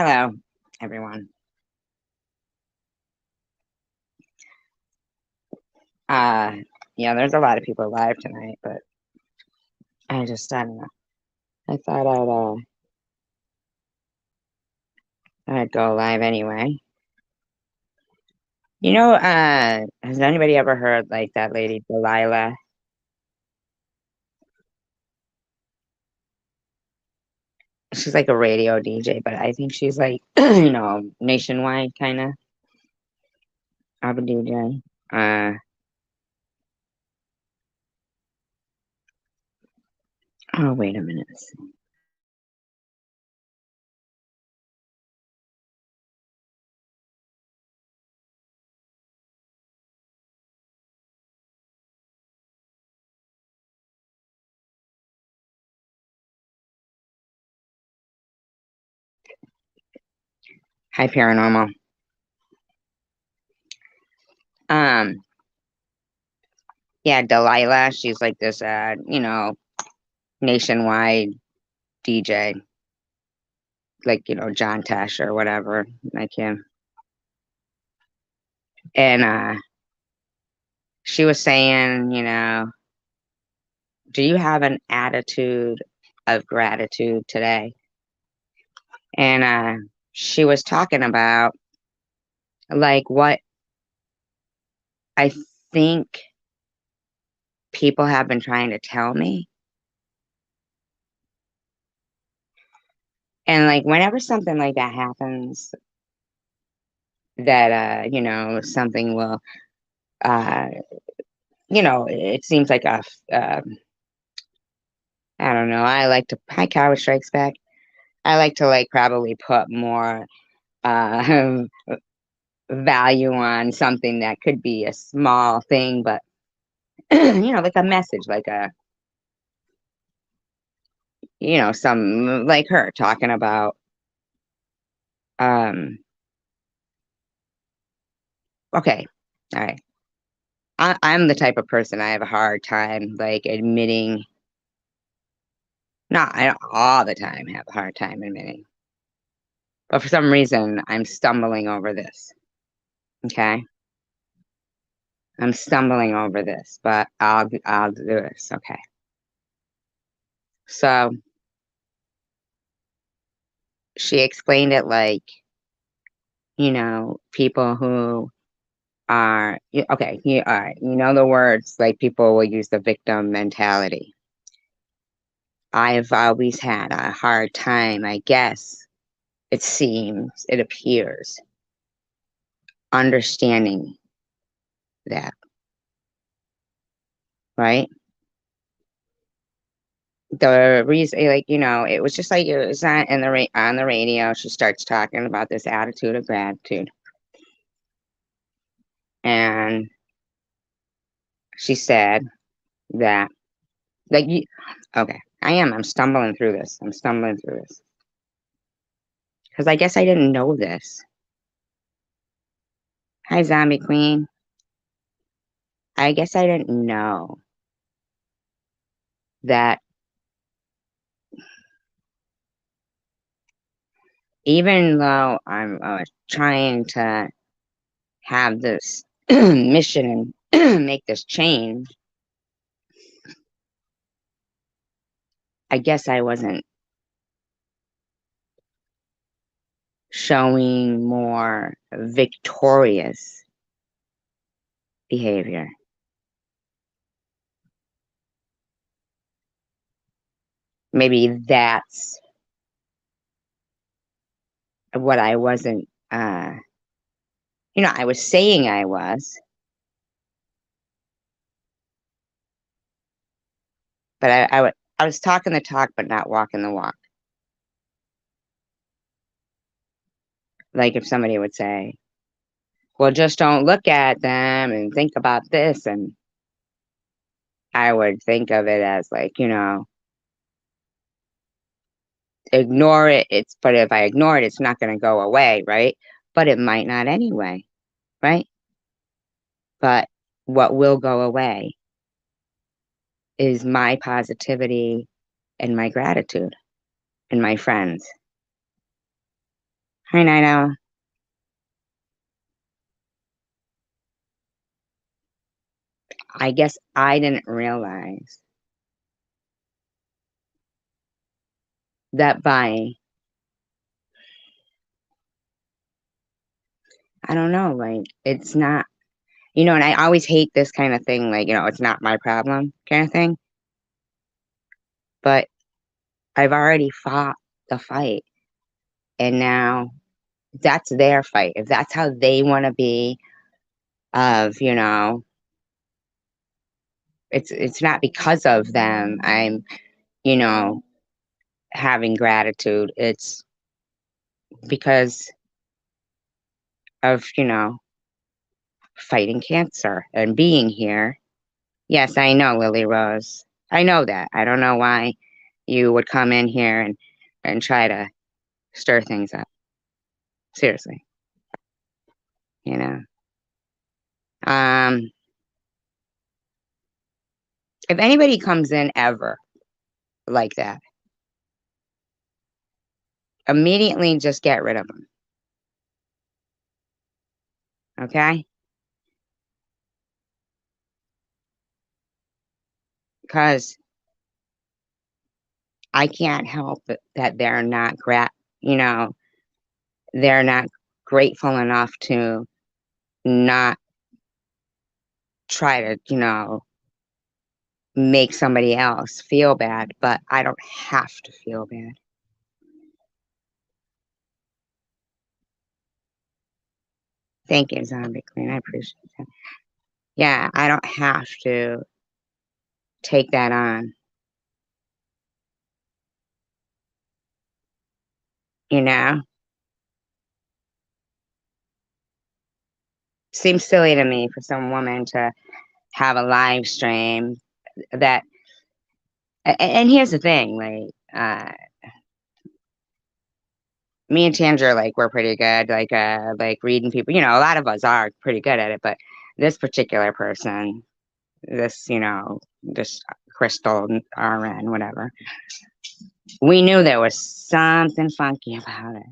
Hello, everyone. Uh, yeah, there's a lot of people live tonight, but I don't know. I thought I'd go live anyway. Has anybody ever heard like that lady Delilah? She's like a radio DJ, but I think she's like, nationwide kind of a DJ. Oh, wait a minute. Hi, Paranormal. Um, yeah, Delilah. She's like this, nationwide DJ, like John Tesh or whatever, like him. And she was saying, do you have an attitude of gratitude today? And she was talking about like what I think people have been trying to tell me. And like whenever something like that happens, that something will uh it seems like I don't know, I like to hi Coward Strikes Back. I like to like probably put more uh value on something that could be a small thing, but like a message, like some like her talking about, um, okay, all right. I'm the type of person I have a hard time like admitting, not I don't all the time have a hard time admitting, but for some reason I'm stumbling over this. Okay. I'm stumbling over this, but I'll do this. Okay. So she explained it like, people who okay, all right, the words like people will use the victim mentality. I've always had a hard time, I guess it seems, it appears, understanding that, right? The reason, like, it was just like it was on the radio. She starts talking about this attitude of gratitude, and she said that, like, okay, I'm stumbling through this. I'm stumbling through this because I guess I didn't know this. Hi, Zombie Queen. I guess I didn't know that even though I'm trying to have this mission and make this change, I guess I wasn't showing more victorious behavior. Maybe that's what I wasn't, I was saying I was, but I was talking the talk, but not walking the walk. Like if somebody would say, well, just don't look at them and think about this. And I would think of it as like, ignore it. But if I ignore it, it's not going to go away, right? But it might not anyway, right? But what will go away is my positivity and my gratitude and my friends. Hi, Nino. I guess I didn't realize that by, I don't know, like, it's not, and I always hate this kind of thing, like, it's not my problem kind of thing. But I've already fought the fight, and now that's their fight. If that's how they want to be, of, it's not because of them. I'm, you know, having gratitude. It's because of, fighting cancer and being here. Yes, I know, Lily Rose. I know that. I don't know why you would come in here and try to stir things up. Seriously, you know. Um, if anybody comes in ever like that, immediately just get rid of them. Okay? Because I can't help it that you know, they're not grateful enough to not try to, make somebody else feel bad, but I don't have to feel bad. Thank you, Zombie Queen. I appreciate that. Yeah, I don't have to take that on, you know? Seems silly to me for some woman to have a live stream that, and here's the thing, like, me and Chandra, like, we're pretty good, like reading people, a lot of us are pretty good at it, but this particular person, this Crystal RN, whatever, we knew there was something funky about it.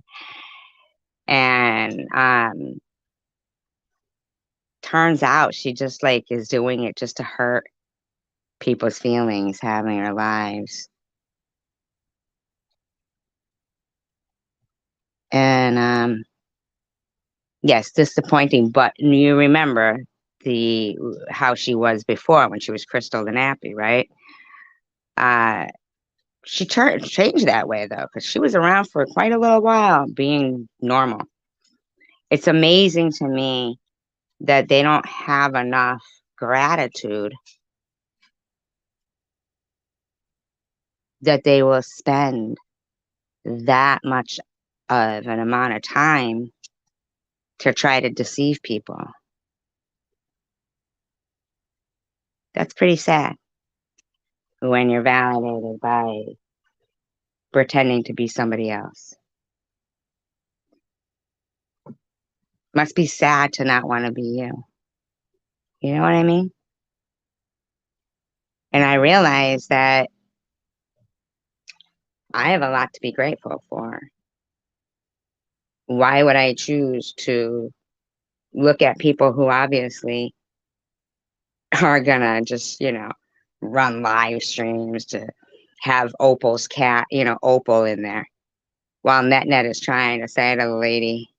And turns out she just like is doing it just to hurt people's feelings, having her lives. And yes, disappointing, but you remember the how she was before when she was Crystal the Nappy, right? Uh she changed that way though, because she was around for quite a little while being normal. It's amazing to me that they don't have enough gratitude that they will spend that much of an amount of time to try to deceive people. That's pretty sad when you're validated by pretending to be somebody else. Must be sad to not want to be you. You know what I mean? And I realize that I have a lot to be grateful for. Why would I choose to look at people who obviously are gonna just, run live streams to have Opal's cat, Opal in there, while NetNet is trying to say to the lady,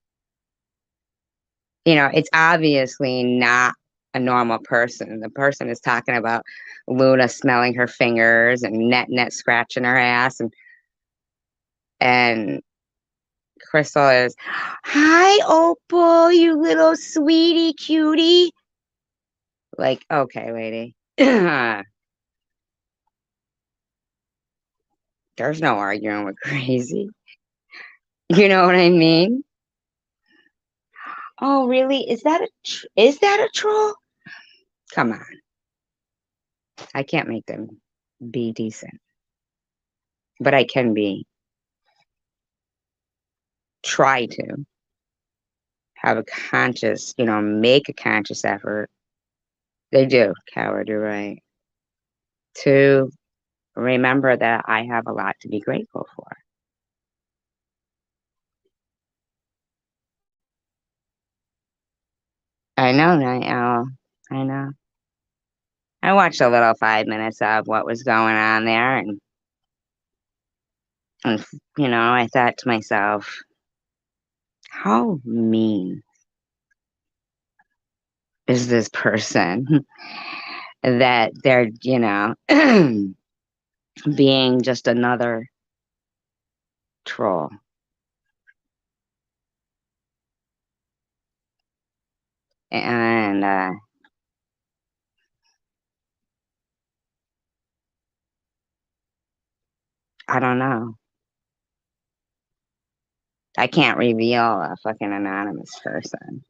it's obviously not a normal person. The person is talking about Luna smelling her fingers and NetNet scratching her ass, and Crystal is, "Hi, Opal, you little sweetie cutie." Like, okay, lady. There's no arguing with crazy. You know what I mean? Oh, really? Is that a troll? Come on. I can't make them be decent, but I can try to have a conscious, make a conscious effort. They do, coward, you're right. To remember that I have a lot to be grateful for. I know, Night Owl. I know. I watched a little 5 minutes of what was going on there, and I thought to myself, how mean is this person that they're, being just another troll. And I don't know. I can't reveal a fucking anonymous person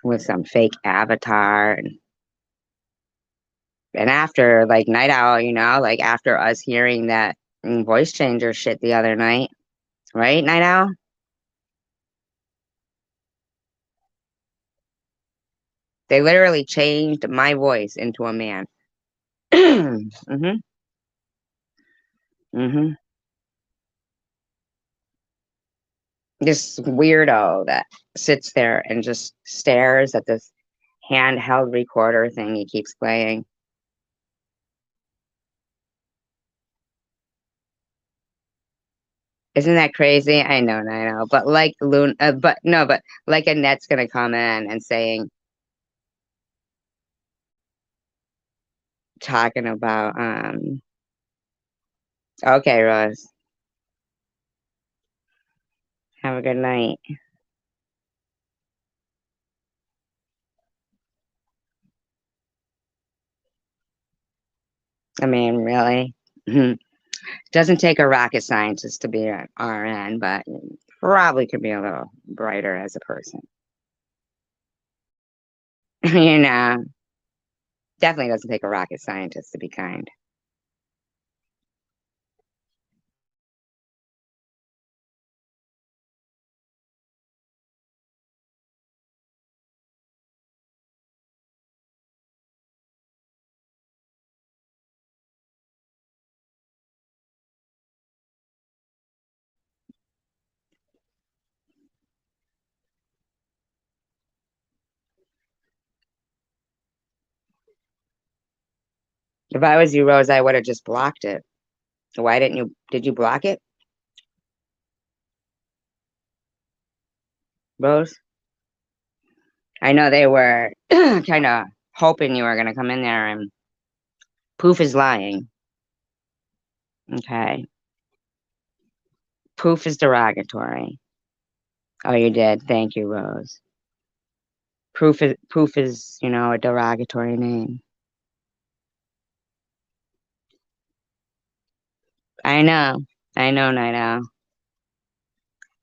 with some fake avatar. And after, like, Night Owl, like after us hearing that voice changer shit the other night, right, Night Owl? They literally changed my voice into a man. hmm hmm This weirdo that sits there and just stares at this handheld recorder thing he keeps playing. Isn't that crazy? I know. But like but no, but like Annette's gonna come in and saying, talking about, okay, Rose, have a good night. I mean, really, doesn't take a rocket scientist to be an RN, but probably could be a little brighter as a person. you know, Definitely doesn't take a rocket scientist to be kind. If I was you, Rose, I would have just blocked it. Why didn't you? Did you block it, Rose? I know they were kind of hoping you were going to come in there and Poof is lying. Okay. Poof is derogatory. Oh, you did. Thank you, Rose. Poof is, a derogatory name. I know. I know, Night Owl.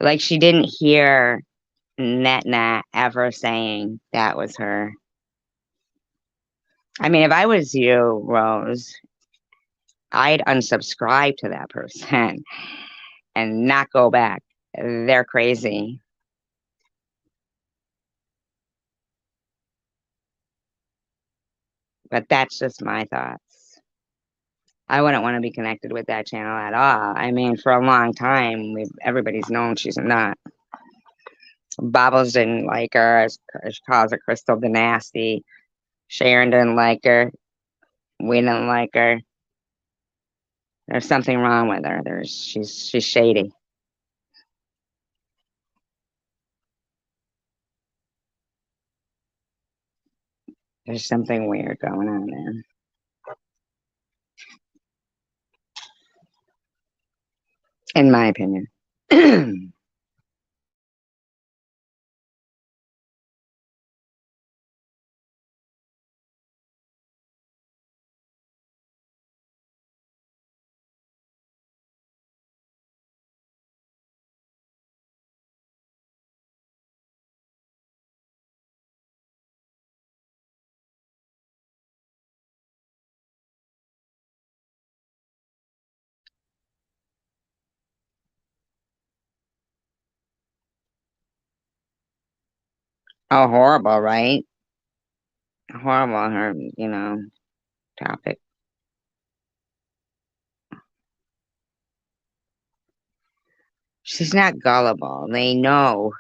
Like she didn't hear Nat ever saying that was her. I mean, if I was you, Rose, I'd unsubscribe to that person and not go back. They're crazy. But that's just my thoughts. I wouldn't want to be connected with that channel at all. I mean, for a long time, everybody's known she's a nut. Bobbles didn't like her. She calls her Crystal the Nasty. Sharon didn't like her. We didn't like her. There's something wrong with her. She's shady. There's something weird going on there. In my opinion. Oh, horrible, right? Horrible, her, topic. She's not gullible. They know.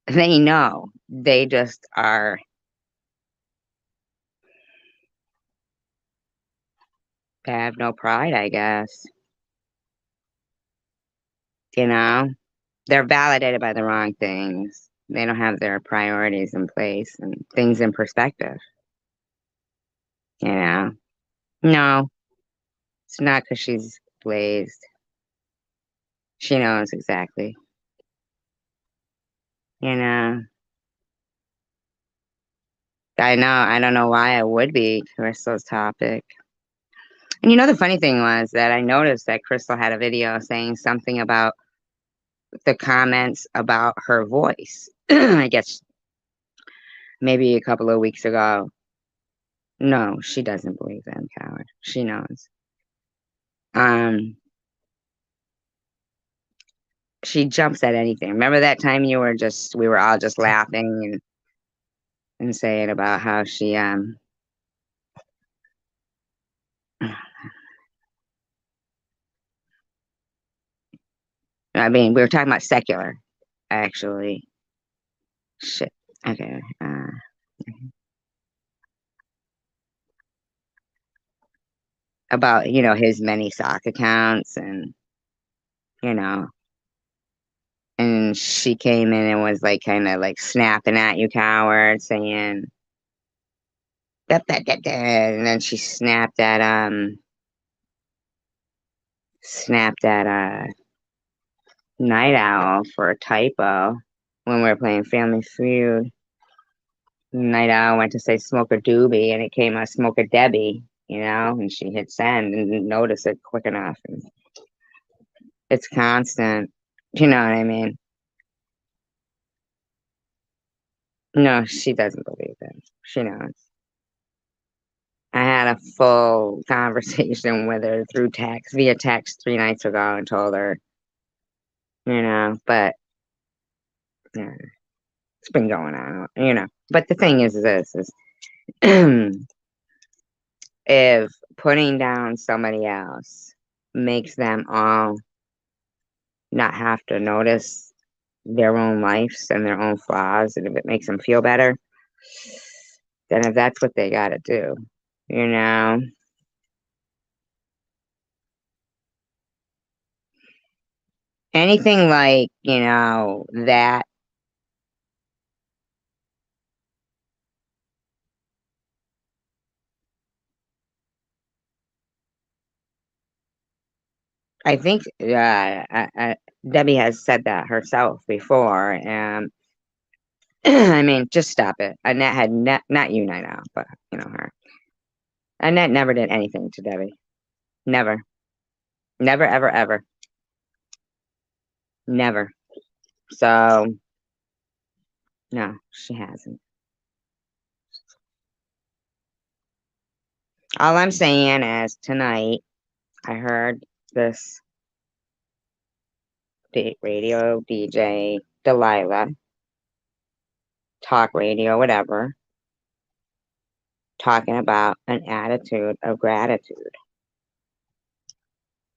They know. they just are, have no pride, I guess. You know, they're validated by the wrong things. They don't have their priorities in place and things in perspective. You know, no, it's not because she's blazed. She knows exactly. You know, I know. I don't know why I would be Crystal's topic. And you know, the funny thing was that I noticed that Crystal had a video saying something about the comments about her voice. I guess maybe a couple of weeks ago. No, she doesn't believe them, coward. She knows. Um, she jumps at anything. Remember that time we were all just laughing and saying about how she I mean, we were talking about secular, actually. Shit. Okay. About, his many sock accounts you know, and she came in and was like kind of like snapping at you, coward, saying that, and then she snapped at Night Owl for a typo when we were playing Family Feud. Night Owl went to say smoke a doobie and it came out smoke a Debbie, and she hit send and didn't notice it quick enough. And it's constant. You know what I mean? No, she doesn't believe it. She knows. I had a full conversation with her through text, via text 3 nights ago and told her, but yeah, it's been going on. But the thing is this is if putting down somebody else makes them all not have to notice their own lives and their own flaws, and if it makes them feel better, then if that's what they got to do, you know, anything like, that, I think Debbie has said that herself before. And I mean, just stop it. Annette had not you, Night Owl, but her. Annette never did anything to Debbie. Never, never, ever, ever, never. So no, she hasn't. All I'm saying is tonight I heard this radio DJ Delilah, talk radio, whatever, talking about an attitude of gratitude.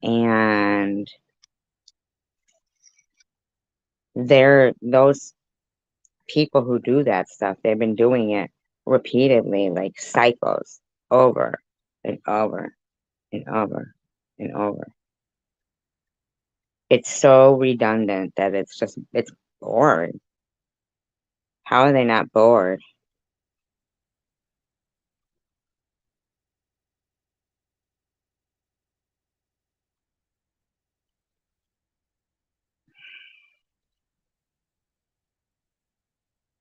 And those people who do that stuff, they've been doing it repeatedly, like cycles, over and over and over and over. It's so redundant that it's bored. How are they not bored?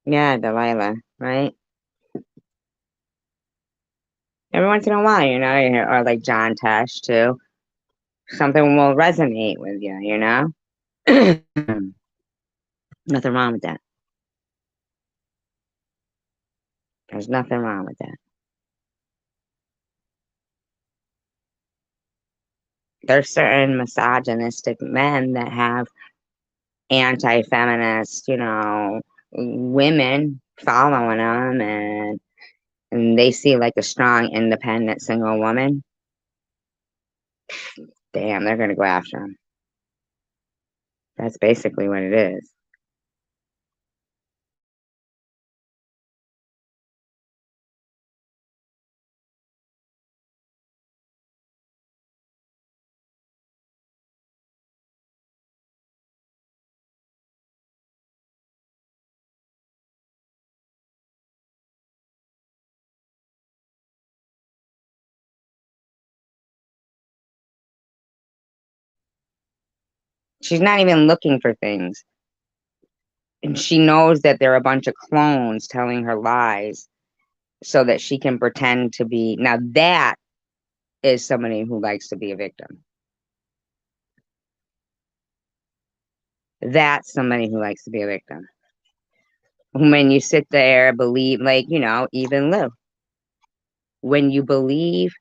Yeah, Delilah, right? Every once in a while, or like John Tesh too. Something will resonate with you. Nothing wrong with that. There's nothing wrong with that. There's certain misogynistic men that have anti-feminist, women following them, and they see like a strong, independent single woman. Damn, they're gonna go after them. That's basically what it is. She's not even looking for things. And she knows that they're a bunch of clones telling her lies so that she can pretend to be. Now, that is somebody who likes to be a victim. That's somebody who likes to be a victim. When you sit there, believe, like, even Lou, when you believe,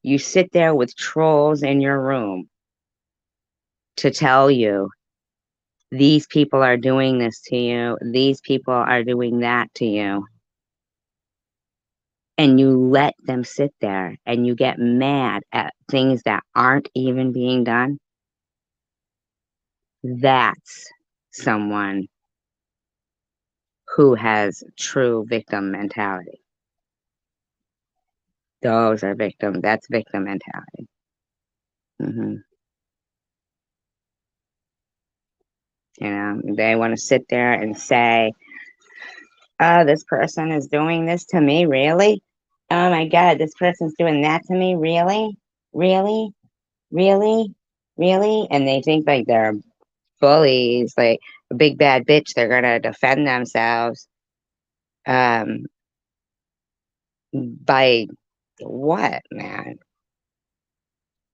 you sit there with trolls in your room to tell you these people are doing this to you, these people are doing that to you, and you let them sit there and you get mad at things that aren't even being done. That's someone who has true victim mentality. Those are that's victim mentality. They want to sit there and say, oh, this person is doing this to me, really? Oh my God, this person's doing that to me, really? Really? Really? Really? And they think like they're bullies, like a big bad bitch, they're gonna defend themselves. By what, man?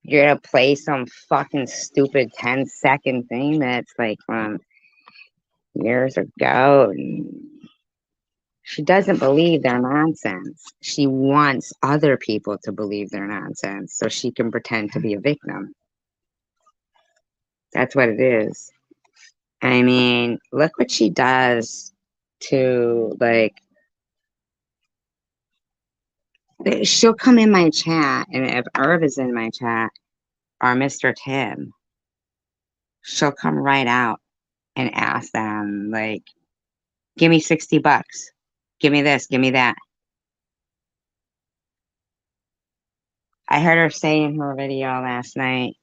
You're gonna play some fucking stupid 10-second thing that's like from years ago. And she doesn't believe their nonsense. She wants other people to believe their nonsense so she can pretend to be a victim. That's what it is. I mean, look what she does to, like, she'll come in my chat, and if Irv is in my chat or Mr. Tim, she'll come right out and ask them, like, give me $60. Give me this, give me that. I heard her say in her video last night,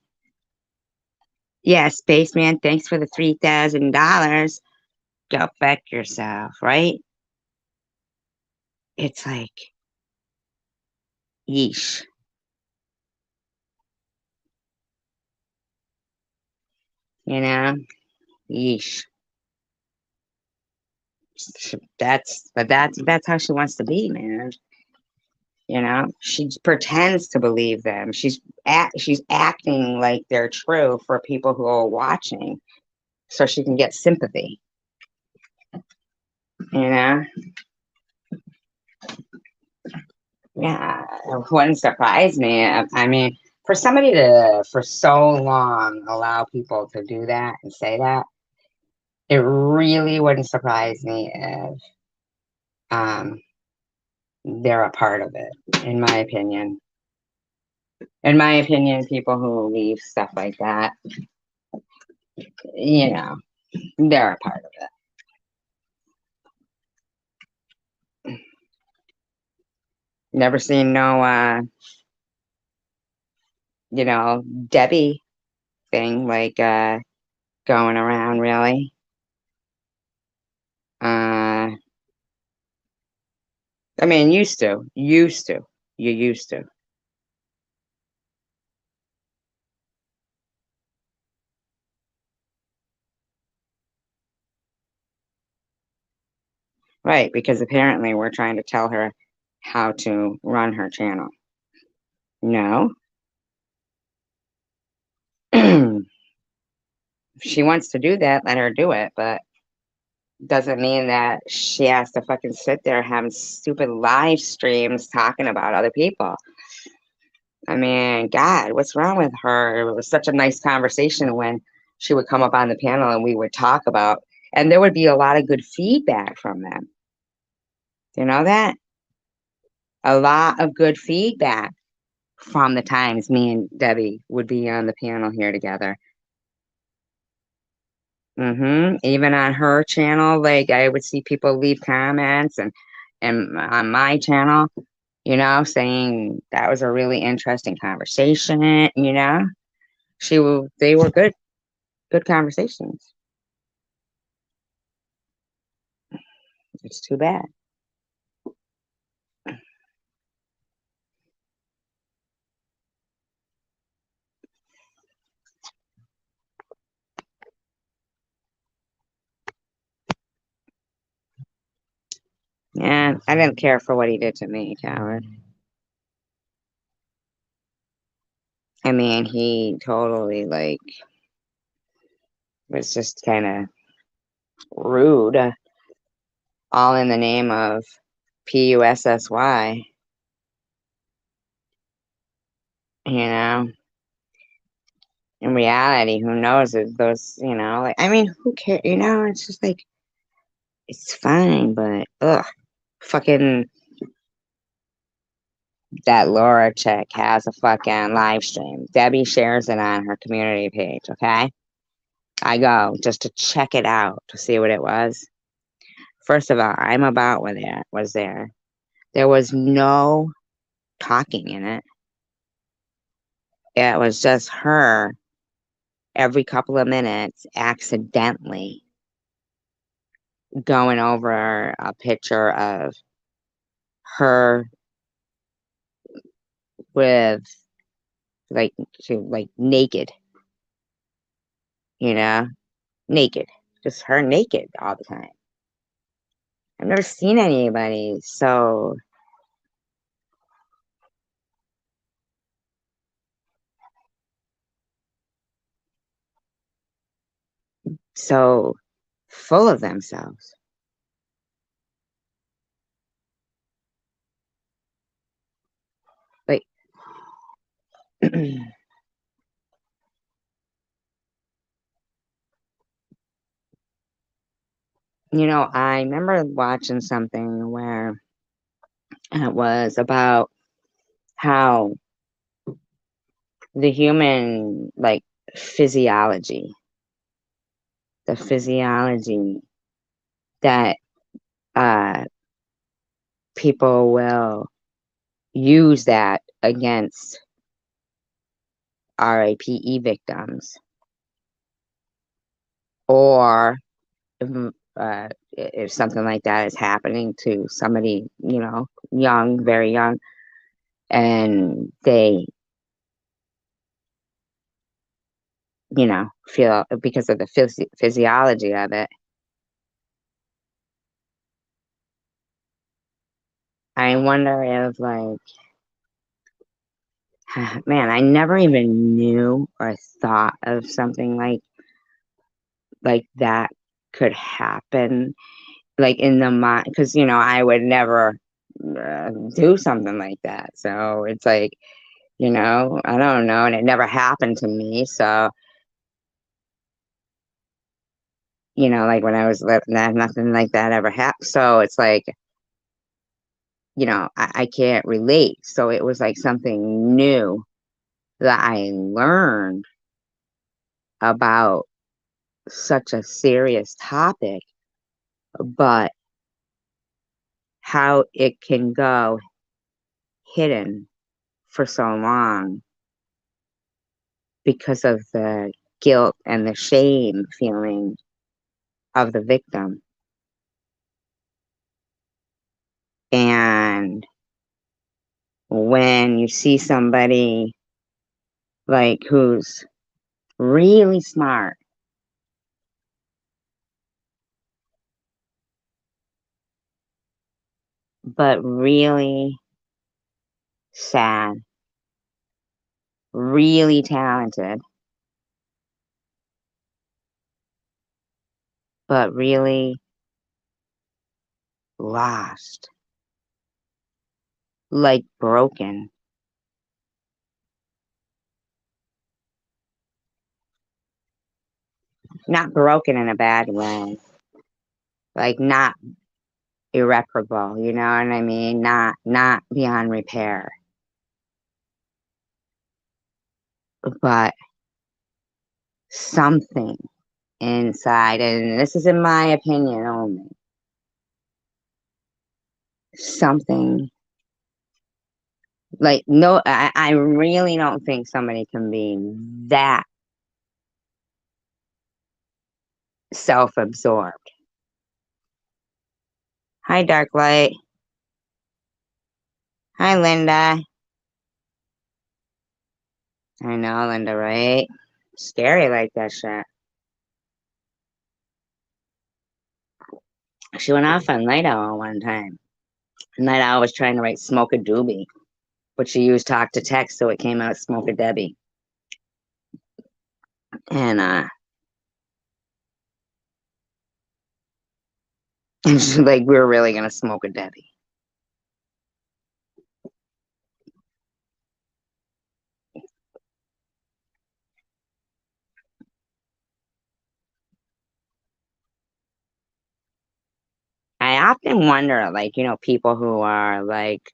yeah, Spaceman, thanks for the $3,000. Go fuck yourself, right? It's like, yeesh. Yeesh. That's how she wants to be, man. She pretends to believe them. She's acting like they're true for people who are watching, so she can get sympathy. Yeah, it wouldn't surprise me. I mean, for somebody to for so long allow people to do that and say that, it really wouldn't surprise me if they're a part of it, in my opinion. In my opinion, people who leave stuff like that, they're a part of it. Never seen no, Debbie thing, like, going around, really. I mean, used to. You used to. Right, because apparently we're trying to tell her how to run her channel. No. If she wants to do that, let her do it, but doesn't mean that she has to fucking sit there having stupid live streams talking about other people. I mean, God, what's wrong with her? It was such a nice conversation when she would come up on the panel and we would talk about, and there would be a lot of good feedback from them. You know that? A lot of good feedback from the times me and Debbie would be on the panel here together. Even on her channel, like I would see people leave comments and on my channel, saying that was a really interesting conversation, they were good conversations. It's too bad. I didn't care for what he did to me, coward. I mean, he totally, like, was just kind of rude, all in the name of PUSSY, you know? In reality, who knows if those, like, I mean, who cares, it's just like, it's fine, but, ugh, fucking, that Laura chick has a fucking live stream. Debbie shares it on her community page, okay? I go just to check it out to see what it was. First of all, I'm about when it was there. There was no talking in it. It was just her every couple of minutes accidentally going over a picture of her with like naked, you know, naked, just her naked all the time. I've never seen anybody so full of themselves. Like, I remember watching something where it was about how the human, like, physiology, the physiology that people will use that against RAPE victims, or if something like that is happening to somebody, young, very young, and they, feel because of the physiology of it. I wonder if, like, man, I never even knew or thought of something like that could happen, like, in the mind, because I would never do something like that. So it's like, I don't know, and it never happened to me. So like when I was living, that nothing like that ever happened. So it's like, I can't relate. So it was like something new that I learned about such a serious topic, but how it can go hidden for so long because of the guilt and the shame feeling of the victim. And when you see somebody like who's really smart, but really sad, really talented, but really lost, like broken. Not broken in a bad way, like not irreparable, you know what I mean? Not beyond repair, but something inside, and this is in my opinion only, something like, no, I really don't think somebody can be that self-absorbed. Hi, Dark Light. Hi, Linda. I know, Linda, right? Scary like that shit. She went off on Lido one time. Night Owl was trying to write Smoke a Doobie, but she used talk to text, so it came out Smoke a Debbie. And and she's like, we're really gonna smoke a Debbie. I often wonder, like, people who are like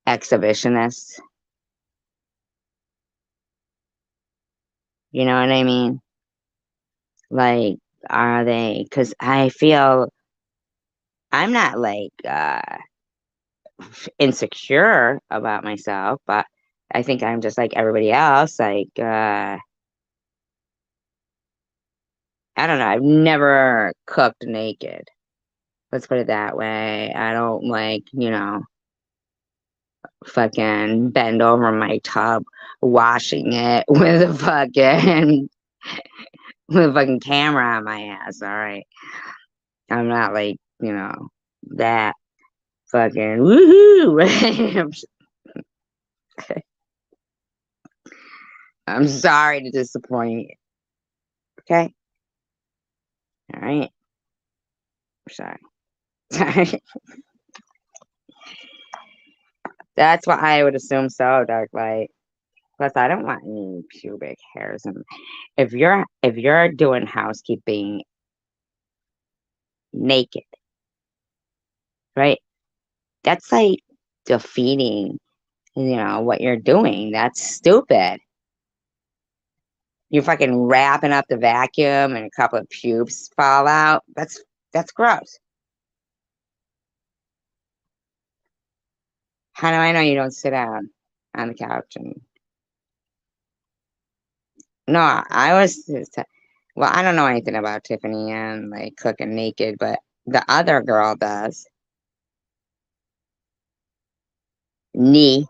exhibitionists, you know what I mean? Like, are they? Because I feel I'm not like insecure about myself, but I think I'm just like everybody else. Like, I don't know. I've never cooked naked. Let's put it that way. I don't like, fucking bend over my tub washing it with a fucking camera on my ass. All right. I'm not like, that fucking woohoo. I'm sorry to disappoint you. Okay. All right. Sorry. Sorry. That's what I would assume so, dark light. Plus, I don't want any pubic hairs. And if you're doing housekeeping naked, right? That's like defeating, what you're doing. That's stupid. You're fucking wrapping up the vacuum and a couple of pubes fall out. That's gross. How do I know you don't sit down on the couch and no, I was well, I don't know anything about Tiffany and like cooking naked, but the other girl does. Nee,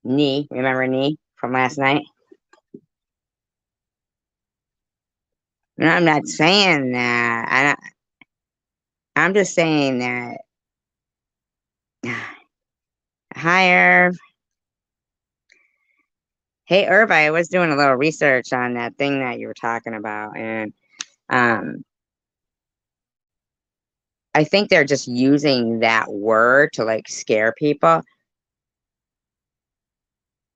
Nee, remember Nee from last night? No, I'm not saying that. I'm just saying that. Hi, Irv. Hey, Irv, I was doing a little research on that thing that you were talking about, and um, I think they're just using that word to like scare people.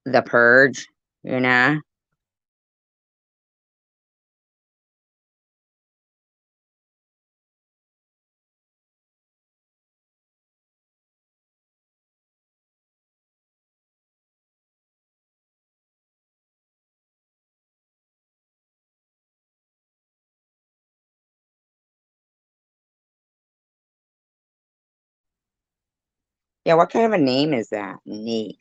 The purge, you know? Yeah, what kind of a name is that? Nee.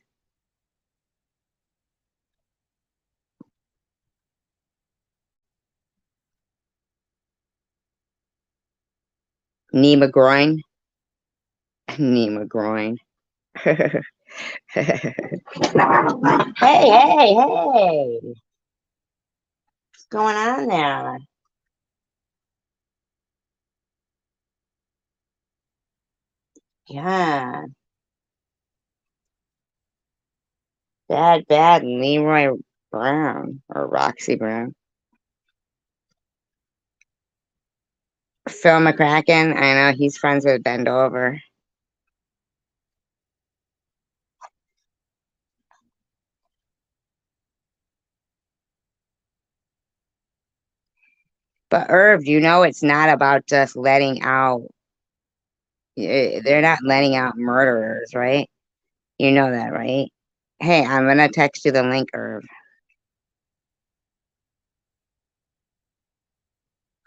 Nee McGroin? Nee McGroin. Hey, hey, hey. What's going on there? Yeah, bad Leroy Brown or Roxy Brown. Phil McCracken, I know he's friends with Bend Over. But Irv, it's not about just letting out. They're not letting out murderers, right? You know that, right? Hey, I'm gonna text you the link, Irv.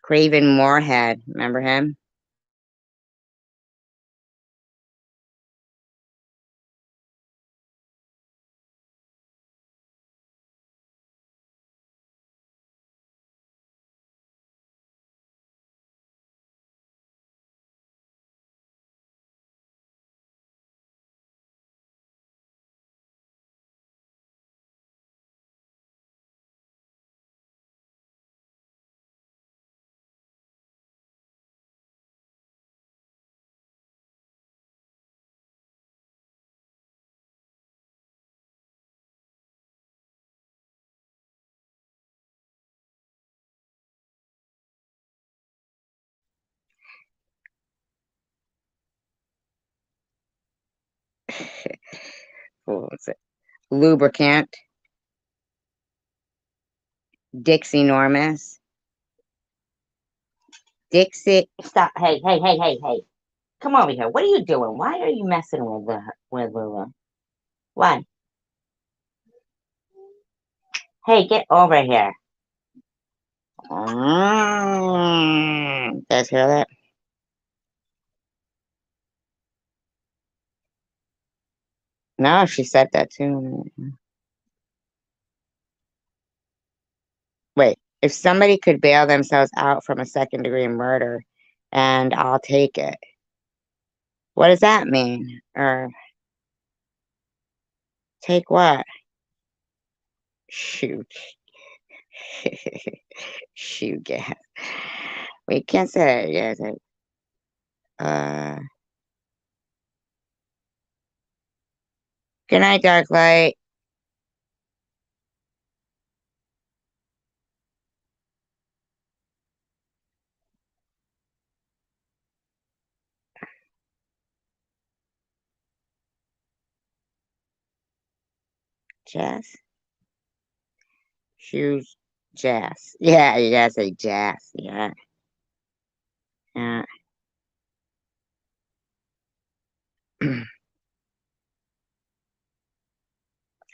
Craven Moorhead, remember him? What was it? Lubricant, Dixie Normus, Dixie. Stop! Hey, hey, hey, hey, hey! Come over here. What are you doing? Why are you messing with Lula? Why? Hey, get over here! Guys hear that? No, she said that too. Wait, if somebody could bail themselves out from a second-degree murder, and I'll take it. What does that mean? Or take what? Shoot. Shoot, gas. We can't say it. Yes. Uh, Good night, Dark Light. Jazz? Shoes. Jazz. Yeah, you gotta say jazz. Yeah. Yeah.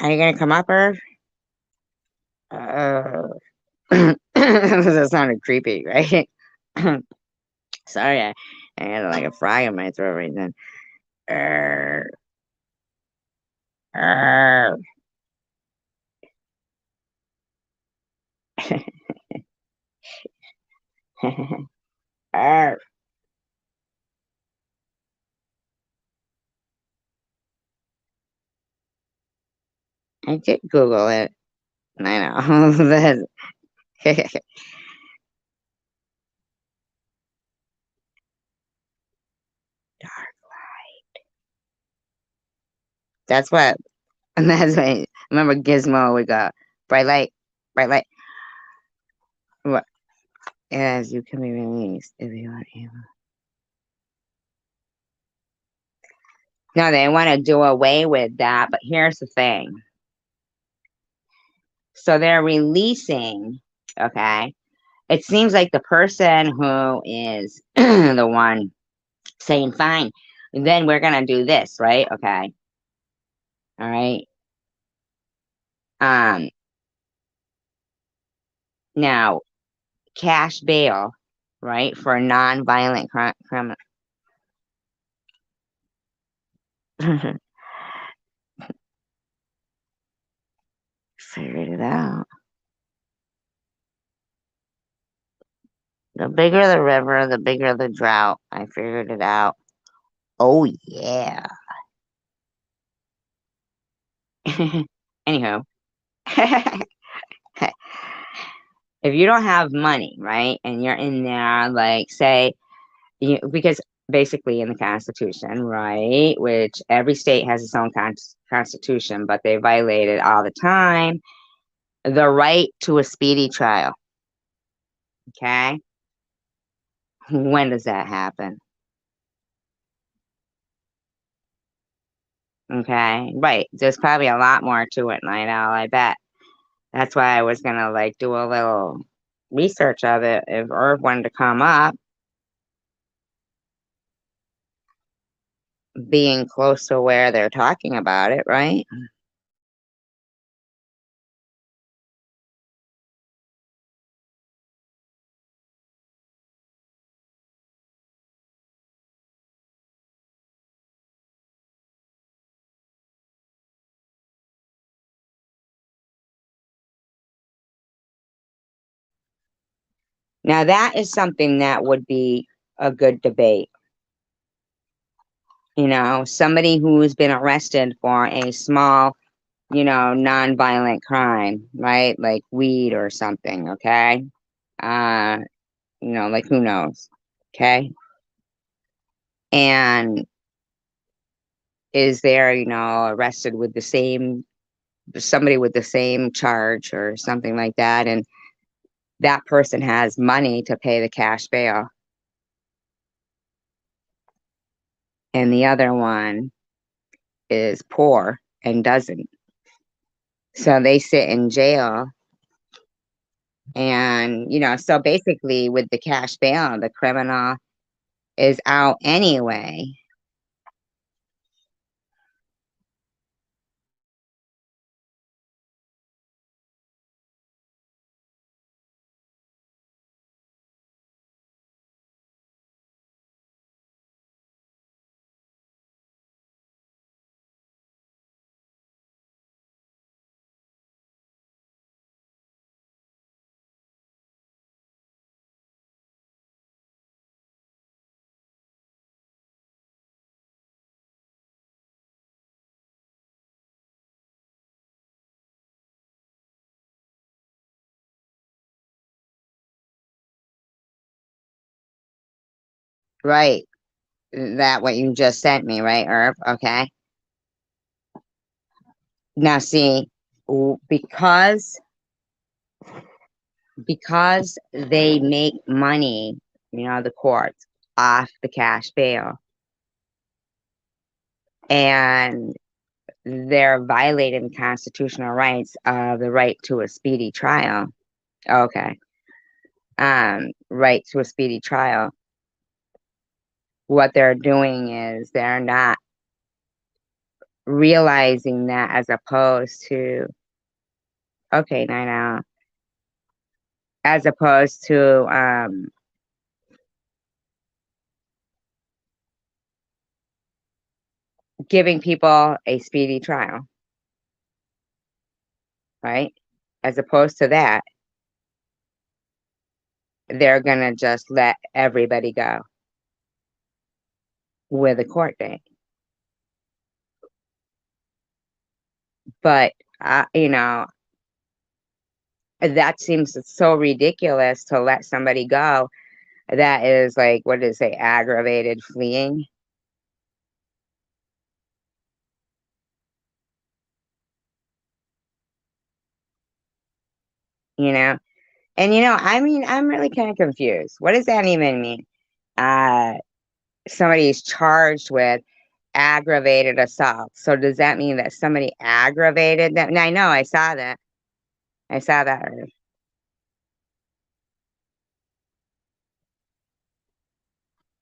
Are you gonna come up, Irv? That sounded creepy, right? Sorry, I had like a fry in my throat right then. Arr, arr. Arr. I did Google it. I know. That's what. That's what. Remember Gizmo? We got bright light, bright light. What? As you can be released if you are able. No, they want to do away with that, but here's the thing. So they're releasing, okay? It seems like the person who is the one saying, fine, then we're going to do this, right? Okay. All right. Now, cash bail, right, for a non-violent criminal. Figured it out. The bigger the river, the bigger the drought. I figured it out. Oh, yeah. Anyhow, if you don't have money, right, and you're in there, like, say, because basically in the Constitution, right, which every state has its own constitution, but they violate it all the time, the right to a speedy trial. Okay? When does that happen? Okay, right. There's probably a lot more to it, Night Owl, I bet. That's why I was gonna like do a little research of it if Irv wanted to come up, being close to where they're talking about it, right? Now that is something that would be a good debate. Somebody who's been arrested for a small, non-violent crime, right? Like weed or something, okay? Uh, like who knows, okay? And is there, arrested with somebody with the same charge or something like that, and that person has money to pay the cash bail, and the other one is poor and doesn't. So they sit in jail. And, so basically with the cash bail, the criminal is out anyway. Right. That what you just sent me, right, Herb? Okay. Now see, because they make money, the courts, off the cash bail, and they're violating the constitutional rights of the right to a speedy trial. Okay. Right to a speedy trial. What they're doing is they're not realizing that, as opposed to, okay, now, as opposed to giving people a speedy trial, right? As opposed to that, they're going to just let everybody go with a court date. But, that seems so ridiculous to let somebody go. That is like, what did it say, aggravated fleeing? You know? And, I mean, I'm really kind of confused. What does that even mean? Somebody's charged with aggravated assault. So does that mean that somebody aggravated them? I know, I saw that. I saw that.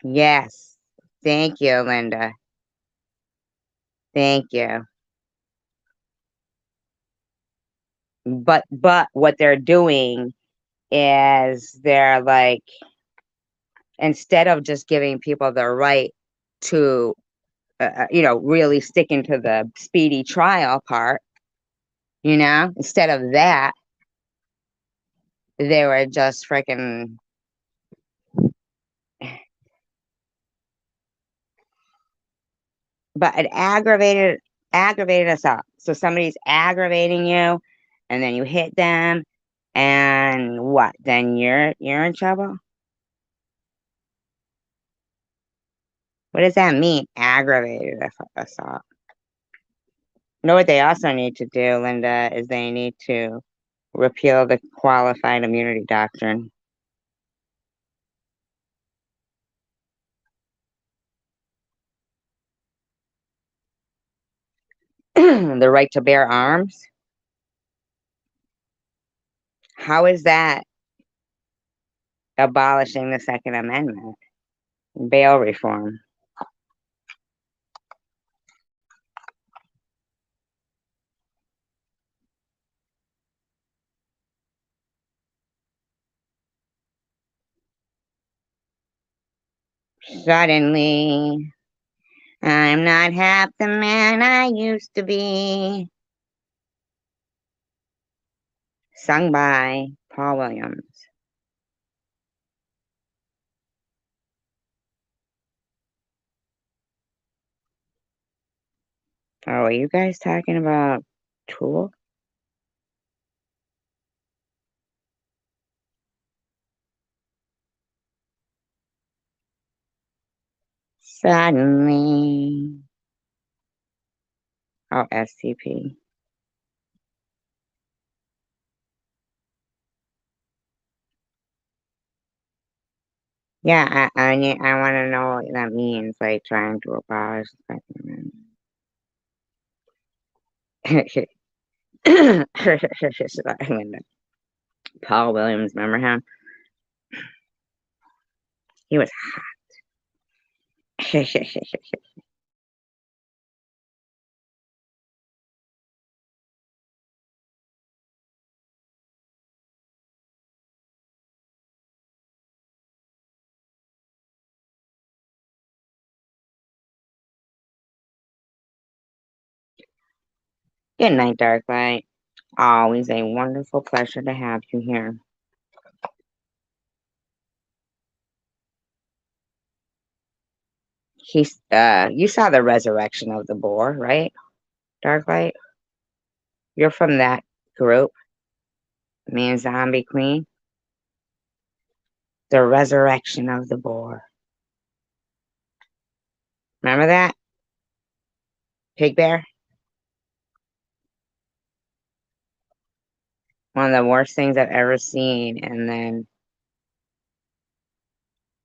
Yes. Thank you, Linda. Thank you. But what they're doing is they're like, instead of just giving people the right to, really sticking to the speedy trial part, instead of that, they were just freaking, but it aggravated assault. So somebody's aggravating you, and then you hit them, and what? Then you're in trouble. What does that mean? Aggravated assault. You know what they also need to do, Linda, is they need to repeal the qualified immunity doctrine. The right to bear arms. How is that abolishing the Second Amendment? Bail reform. Suddenly, I'm not half the man I used to be. Sung by Paul Williams. Oh, are you guys talking about Tool? Suddenly. Oh, STP. Yeah, I want to know what that means, like trying to abolish the Second Amendment. Paul Williams, remember him? He was hot. Good night, Darklight. Always a wonderful pleasure to have you here. You saw the resurrection of the boar, right, Darklight? You're from that group, me and Zombie Queen. The resurrection of the boar. Remember that? Pig Bear? One of the worst things I've ever seen, and then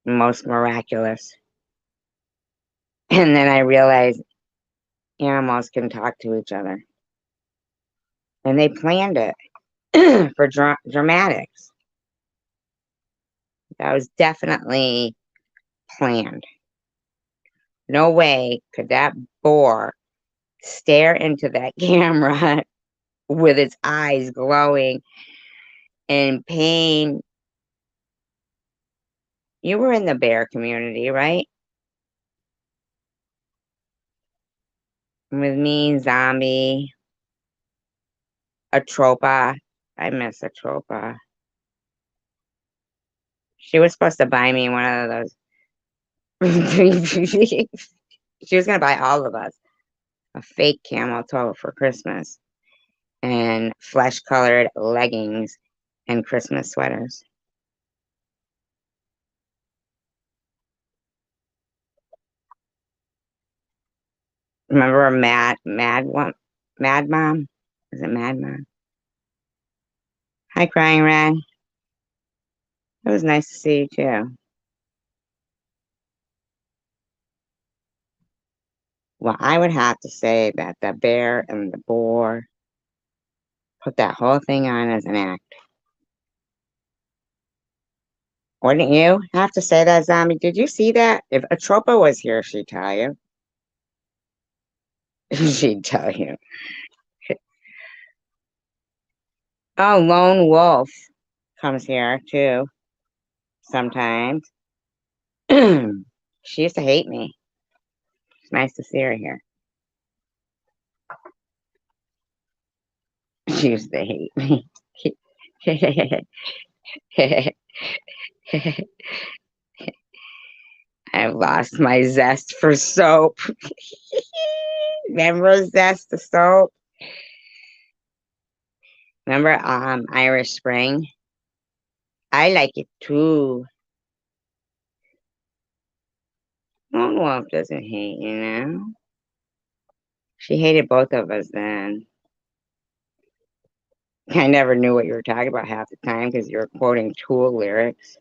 most miraculous. And then I realized animals can talk to each other. And they planned it for dramatics. That was definitely planned. No way could that boar stare into that camera with its eyes glowing in pain. You were in the bear community, right? With me, Zombie, Atropa. I miss Atropa. She was supposed to buy me one of those. She was going to buy all of us a fake camel toe for Christmas and flesh-colored leggings and Christmas sweaters. Remember Mad Mom? Is it Mad Mom? Hi, Crying Red. It was nice to see you too. Well, I would have to say that the bear and the boar put that whole thing on as an act. Wouldn't you have to say that, Zombie? Did you see that? If Atropa was here, she'd tell you. She'd tell you. Oh, Lone Wolf comes here too sometimes. She used to hate me. It's nice to see her here. She used to hate me. I've lost my zest for soap. Remember zest to soap? Remember Irish Spring? I like it too. Lone Wolf doesn't hate, you know? She hated both of us then. I never knew what you were talking about half the time because you were quoting Tool lyrics.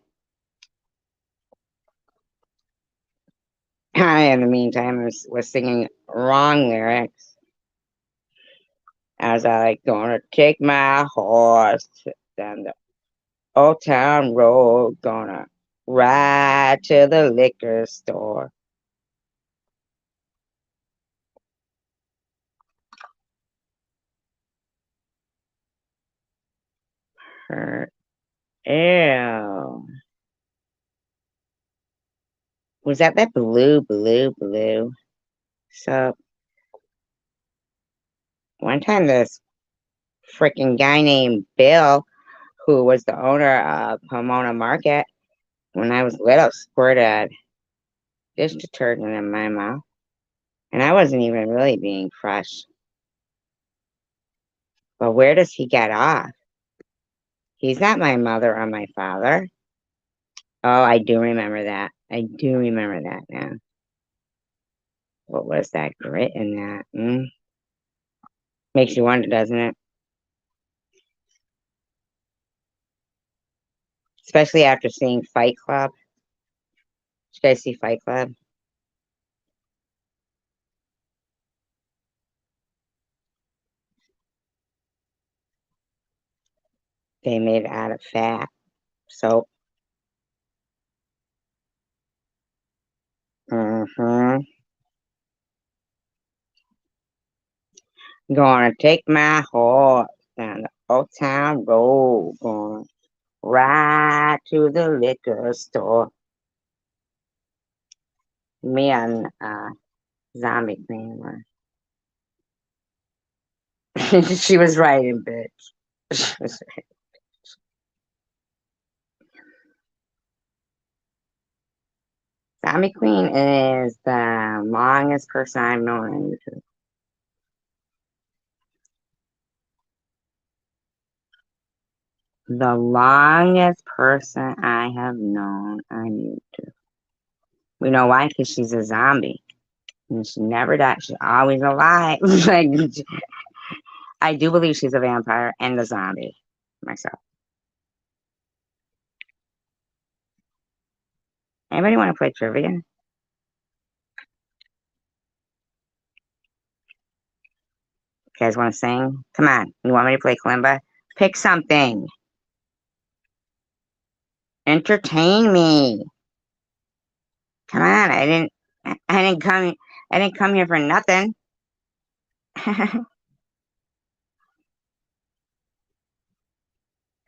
I, in the meantime, was singing wrong lyrics. I was like, gonna take my horse down the Old Town Road, gonna ride to the liquor store. Ew. Was that blue? So, one time this freaking guy named Bill, who was the owner of Pomona Market, when I was little, squirted dish detergent in my mouth. And I wasn't even really being fresh. But where does he get off? He's not my mother or my father. Oh, I do remember that. I do remember that now. What was that grit in that? Makes you wonder, doesn't it? Especially after seeing Fight Club. Did you guys see Fight Club? They made it out of fat. So, mm-hmm. Gonna take my horse down the old town road. Gonna ride to the liquor store. Me and Zombie Queen were. She was writing, bitch. She was right. Zombie Queen is the longest person I've known on YouTube. The longest person I have known on YouTube. We know why? Because she's a zombie. And she never died. She's always alive. Like, I do believe she's a vampire and a zombie myself. Anybody want to play trivia? You guys want to sing? Come on. You want me to play kalimba? Pick something. Entertain me. Come on. I didn't come here for nothing. I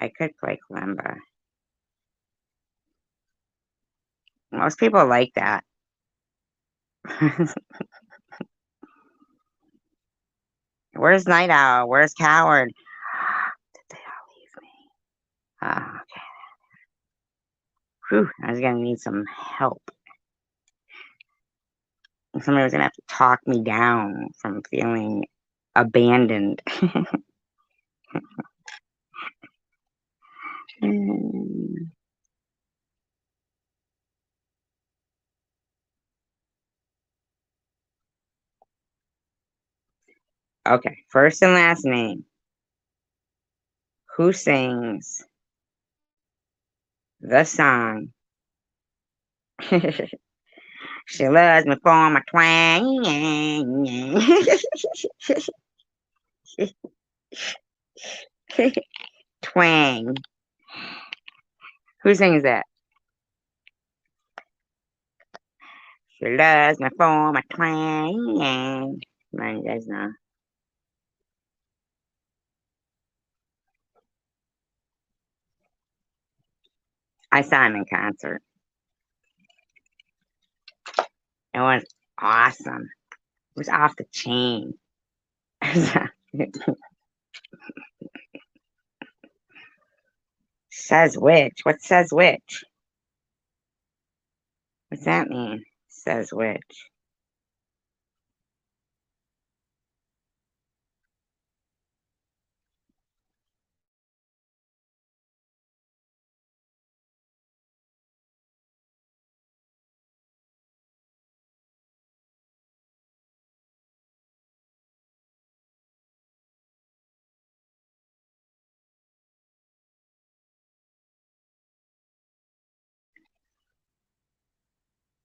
could play kalimba. Most people like that. Where's Night Owl? Where's Coward? Did they all leave me? Okay. Whew, I was gonna need some help. Somebody was gonna have to talk me down from feeling abandoned. Okay, first and last name. Who sings the song? She loves me for my twang. Twang. Who sings that? She loves me for my twang. Come on, you guys know. I saw him in concert. It was awesome. It was off the chain. Says which? What says which? What's that mean? Says which?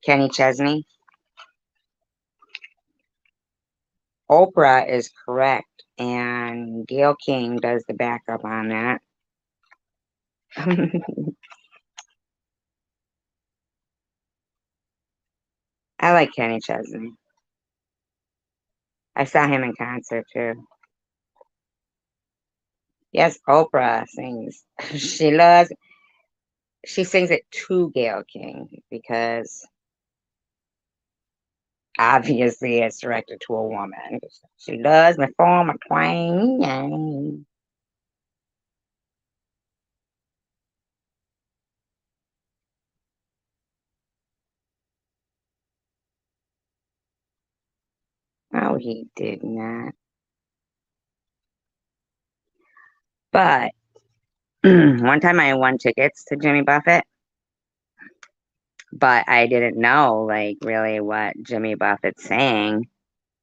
Kenny Chesney? Oprah is correct, and Gail King does the backup on that. I like Kenny Chesney. I saw him in concert too. Yes, Oprah sings. She sings it to Gail King because obviously it's directed to a woman. She loves me for my twang. Oh, he did not. But one time I won tickets to Jimmy Buffett, but I didn't know like really what Jimmy Buffett sang,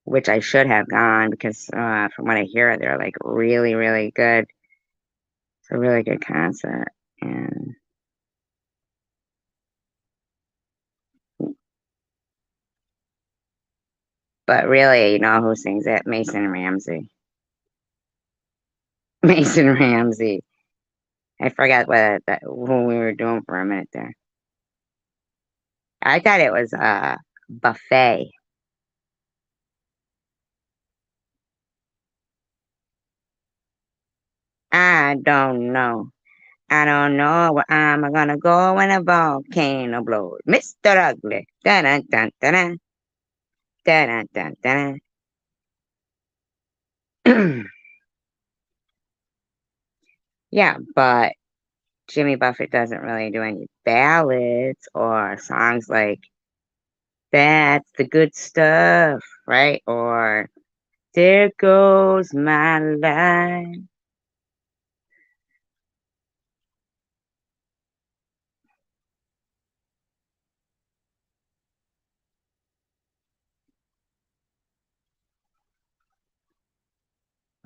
which I should have gone because from what I hear, they're like really, really good. It's a really good concert. And but really, you know who sings it? Mason Ramsey. Mason Ramsey. I forgot what we were doing for a minute there. I thought it was a buffet. I don't know. I don't know where I'm gonna go when a volcano blows. Mr. Ugly. Dun dun dun dun dun dun dun dun. Yeah, but Jimmy Buffett doesn't really do any ballads or songs like "That's the Good Stuff," right? Or "There Goes My Life."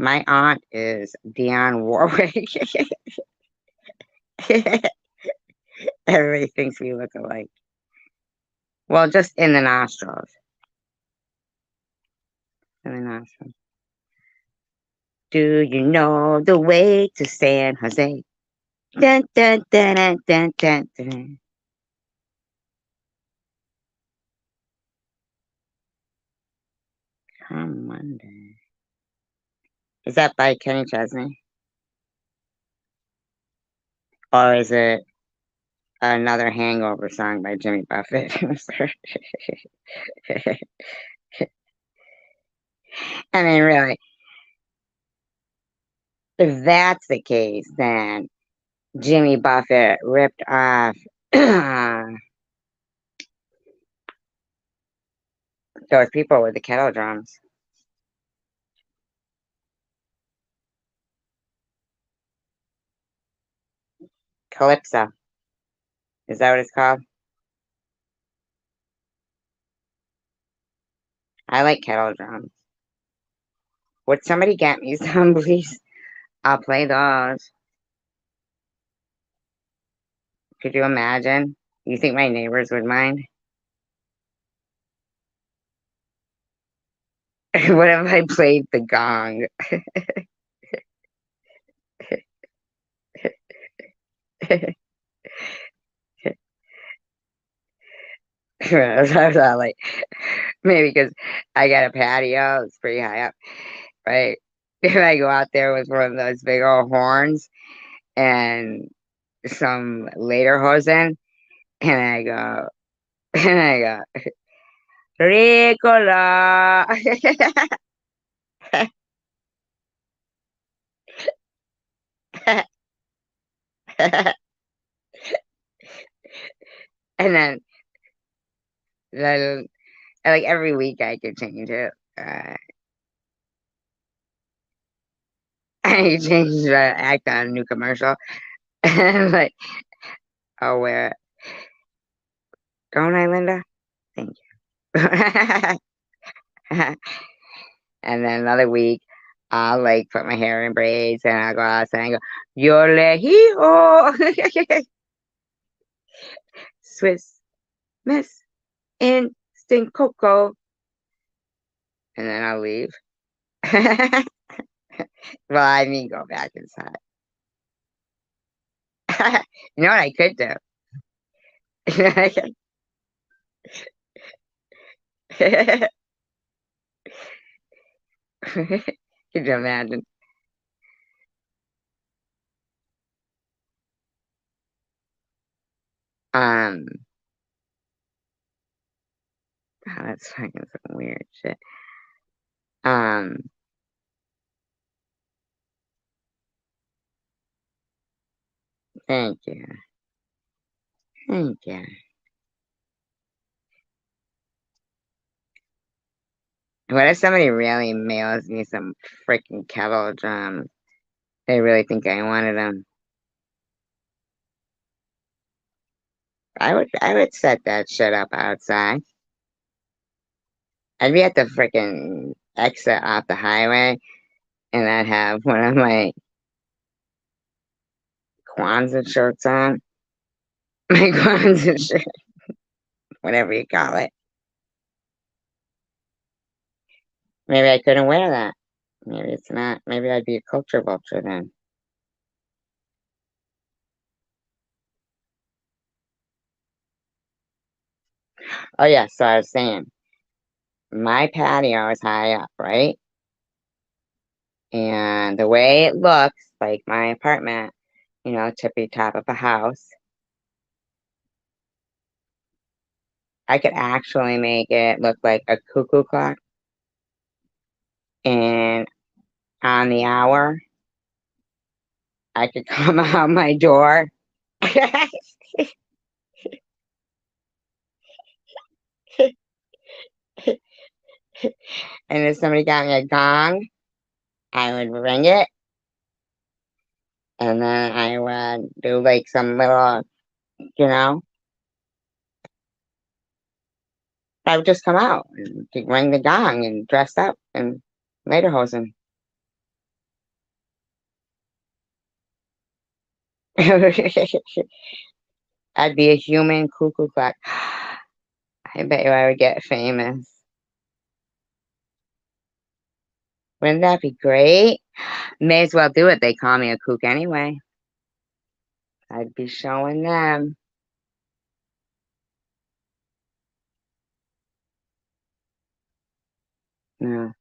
My aunt is Dionne Warwick. Everybody thinks we look alike. Well, just in the nostrils. In the nostrils. Do you know the way to San Jose? Dun, dun, dun, dun, dun, dun, dun. Come Monday. Is that by Kenny Chesney? Or is it another hangover song by Jimmy Buffett? I mean, really, if that's the case, then Jimmy Buffett ripped off those people with the kettle drums. Calypso. Is that what it's called? I like kettle drums. Would somebody get me some, please? I'll play those. Could you imagine? You think my neighbors would mind? What if I played the gong? I was like, maybe because I got a patio, it's pretty high up, right? If I go out there with one of those big old horns and some lederhosen, and I go, and I go, Ricola. And then like every week I could change it. I change the act on a new commercial. And like, I'll wear it. Don't I, Linda? Thank you. And then another week, I'll like put my hair in braids and I'll go outside and go, Yole hee ho. Swiss Miss Instant Cocoa. And then I'll leave. Well, I mean, go back inside. You know what I could do? Could you imagine? Um, oh, that's fucking some weird shit. Um, thank you. Thank you. What if somebody really mails me some freaking kettle drums? They really think I wanted them. I would set that shit up outside. I'd be at the freaking exit off the highway, and I'd have one of my Kwanzaa shirts on. My Kwanzaa shirt, whatever you call it. Maybe I couldn't wear that. Maybe it's not. Maybe I'd be a culture vulture then. Oh yeah, so I was saying, my patio is high up, right? And the way it looks, like my apartment, tippy top of a house, I could actually make it look like a cuckoo clock. And on the hour, I could come out my door. And if somebody got me a gong, I would ring it, and then I would do like some little, you know, I would just come out and ring the gong and dress up and lederhosen. I'd be a human cuckoo clock. I bet you I would get famous. Wouldn't that be great? May as well do it. They call me a kook anyway. I'd be showing them. Yeah.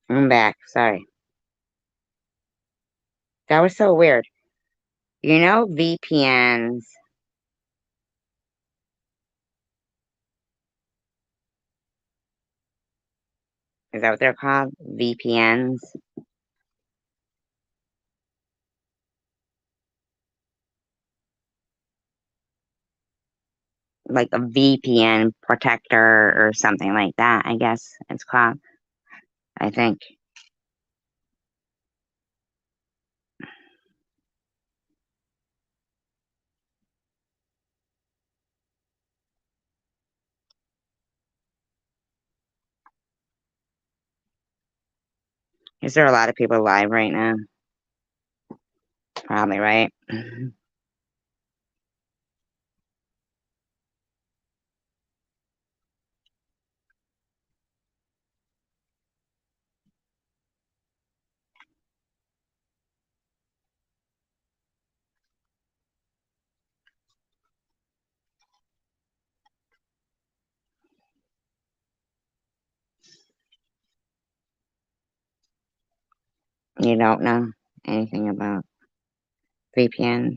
I'm back. Sorry. That was so weird. You know, VPNs. Is that what they're called? VPNs? Like a VPN protector or something like that, I guess it's called. I think. Is there a lot of people live right now? Probably, right? You don't know anything about VPNs?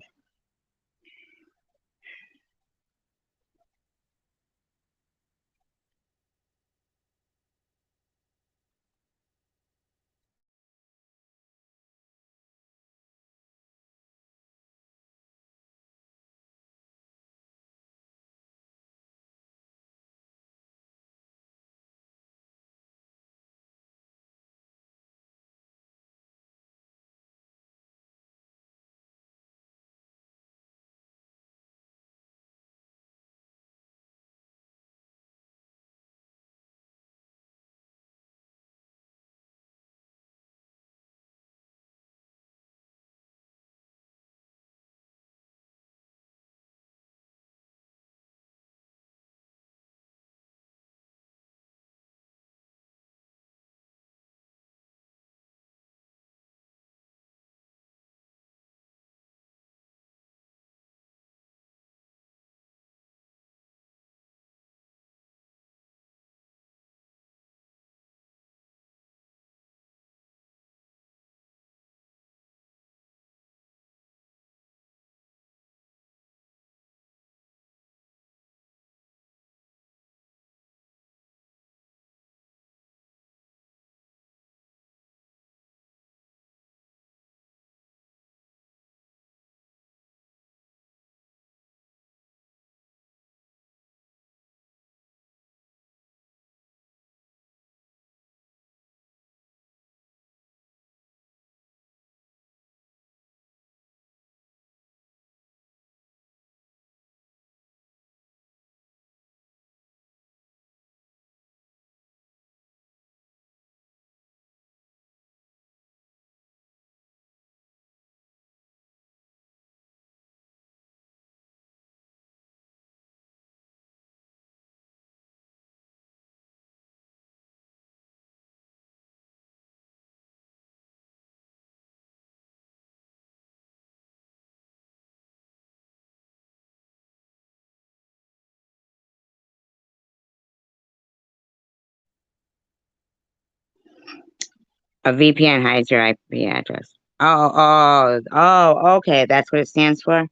A VPN hides your IP address. Okay. That's what it stands for?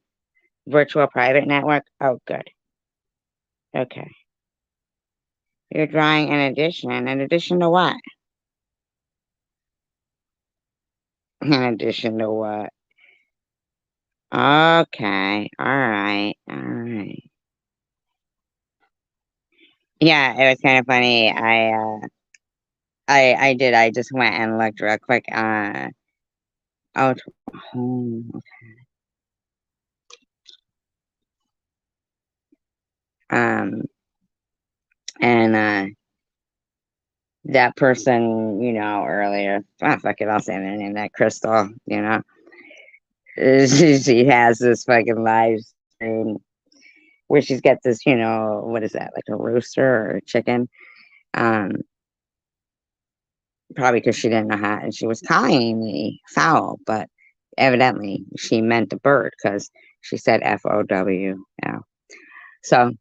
Virtual Private Network? Oh, good. Okay. You're drawing an addition. In addition to what? In addition to what? Okay. All right. All right. Yeah, it was kind of funny. I did. I just went and looked real quick. Oh, home. Um, and that person, earlier. Fuck it. I'll say their name. That Crystal. She has this fucking live stream where she's got this, what is that, like a rooster or a chicken? Um, Probably because she didn't know how, and she was calling me fowl, but evidently she meant a bird because she said FOW. Yeah. So,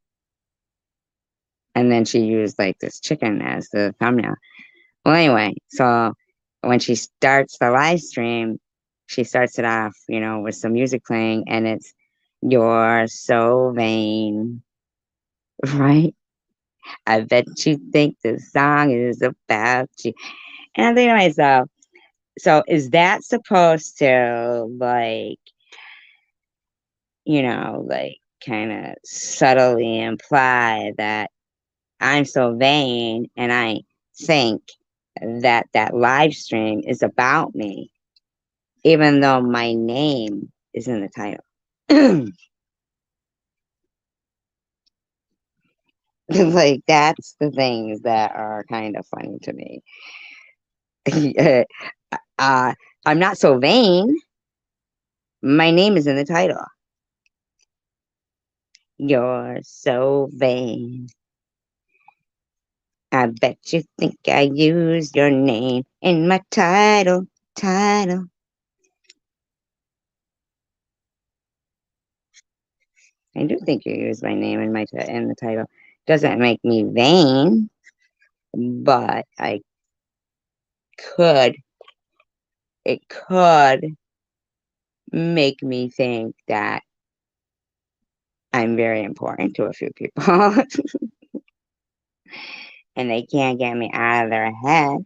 and then she used like this chicken as the thumbnail. Well, anyway, so when she starts the live stream, she starts it off, with some music playing, and it's "You're so vain," right? I bet you think the song is about you. And I'm thinking to myself, so is that supposed to, like kind of subtly imply that I'm so vain and I think that that live stream is about me, even though my name is in the title? Like, that's the things that are kind of funny to me. uh, I'm not so vain. My name is in the title. You're so vain. I bet you think I use your name in my title. Title. I do think you use my name in in the title. Doesn't make me vain, but could it could make me think that I'm very important to a few people, and they can't get me out of their head.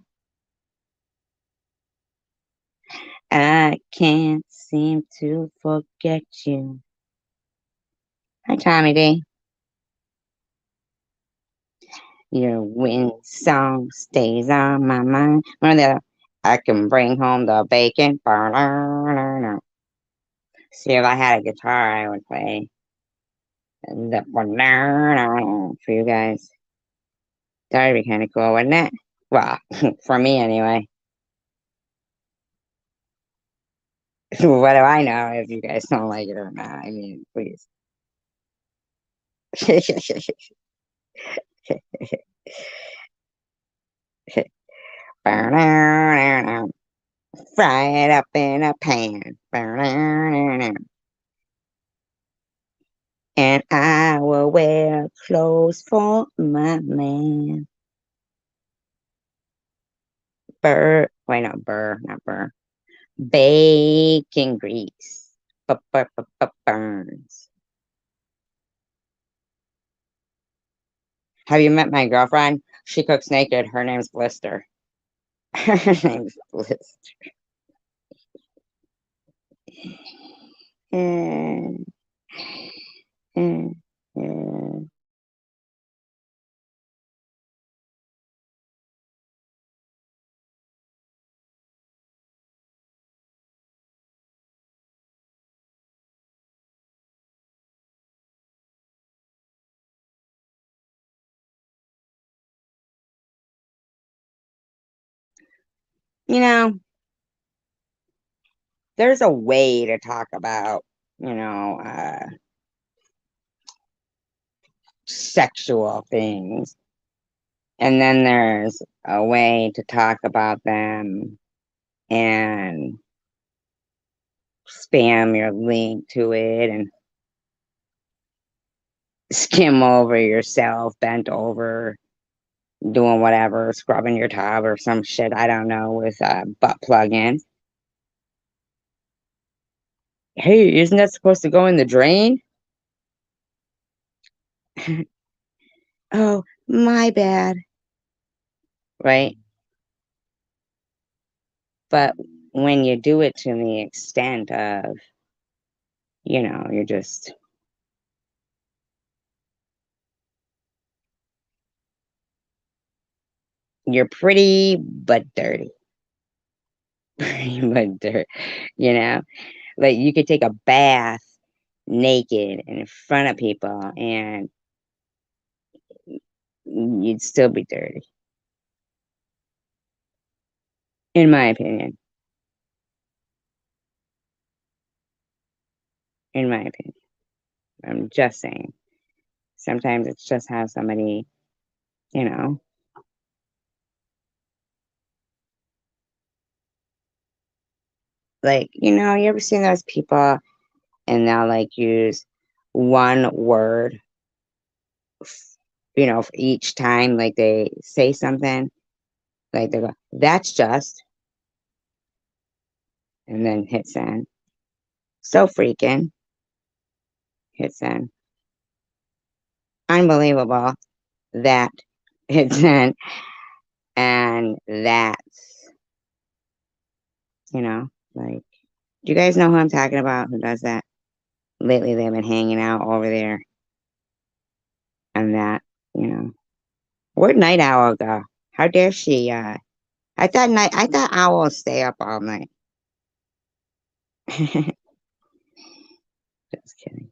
I can't seem to forget you. Hi, Tommy D. Your wind song stays on my mind. One of the other, I can bring home the bacon. See, if I had a guitar, I would play that for you guys. That would be kind of cool, wouldn't it? Well, for me anyway. What do I know if you guys don't like it or not? I mean, please. Fry it up in a pan. And I will wear clothes for my man. Wait, no, not burr. Bacon grease. Burns. Have you met my girlfriend? She cooks naked. Her name's Blister. Her name's Blister. Mm, mm, mm. You know, there's a way to talk about, sexual things. And then there's a way to talk about them and spam your link to it and skim over yourself, bent over, doing whatever, scrubbing your tub or some shit, I don't know, with a butt plug in. Hey, isn't that supposed to go in the drain? Oh, my bad. Right? But when you do it to the extent of, you're pretty but dirty. Pretty but dirty, you know? Like, you could take a bath naked in front of people and you'd still be dirty, in my opinion. In my opinion. I'm just saying. Sometimes it's just how somebody, you know, like, you ever seen those people and they'll like use one word, for each time like they say something, like they go, that's just. and then hit send. So freaking hit send. Unbelievable that hit send. And that's, like, do you guys know who I'm talking about who does that? Lately, they've been hanging out over there and that, you know. Where'd Night Owl go? How dare she? I thought owls stay up all night. Just kidding.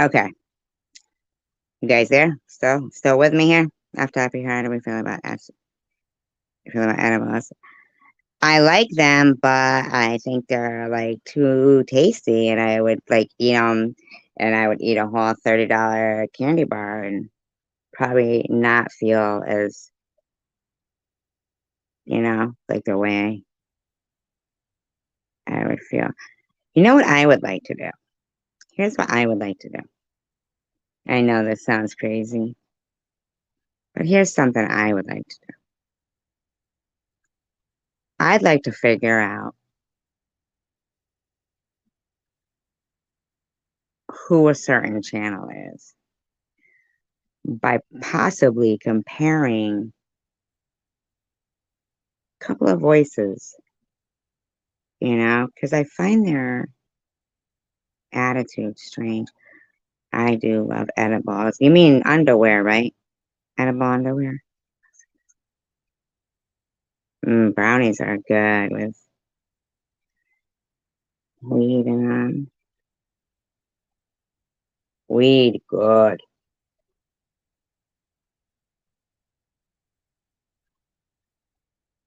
Okay. You guys there? Still with me here? After Happy Heart, how do we feel about edibles? I like them, but I think they're like too tasty, and I would like eat them, and I would eat a whole $30 candy bar and probably not feel as, like the way I would feel. You know what I would like to do? Here's what I would like to do. I know this sounds crazy, but here's something I would like to do. I'd like to figure out who a certain channel is by possibly comparing a couple of voices, because I find their attitude strange. I do love edibles. You mean underwear, right? Edible underwear. Brownies are good with weed in them. Weed, good.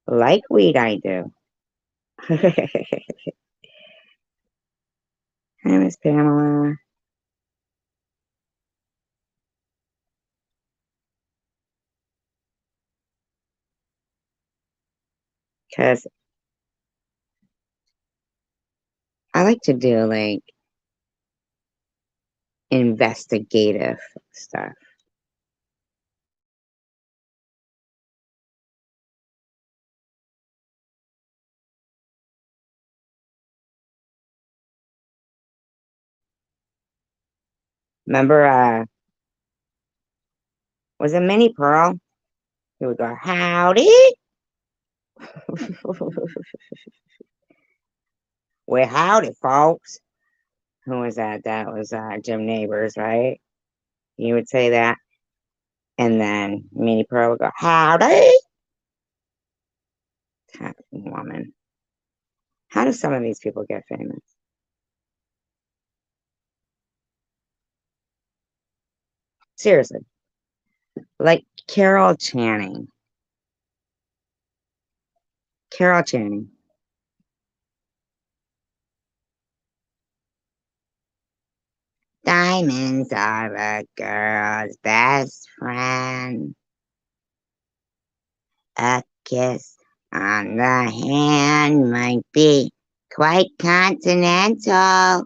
Like weed, I do. Hi, Miss Pamela. Because I like to do like investigative stuff. Remember, was it Minnie Pearl? He would go, howdy. Well, howdy, folks. Who was that? That was Jim Neighbors, right? He would say that. And then Minnie Pearl would go, howdy. That woman. How do some of these people get famous? Seriously. Like Carol Channing. Carol Channing. Diamonds are a girl's best friend. A kiss on the hand might be quite continental.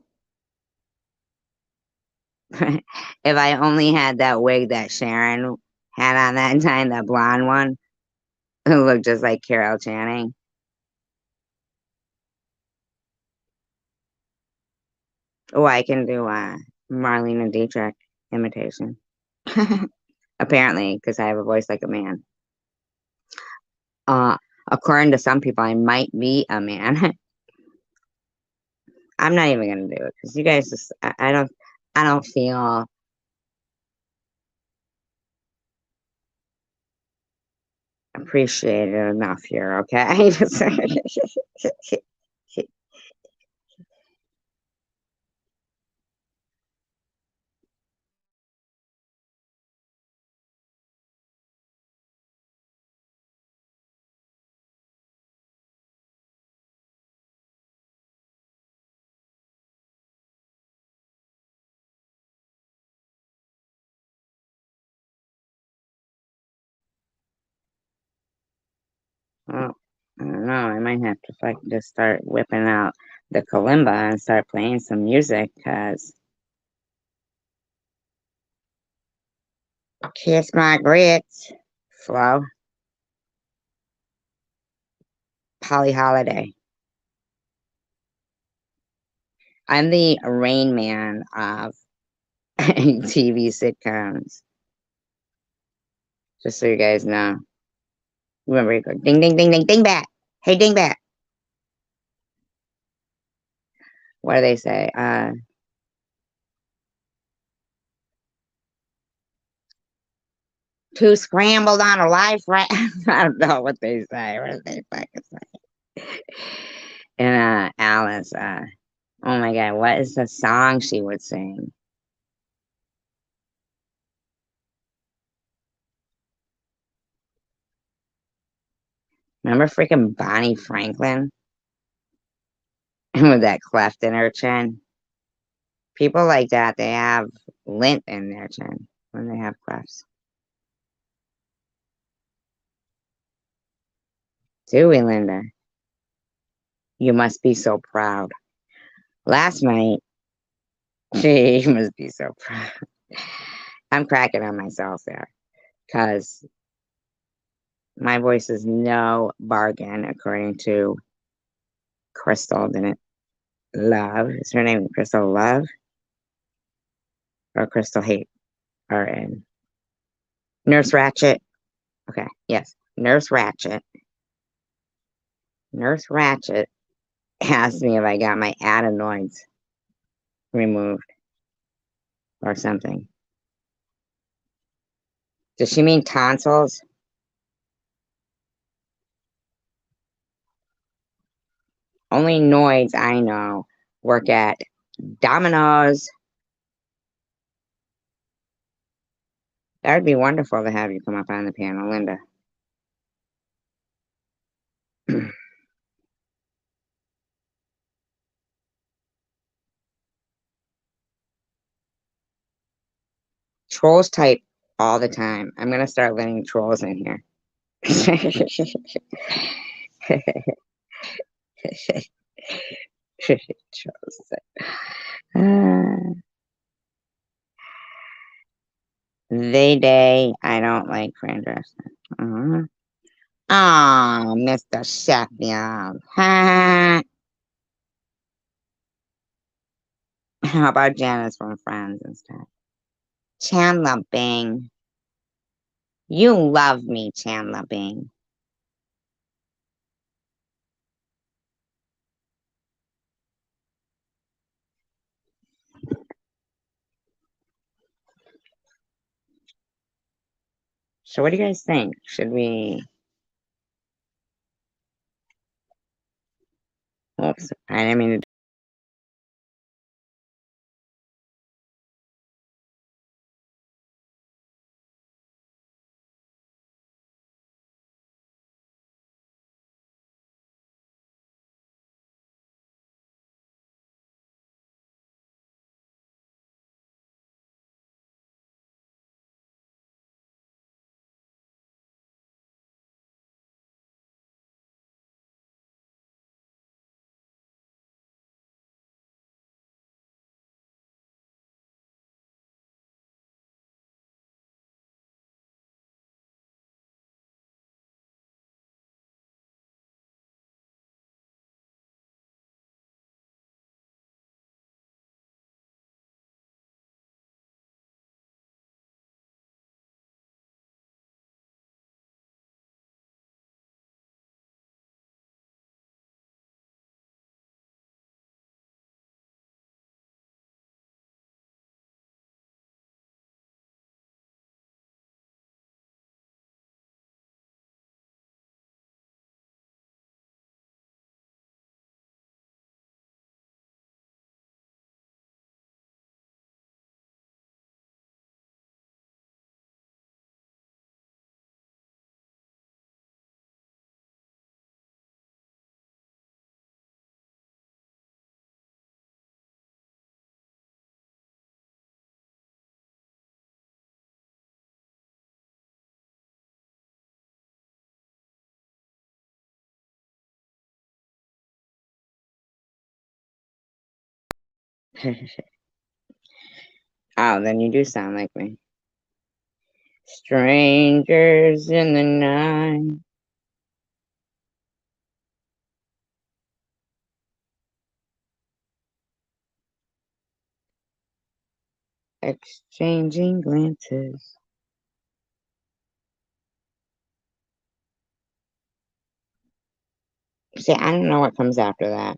If I only had that wig that Sharon had on that time, that blonde one, who looked just like Carol Channing. Oh, I can do a Marlene Dietrich imitation. Apparently, because I have a voice like a man. Uh, According to some people, I might be a man. I'm not even gonna do it because you guys just I don't feel appreciated enough here, okay? Well, I don't know. I might have to just start whipping out the kalimba and start playing some music because kiss my grits. Flo, Polly Holiday. I'm the Rain Man of TV sitcoms. Just so you guys know. Remember, you go ding, ding, ding, ding, ding bat. Hey, ding bat. What do they say? Two scrambled on a life, right? I don't know what they say. What do they fucking say? And Alice, oh my God, what is the song she would sing? Remember freaking Bonnie Franklin with that cleft in her chin? People like that, they have lint in their chin when they have clefts. Do we, Linda? You must be so proud. Last night, she must be so proud. I'm cracking on myself there because my voice is no bargain, according to Crystal, didn't Love. Is her name Crystal Love or Crystal Hate? Or in Nurse Ratchet? Okay, yes, Nurse Ratchet. Nurse Ratchet asked me if I got my adenoids removed or something. Does she mean tonsils? Only noids I know work at Domino's. That would be wonderful to have you come up on the panel, Linda. Trolls type all the time. I'm gonna start letting trolls in here. Joseph. Uh, I don't like friend dressing. Oh, Mr. Sheffield. How about Janice from Friends instead? Chandler Bing. You love me, Chandler Bing. So what do you guys think? Should we... Oops, I didn't mean Oh, then you do sound like me. Strangers in the night. Exchanging glances. See, I don't know what comes after that.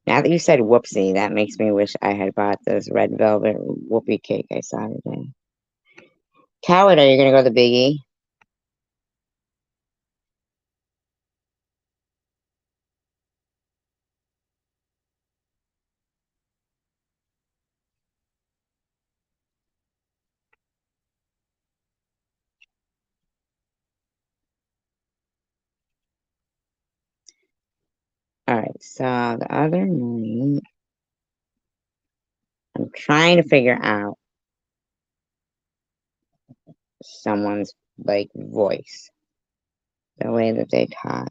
Now that you said whoopsie, that makes me wish I had bought this red velvet whoopie cake I saw today. Coward, are you going to go to the Big E? Alright, so the other night, I'm trying to figure out someone's, like, voice. The way that they talk.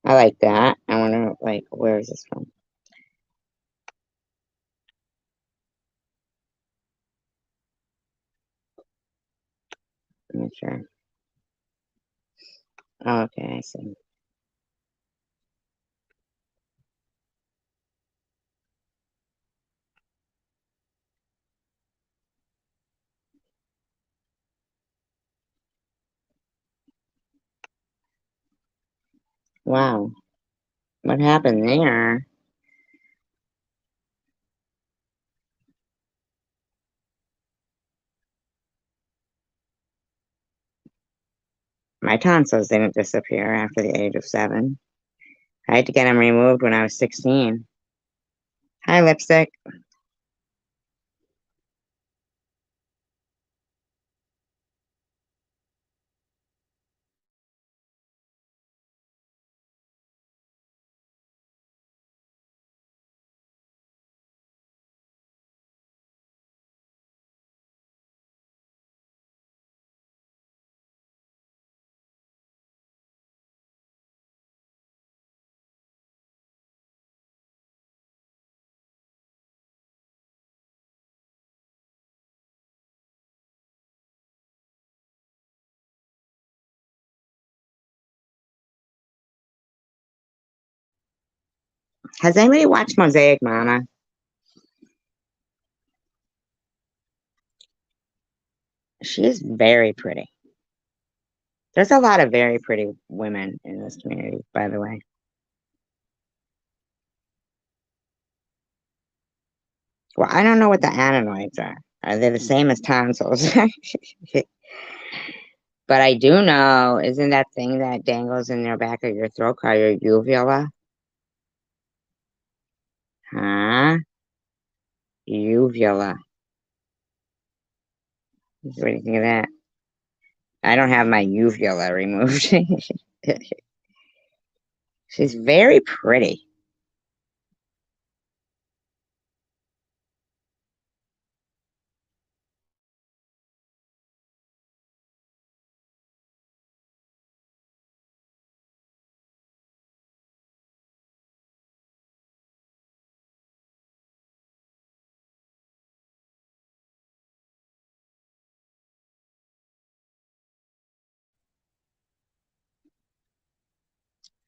I like that. I wonder, like, where is this from? I'm not sure. Oh, okay, I see. Wow. What happened there? My tonsils didn't disappear after the age of 7. I had to get them removed when I was 16. Hi, lipstick. Has anybody watched Mosaic Mama? She is very pretty. There's a lot of very pretty women in this community, by the way. Well, I don't know what the adenoids are. Are they the same as tonsils? But I do know, isn't that thing that dangles in your back of your throat called your uvula? Huh? Uvula. What do you think of that? I don't have my uvula removed. She's very pretty.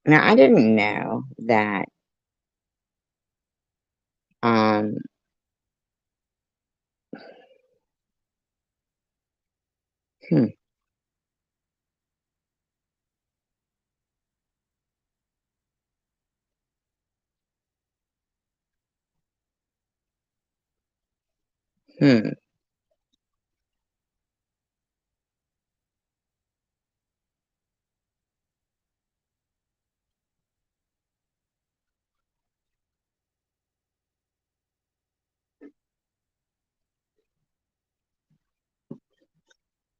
Now, I didn't know that um hmm, hmm.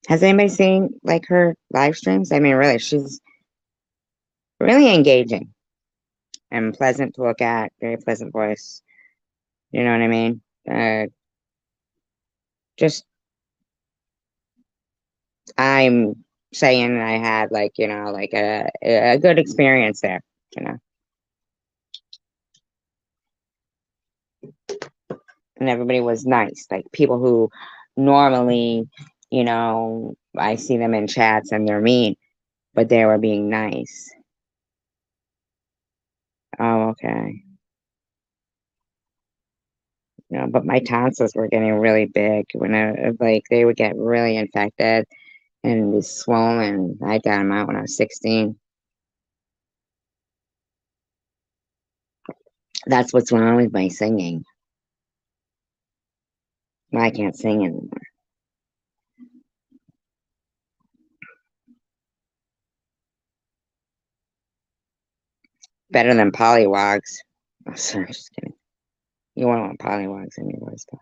Has anybody seen like her live streams? I mean, really, she's really engaging and pleasant to look at, very pleasant voice. You know what I mean? Just I'm saying I had like, like a good experience there, you know. And everybody was nice. Like people who normally, I see them in chats and they're mean, but they were being nice. Oh, okay. But my tonsils were getting really big when like they would get really infected and be swollen. I got them out when I was 16. That's what's wrong with my singing. I can't sing anymore. Better than pollywogs. Oh, sorry, just kidding. You won't want pollywogs in your voice, though.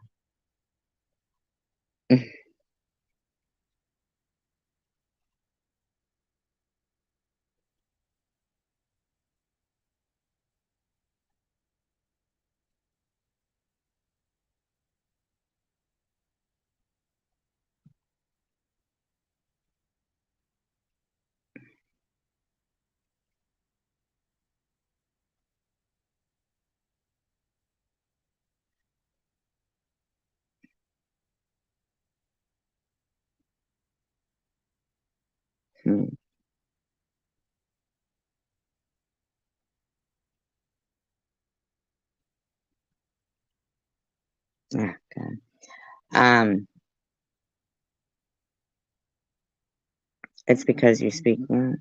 Hmm. Oh, God. It's because you speak wrong.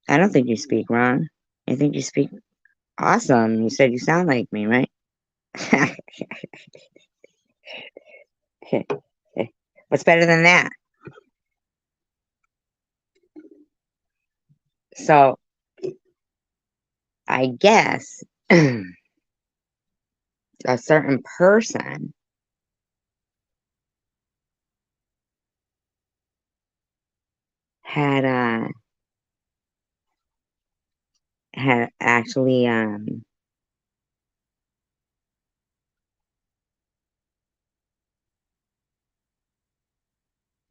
I don't think you speak wrong. I think you speak awesome. You said you sound like me, right? What's better than that? So I guess a certain person had actually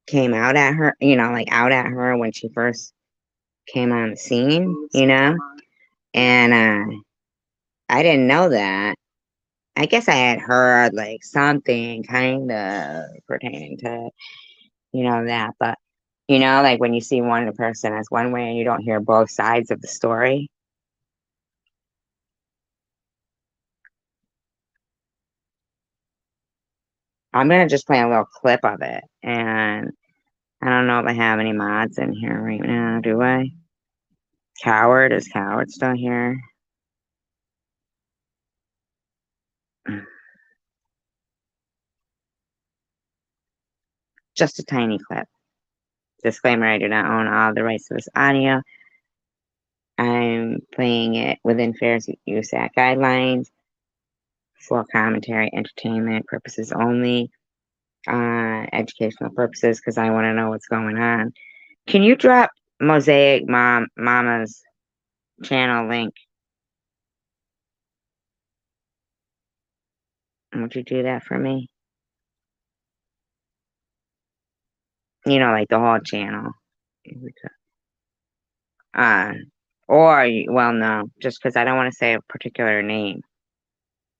came out at her, you know, like out at her when she first came on the scene, you know, and I didn't know that. I guess I had heard like something kind of pertaining to, you know, that, but you know, like when you see one person as one way and you don't hear both sides of the story. I'm gonna just play a little clip of it, and I don't know if I have any mods in here right now, do I? Coward, is Coward still here? Just a tiny clip. Disclaimer, I do not own all the rights to this audio. I'm playing it within fair use act guidelines for commentary, entertainment purposes only, educational purposes, because I want to know what's going on. Can you drop Mosaic Mama's channel link? Would you do that for me? You know, like the whole channel. Well, no, just because I don't want to say a particular name.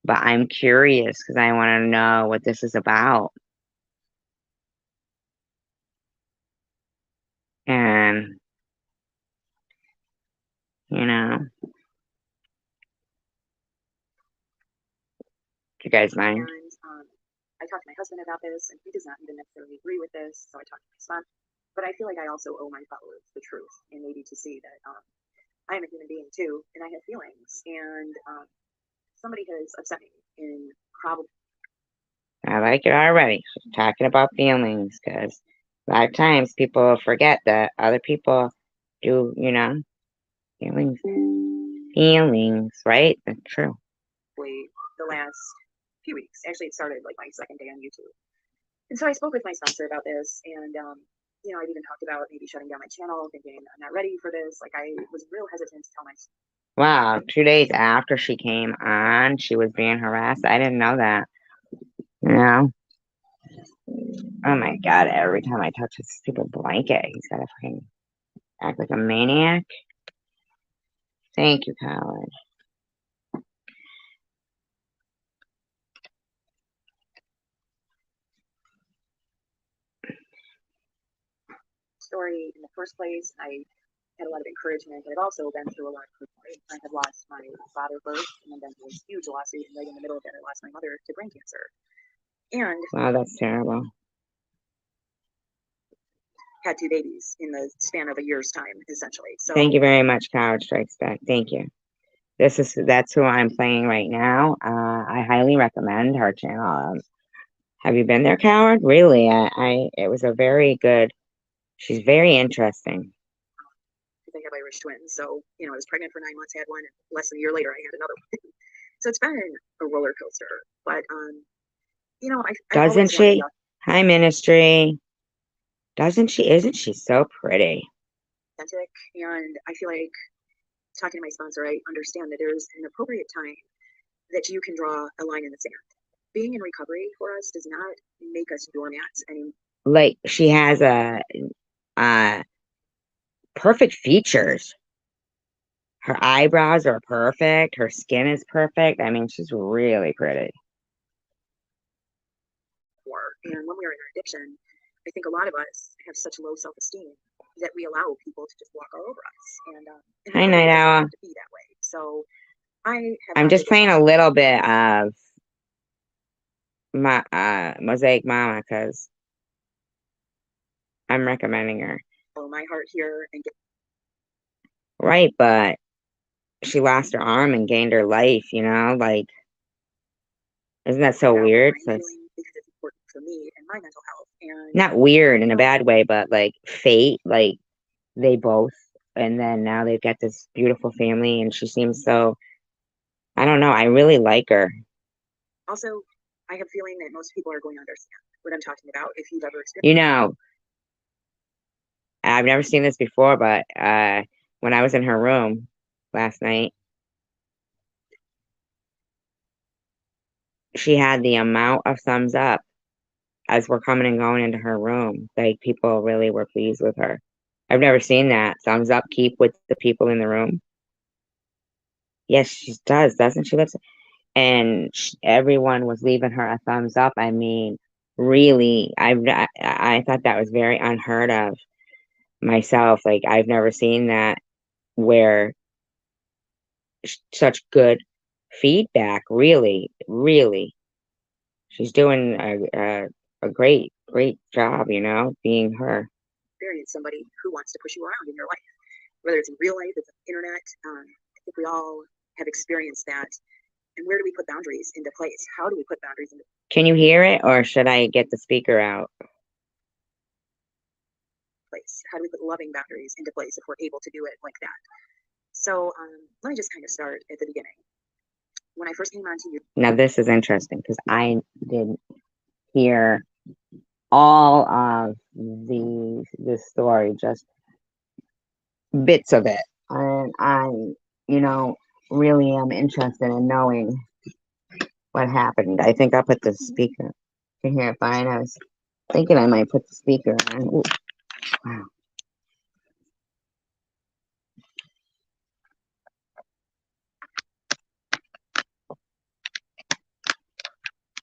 But I'm curious because I want to know what this is about. And, you know, do you guys mind? I talked to my husband about this, and he does not even necessarily agree with this. So I talked to my son. But I feel like I also owe my followers the truth, and maybe to see that I am a human being too, and I have feelings. And somebody has upset me in probably. I like it already. She's talking about feelings because a lot of times people forget that other people do, you know, feelings. Feelings, right? That's true. The last few weeks. Actually, it started like my second day on YouTube. And so I spoke with my sponsor about this, and you know, I've even talked about maybe shutting down my channel, thinking I'm not ready for this. Like I was real hesitant to tell my. Wow, 2 days after she came on, she was being harassed. I didn't know that. You know? Oh my god, every time I touch his stupid blanket, he's gotta fucking act like a maniac. Thank you, Colin. Story in the first place, I had a lot of encouragement, but I've also been through a lot of pain. I had lost my father first, and then been through this huge lawsuit, and right in the middle of it, I lost my mother to brain cancer. And wow, that's terrible. Had 2 babies in the span of a year's time, essentially. So thank you very much, Coward Strikes Back. Thank you. That's who I'm playing right now. I highly recommend her channel. Have you been there, Coward? Really? It was a very good. She's very interesting. I have Irish twins, so you know I was pregnant for 9 months, had one, and less than a year later I had another one. So it's been a roller coaster. But you know, doesn't she? Hi, Ministry. Doesn't she? Isn't she so pretty? Authentic, and I feel like talking to my sponsor, I understand that there's an appropriate time that you can draw a line in the sand. Being in recovery for us does not make us doormats anymore. Like she has a perfect features. Her eyebrows are perfect. Her skin is perfect. I mean, she's really pretty. And when we are in our addiction, I think a lot of us have such low self-esteem that we allow people to just walk all over us. And hi, Night Owl. To be that way. So I'm just playing a little bit of my Mosaic Mama because I'm recommending her. My heart here and right, but she lost her arm and gained her life, you know, like isn't that so weird? Because it's important for me and my mental health. And not weird in a bad way, but like fate, like they both and then now they've got this beautiful family, and she seems so, I don't know, I really like her. Also, I have a feeling that most people are going to understand what I'm talking about if you've ever experienced. You know, I've never seen this before, but when I was in her room last night, she had the amount of thumbs up as we're coming and going into her room. Like, people really were pleased with her. I've never seen that. Thumbs up, keep with the people in the room. Yes, she does, doesn't she? And everyone was leaving her a thumbs up. I mean, really, I thought that was very unheard of myself. Like, I've never seen that where such good feedback. Really, really, she's doing a great job. Being her. Experience somebody who wants to push you around in your life, whether it's in real life, it's on the internet. I think we all have experienced that. And where do we put boundaries into place? How do we put boundaries into Can you hear it, or should I get the speaker out? place? How do we put loving boundaries into place if we're able to do it like that? So let me just kind of start at the beginning. When I first came onto YouTube. Now this is interesting because I didn't hear all of this story, just bits of it, and I, really am interested in knowing what happened. I think I'll put the speaker. You can hear it fine. I was thinking I might put the speaker on. Ooh, wow.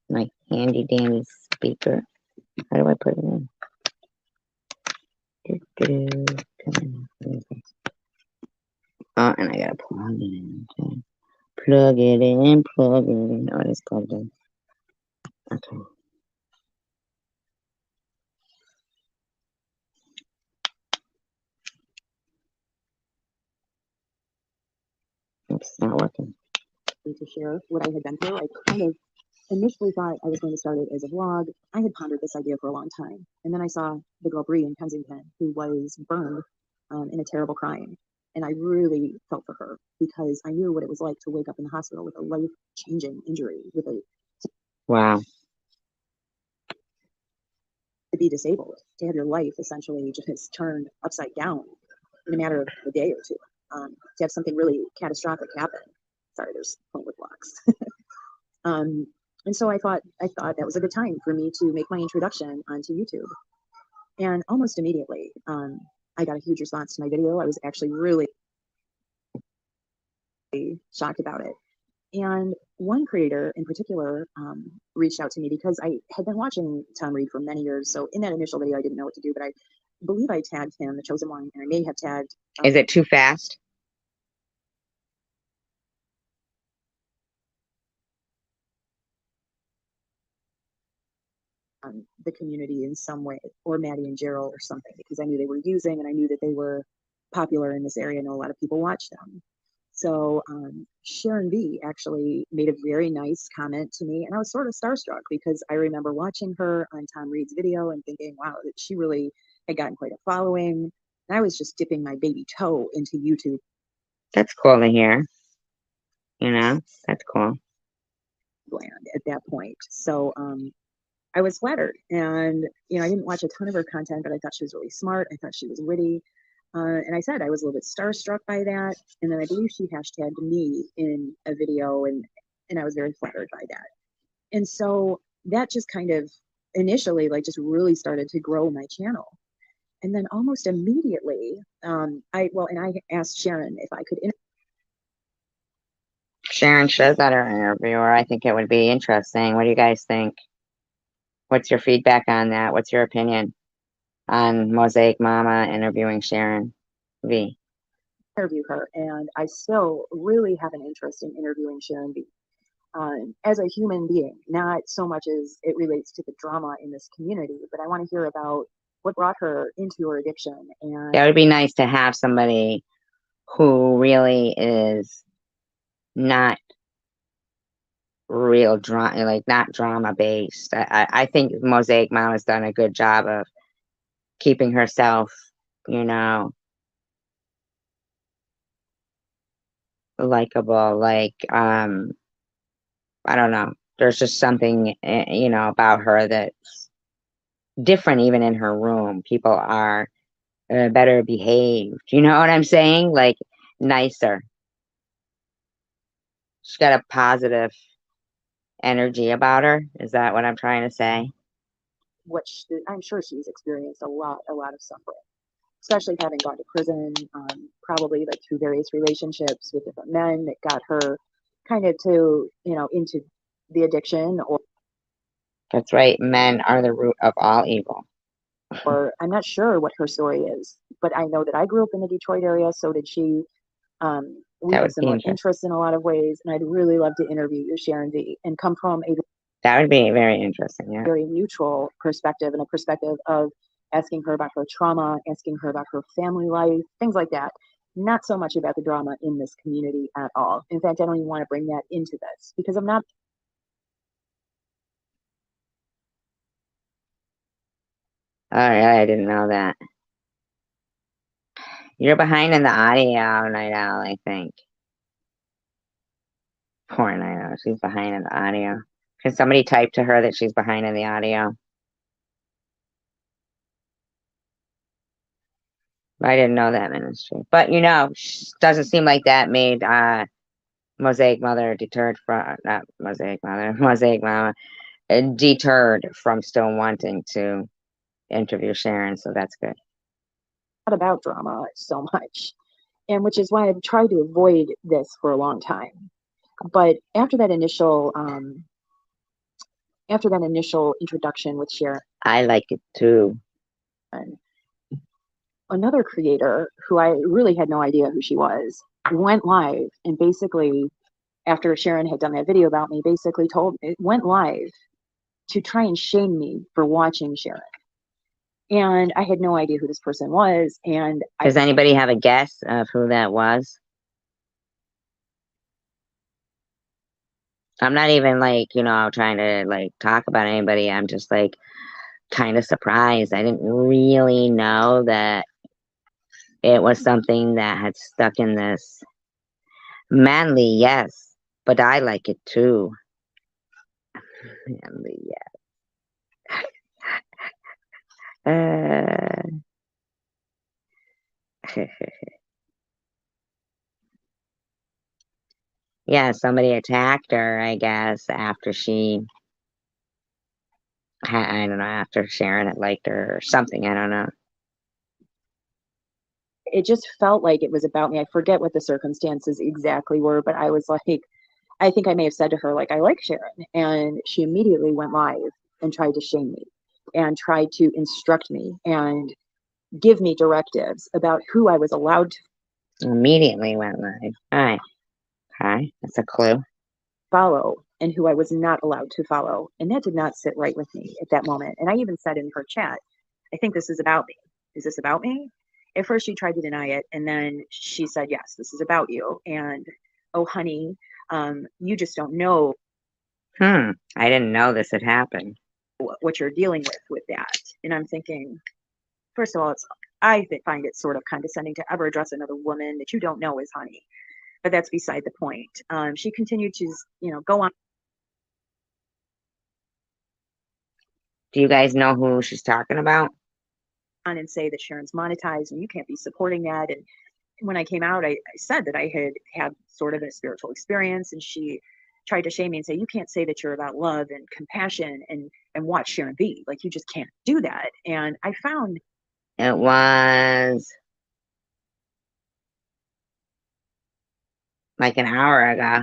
My handy dandy speaker. How do I put it in? Come on. Oh, and I gotta plug it in. Okay. Plug it in, plug it in. Oh, it's plugged in. Okay. Oops, it's not working. To share what I had been through, I kind of initially thought I was going to start it as a vlog. I had pondered this idea for a long time. And then I saw the girl Bree in Kensington who was burned in a terrible crime. And I really felt for her because I knew what it was like to wake up in the hospital with a life-changing injury, Wow. To be disabled, to have your life essentially just turned upside down in a matter of a day or two, to have something really catastrophic happen. Sorry, there's point with blocks. And so I thought that was a good time for me to make my introduction onto YouTube. And almost immediately, I got a huge response to my video. I was actually really shocked about it. And one creator in particular reached out to me because I had been watching Tom Reed for many years. So in that initial video, I didn't know what to do, but I believe I tagged him, the chosen one, and I may have tagged. Is it too fast? The community in some way, or Maddie and Gerald or something, because I knew they were using and I knew that they were popular in this area. I know a lot of people watch them. So Sharon V actually made a very nice comment to me, and I was sort of starstruck because I remember watching her on Tom Reed's video and thinking, wow, that she really had gotten quite a following. And I was just dipping my baby toe into YouTube. That's cool to hear. That's cool. Land at that point. So I was flattered, and I didn't watch a ton of her content, but I thought she was really smart. I thought she was witty, and I said I was a little bit starstruck by that. And then I believe she hashtagged me in a video, and I was very flattered by that. And so that just kind of initially just really started to grow my channel. And then almost immediately, I asked Sharon if I could. Sharon shows that her interviewer. I think it would be interesting. What do you guys think? What's your feedback on that? What's your opinion on Mosaic Mama interviewing Sharon V? Interview her, and I still really have an interest in interviewing Sharon V. As a human being, not so much as it relates to the drama in this community, but I want to hear about what brought her into her addiction. And yeah, it would be nice to have somebody who really is not real drama, like not drama based. I think Mosaic Mom has done a good job of keeping herself, likable. Like, I don't know. There's just something, about her that's different even in her room. People are better behaved. You know what I'm saying? Like, nicer. She's got a positive energy about her. Is that what I'm trying to say? I'm sure she's experienced a lot of suffering, especially having gone to prison, probably like through various relationships with different men that got her kind of to, into the addiction, That's right. Men are the root of all evil. or I'm not sure what her story is, but I know that I grew up in the Detroit area, so did she. We That have would be similar interesting. interests in a lot of ways, and I'd really love to interview you, Sharon V, and come from a That would be very interesting. Yeah. very neutral perspective, and a perspective of asking her about her trauma, asking her about her family life, things like that. Not so much about the drama in this community at all. In fact, I don't even want to bring that into this because I'm not. Oh, yeah, I didn't know that. You're behind in the audio, Night Owl, I think. Poor Night Owl. She's behind in the audio. Can somebody type to her that she's behind in the audio? I didn't know that, Ministry. But, doesn't seem like that made Mosaic Mother deterred from, not Mosaic Mother, Mosaic Mama, deterred from still wanting to interview Sharon, so that's good. Not about drama so much, and which is why I've tried to avoid this for a long time. But after that initial introduction with Sharon, I like it too. another creator who I really had no idea who she was went live, and basically, after Sharon had done that video about me, basically went live to try and shame me for watching Sharon. And I had no idea who this person was. And does anybody have a guess of who that was? I'm not even trying to talk about anybody. I'm just kind of surprised. I didn't really know that it was something that had stuck in this. Manly, yes, but I like it too. Manly, yeah. Yeah, somebody attacked her, I guess, after I don't know, after Sharon had liked her or something. I don't know. It just felt like it was about me. I forget what the circumstances exactly were, but I was like, I think I may have said to her, like, I like Sharon. And she immediately went live and tried to shame me and tried to instruct me and give me directives about who I was allowed to Immediately went live. All right. Okay, that's a clue. follow and who I was not allowed to follow. And that did not sit right with me at that moment. And I even said in her chat, I think this is about me. Is this about me? At first, she tried to deny it. And then she said, yes, this is about you. And oh, honey, you just don't know. I didn't know this had happened. What you're dealing with that. And I'm thinking, first of all, I find it sort of condescending to ever address another woman that you don't know as honey. But that's beside the point. She continued to, go on. Do you guys know who she's talking about? And say that Sharon's monetized and you can't be supporting that. And when I came out, I said that I had sort of a spiritual experience, and she tried to shame me and say, you can't say that you're about love and compassion and watch Sharon V. Like, you just can't do that. And I found it was like an hour ago.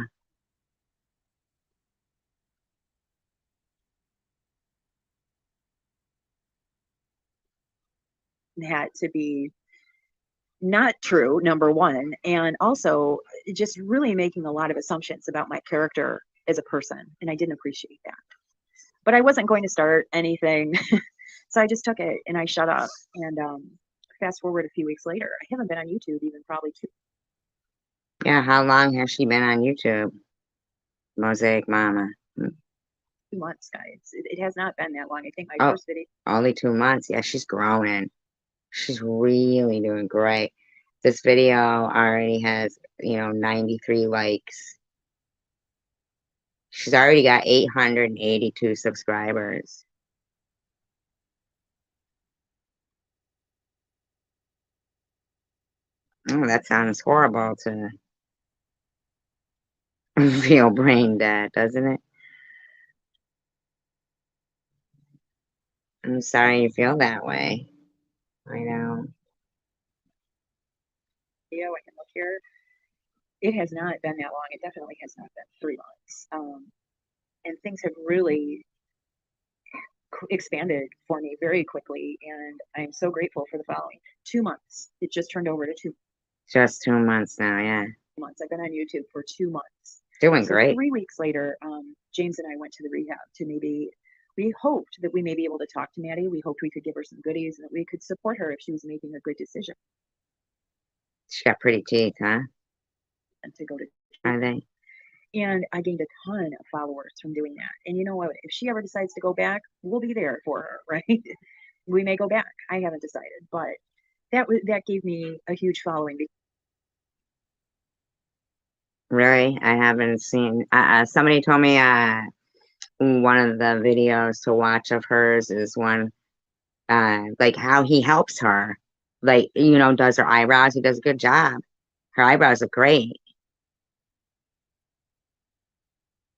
that to be not true, number one, and also just really making a lot of assumptions about my character as a person, and I didn't appreciate that. But I wasn't going to start anything, so I just took it and I shut up. And fast forward a few weeks later, I haven't been on YouTube even probably 2. Yeah, how long has she been on YouTube? Mosaic Mama. 2 months, guys. It has not been that long. I think my first video. Only 2 months. Yeah, she's growing. She's really doing great. This video already has, 93 likes. She's already got 882 subscribers. Oh, that sounds horrible to feel brain dead, doesn't it? I'm sorry you feel that way. I know. Yeah, I can look here. It has not been that long. It definitely has not been 3 months. And things have really expanded for me very quickly, and I'm so grateful for the following 2 months. It just turned over to Just 2 months now, yeah. months. I've been on YouTube for 2 months. Doing So great. 3 weeks later, James and I went to the rehab to maybe. We hoped that we may be able to talk to Maddie. We hoped we could give her some goodies and that we could support her if she was making a good decision She got pretty teeth, huh? and to go to. Are they? And I gained a ton of followers from doing that. And you know what? If she ever decides to go back, we'll be there for her, right? We may go back. I haven't decided, but that gave me a huge following. Really? I haven't seen. Somebody told me one of the videos to watch of hers is one like how he helps her, like does her eyebrows. He does a good job. Her eyebrows look great.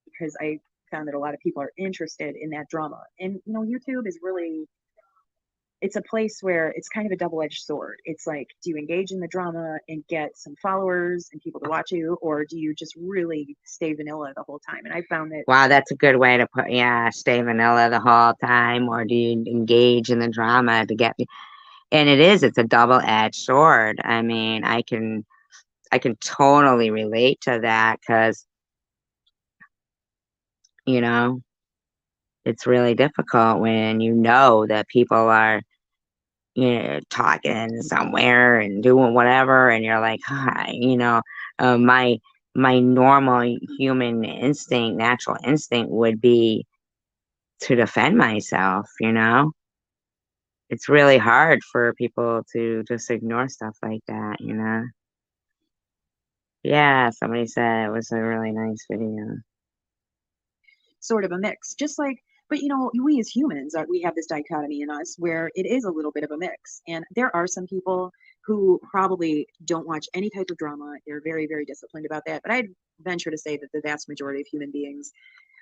Because I found that a lot of people are interested in that drama. And YouTube is really, it's a place where it's kind of a double-edged sword. It's like, do you engage in the drama and get some followers and people to watch you, or do you just really stay vanilla the whole time? And I found that. Wow, that's a good way to put. Yeah, stay vanilla the whole time, or do you engage in the drama to get? And it's a double-edged sword. I mean, I can totally relate to that because you know it's really difficult when that people are talking somewhere and doing whatever, and you're like, hi, my normal human instinct, natural instinct would be to defend myself. It's really hard for people to just ignore stuff like that. Yeah, somebody said it was a really nice video. Sort of a mix, just like, but we as humans, we have this dichotomy in us where it is a little bit of a mix. And there are some people who probably don't watch any type of drama. They're very, very disciplined about that. But I'd venture to say that the vast majority of human beings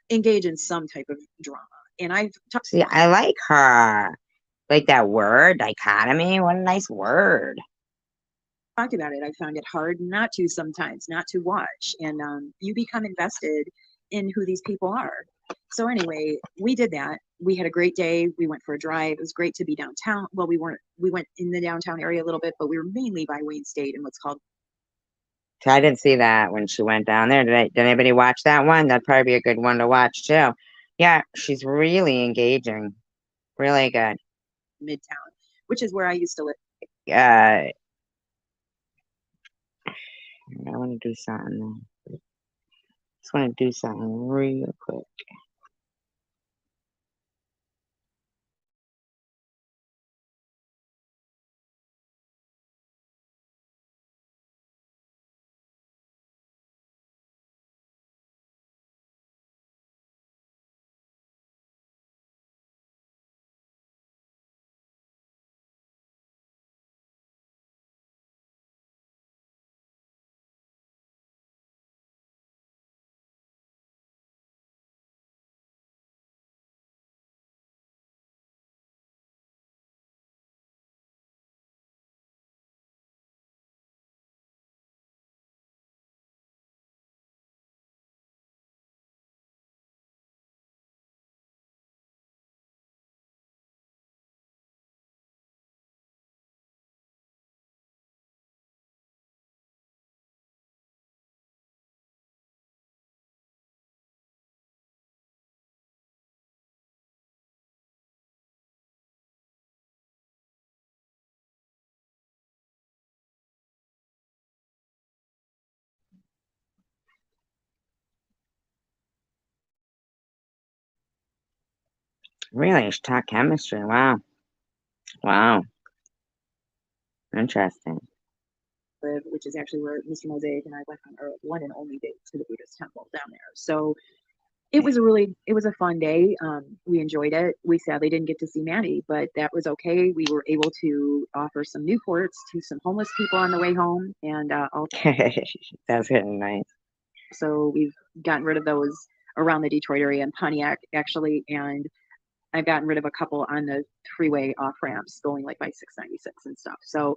engage in some type of drama. And I've talked. See, I like her. Like that word, dichotomy. What a nice word. Talked about it. I found it hard not to sometimes, not to watch. And you become invested in who these people are. So anyway, we did that. We had a great day. We went for a drive. It was great to be downtown. Well, we went in the downtown area a little bit, but we were mainly by Wayne State and what's called. So I didn't see that when she went down there. Did anybody watch that one? That'd probably be a good one to watch too. Yeah, she's really engaging. Really good. Midtown, which is where I used to live. I want to do something. Just want to do something real quick. Really, she taught chemistry. Wow. Wow. Interesting. which is actually where Mr. Mosaic and I went on our one and only date to the Buddhist temple down there. So it was a fun day. We enjoyed it. We sadly didn't get to see Maddie, but that was okay. We were able to offer some Newports to some homeless people on the way home, and That's really nice. so we've gotten rid of those around the Detroit area and Pontiac actually, and I've gotten rid of a couple on the freeway off ramps going like by 696 and stuff. So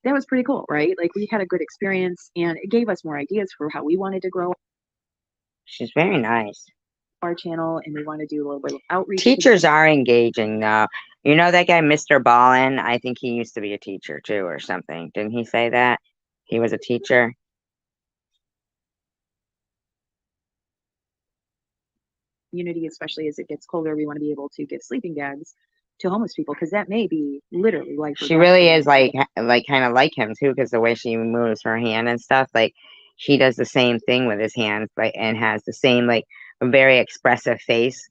that was pretty cool, right? Like we had a good experience, and it gave us more ideas for how we wanted to grow She's very nice. our channel, and we want to do a little bit of outreach. Teachers are engaging though. You know that guy, Mr. Ballin? I think he used to be a teacher too or something. Didn't he say that? He was a teacher? Community, especially as it gets colder, we want to be able to give sleeping bags to homeless people because that may be literally like She really is like kind of like him too, because the way she moves her hand and stuff, like he does the same thing with his hands, like, and has the same like very expressive face,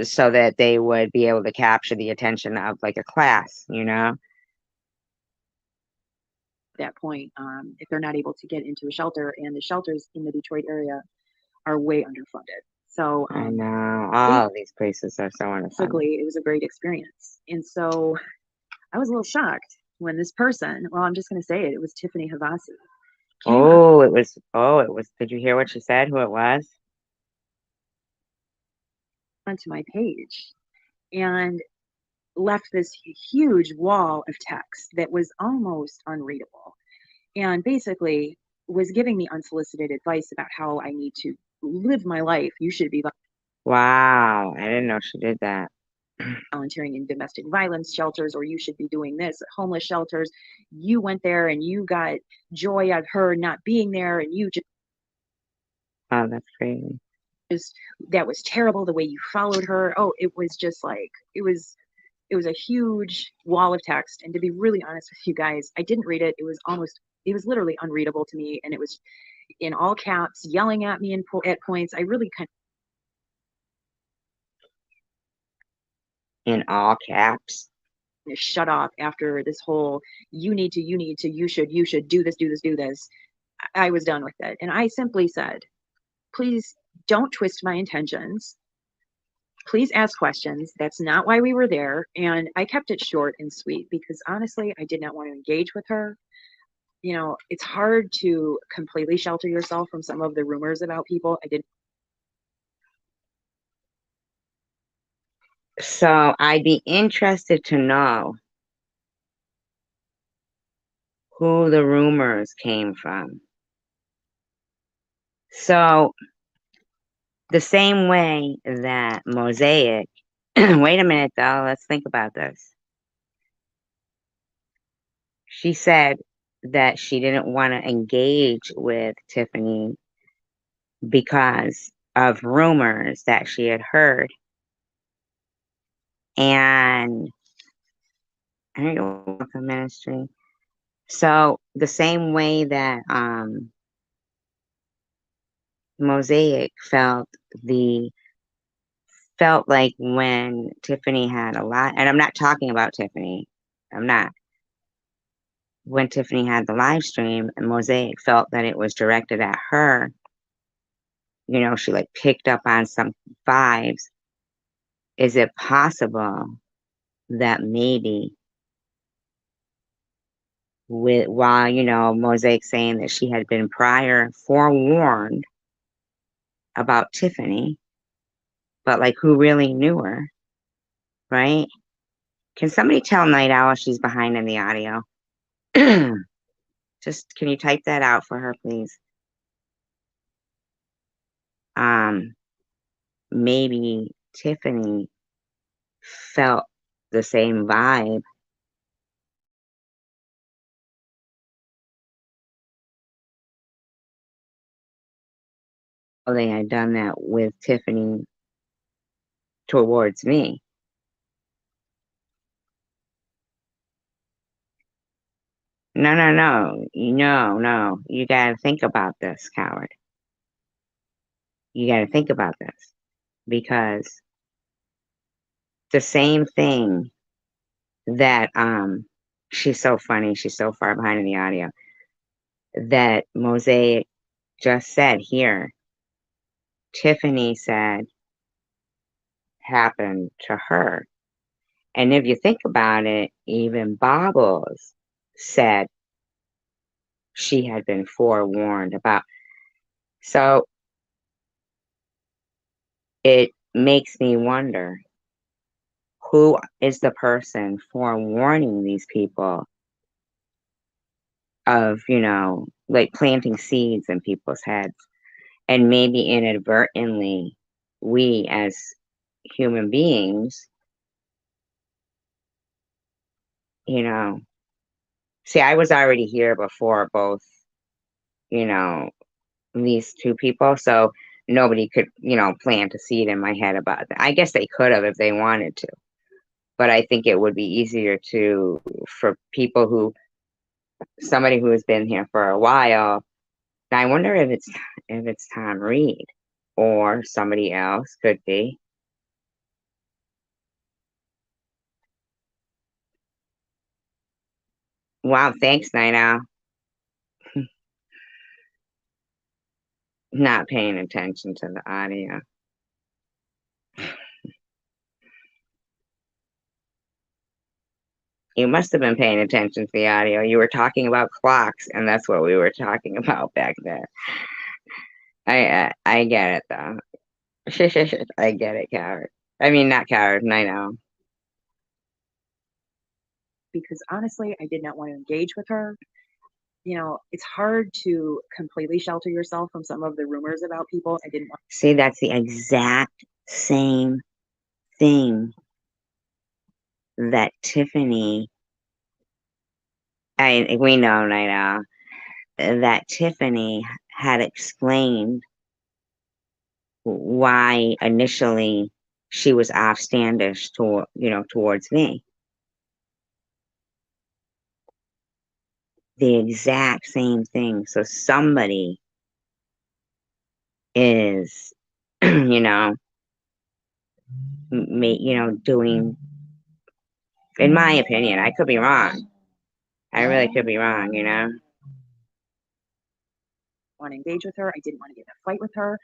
so that they would be able to capture the attention of like a class, you know. That point, if they're not able to get into a shelter, and the shelters in the Detroit area are way underfunded. So I know all of these places are so underfunded. it was a great experience, and so I was a little shocked when this person, well, I'm just going to say it, it was Tiffany Havasi. Oh, it was. Did you hear what she said? Who it was? Onto my page and left this huge wall of text that was almost unreadable, and basically was giving me unsolicited advice about how I need to live my life. You should be Wow, I didn't know she did that. volunteering in domestic violence shelters, or you should be doing this at homeless shelters. You went there and you got joy out of her not being there, and you Oh, that's crazy. just that was terrible the way you followed her. Oh, it was just like it was a huge wall of text. And to be really honest with you guys, I didn't read it. It was literally unreadable to me, and it was in all caps, yelling at me at points. I really kind In all caps. of shut off after this whole you need to, you should do this, do this. I was done with it. And I simply said, please don't twist my intentions. Please ask questions. That's not why we were there. And I kept it short and sweet because honestly, I did not want to engage with her. You know, it's hard to completely shelter yourself from some of the rumors about people. I didn't. So I'd be interested to know who the rumors came from. So the same way that Mosaic, wait a minute though, let's think about this. She said that she didn't want to engage with Tiffany because of rumors that she had heard. And I don't know the ministry. So the same way that Mosaic felt like when Tiffany had a lot, and I'm not talking about Tiffany. I'm not. When Tiffany had the live stream and Mosaic felt that it was directed at her, you know, she like picked up on some vibes. Is it possible that maybe while, you know, Mosaic saying that she had been prior forewarned about Tiffany, but like who really knew her, right? Can somebody tell Night Owl she's behind in the audio? Just can you type that out for her, please? Maybe Tiffany felt the same vibe. They had done that with Tiffany towards me. No. You gotta think about this, coward. You gotta think about this. Because the same thing that she's so funny, she's so far behind in the audio. that Mosaic just said here. Tiffany said happened to her. And if you think about it, even Bobbles said she had been forewarned about. So it makes me wonder, who is the person forewarning these people of, like planting seeds in people's heads? And maybe inadvertently, we as human beings, you know, see, I was already here before both, you know, these two people. So nobody could, plant a seed in my head about that. I guess they could have if they wanted to. But I think it would be easier for people somebody who has been here for a while. I wonder if it's Tom Reed or somebody else could be. Wow, thanks, Night Owl. Not paying attention to the audio. You must have been paying attention to the audio. You were talking about clocks, and that's what we were talking about back there. I get it though. I get it, coward. I mean, not coward. I know. because honestly, I did not want to engage with her. It's hard to completely shelter yourself from some of the rumors about people. I didn't want. See, that's the exact same thing that Tiffany. We know, I know that Tiffany had explained why initially she was offstandish towards me. The exact same thing. So somebody is, doing, in my opinion, I could be wrong. I really could be wrong. Want to engage with her. I didn't want to get in a fight with her.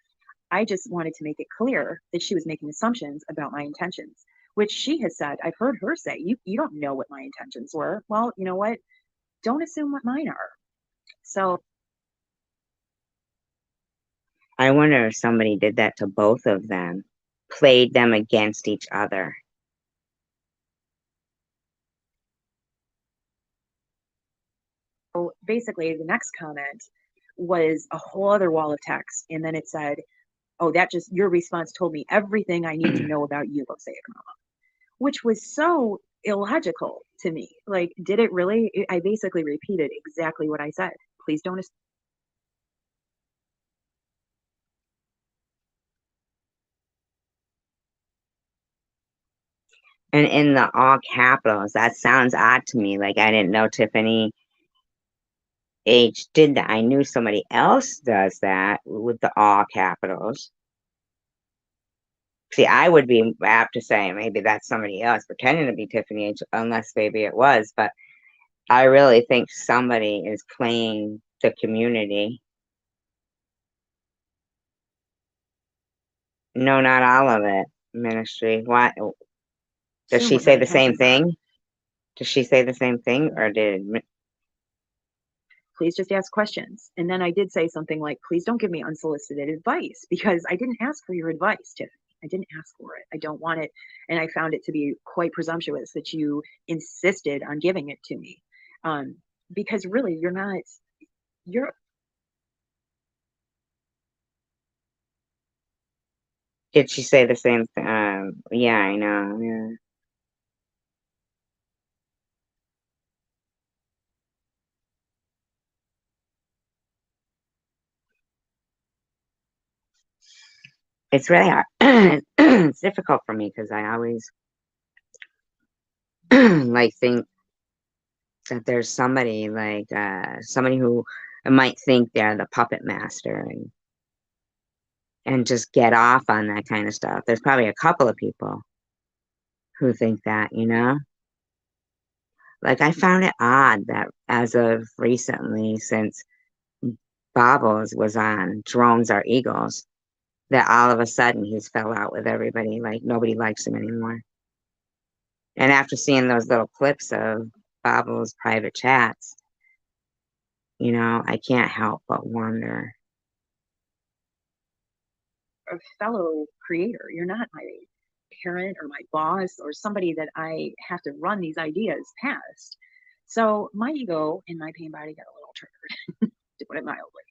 I just wanted to make it clear that she was making assumptions about my intentions, which she has said. I've heard her say, you don't know what my intentions were. Well, you know what? Don't assume what mine are. So I wonder if somebody did that to both of them, played them against each other. basically, the next comment was a whole other wall of text. And then it said, oh, your response told me everything I need to know about you, Mosaic Mama, which was so illogical to me. Like, did it really? I basically repeated exactly what I said. Please don't. And in the all capitals, that sounds odd to me. Like I didn't know Tiffany H did that. I knew somebody else does that with the all capitals. See, I would be apt to say maybe that's somebody else pretending to be Tiffany H, unless maybe it was. But I really think somebody is playing the community. No, not all of it. Ministry. Why? Does she say the same thing? Does she say the same thing, or did? Please just ask questions. And then I did say something like, please don't give me unsolicited advice, because I didn't ask for your advice, Tiffany. I didn't ask for it. I don't want it. And I found it to be quite presumptuous that you insisted on giving it to me. Because really, you're. Did she say the same thing? Yeah, I know. Yeah. It's really hard. It's difficult for me because I always like think that there's somebody somebody who might think they're the puppet master and just get off on that kind of stuff. There's probably a couple of people who think that. Like I found it odd that as of recently, since Bobbles was on Drones Are Eagles, that all of a sudden he's fell out with everybody. Like nobody likes him anymore. And after seeing those little clips of Bobbles' private chats, I can't help but wonder. A fellow creator. You're not my parent or my boss or somebody that I have to run these ideas past. So my ego in my pain body got a little triggered, to put it mildly.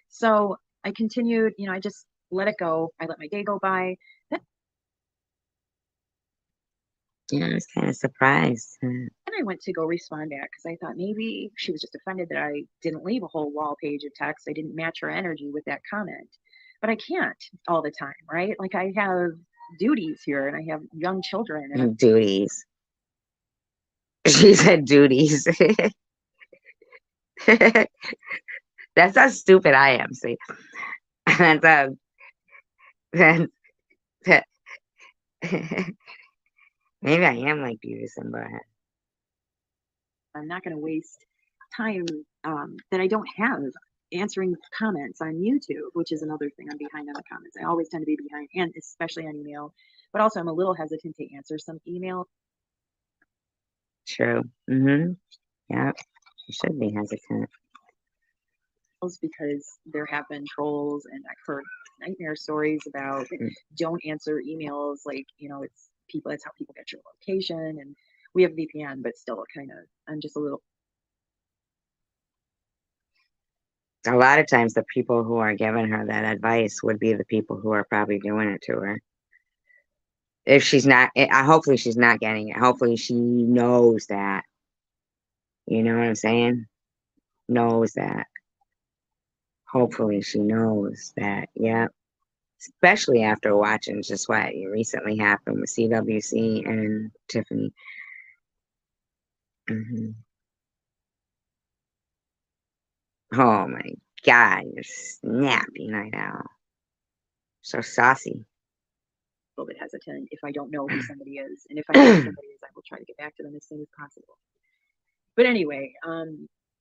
So I continued, I just let it go. I let my day go by. I was kind of surprised. And I went to go respond back because I thought maybe she was just offended that I didn't leave a whole wall page of text. I didn't match her energy with that comment. But I can't all the time, right? Like I have duties here and I have young children. And Duties. She said duties. That's how stupid I am. See, that's that, maybe I am like Beavis and Butthead. I'm not going to waste time that I don't have answering comments on YouTube, which is another thing. I'm behind on the comments. I always tend to be behind, and especially on email. But also, I'm a little hesitant to answer some email. True. Yeah, you should be hesitant. Because there have been trolls, and I've heard nightmare stories about don't answer emails. Like, it's people, that's how people get your location. And we have VPN, but still I'm just a little. A lot of times the people who are giving her that advice would be the people who are probably doing it to her. If she's not, hopefully she's not getting it. Hopefully she knows that. You know what I'm saying? Knows that. Hopefully she knows that. Yeah. Especially after watching just what recently happened with CWC and Tiffany. Oh my God, you're snappy night owl. So saucy. A little bit hesitant if I don't know who somebody is. And if I know who somebody is, I will try to get back to them as soon as possible. But anyway,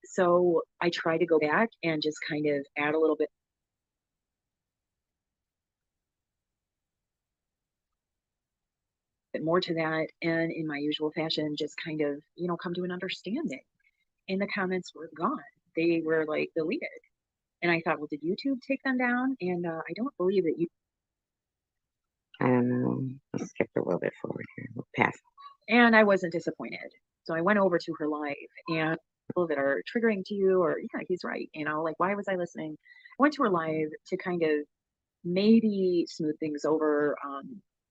so I try to go back and just kind of add a little bit more to that, and in my usual fashion, just kind of, come to an understanding. And the comments were gone. They were like deleted. And I thought, well, did YouTube take them down? And I don't believe that you. I don't know. Let's skip a little bit forward here. We'll pass. And I wasn't disappointed. So I went over to her live, and people that are triggering to you, or yeah, he's right. Like, why was I listening? I went to her live to kind of maybe smooth things over.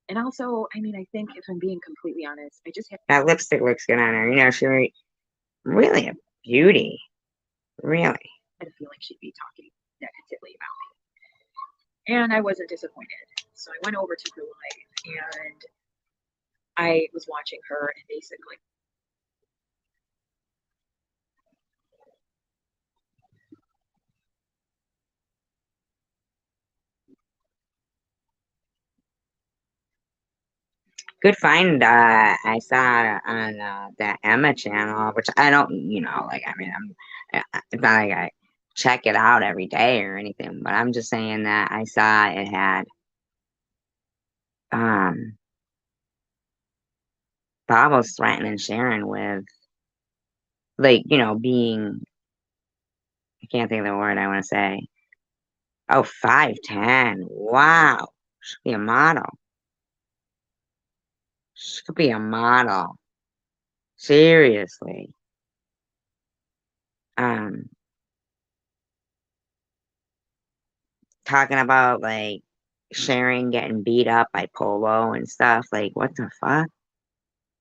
And also, I mean, I think if I'm being completely honest, I just have that lipstick looks good on her. She's really a beauty. Really. I had a feeling she'd be talking negatively about me. And I wasn't disappointed. So I went over to her live and I was watching her, and basically good find. I saw on that Emma channel, which I don't, I mean, it's not like I check it out every day or anything, but I'm just saying that I saw it had Bob was threatening Sharon with, like, being, I can't think of the word I want to say. Oh, 5'10". Wow. She could be a model. She could be a model. Seriously. Talking about, like, Sharon getting beat up by Polo and stuff. Like, what the fuck?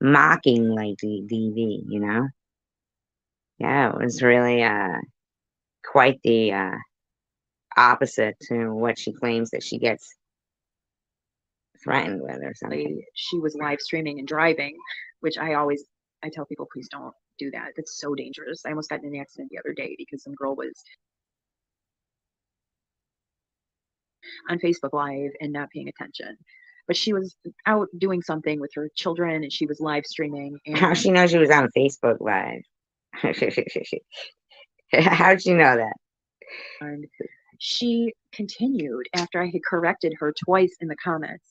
Mocking, like, DV, Yeah, it was really quite the opposite to what she claims that she gets threatened with or something. she was live streaming and driving, which I tell people, please don't do that. That's so dangerous. I almost got in an accident the other day because some girl was on Facebook Live and not paying attention. But she was out doing something with her children and she was live streaming. And how she knows she was on Facebook Live? How'd she know that? And she continued after I had corrected her twice in the comments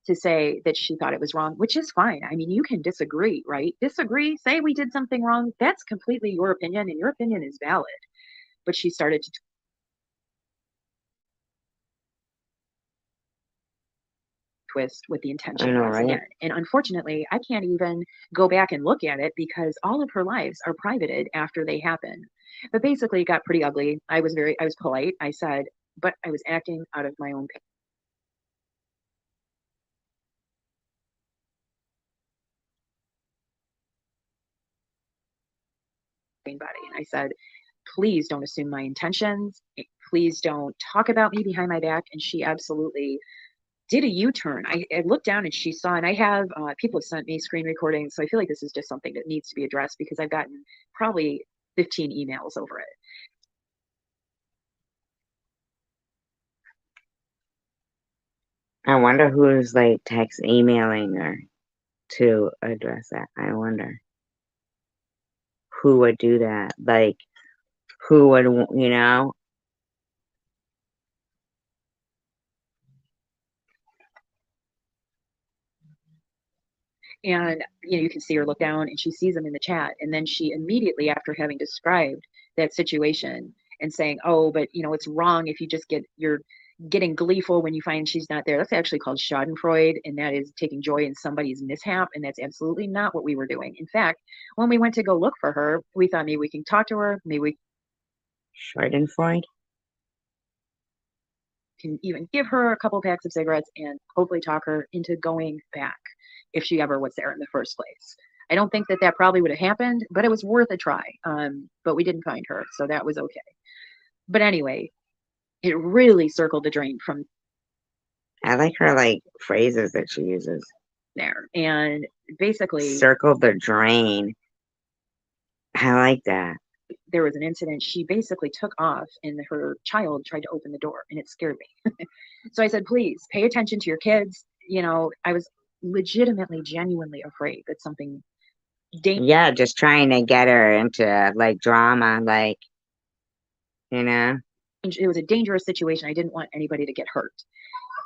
to say that she thought it was wrong, which is fine. I mean, you can disagree, right? Disagree, say we did something wrong. That's completely your opinion, and your opinion is valid. But she started to twist what the I intention know, was right? again. And unfortunately, I can't even go back and look at it because all of her lives are privated after they happen. But basically, it got pretty ugly. I was polite. I said, but I was acting out of my own pain body. And I said, please don't assume my intentions. Please don't talk about me behind my back. And she absolutely did a U-turn. I looked down and she saw, and I have people have sent me screen recordings, so I feel like this is just something that needs to be addressed because I've gotten probably 15 emails over it. I wonder who's like text emailing her to address that. I wonder who would do that. Like, who would, you know? And you can see her look down and she sees them in the chat, and then she immediately, after having described that situation and saying, oh, but it's wrong if you just you're getting gleeful when you find she's not there. That's actually called schadenfreude, and that is taking joy in somebody's mishap, and that's absolutely not what we were doing. In fact, when we went to go look for her, we thought maybe we can talk to her, maybe we Schadenfreude? can even give her a couple packs of cigarettes and hopefully talk her into going back if she ever was there in the first place. I don't think that that probably would have happened, but it was worth a try. But we didn't find her, so that was okay. But anyway, it really circled the drain from I like her like phrases that she uses. there. And basically, Circle the drain. I like that. there was an incident. She basically took off, and her child tried to open the door, and it scared me. So I said, please pay attention to your kids. I was legitimately, genuinely afraid that something dangerous. Yeah, just trying to get her into like drama, like, you know? It was a dangerous situation. I didn't want anybody to get hurt.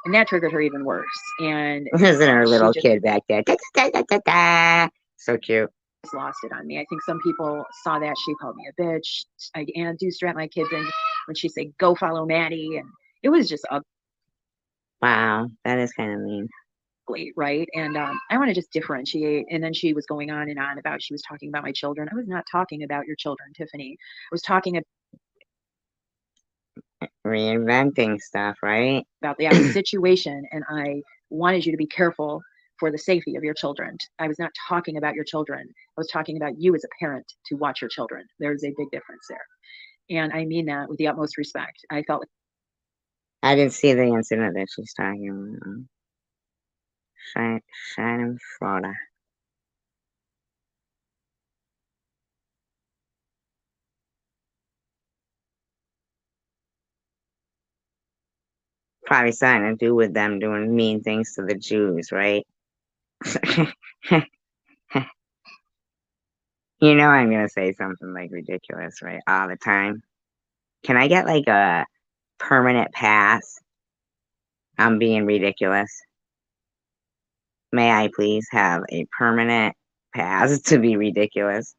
And that triggered her even worse. And Isn't her she little just kid back there? So cute. lost it on me. I think some people saw that. She called me a bitch. I do strap my kids in when she said, go follow Maddie. And it was just Wow, that is kind of mean. ugly, right? And I want to just differentiate. And then she was going on and on about, she was talking about my children. I was not talking about your children, Tiffany. I was talking Reinventing stuff, right? about the situation, and I wanted you to be careful for the safety of your children. I was not talking about your children. I was talking about you as a parent to watch your children. There's a big difference there. And I mean that with the utmost respect. I felt I didn't see the incident that she's talking about. Schadenfreude. Probably something to do with them doing mean things to the Jews, right? You know I'm gonna say something like ridiculous, right? All the time. Can I get like a permanent pass? I'm being ridiculous. May I please have a permanent pass to be ridiculous?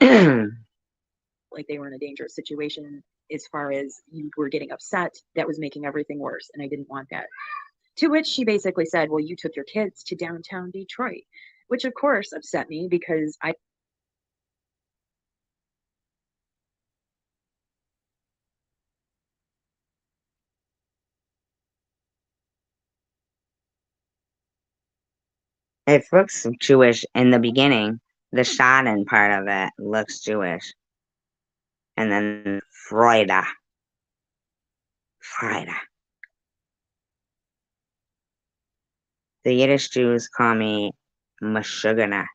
like they were in a dangerous situation as far as you were getting upset. That was making everything worse. And I didn't want that. To which she basically said, well, you took your kids to downtown Detroit, which of course upset me because It looks Jewish in the beginning. The Schaden part of it looks Jewish. And then Freude. Freude. The Yiddish Jews call me Mashugana.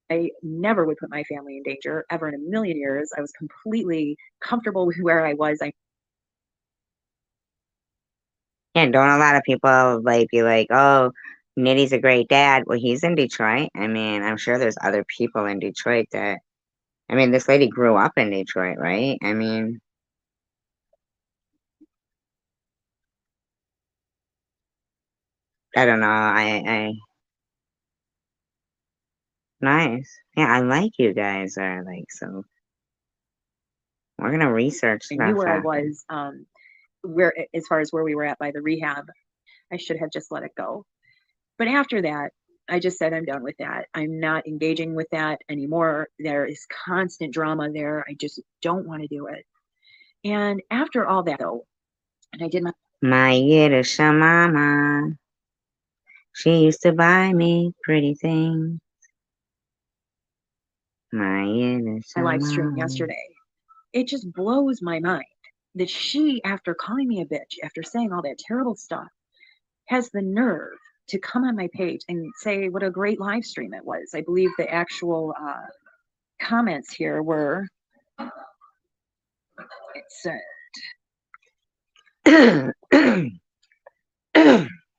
I never would put my family in danger ever in a million years. I was completely comfortable with where I was. Yeah, don't a lot of people like be like, oh, Nitty's a great dad. Well, he's in Detroit. I mean, I'm sure there's other people in Detroit that I mean, this lady grew up in Detroit, right? I mean, I don't know. Nice. Yeah, I like you guys are like, so we're gonna research I knew stuff where I after. was, where as far as where we were at by the rehab. I should have just let it go. But after that, I just said I'm done with that. I'm not engaging with that anymore. There is constant drama there. I just don't want to do it. And after all that, though, and I did My Yiddish mama, she used to buy me pretty things. My Yiddish my live stream mama. yesterday, it just blows my mind that she, after calling me a bitch, after saying all that terrible stuff, has the nerve to come on my page and say what a great live stream it was. I believe the actual comments here were, it said,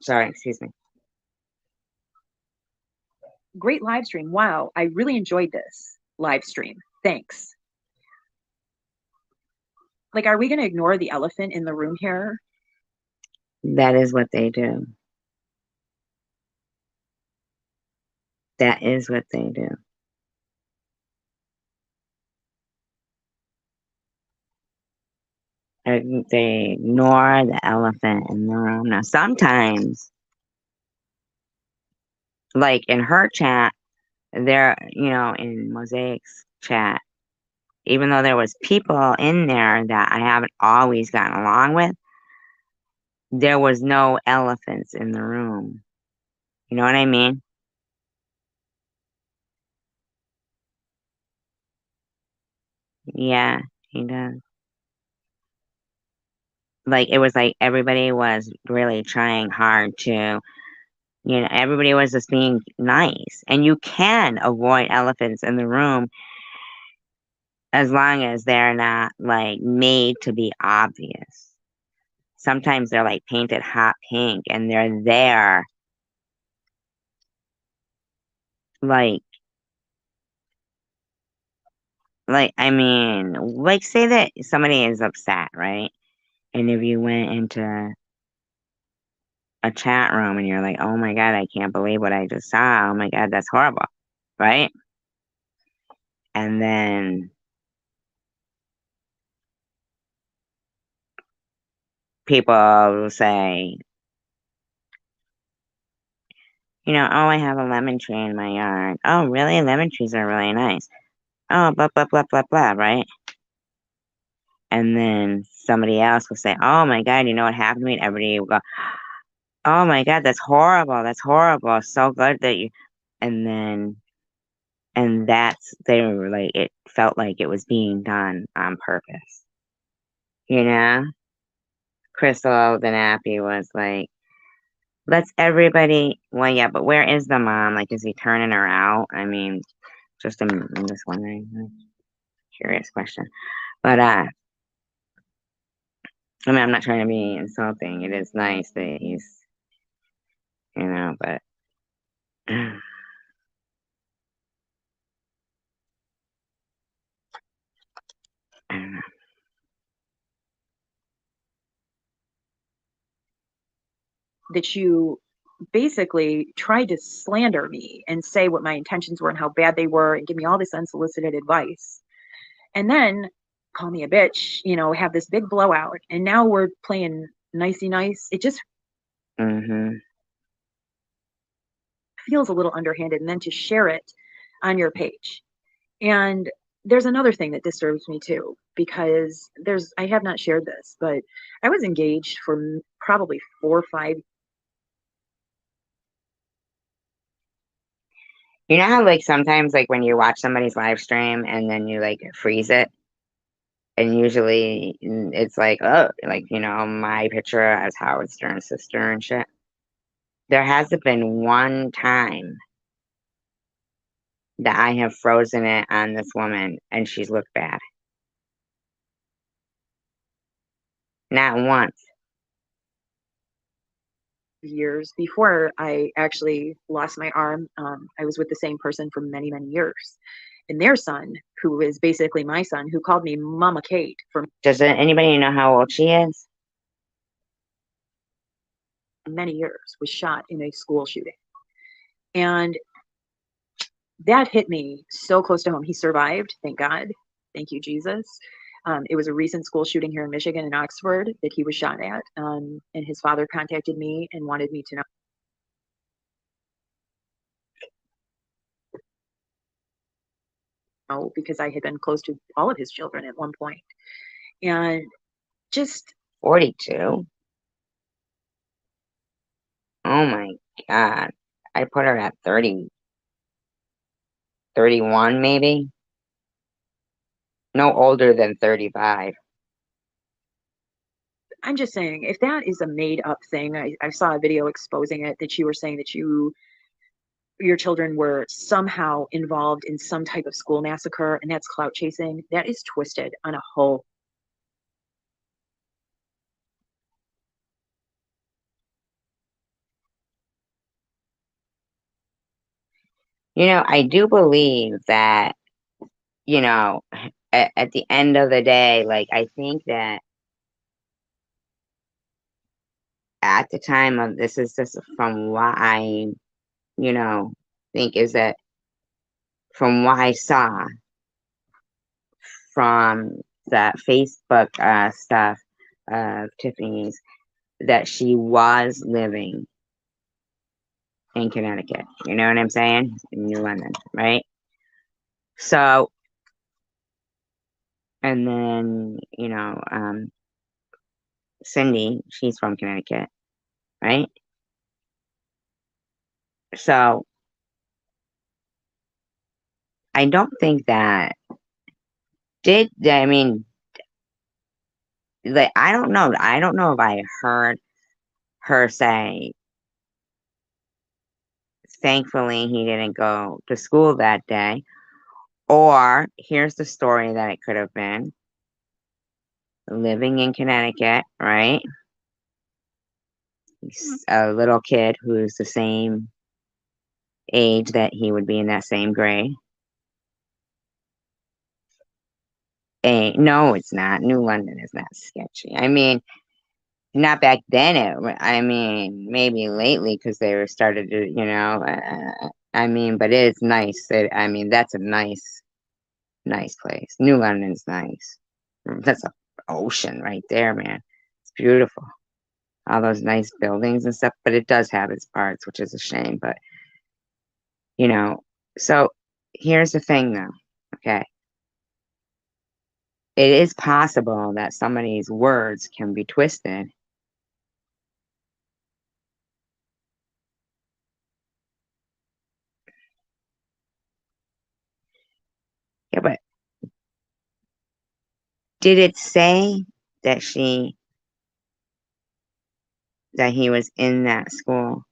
Sorry, excuse me. great live stream. Wow, I really enjoyed this live stream. Thanks. Like, are we going to ignore the elephant in the room here? That is what they do. That is what they do. They ignore the elephant in the room. Now, sometimes, like in her chat, there, in Mosaic's chat, even though there was people in there that I haven't always gotten along with, there was no elephants in the room. You know what I mean? Yeah, he does. Like, it was like everybody was really trying hard to, everybody was just being nice. And you can avoid elephants in the room as long as they're not, like, made to be obvious. Sometimes they're, like, painted hot pink and they're there, like, I mean, like, say that somebody is upset, right? And if you went into a chat room and you're like, oh my God, I can't believe what I just saw. Oh my God, that's horrible, right? And then people will say, oh, I have a lemon tree in my yard. Oh, really? Lemon trees are really nice. Oh, blah, blah, blah, blah, blah, right? And then somebody else will say, oh my God, you know what happened to me? And everybody will go, oh my God, that's horrible. That's horrible. So good that you, and then, and they were like, it felt like it was being done on purpose. You know? Crystal the nappy was like, let's everybody, well, yeah, but where is the mom? Like, is he turning her out? I mean, I'm just wondering, like, curious question. But, I mean, I'm not trying to be insulting. It is nice that he's, but I don't know. that you basically tried to slander me and say what my intentions were and how bad they were and give me all this unsolicited advice. And then call me a bitch, have this big blowout. And now we're playing nicey nice. It just Mm-hmm. feels a little underhanded. And then to share it on your page. And there's another thing that disturbs me too, because I have not shared this, but I was engaged for probably 4 or 5. You know how, like, sometimes, like, when you watch somebody's live stream and then you, like, freeze it? And usually it's like, oh, like, my picture as Howard Stern's sister and shit. There hasn't been one time that I have frozen it on this woman and she's looked bad. Not once. Years before I actually lost my arm. I was with the same person for many, many years. And their son, who is basically my son, who called me Mama Kate for Does anybody know how old she is? many years, was shot in a school shooting. And that hit me so close to home. He survived, thank God. Thank you, Jesus. It was a recent school shooting here in Michigan, in Oxford, that he was shot at. And his father contacted me and wanted me to know, because I had been close to all of his children at one point. And just 42. Oh my God. I put her at 30, 31 maybe. No older than 35. I'm just saying, if that is a made up thing, I saw a video exposing it, that you were saying that your children were somehow involved in some type of school massacre, and that's clout chasing. That is twisted on a whole. I do believe that, at the end of the day, like, I think that at the time of this is just from what I, you know, think is that from what I saw from that Facebook stuff of Tiffany's, that she was living in Connecticut. You know what I'm saying? In New London, right? So, and then, Cindy, she's from Connecticut, right? So, I don't think that I mean, like, I don't know. I don't know if I heard her say, thankfully, he didn't go to school that day. Or here's the story that it could have been living in Connecticut, right? He's a little kid who's the same age that he would be in that same grade. No, it's not. New London is not sketchy. I mean, not back then. I mean, maybe lately because they were started to, I mean, but it's nice. I mean, that's a nice place. New London's nice. That's a ocean right there, man. It's beautiful. All those nice buildings and stuff, but it does have its parts, which is a shame. But you know, so here's the thing, though. Okay, it is possible that somebody's words can be twisted. Yeah, but did it say that he was in that school,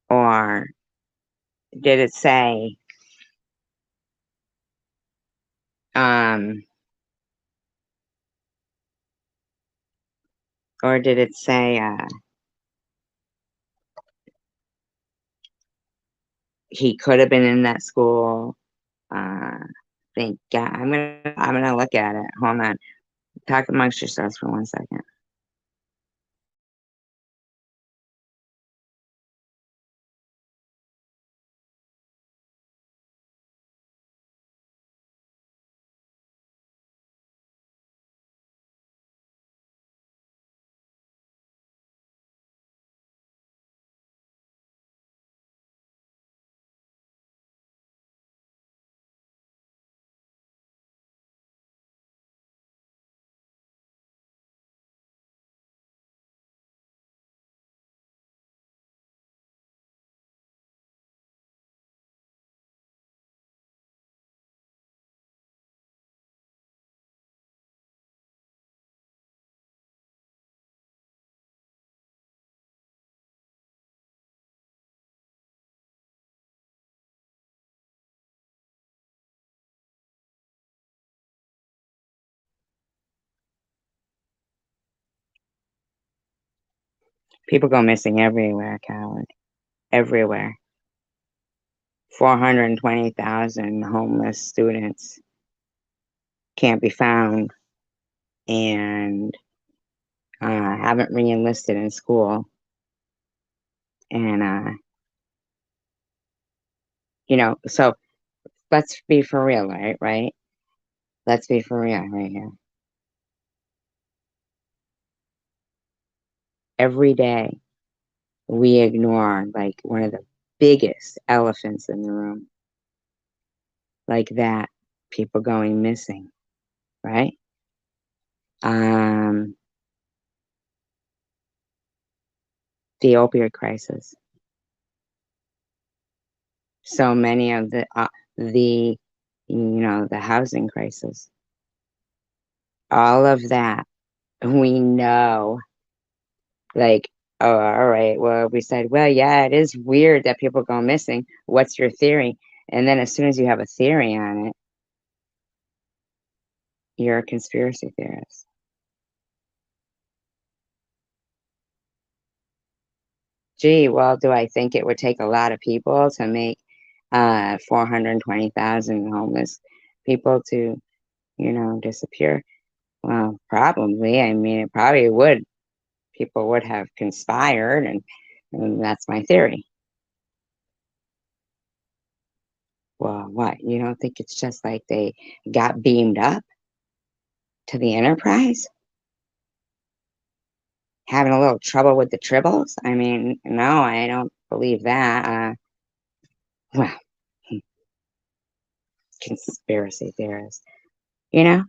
or did it say um or did it say he could have been in that school? Think yeah, I'm gonna look at it. Hold on. Talk amongst yourselves for 1 second. People go missing everywhere, Coward. Everywhere. 420,000 homeless students can't be found and haven't re-enlisted in school. And, so let's be for real, right? Let's be for real right here. Every day we ignore like one of the biggest elephants in the room, like that, people going missing, right? The opioid crisis. So many of the the housing crisis, all of that, we know, like, oh, all right, well, we said, well, yeah, it is weird that people go missing. What's your theory? And then as soon as you have a theory on it, you're a conspiracy theorist. Gee, well, do I think it would take a lot of people to make 420,000 homeless people to, disappear? Well, probably. I mean, it probably would. People would have conspired, and that's my theory. Well, what? You don't think it's just like they got beamed up to the Enterprise? Having a little trouble with the tribbles? I mean, no, I don't believe that. Well, conspiracy theorists, you know?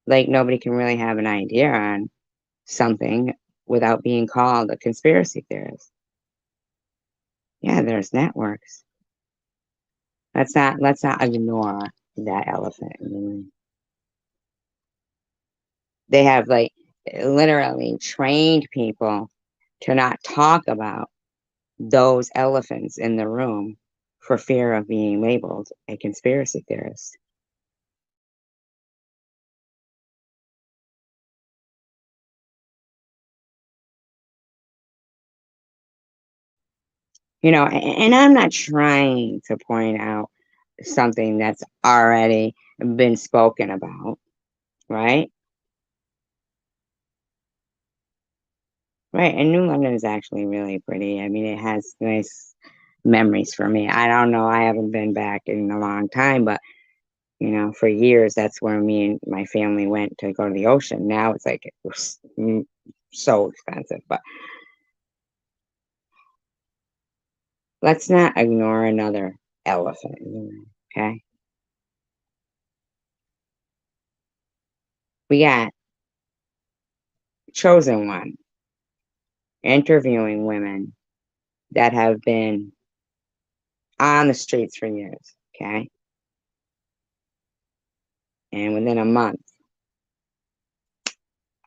Like nobody can really have an idea on something without being called a conspiracy theorist. Yeah, there's networks. Let's not ignore that elephant in the room. They have like literally trained people to not talk about those elephants in the room for fear of being labeled a conspiracy theorist. And I'm not trying to point out something that's already been spoken about, right? Right. And New London is actually really pretty. I mean, it has nice memories for me. I don't know. I haven't been back in a long time, but for years, that's where me and my family went to go to the ocean. Now it's like so expensive, but let's not ignore another elephant in the room, okay? We got Chosen One interviewing women that have been on the streets for years, okay? And within a month,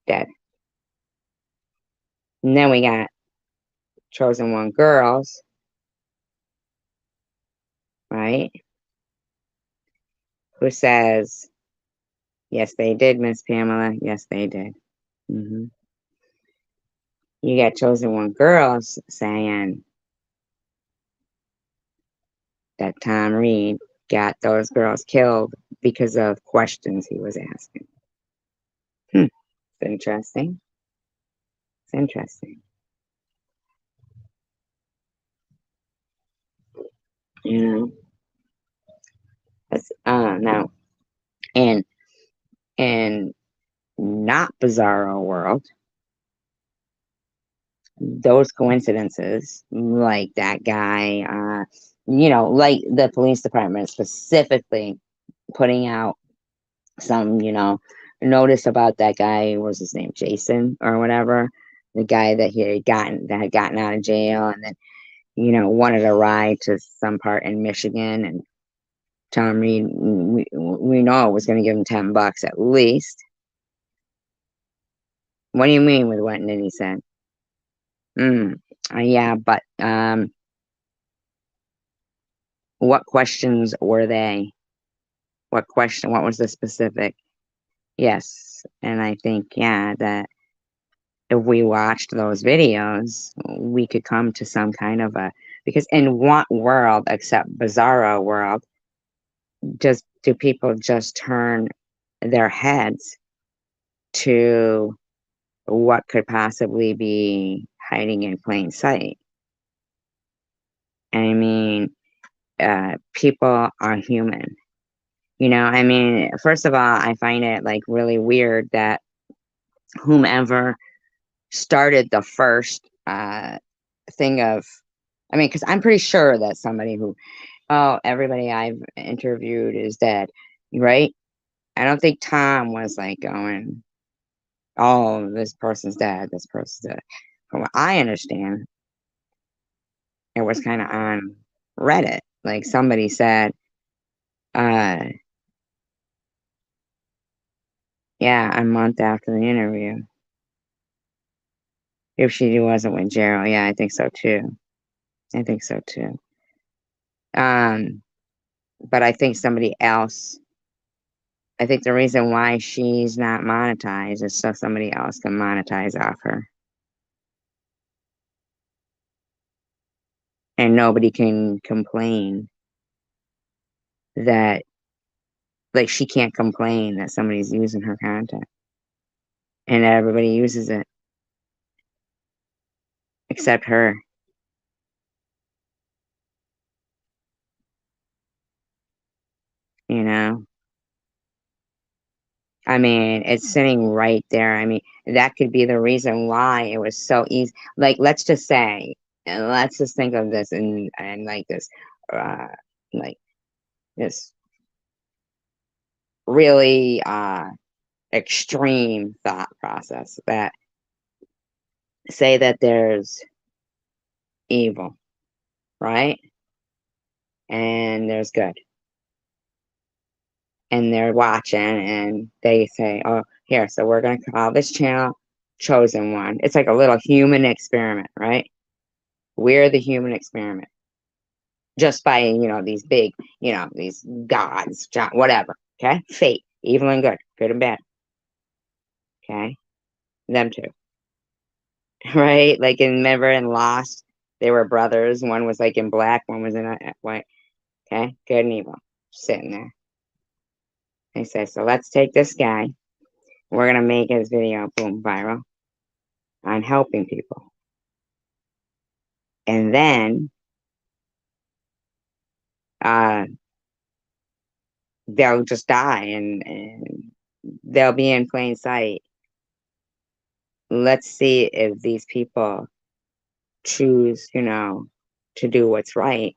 dead. And then we got Chosen One girls, right? Who says, yes, they did, Miss Pamela. Yes, they did. You got Chosen One girls saying that Tom Reed got those girls killed because of questions he was asking. It's interesting. It's interesting. You know, that's now in not bizarro world, those coincidences, like that guy, like the police department specifically putting out some, notice about that guy. What was his name? Jason or whatever. The guy that had gotten out of jail and then, wanted a ride to some part in Michigan. And Tom Reed, we know was going to give him $10 at least. What do you mean with what did he say? Yeah, but what questions were they? What was the specific? Yes, and I think, yeah, that if we watched those videos, we could come to some kind of a Because in what world, except Bizarro world, do people just turn their heads to what could possibly be hiding in plain sight? I mean, people are human. I mean, first of all, I find it like really weird that whomever started the first thing of, I mean, because I'm pretty sure that somebody who, oh, everybody I've interviewed is dead, right? I don't think Tom was like going, oh, this person's dead, this person's dead. From what I understand, it was kind of on Reddit. Like somebody said, uh, yeah, a month after the interview. If she wasn't with Gerald, yeah, I think so too. I think so too. Um, but I think somebody else. I think the reason why she's not monetized is so somebody else can monetize off her, and nobody can complain that, like, she can't complain that somebody's using her content, and everybody uses it except her. You know, I mean, it's sitting right there. I mean, that could be the reason why it was so easy. Like, let's just say, and let's just think of this and like this, uh, like this really extreme thought process that say that there's evil, right? And there's good. And they're watching and they say, oh, here, so we're going to call this channel Chosen One. It's like a little human experiment, right? We're the human experiment. Just by, these big, these gods, whatever, okay? Fate, evil and good and bad, okay? Them two, right? Like remember in Lost, they were brothers. One was like in black, one was in white, okay? Good and evil, sitting there. They say, so let's take this guy. We're going to make his video, boom, viral on helping people. And then uh, they'll just die and they'll be in plain sight. Let's see if these people choose, to do what's right,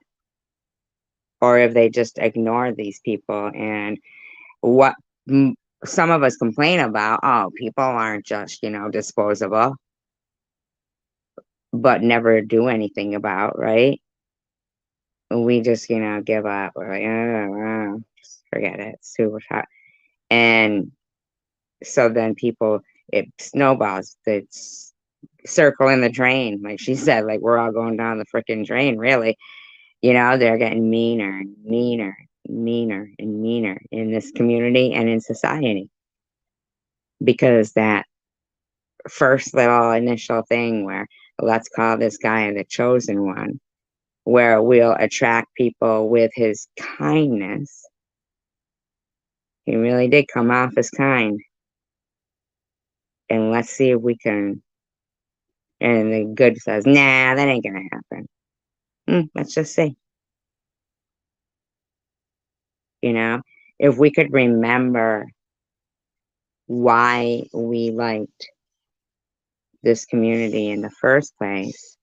or if they just ignore these people. And what some of us complain about, oh, people aren't just, disposable, but never do anything about, right? We just, give up. We're like, oh, just forget it. It's too hot. And so then people, it snowballs. It's circling the drain. Like she said, like we're all going down the freaking drain, really. They're getting meaner and meaner, meaner and meaner in this community and in society. Because that first little initial thing where let's call this guy the chosen one, where we'll attract people with his kindness. He really did come off as kind. And let's see if we can. And the good says, nah, that ain't going to happen. Let's just see. If we could remember why we liked this community in the first place,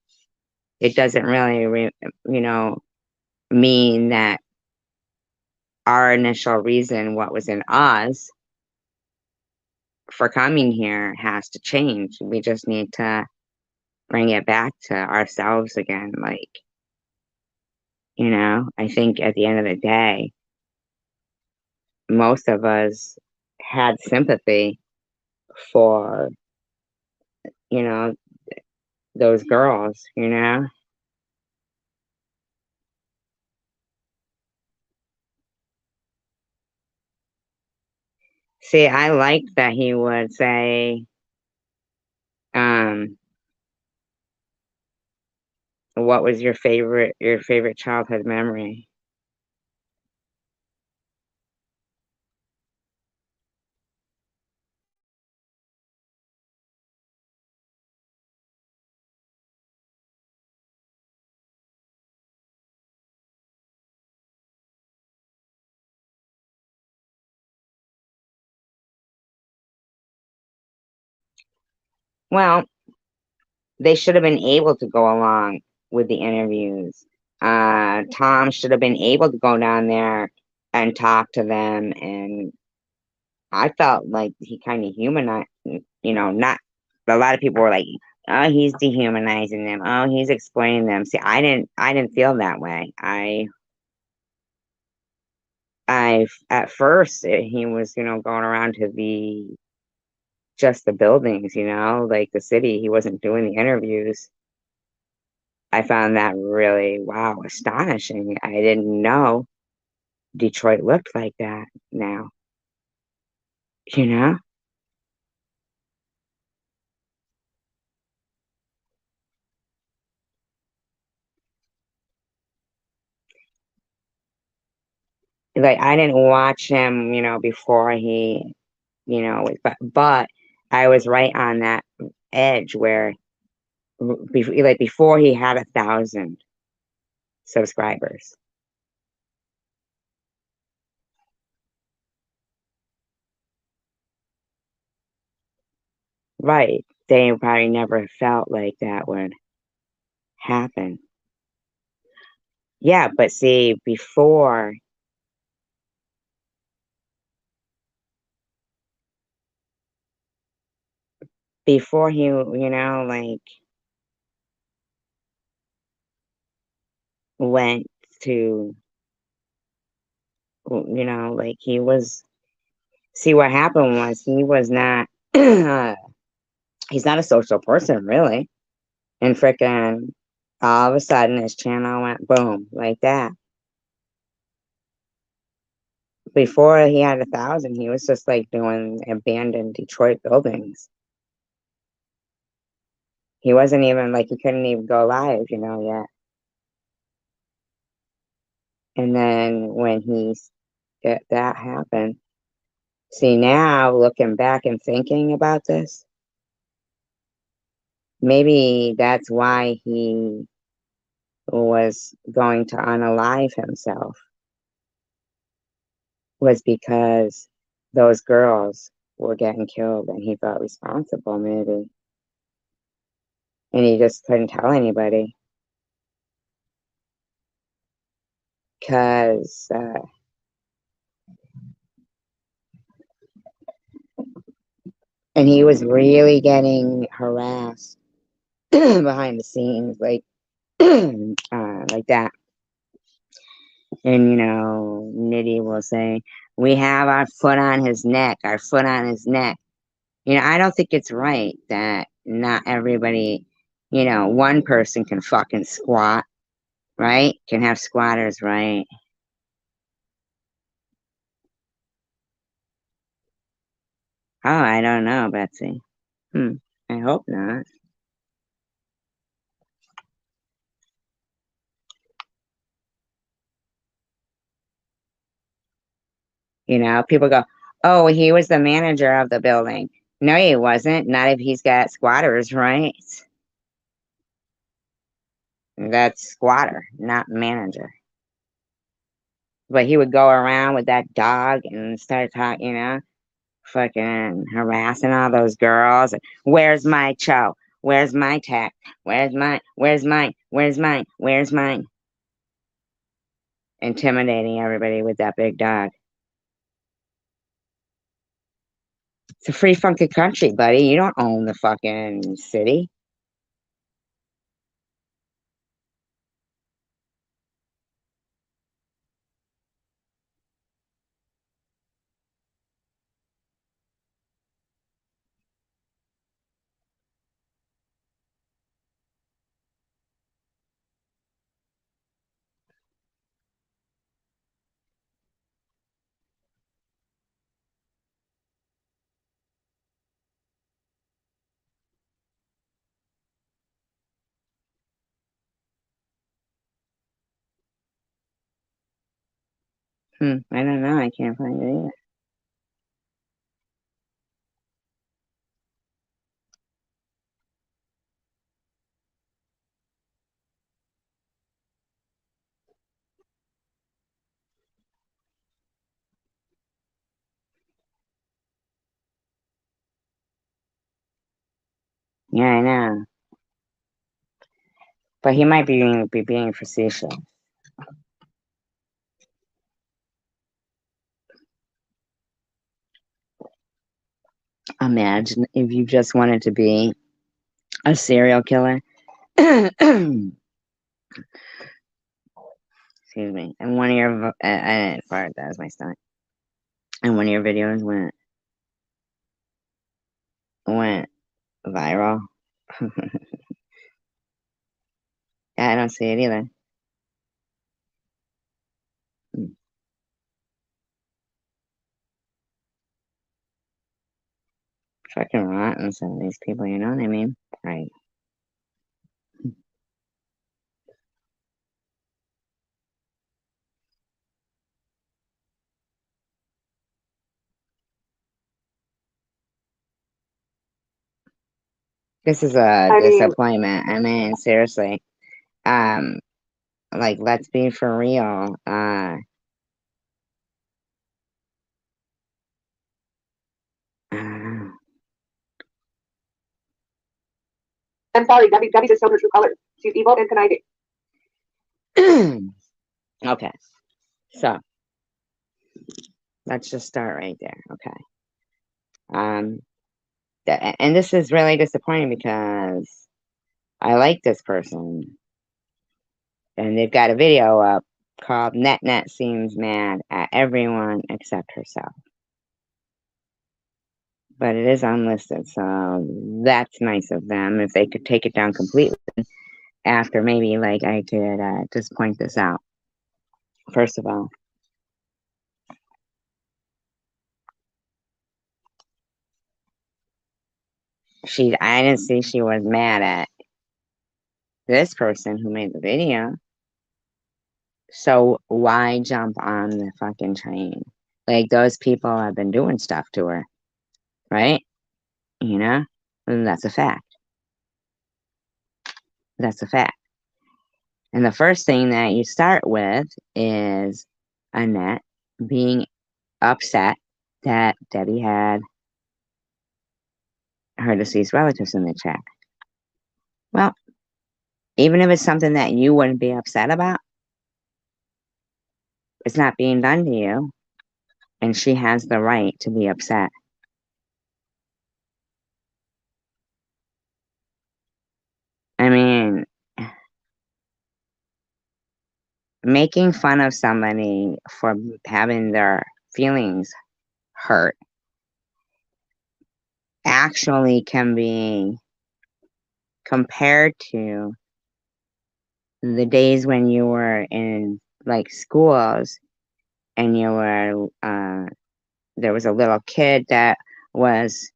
it doesn't really, mean that our initial reason, what was in us for coming here, has to change. We just need to bring it back to ourselves again. Like, I think at the end of the day, most of us had sympathy for, those girls. See, I liked that he would say, um, What was your favorite childhood memory? Well, they should have been able to go along with the interviews. Tom should have been able to go down there and talk to them, and I felt like he kind of humanized, not a lot of people were like, oh, he's dehumanizing them. Oh, he's explaining them. See, I didn't feel that way. At first he was, going around to just the buildings, like the city. He wasn't doing the interviews. I found that really, wow, astonishing. I didn't know Detroit looked like that now, you know? Like I didn't watch him, before he, but I was right on that edge where like before he had 1,000 subscribers. Right. They probably never felt like that would happen. Yeah, but see, before he, like went to, like he was, see what happened was he was not, he's not a social person really. And frickin' all of a sudden his channel went boom like that. Before he had 1,000, he was just like doing abandoned Detroit buildings. He wasn't even like he couldn't even go live, yet. And then when that happened, see now looking back and thinking about this, maybe that's why he was going to unalive himself, was because those girls were getting killed and he felt responsible maybe. And he just couldn't tell anybody because and he was really getting harassed behind the scenes like that. And Nitty will say, we have our foot on his neck, our foot on his neck. I don't think it's right that not everybody, one person can fucking squat, right? Can have squatters, right? Oh, I don't know, Betsy. Hmm. I hope not. People go, oh, he was the manager of the building. No, he wasn't. Not if he's got squatters, right? That's squatter, not manager. But he would go around with that dog and start talking, fucking harassing all those girls. Where's my cho? Where's my tech? Where's mine? Where's mine? Where's mine? Where's mine? Intimidating everybody with that big dog. It's a free fucking country, buddy. You don't own the fucking city. I don't know. I can't find it either. Yeah, I know. But he might be being facetious. Imagine if you just wanted to be a serial killer. Excuse me. And one of your I didn't fart. That was my stomach. And one of your videos went viral. Yeah, I don't see it either. Fucking rotten, some of these people, you know what I mean? Right. This is a disappointment. I mean, seriously. Um, like, let's be for real. I'm sorry, Gabby just showed her true colors. She's evil and conniving. Okay, so let's just start right there. Okay. Um, and this is really disappointing because I like this person, and they've got a video up called Net Seems Mad at Everyone Except Herself. But it is unlisted, so that's nice of them. If they could take it down completely after, maybe like I could just point this out. First of all, I didn't see she was mad at this person who made the video. So why jump on the fucking train? Like, those people have been doing stuff to her, right? You know? And that's a fact. That's a fact. And the first thing that you start with is Annette being upset that Debbie had her deceased relatives in the chat. Well, even if it's something that you wouldn't be upset about, it's not being done to you, and she has the right to be upset. I mean, making fun of somebody for having their feelings hurt actually can be compared to the days when you were in like schools and you were there was a little kid that was,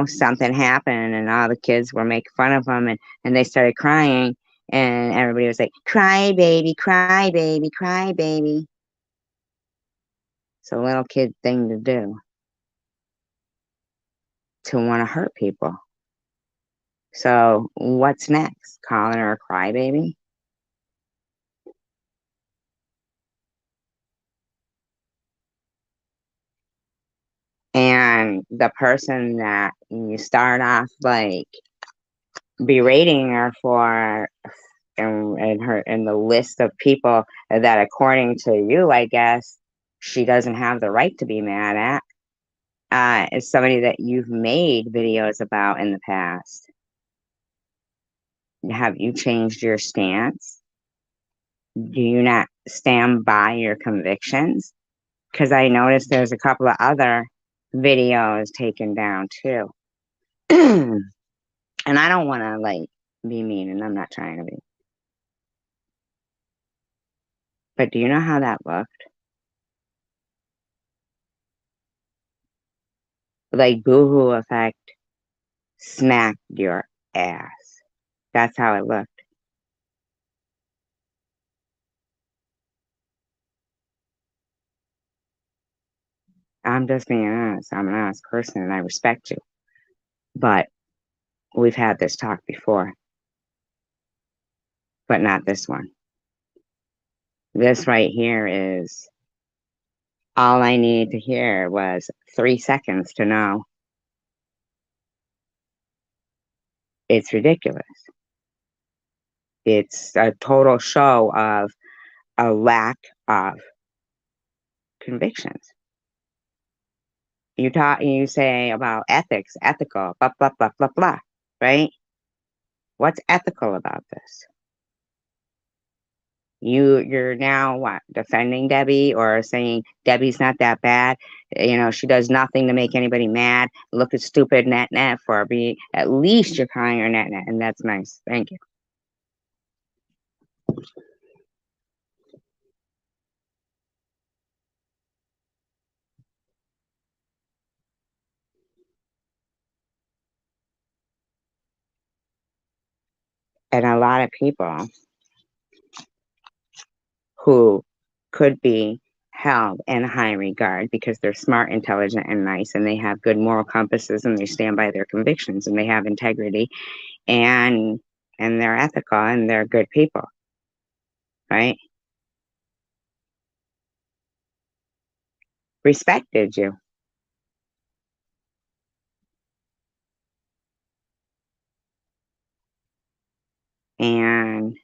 something happened and all the kids were making fun of him, and they started crying, and everybody was like, cry baby, cry baby, cry baby. It's a little kid thing to do, to want to hurt people. So what's next? Calling her a crybaby? And the person that you start off like berating her for, in the list of people that, according to you, I guess she doesn't have the right to be mad at, is somebody that you've made videos about in the past. Have you changed your stance? Do you not stand by your convictions? Because I noticed there's a couple of other videos taken down too. And I don't want to like be mean, and I'm not trying to be. But do you know how that looked? Like Boohoo Effect smacked your ass. That's how it looked. I'm just being honest. I'm an honest person and I respect you. But we've had this talk before, but not this one. This right here is all I need to hear was 3 seconds to know it's ridiculous. It's a total show of a lack of convictions. You say about ethics, ethical, blah, blah, blah, blah, blah, right? What's ethical about this? You're now what, defending Debbie or saying Debbie's not that bad? You know, she does nothing to make anybody mad. Look at stupid net for be at least you're calling her net, and that's nice. Thank you. And a lot of people who could be held in high regard because they're smart, intelligent, and nice, and they have good moral compasses, and they stand by their convictions, and they have integrity, and they're ethical, and they're good people, right? Respected you. And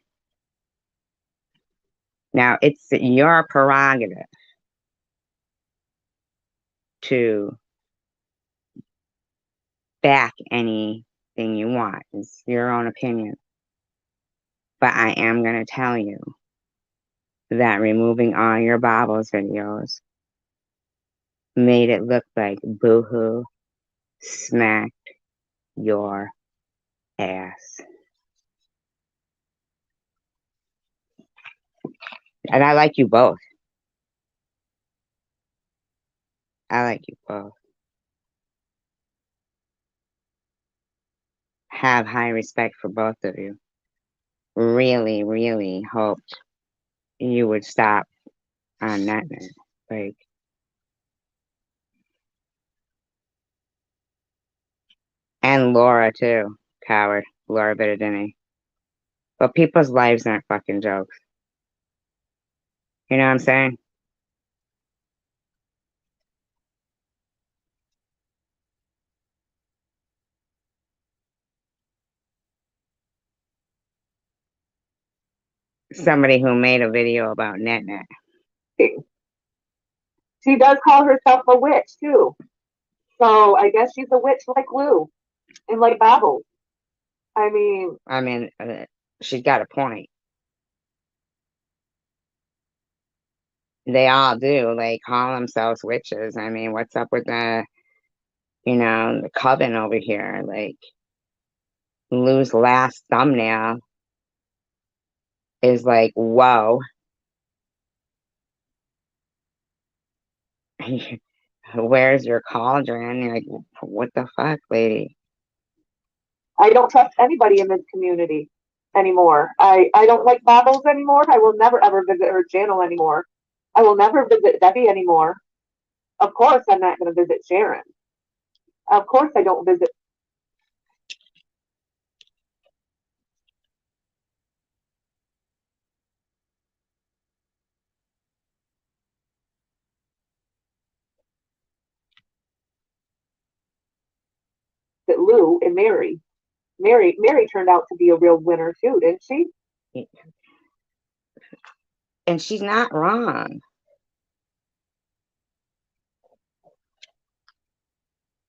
now it's your prerogative to back anything you want. It's your own opinion. But I am going to tell you that removing all your Bobbles videos made it look like Boohoo smacked your ass. And I like you both. I like you both. Have high respect for both of you. Really, really hoped you would stop on that. Like, and Laura too, coward. Laura Bittadini. But people's lives aren't fucking jokes. You know what I'm saying? Somebody who made a video about net. She does call herself a witch too. So I guess she's a witch like Lou and like Babel. I mean, she's got a point. They all do. They call themselves witches. I mean, what's up with the coven over here? Like, Lou's last thumbnail is like, whoa. Where's your cauldron? You're like, what the fuck, lady? I don't trust anybody in this community anymore. I don't like Babbles anymore. I will never ever visit her channel anymore. I will never visit Debbie anymore. Of course, I'm not going to visit Sharon. Of course, I don't visit Lou and Mary. Mary turned out to be a real winner too, didn't she? And she's not wrong.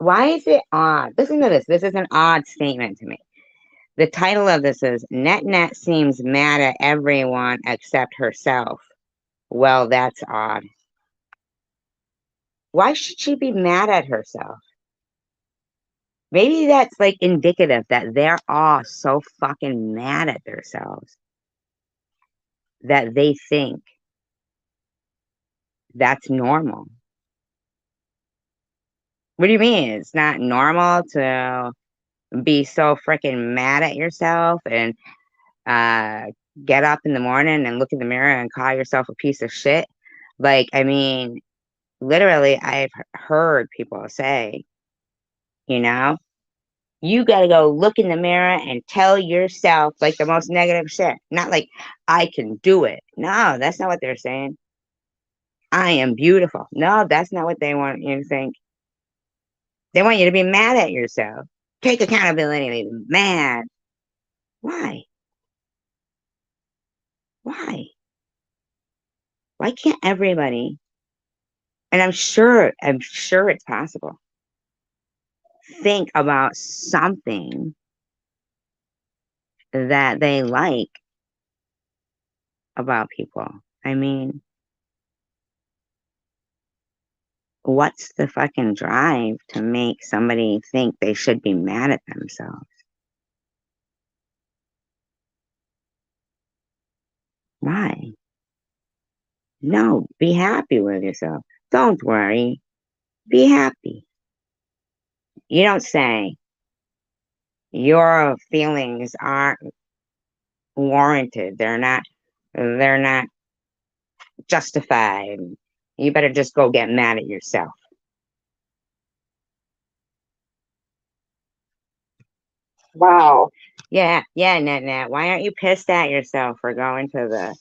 Why is it odd? Listen to this. This is an odd statement to me. The title of this is Net seems mad at everyone except herself. Well, that's odd. Why should she be mad at herself? Maybe that's like indicative that they're all so fucking mad at themselves that they think that's normal. What do you mean? It's not normal to be so freaking mad at yourself and get up in the morning and look in the mirror and call yourself a piece of shit? Like, I mean, literally, I've heard people say, you know, you got to go look in the mirror and tell yourself like the most negative shit. Not like, I can do it. No, that's not what they're saying. I am beautiful. No, that's not what they want you to think. They want you to be mad at yourself. Take accountability. Be mad. Why? Why? Why can't everybody? And I'm sure it's possible. Think about something that they like about people. I mean, what's the fucking drive to make somebody think they should be mad at themselves? Why? No, be happy with yourself. Don't worry. Be happy. You don't say your feelings aren't warranted. They're not justified. You better just go get mad at yourself. Wow. Yeah, Nat. Why aren't you pissed at yourself for going to the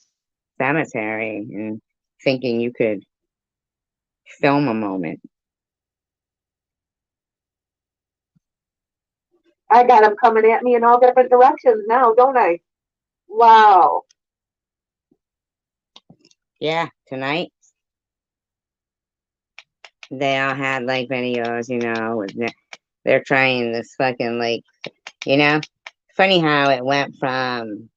cemetery and thinking you could film a moment? I got them coming at me in all different directions now, don't I? Wow. Yeah, tonight they all had like videos, with they're trying this fucking like, you know, funny how it went from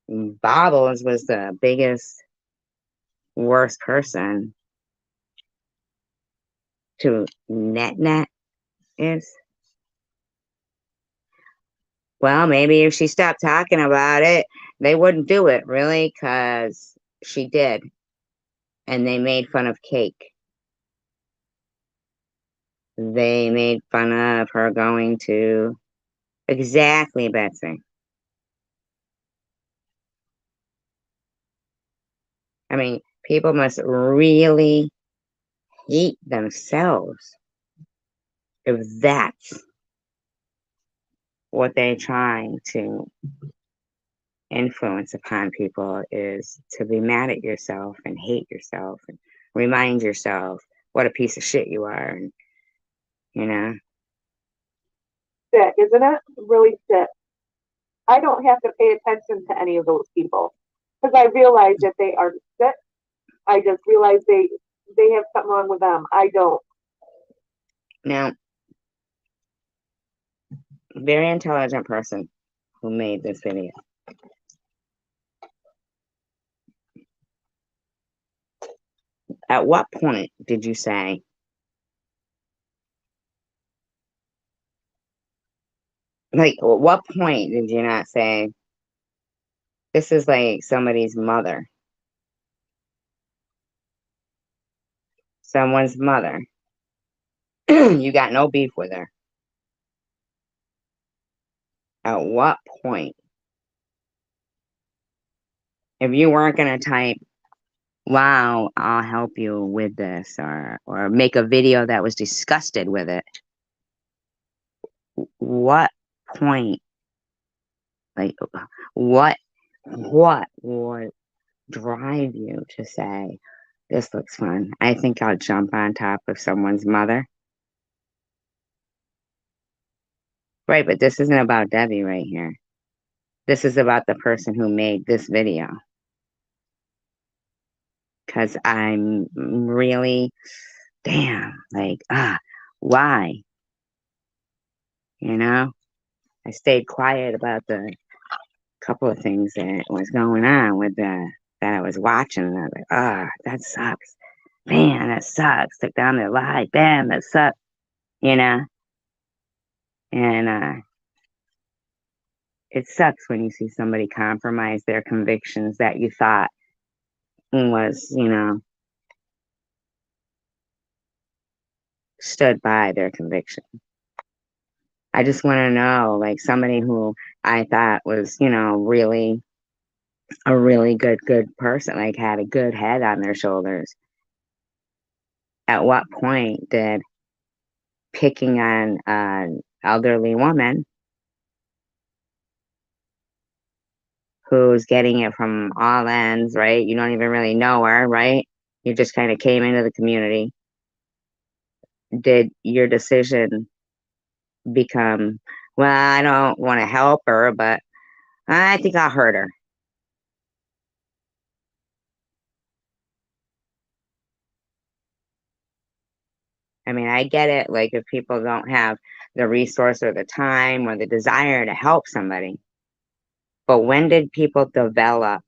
Bobbles was the biggest, worst person to Net is. Well, maybe if she stopped talking about it, they wouldn't do it, really, because she did. And they made fun of Cake. They made fun of her going to exactly Betsy. I mean, people must really hate themselves if that's what they're trying to influence upon people is to be mad at yourself and hate yourself and remind yourself what a piece of shit you are. And, you know, Sick, isn't it? Really sick. I don't have to pay attention to any of those people because I realize that they are sick. I just realize they have something wrong with them. I don't. now, very intelligent person who made this video. At what point did you say, like, at what point did you not say, this is like somebody's mother? Someone's mother. You got no beef with her. At what point? If you weren't going to type, wow, I'll help you with this, or make a video that was disgusted with it, what point, like, what would drive you to say, this looks fun, I think I'll jump on top of someone's mother? Right, but this isn't about Debbie right here. This is about the person who made this video. Because I'm really, damn, like, why? I stayed quiet about the couple of things that was going on with that I was watching. And I was like, that sucks. Man, that sucks. Took down their life. Damn, that sucks. You know? And it sucks when you see somebody compromise their convictions that you thought was, stood by their conviction. I just want to know, like, somebody who I thought was, really a really good person, like had a good head on their shoulders. At what point did picking on an elderly woman who's getting it from all ends, right? You don't even really know her, right? You just kind of came into the community. Did your decision become, well, I don't want to help her, but I think I'll hurt her? I mean, I get it. Like, if people don't have the resource or the time or the desire to help somebody, but when did people develop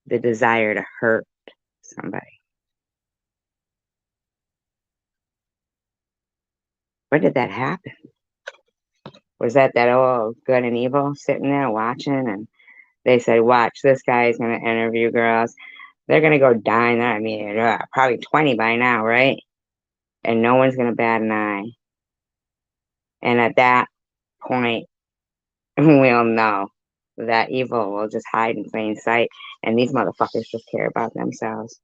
the desire to hurt somebody? Where did that happen? Was that old good and evil sitting there watching, and they said, "Watch, this guy's gonna interview girls. They're gonna go dine. I mean, probably 20 by now, right? And no one's gonna bat an eye. And at that point, we'll know that evil will just hide in plain sight, and these motherfuckers just care about themselves.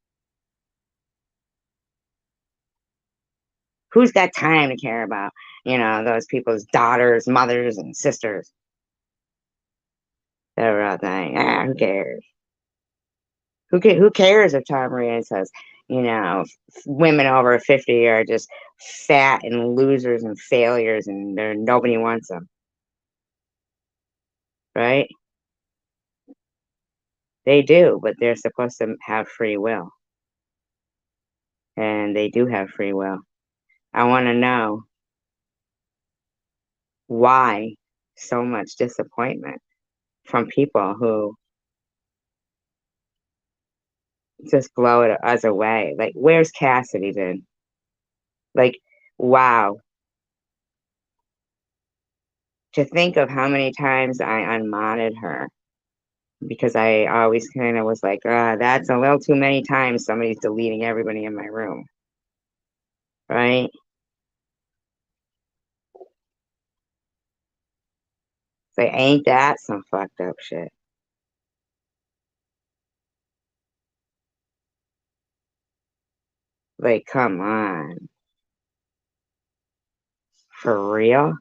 Who's got time to care about, those people's daughters, mothers, and sisters? They're all like, who cares? Who cares if Tom Maria says, women over 50 are just fat and losers and failures, and nobody wants them, right? They do, but they're supposed to have free will, and they do have free will. I want to know why so much disappointment from people who just blow it us away. Like, where's Cassidy been? Like, wow. To think of how many times I unmodded her because I always kind of was like, that's a little too many times somebody's deleting everybody in my room, right? So ain't that some fucked up shit? Like, come on. For real?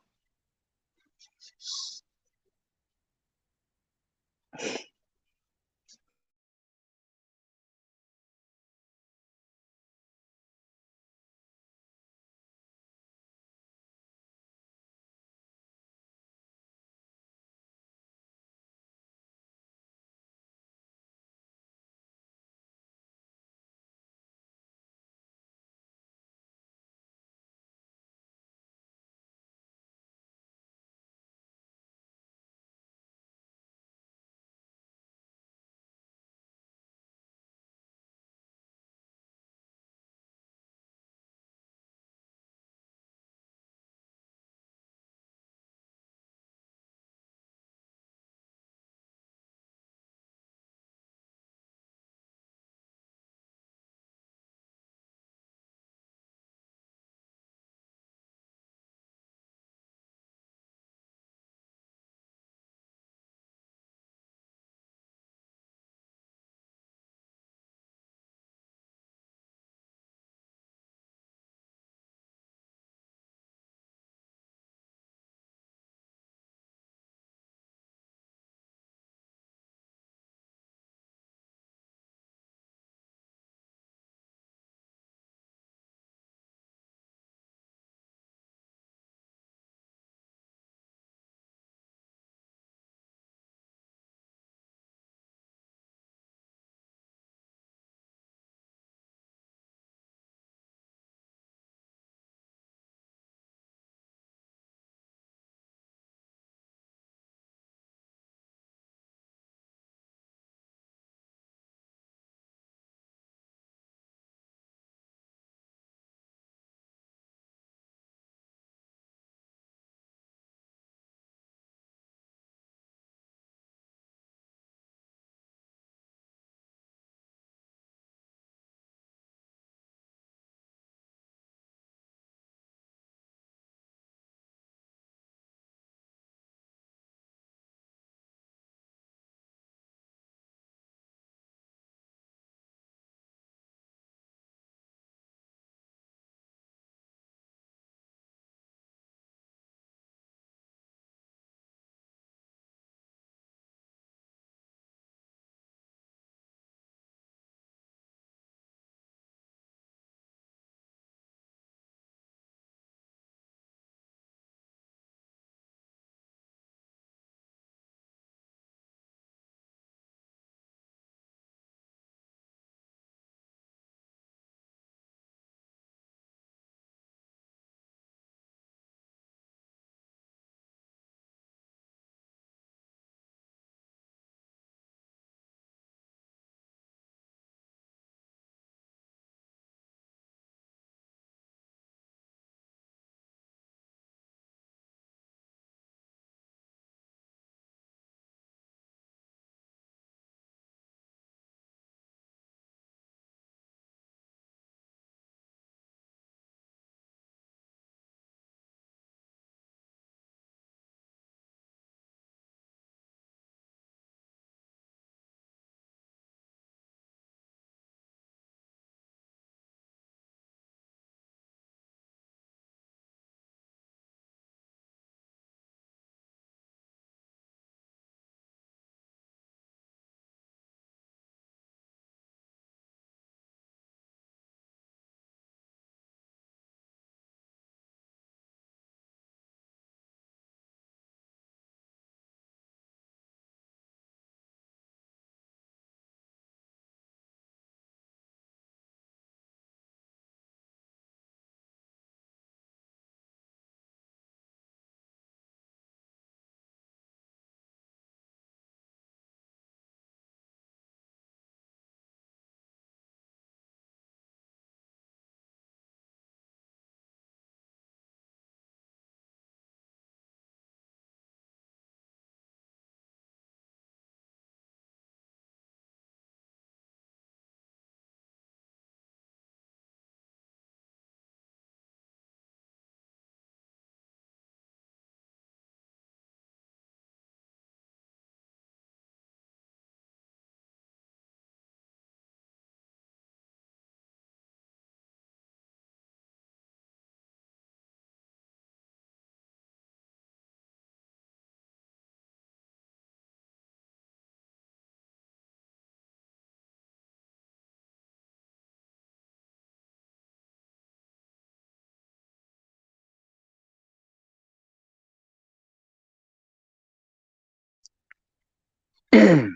You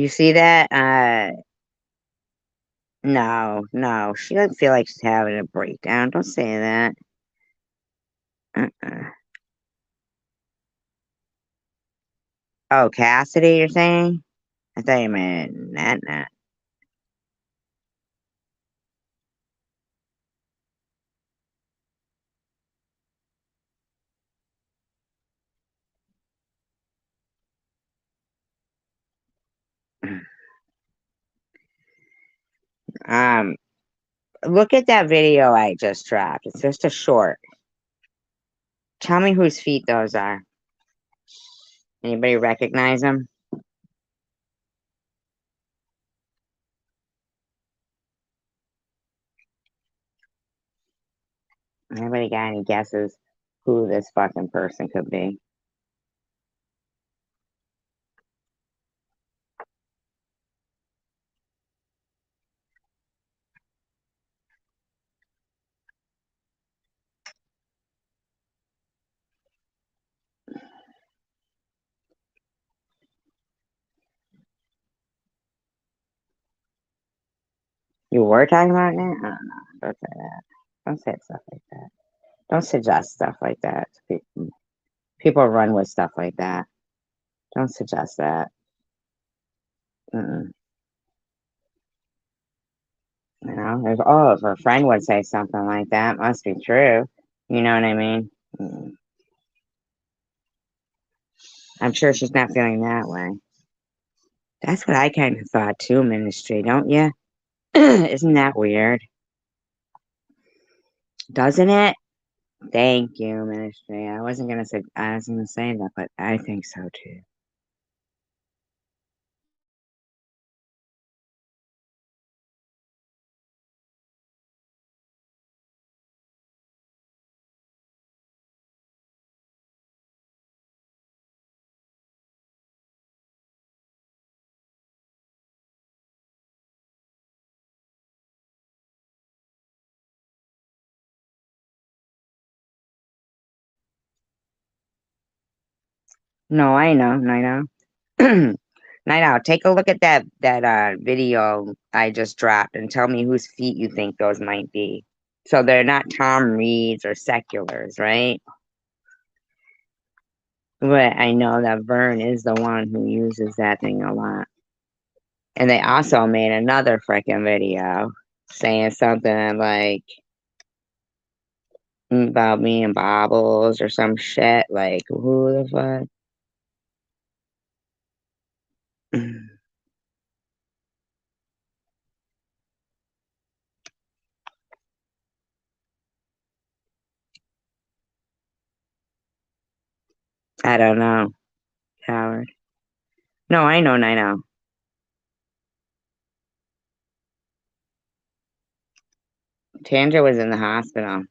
see that? No, no. She doesn't feel like she's having a breakdown. Don't say that. Uh-uh. Oh, Cassidy, you're saying? I thought you meant Nat. Um, Look at that video I just dropped. It's just a short. Tell me whose feet those are. Anybody recognize them? Anybody got any guesses who this fucking person could be? You were talking about it? I don't know. Don't say that. Don't say stuff like that. Don't suggest stuff like that. People run with stuff like that. Don't suggest that. Mm-mm. You know, if her friend would say something like that, must be true. You know what I mean? Mm. I'm sure she's not feeling that way. That's what I kind of thought too, Ministry, don't you? Isn't that weird? Doesn't it? Thank you, Ministry. I wasn't gonna say that, but I think so too. No, I know, I know. Night out. Take a look at that video I just dropped and tell me whose feet you think those might be. So they're not Tom Reed's or seculars, right? But I know that Vern is the one who uses that thing a lot. And they also made another freaking video saying something like about me and Bobbles or some shit. Like, who the fuck? I don't know, Howard. No, I know, I know. Tanja was in the hospital.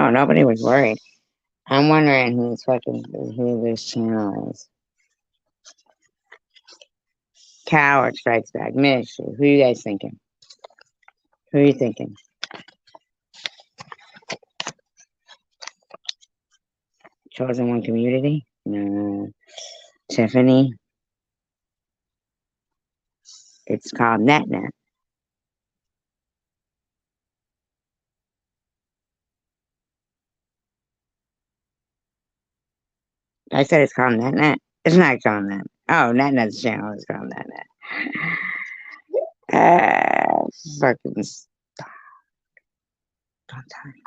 No, nobody was worried. I'm wondering who this channel is. Coward Strikes Back. Mish, who are you guys thinking? Who are you thinking? Chosen One Community? No. Tiffany? It's called NetNet. I said it's called NetNet. It's not called that. Oh, NetNet's channel is called NetNet. Fucking stop. Don't tell me.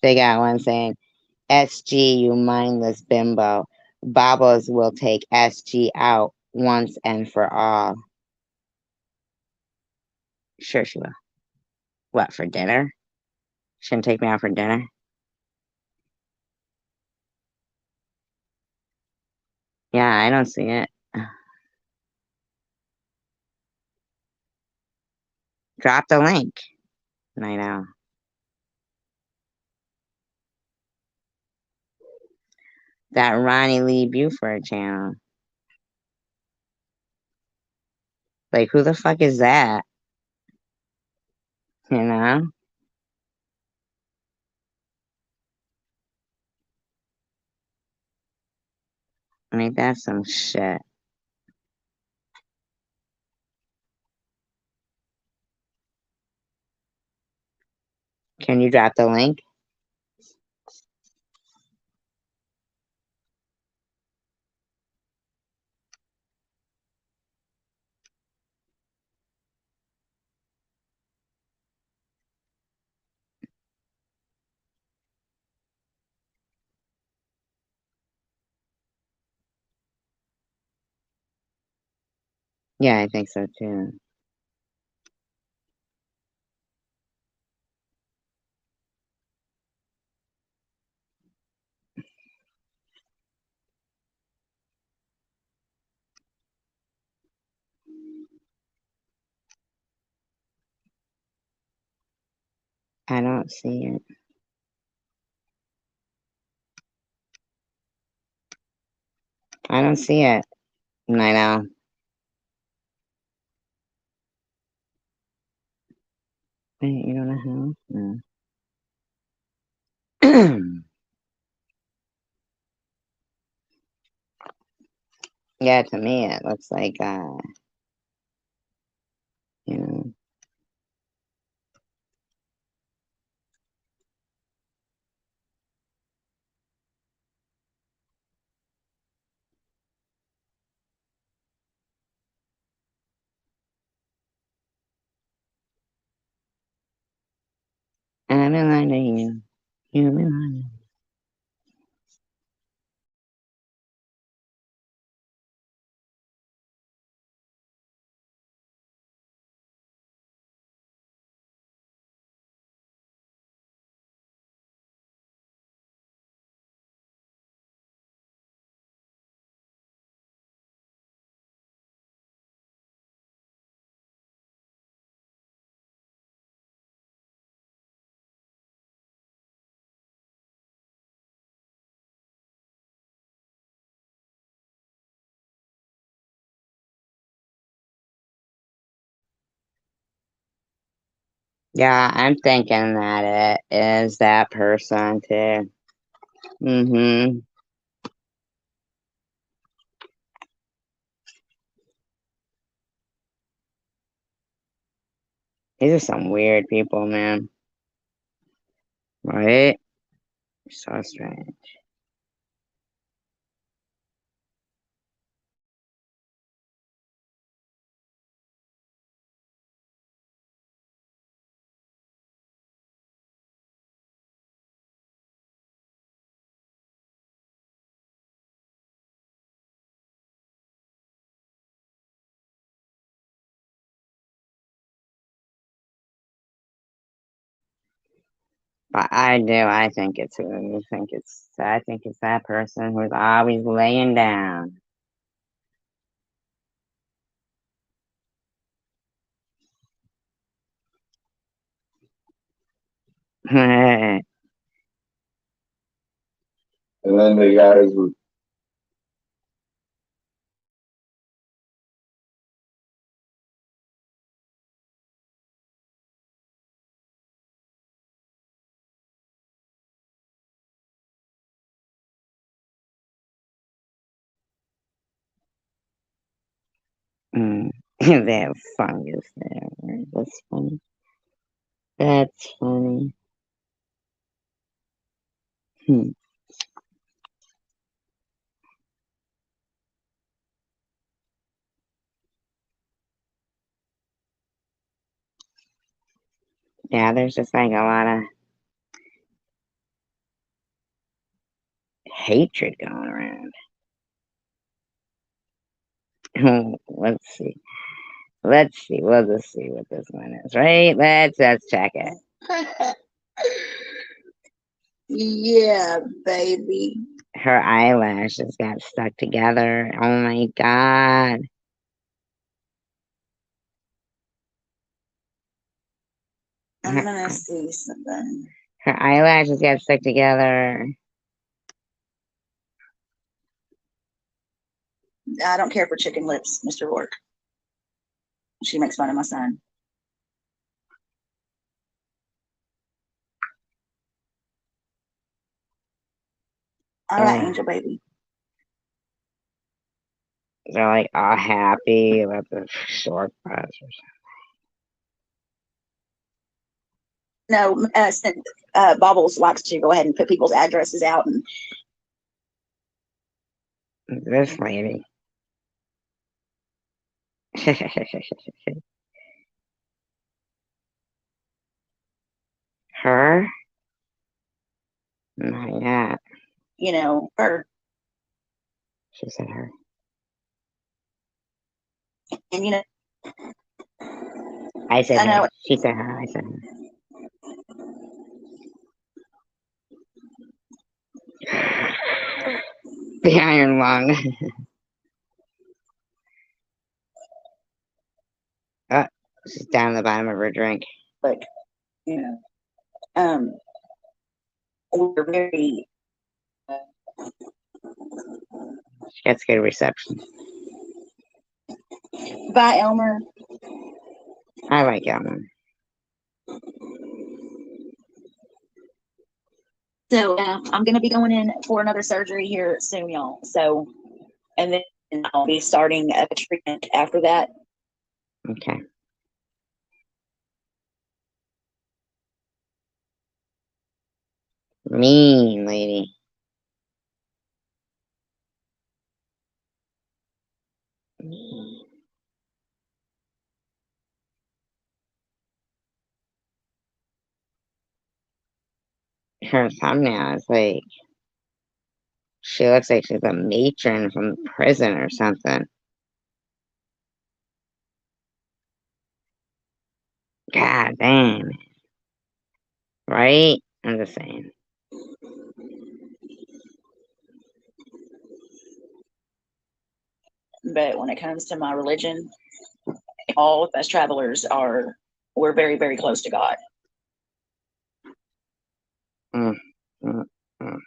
They got one saying, SG, you mindless bimbo. Bobbles will take SG out once and for all. Sure she will. What, for dinner? Shouldn't take me out for dinner? Yeah, I don't see it. Drop the link. I know. That Ronnie Lee Buford channel. Like, who the fuck is that? You know? I mean, that's some shit. Can you drop the link? Yeah, I think so too. I don't see it. I don't see it. I know. Wait, you don't know how? No. Yeah, to me it looks like, you know. I've been lying to you. You've been lying. Yeah, I'm thinking that it is that person too. Mm-hmm. These are some weird people, man. Right? So strange. But I think it's who you think it's. I think it's that person who's always laying down. And then the guys were That fungus there. That's funny. That's funny. Hmm. Yeah, there's just like a lot of hatred going around. Let's see. Let's see. We'll just see what this one is, right? Let's check it. Yeah, baby. Her eyelashes got stuck together. Oh my god. I'm gonna see something. Her eyelashes got stuck together. I don't care for chicken lips, Mr. Rourke. She makes fun of my son. All right, Angel baby. They're like all happy about the short bus or No, Bobbles likes to go ahead and put people's addresses out, and something. This lady. Her? Not yet. you know, her. She said her. And you know, I said I know. her. She said her. I said her. The iron lung. Oh, she's down the bottom of her drink. But you know, we're very. She gets good reception. Bye, Elmer. I like Elmer. So I'm gonna be going in for another surgery here soon, y'all. So, and then I'll be starting a treatment after that. Okay. Mean lady. Mean. Her thumbnail is like, she looks like she's a matron from prison or something. God damn. Right? I'm just saying. But when it comes to my religion, all of us travelers we're very, very close to God. Mm, mm, mm.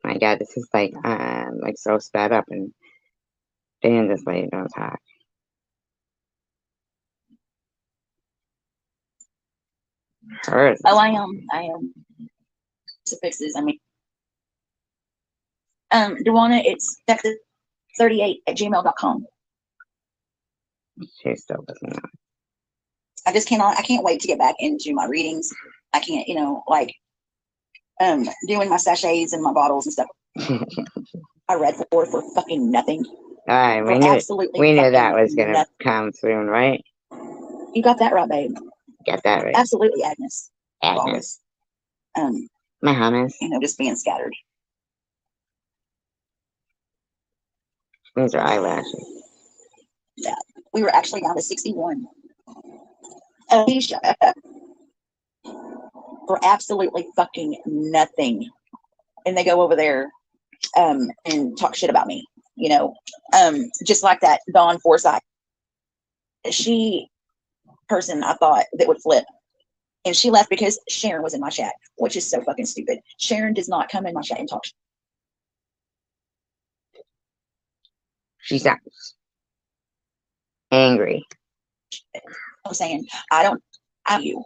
My God, this is like so sped up, and Dan this lady don't talk. Hers. Oh, I am. Fixes. I mean, Duana, it's texas38@gmail.com. She still doesn't know. I can't wait to get back into my readings. I can't, doing my sachets and my bottles and stuff. I read for fucking nothing. All right, we knew that was gonna come soon, right? You got that right, babe. Got that right. Absolutely, Agnes. Agnes. Always. My hummus. Just being scattered. These are eyelashes. Yeah, we were actually down to 61. Shut up. For absolutely fucking nothing. And they go over there and talk shit about me. Just like that Dawn Forsyth. She person I thought that would flip. And she left because Sharon was in my chat, which is so fucking stupid. Sharon does not come in my chat and talk. She sounds angry. I'm saying, I'm you.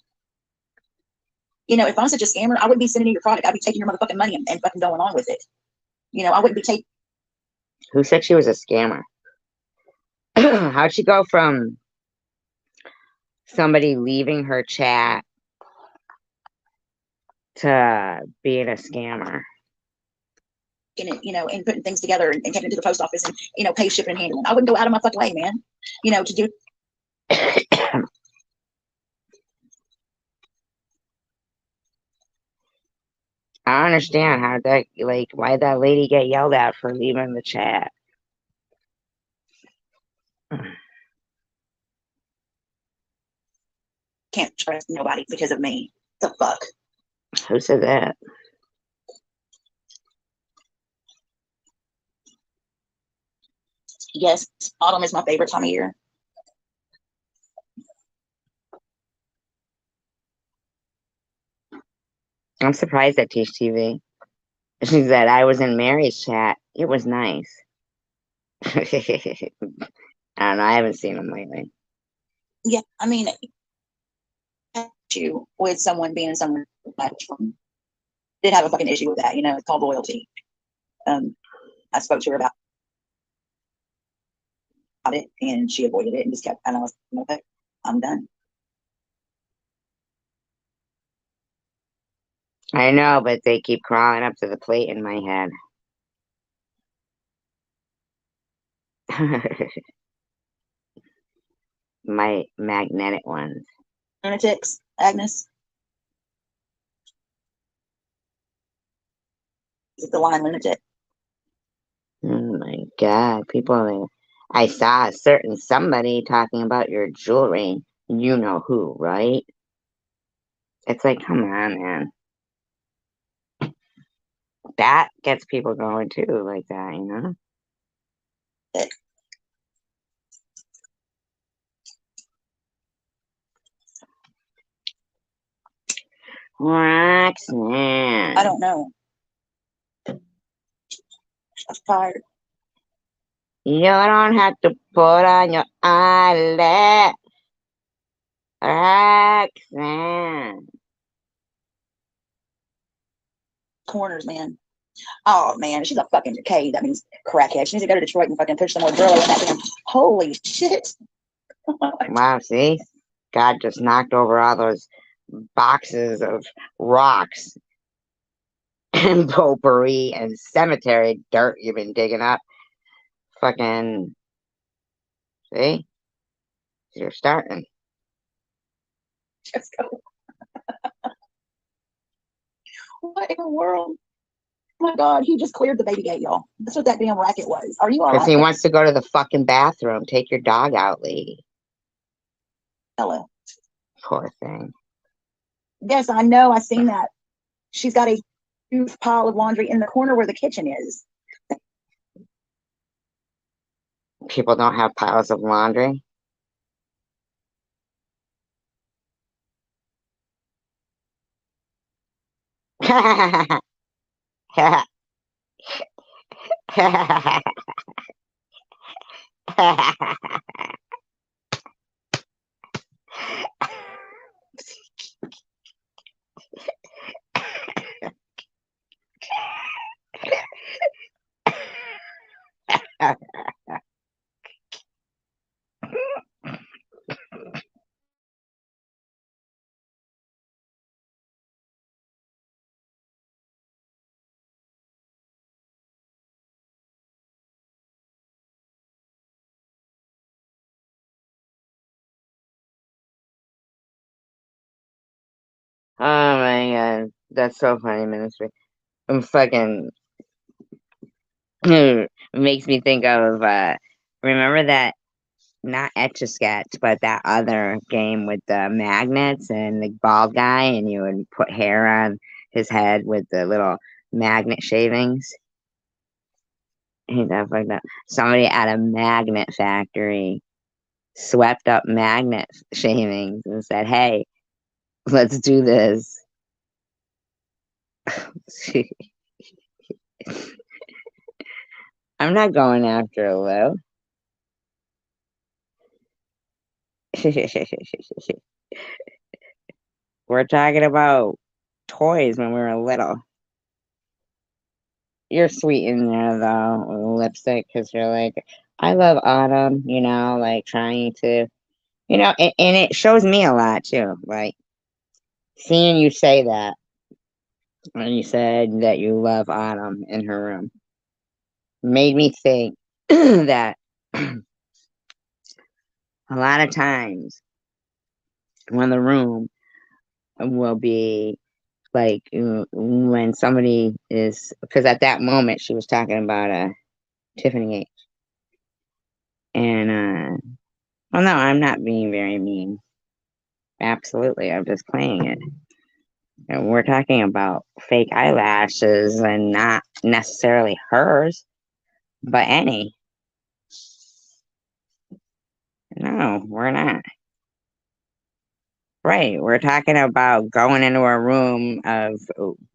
If I'm such a scammer, I wouldn't be sending you your product. I'd be taking your motherfucking money and fucking going on with it. I wouldn't be taking. Who said she was a scammer? How'd she go from somebody leaving her chat to being a scammer? And putting things together and taking it to the post office and, pay shipping and handling. I wouldn't go out of my fucking way, man, to do. I don't understand how that, why that lady get yelled at for leaving the chat. Can't trust nobody because of me. The fuck? Who said that? Yes, autumn is my favorite time of year. I'm surprised at Tish TV. She said, I was in Mary's chat. It was nice. I don't know. I haven't seen him lately. Yeah, I mean, issue with someone being in someone did have a fucking issue with that. It's called loyalty. I spoke to her about it, and she avoided it and just kept. And I was okay. I'm done. I know, but they keep crawling up to the plate in my head. My magnetic ones. Lunatics, Agnes. Is it the line lunatic? Oh my God, people! I saw a certain somebody talking about your jewelry. You know who, right? It's like, come on, man. That gets people going too, like that, Roxanne. I don't know. I'm tired. You don't have to put on your eyelid. Roxanne. Corners, man. Oh man, she's a fucking decay. That means crackhead. She needs to go to Detroit and fucking push some more Brillo in that damn. Holy shit. Wow, see? God just knocked over all those boxes of rocks and potpourri and cemetery dirt you've been digging up. Fucking, see? You're starting. Let's go. What in the world? Oh my God, he just cleared the baby gate, y'all. That's what that damn racket was. Are you all right? Because he wants to go to the fucking bathroom. Take your dog out, lady. Hello. Poor thing. Yes, I know. I seen that. She's got a huge pile of laundry in the corner where the kitchen is. People don't have piles of laundry. Oh my God, that's so funny, Ministry. I'm fucking. It makes me think of remember that, not Etch a Sketch, but that other game with the magnets and the bald guy, and you would put hair on his head with the little magnet shavings. He definitely does. Somebody at a magnet factory swept up magnet shavings and said, "Hey, let's do this." I'm not going after Lou. We're talking about toys when we were little. You're sweet in there though, lipstick, because you're like, I love autumn, like trying to, and it shows me a lot too. Like seeing you say that when you said that you love autumn in her room made me think that a lot of times when the room will be like when somebody is, because at that moment she was talking about Tiffany H. And well, no, I'm not being very mean. Absolutely, I'm just playing it. And we're talking about fake eyelashes and not necessarily hers, but any. No, we're not. Right, we're talking about going into a room of,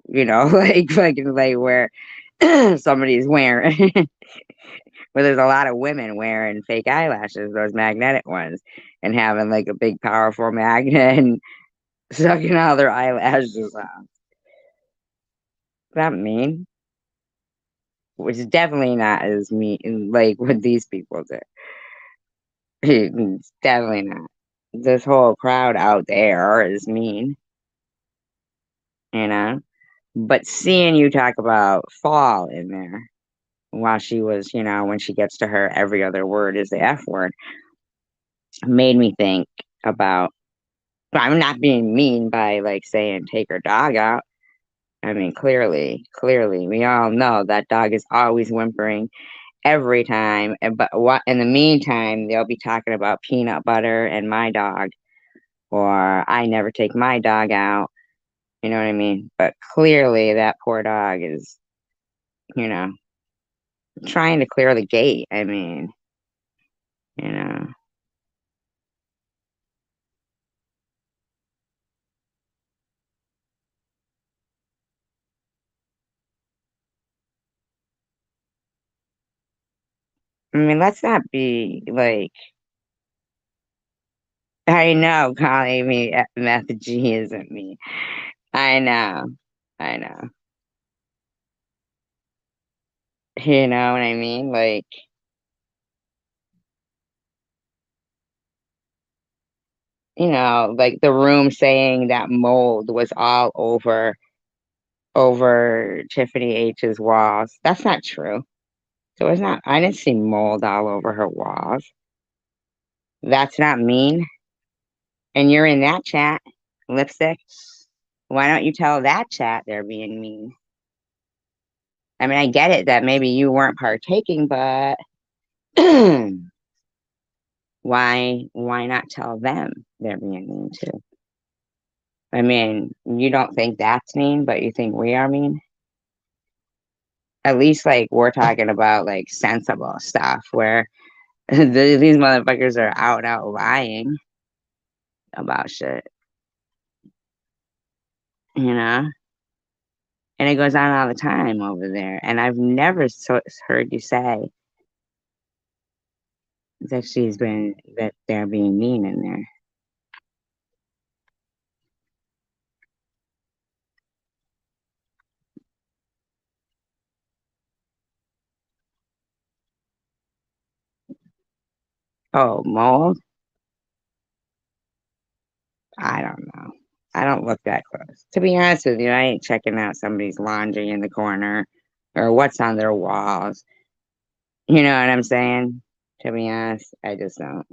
like fucking like where somebody's wearing, where there's a lot of women wearing fake eyelashes, those magnetic ones, and having like a big powerful magnet and sucking all their eyelashes out. That mean? Which is definitely not as mean like what these people do. It's definitely not. This whole crowd out there is mean, you know? But seeing you talk about fall in there while she was, when she gets to her, every other word is the F word, made me think about, I'm not being mean by like saying take her dog out. I mean, clearly, we all know that dog is always whimpering every time. But what in the meantime, they'll be talking about peanut butter and my dog, or I never take my dog out. You know what I mean? But clearly, that poor dog is, you know, trying to clear the gate. I mean, you know. I mean, let's not be like. I know calling me meth G isn't me. I know. I know. You know what I mean? Like, like the room saying that mold was all over Tiffany H's walls. That's not true. So it's not, I didn't see mold all over her walls. That's not mean. And you're in that chat, lipstick. Why don't you tell that chat they're being mean? I mean, I get it that maybe you weren't partaking, but why not tell them they're being mean too? I mean, you don't think that's mean, but you think we are mean? At least like we're talking about like sensible stuff where these motherfuckers are out lying about shit, you know? And it goes on all the time over there. And I've never heard you say that they're being mean in there. Oh, mold? I don't know. I don't look that close. To be honest with you, I ain't checking out somebody's laundry in the corner or what's on their walls. You know what I'm saying? To be honest, I just don't.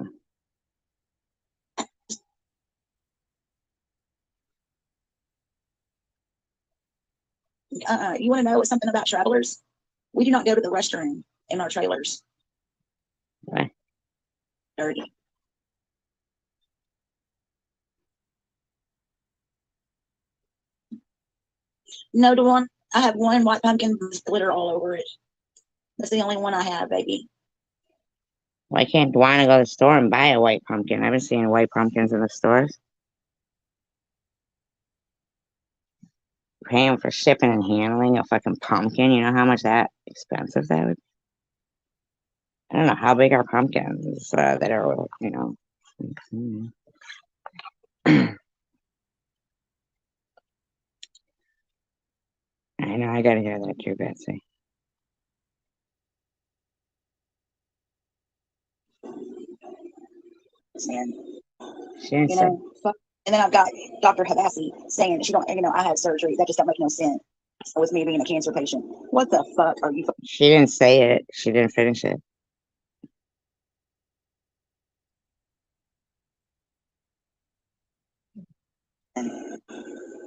You want to know something about travelers? We do not go to the restroom in our trailers. What? Dirty. No, the one I have one white pumpkin with glitter all over it. That's the only one I have, baby. Why can't Dwana go to the store and buy a white pumpkin? I've been seeing white pumpkins in the stores. Paying for shipping and handling a fucking pumpkin. You know how much that expensive that would? I don't know how big are pumpkins that are, you know. I know, I gotta hear that too, Betsy. Man, She didn't you say. know, fuck. And then I've got Dr. Habassi saying she don't, you know, I had surgery. That just don't make no sense. With me being a cancer patient. What the fuck are you? She didn't say it. She didn't finish it.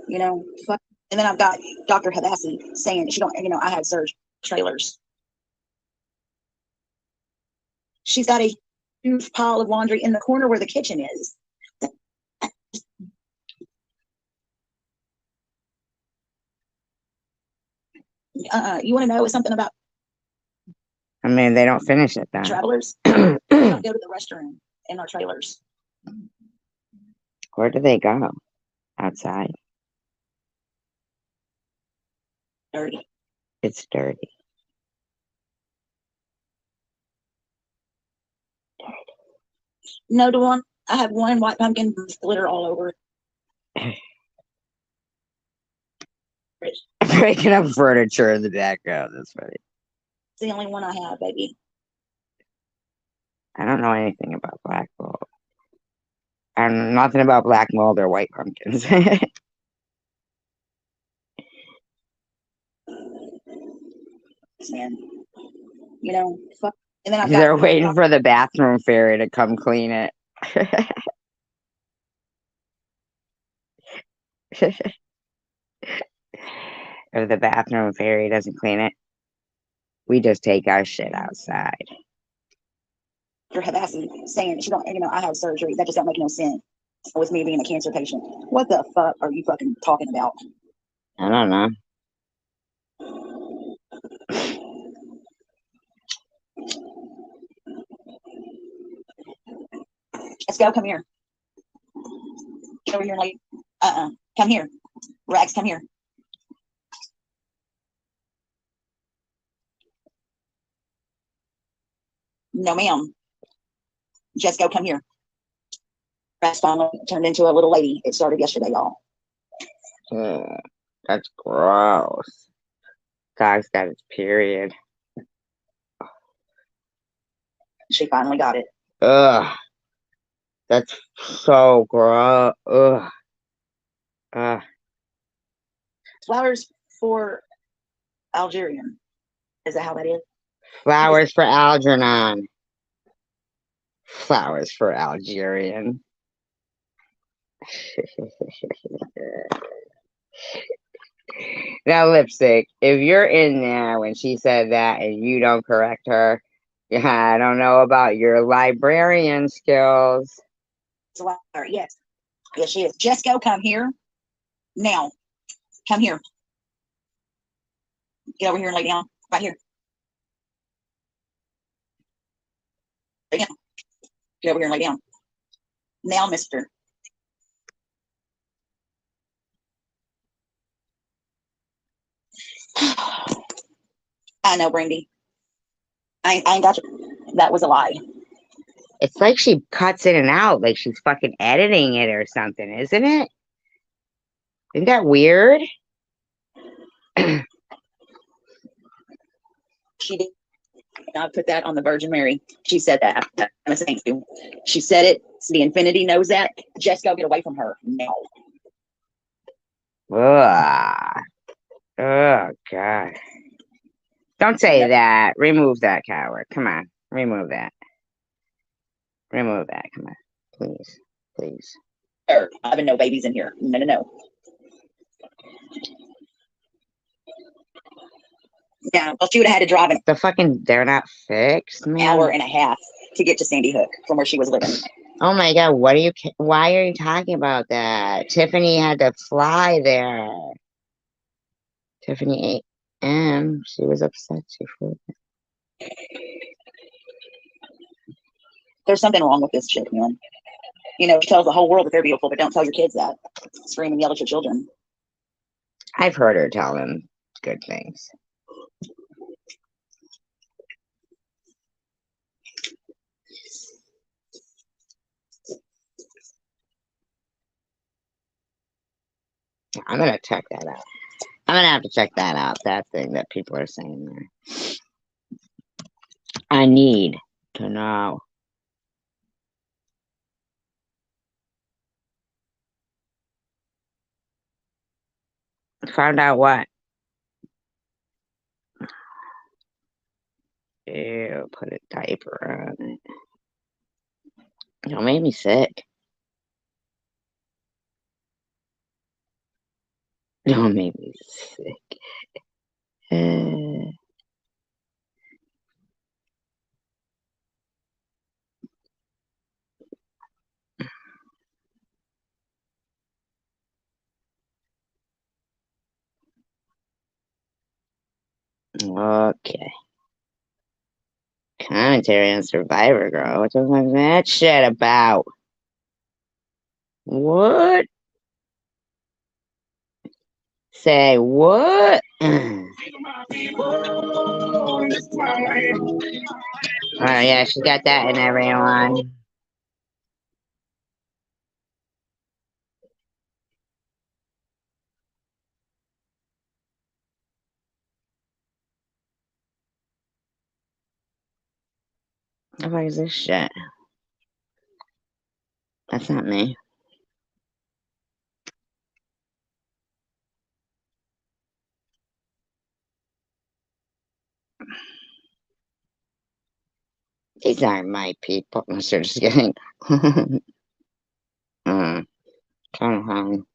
You know, fuck. And then I've got Dr. Habassi saying she don't, you know, I had surgery. Trailers. She's got a huge pile of laundry in the corner where the kitchen is. You want to know something about I mean, they don't finish it then. travelers? We don't go to the restroom in our trailers. Where do they go? Outside. Dirty. It's dirty. No, to one. I have one white pumpkin with glitter all over it. Breaking up furniture in the background. That's funny. It's the only one I have, baby. I don't know anything about black mold. And nothing about black mold or white pumpkins. Man, you know, fuck. And then I've They're got waiting for the bathroom fairy to come clean it. If the bathroom fairy doesn't clean it, we just take our shit outside. Dr. Habassi saying she don't, you know, I had surgery. That just don't make no sense. With me being a cancer patient. What the fuck are you fucking talking about? I don't know. Let's go. Come here. Get over here, lady. Come here. Rags, come here. No, ma'am. Just go. Come here. Rags finally turned into a little lady. It started yesterday, y'all. That's gross. Dog's got its period. She finally got it. Ugh. That's so gross. Ugh. Flowers for Algerian. Is that how that is? Flowers for Algernon. Flowers for Algerian. Now, Lipstick, if you're in there when she said that and you don't correct her, yeah, I don't know about your librarian skills. Yes. Yes, she is. Just go. Come here. Now. Come here. Get over here and lay down. Right here. Lay down. Get over here and lay down. Now, mister. I know, Brandy. I ain't got you. That was a lie. It's like she cuts in and out, like she's fucking editing it or something, isn't it? Isn't that weird? She did. I put that on the Virgin Mary. She said that. I'm saying you. She said it. The infinity knows that. Just go get away from her now. Ugh. Oh, God. Don't say that. Remove that, coward. Come on. Remove that. Remove that. Come on. Please. Please. There, I have no babies in here. No, no, no. Yeah, well, she would have had to drive an The fucking, they're not fixed, man. hour and a half to get to Sandy Hook from where she was living. Oh my God. Why are you talking about that? Tiffany had to fly there. Tiffany A.M. She was upset. She flew. There's something wrong with this chick, man. You know, she tells the whole world that they're beautiful, but don't tell your kids that. Scream and yell at your children. I've heard her tell them good things. I'm gonna check that out. I'm gonna have to check that out, that thing that people are saying there. I need to know. Found out what? Ew, put a diaper on it. Don't make me sick. Don't make me sick. Okay. Commentary on Survivor Girl. What the fuck is that shit about? What? Say what? Oh yeah, she got that in everyone. What the fuck is this shit? That's not me. These aren't my people. I'm just kidding. Kind of fun.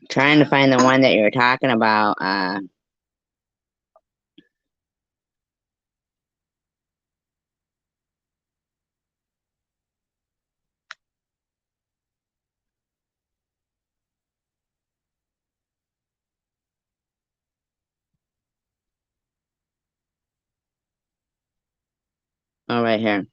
Trying to find the one that you were talking about. Oh, right here.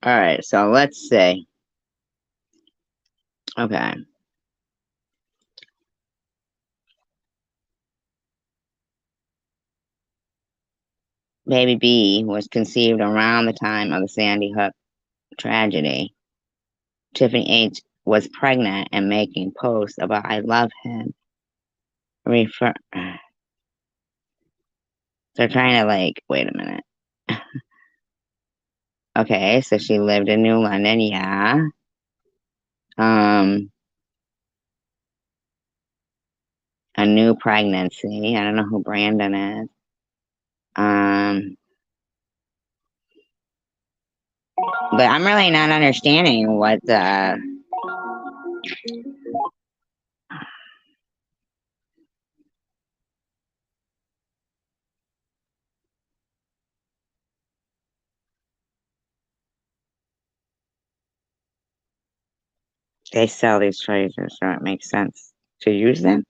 All right, so let's see. Okay. Baby B was conceived around the time of the Sandy Hook tragedy. Tiffany H. was pregnant and making posts about I love him. Refer. They're trying to like, wait a minute. Okay, so she lived in New London, yeah. A new pregnancy. I don't know who Brandon is. But I'm really not understanding what they sell these treasures, so it makes sense to use them.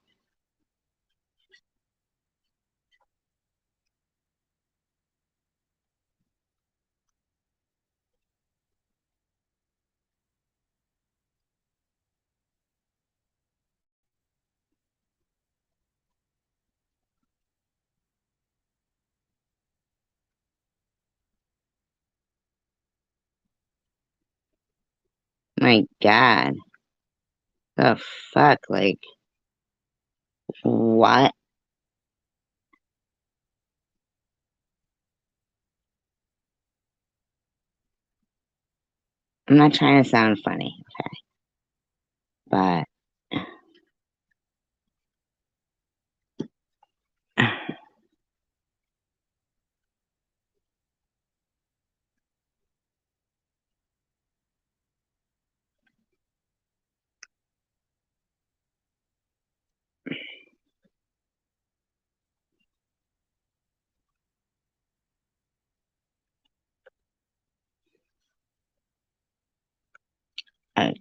My God. The fuck? Like, what? I'm not trying to sound funny, okay? But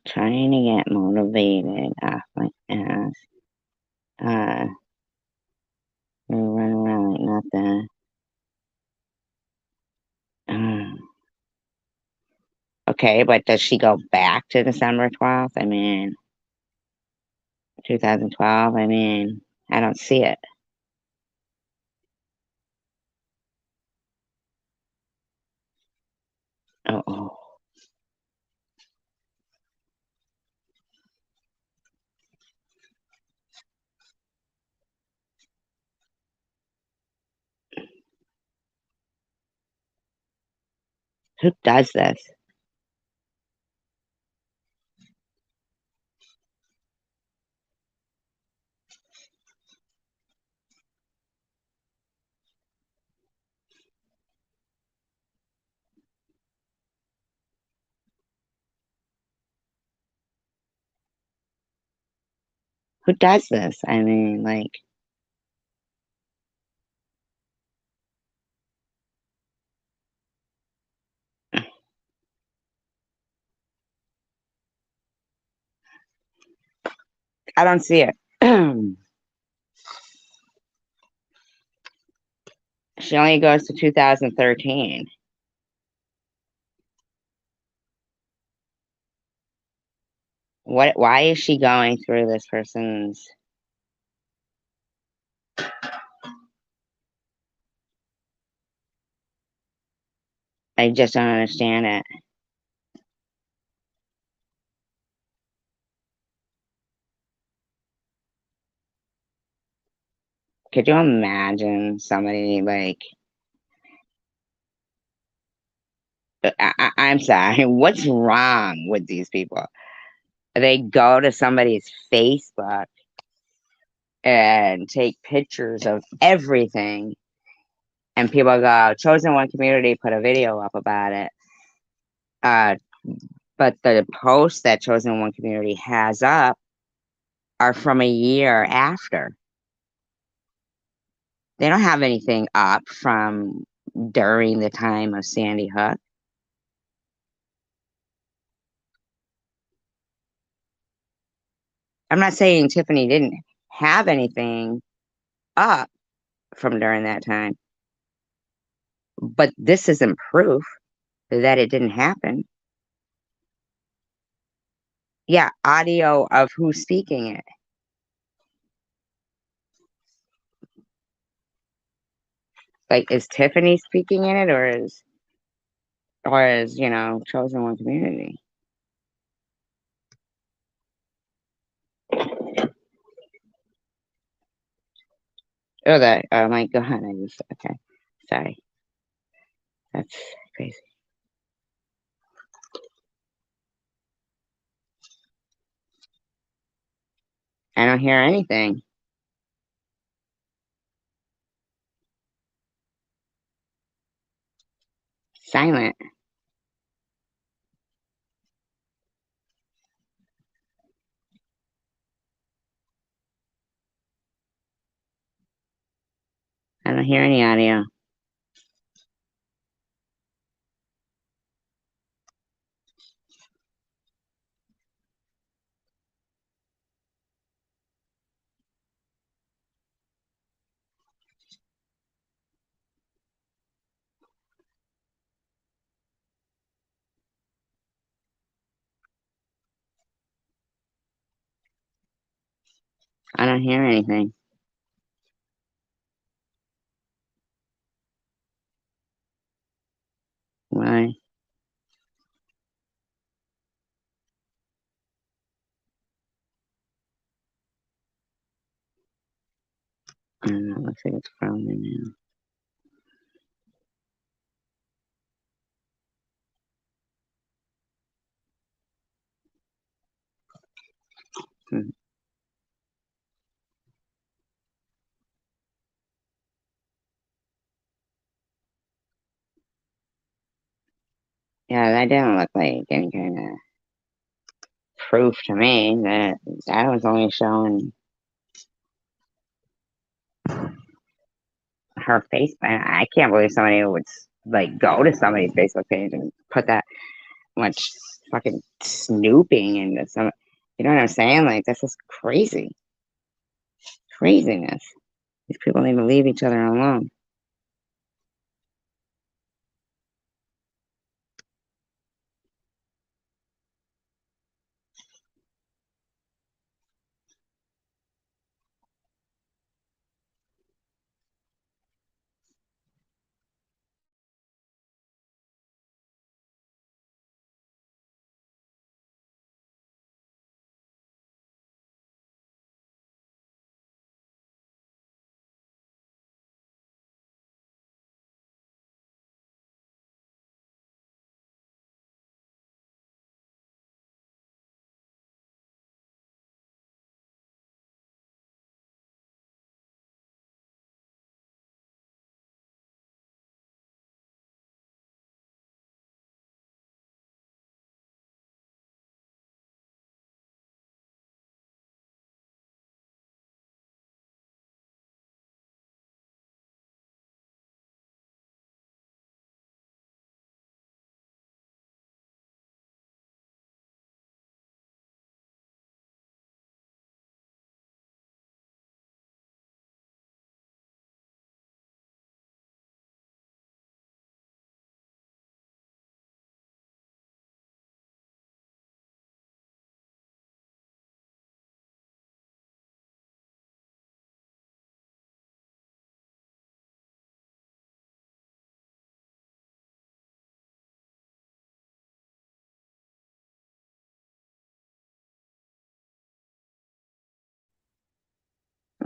trying to get motivated off my ass. Run around like nothing. Okay, but does she go back to December 12th? I mean, 2012? I mean, I don't see it. Oh. Who does this? Who does this? I mean, like, I don't see it. She only goes to 2013. Why is she going through this person's? I just don't understand it. Could you imagine somebody like, I'm sorry, what's wrong with these people? They go to somebody's Facebook and take pictures of everything, and people go, Chosen One Community put a video up about it. But the posts that Chosen One Community has up are from a year after. They don't have anything up from during the time of Sandy Hook. I'm not saying Tiffany didn't have anything up from during that time, but this isn't proof that it didn't happen. Yeah, audio of who's speaking it. Like, is Tiffany speaking in it, or is Chosen One Community? Oh my God, okay, sorry. That's crazy. I don't hear anything. Silent. I don't hear any audio. I don't hear anything. Why? I don't know. It looks like it's frozen now. Yeah, that didn't look like any kind of proof to me. That was only showing her face. I can't believe somebody would like go to somebody's Facebook page and put that much fucking snooping into some, you know what I'm saying? Like, this is crazy. Craziness. These people need to leave each other alone.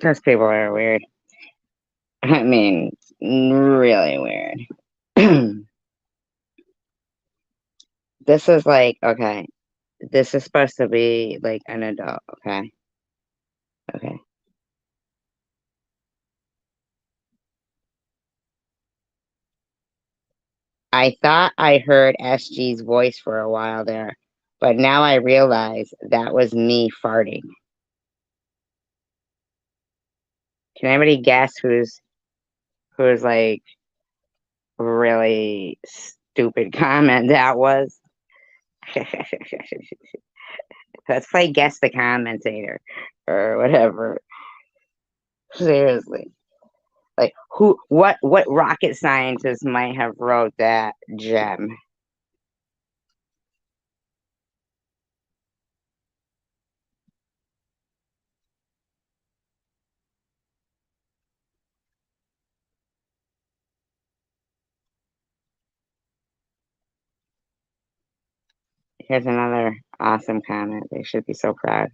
Those people are weird. I mean, really weird. This is like, okay, this is supposed to be like an adult, okay? Okay. I thought I heard SG's voice for a while there, but now I realize that was me farting. Can anybody guess who's like really stupid comment that was? Let's play guess the commentator or whatever. Seriously. Like what rocket scientist might have wrote that gem? Here's another awesome comment. They should be so proud.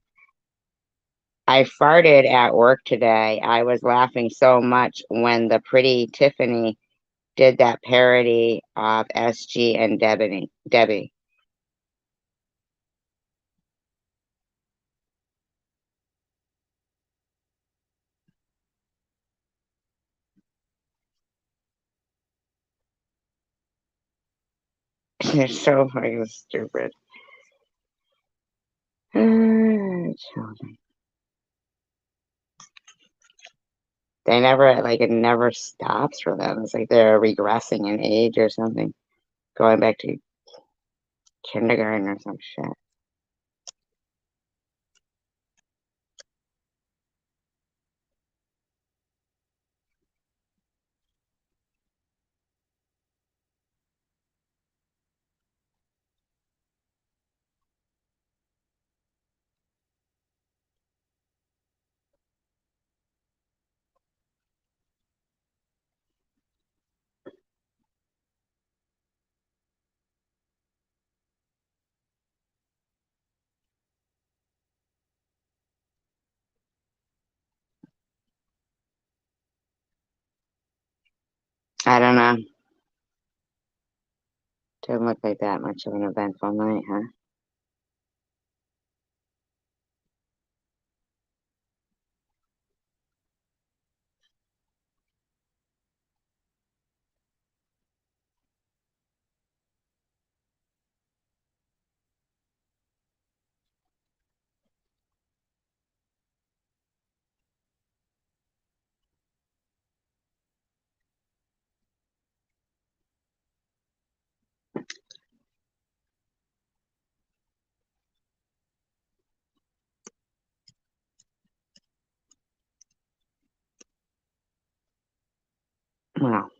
I farted at work today. I was laughing so much when the pretty Tiffany did that parody of SG and Debbie. They're so fucking stupid. Children. They never, like, it never stops for them. It's like they're regressing in age or something, going back to kindergarten or some shit. I don't know. Didn't look like that much of an eventful night, huh? Well,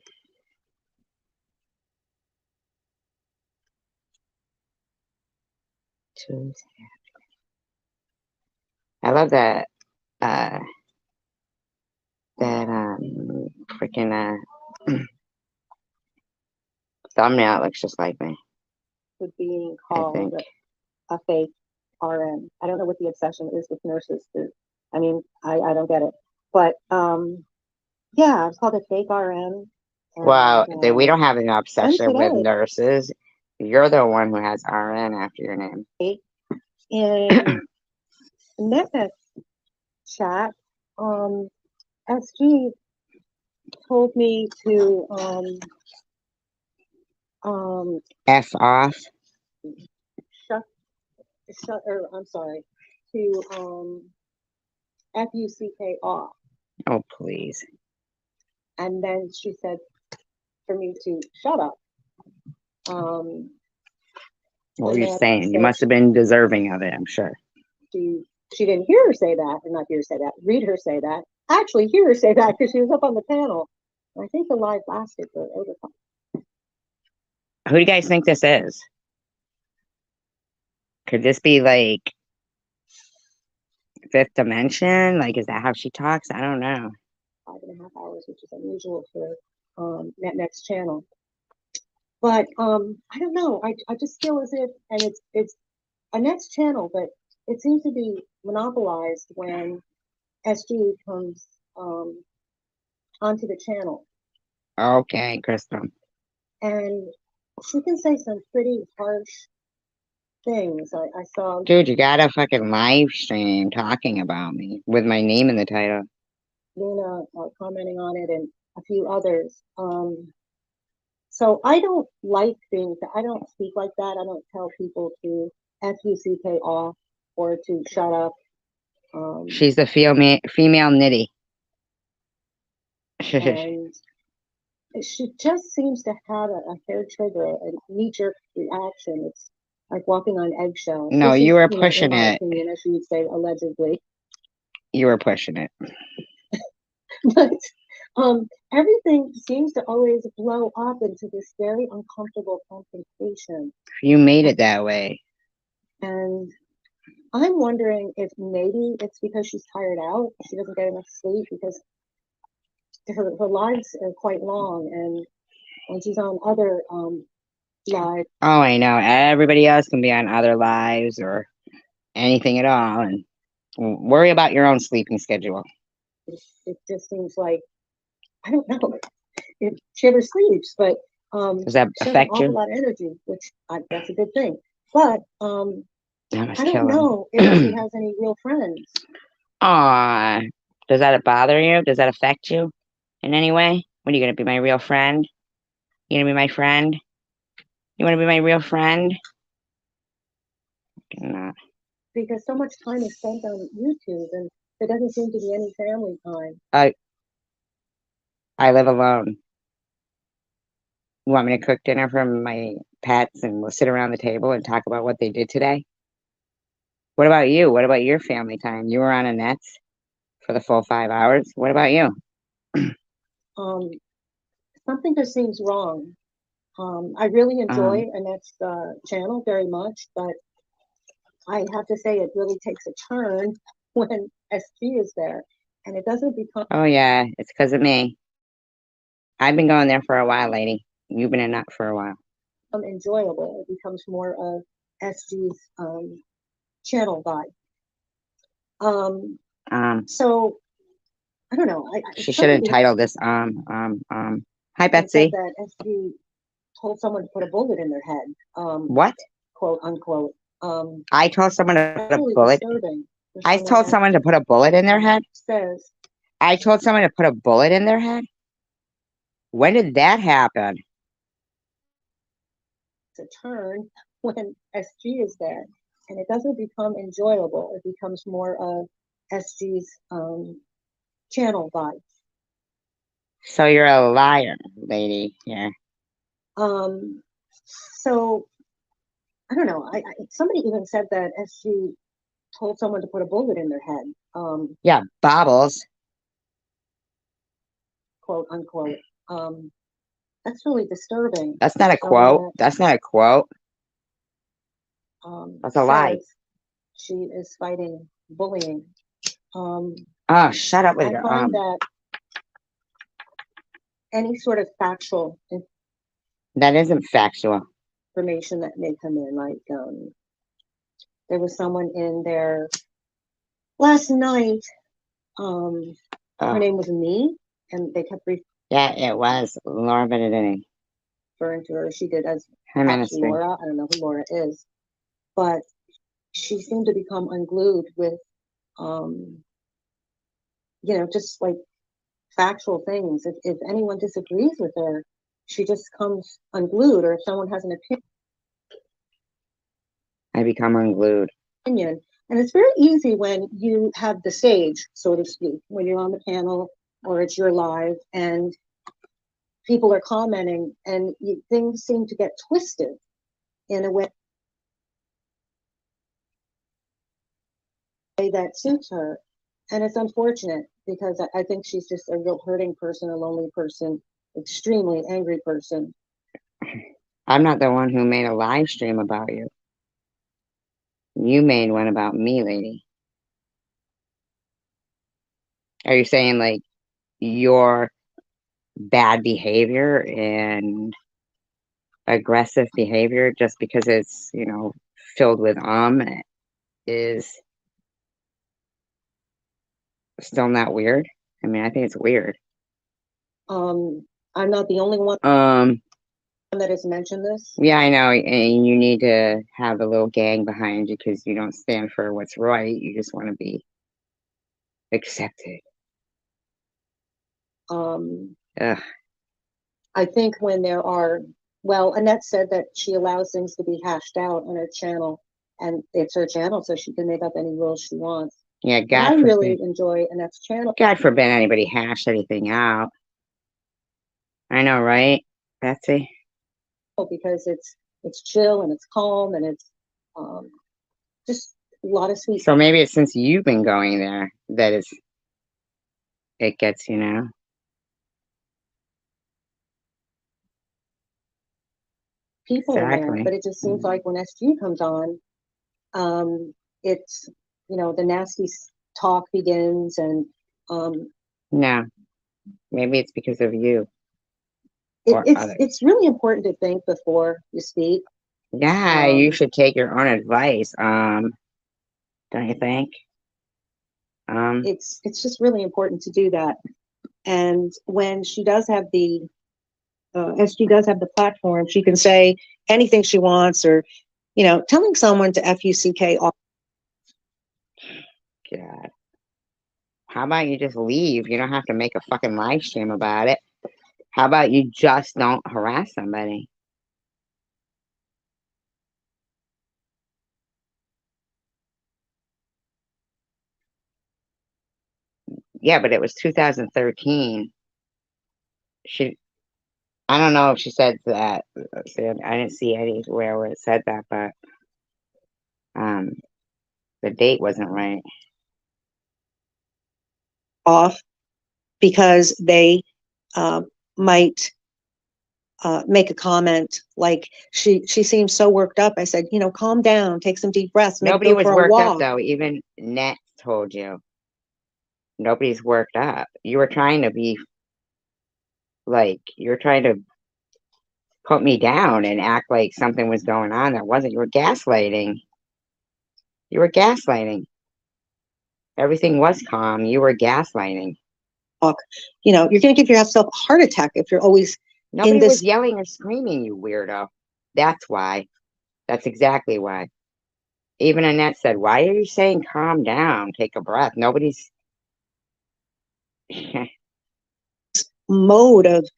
I love that freaking thumbnail. It looks just like me. With being I called think. a fake RN. I don't know what the obsession is with nurses. I mean, I don't get it. But yeah, it's called a fake RN. And, Well, we don't have an obsession with today- nurses. You're the one who has RN after your name. in NetNet chat, SG told me to F off. shut or I'm sorry, to FUCK off. Oh, please. And then she said for me to shut up. What were you saying? You must have been deserving of it, I'm sure. She didn't hear her say that, or not hear her say that, read her say that, actually hear her say that because she was up on the panel. And I think the live lasted for over. Who do you guys think this is? Could this be like Fifth Dimension? Like, is that how she talks? I don't know. 5.5 hours, which is unusual for NetNet's channel. But I don't know. I just feel as if, and it's Annette's channel, but it seems to be monopolized when SG comes onto the channel. Okay, Crystal. And she can say some pretty harsh things. I saw. Dude, you got a fucking live stream talking about me with my name in the title. Luna commenting on it and a few others. So I don't like things. I don't speak like that. I don't tell people to FUCK off or to shut up. She's the female nitty. And she just seems to have a hair trigger, a knee-jerk reaction. It's like walking on eggshells. No, you were pushing in my it. opinion, as you would say, allegedly. You were pushing it. But everything seems to always blow up into this very uncomfortable confrontation. You made it that way. And I'm wondering if maybe it's because she's tired out. She doesn't get enough sleep because her lives are quite long, and when she's on other lives. Oh, I know. Everybody else can be on other lives or anything at all, and worry about your own sleeping schedule. It just seems like, I don't know if she ever sleeps, but does that she has affect an awful you? lot of energy, which that's a good thing. But I I don't know if she has any real friends. Aw, does that bother you? Does that affect you in any way? What are you gonna be, my real friend? You gonna be my friend? You wanna be my real friend? Not. Because so much time is spent on YouTube, and there doesn't seem to be any family time. I live alone. You want me to cook dinner for my pets and we'll sit around the table and talk about what they did today? What about you? What about your family time? You were on a Nets for the full 5 hours. What about you? Something just seems wrong. I really enjoy Annette's channel very much, but I have to say it really takes a turn when SG is there, and it doesn't become. Oh yeah, it's because of me. I've been going there for a while, lady. You've been a nut for a while. Enjoyable. It becomes more of SG's channel vibe. So I don't know. She should have titled this Hi Betsy. That SG told someone to put a bullet in their head. What? Quote unquote. I told someone to put a bullet. I told someone to put a bullet in their head. Says. I told someone to put a bullet in their head. When did that happen? To turn when SG is there, and it doesn't become enjoyable. It becomes more of SG's channel vibe. So you're a liar, lady. Yeah. So I don't know. Somebody even said that SG told someone to put a bullet in their head. Yeah, bobbles. Quote unquote. That's really disturbing. That's not a So, quote. That's not a quote. That's a lie. says she is fighting bullying. Oh, shut up with I your find that any sort of factual That isn't factual. information that may come in, like there was someone in there last night. Her Oh, name was Me, and they kept yeah, it was Laura Benedini. referring to her. She did as Hi, perhaps Ministry. Laura. I don't know who Laura is, but she seemed to become unglued with, just like factual things. If anyone disagrees with her, she just comes unglued, or if someone has an I become unglued. opinion. And it's very easy when you have the stage, so to speak, when you're on the panel or it's your live and people are commenting and things seem to get twisted in a way that suits her. And it's unfortunate because I think she's just a real hurting person, a lonely person, extremely angry person. I'm not the one who made a live stream about you. You made one about me, lady. Are you saying like your bad behavior and aggressive behavior just because it's, filled with is still not weird? I mean, I think it's weird. I'm not the only one that has mentioned this. Yeah, I know. And you need to have a little gang behind you because you don't stand for what's right. You just want to be accepted. Ugh. I think when there are, well, Annette said that she allows things to be hashed out on her channel, and it's her channel, so she can make up any rules she wants. Yeah, And God I forbid. really enjoy Annette's channel. God forbid anybody hash anything out. I know, right, Betsy? Because it's chill and it's calm and it's just a lot of sweet. So maybe it's since you've been going there that it gets, people in there, Exactly. but it just seems like when SG comes on, it's the nasty talk begins, and No, maybe it's because of you or others. it's really important to think before you speak. Yeah, you should take your own advice. Don't you think? It's just really important to do that. And when she does have the SG does have the platform, she can say anything she wants, or telling someone to FUCK off. God. How about you just leave? You don't have to make a fucking live stream about it. How about you just don't harass somebody? Yeah, but it was 2013. I don't know if she said that. I didn't see anywhere where it said that, but the date wasn't right. Off because they might make a comment like she seems so worked up. I said, calm down, take some deep breaths. Nobody was worked up though. Even Net told you. Nobody's worked up. You were trying to be like, you're trying to put me down and act like something was going on that wasn't. You were gaslighting. You were gaslighting. Everything was calm. You were gaslighting. You're going to give yourself a heart attack if you're always Nobody was yelling or screaming, you weirdo. That's why. That's exactly why. Even Annette said, why are you saying calm down? Take a breath. Nobody's mode of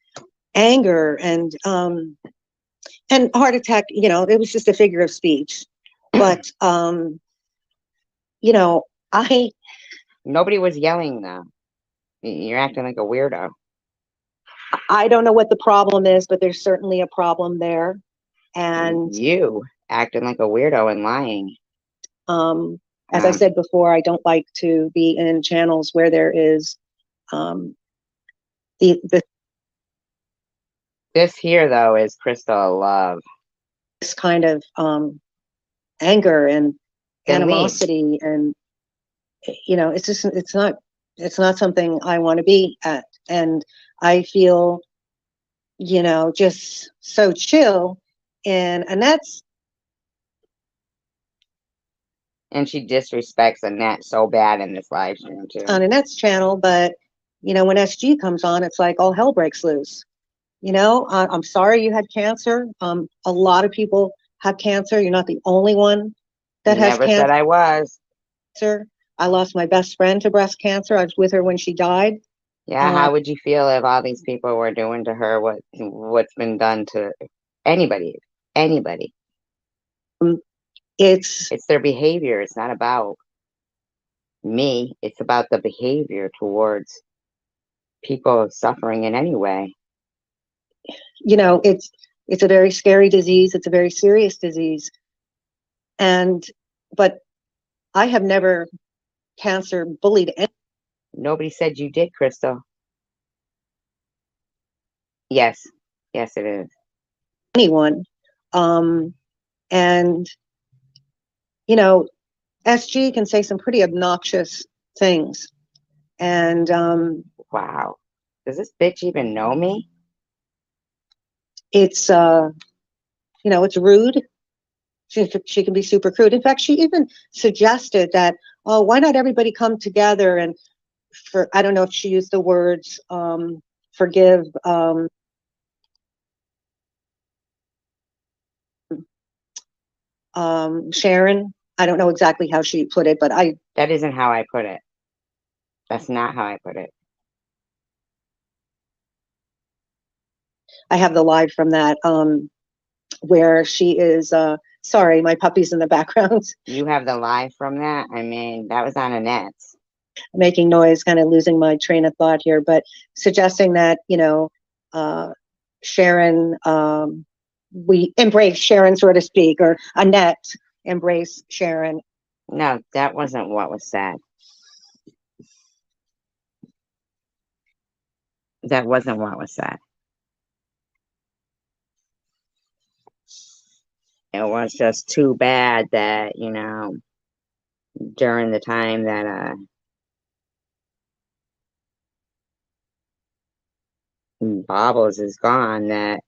anger and heart attack. It was just a figure of speech, but nobody was yelling though. You're acting like a weirdo. I don't know what the problem is, but there's certainly a problem there. And you acting like a weirdo and lying. As I said before, I don't like to be in channels where there is the This here, though, is Crystal Love. this kind of anger and Then leave. animosity, and you know, it's just it's not something I want to be at, and I feel, you know, just so chill in Annette's. And she disrespects Annette so bad in this live stream, too. On Annette's channel, but you know, when SG comes on, it's like all hell breaks loose. You know, I'm sorry you had cancer. A lot of people have cancer. You're not the only one that has Never said I was. cancer. I lost my best friend to breast cancer. I was with her when she died. Yeah, how would you feel if all these people were doing to her what's been done to anybody? Anybody. It's their behavior. It's not about me. It's about the behavior towards people suffering in any way. You know, it's a very scary disease. It's a very serious disease. But I have never cancer bullied Nobody said you did, Crystal. Yes. Yes, it is. anyone. And, you know, SG can say some pretty obnoxious things. And wow. Does this bitch even know me? It's, you know, it's rude. She can be super crude. In fact, she even suggested that, oh, why not everybody come together and I don't know if she used the words, forgive, Sharon. I don't know exactly how she put it, but that isn't how I put it. That's not how I put it. I have the live from that, where she is, sorry, my puppy's in the background. You have the live from that? I mean, that was on Annette's. Making noise, kind of losing my train of thought here, but suggesting that, you know, Sharon, we embrace Sharon, so to speak, or Annette embrace Sharon. No, that wasn't what was said. That wasn't what was said. It was just too bad that, you know, during the time that Bobbles is gone, that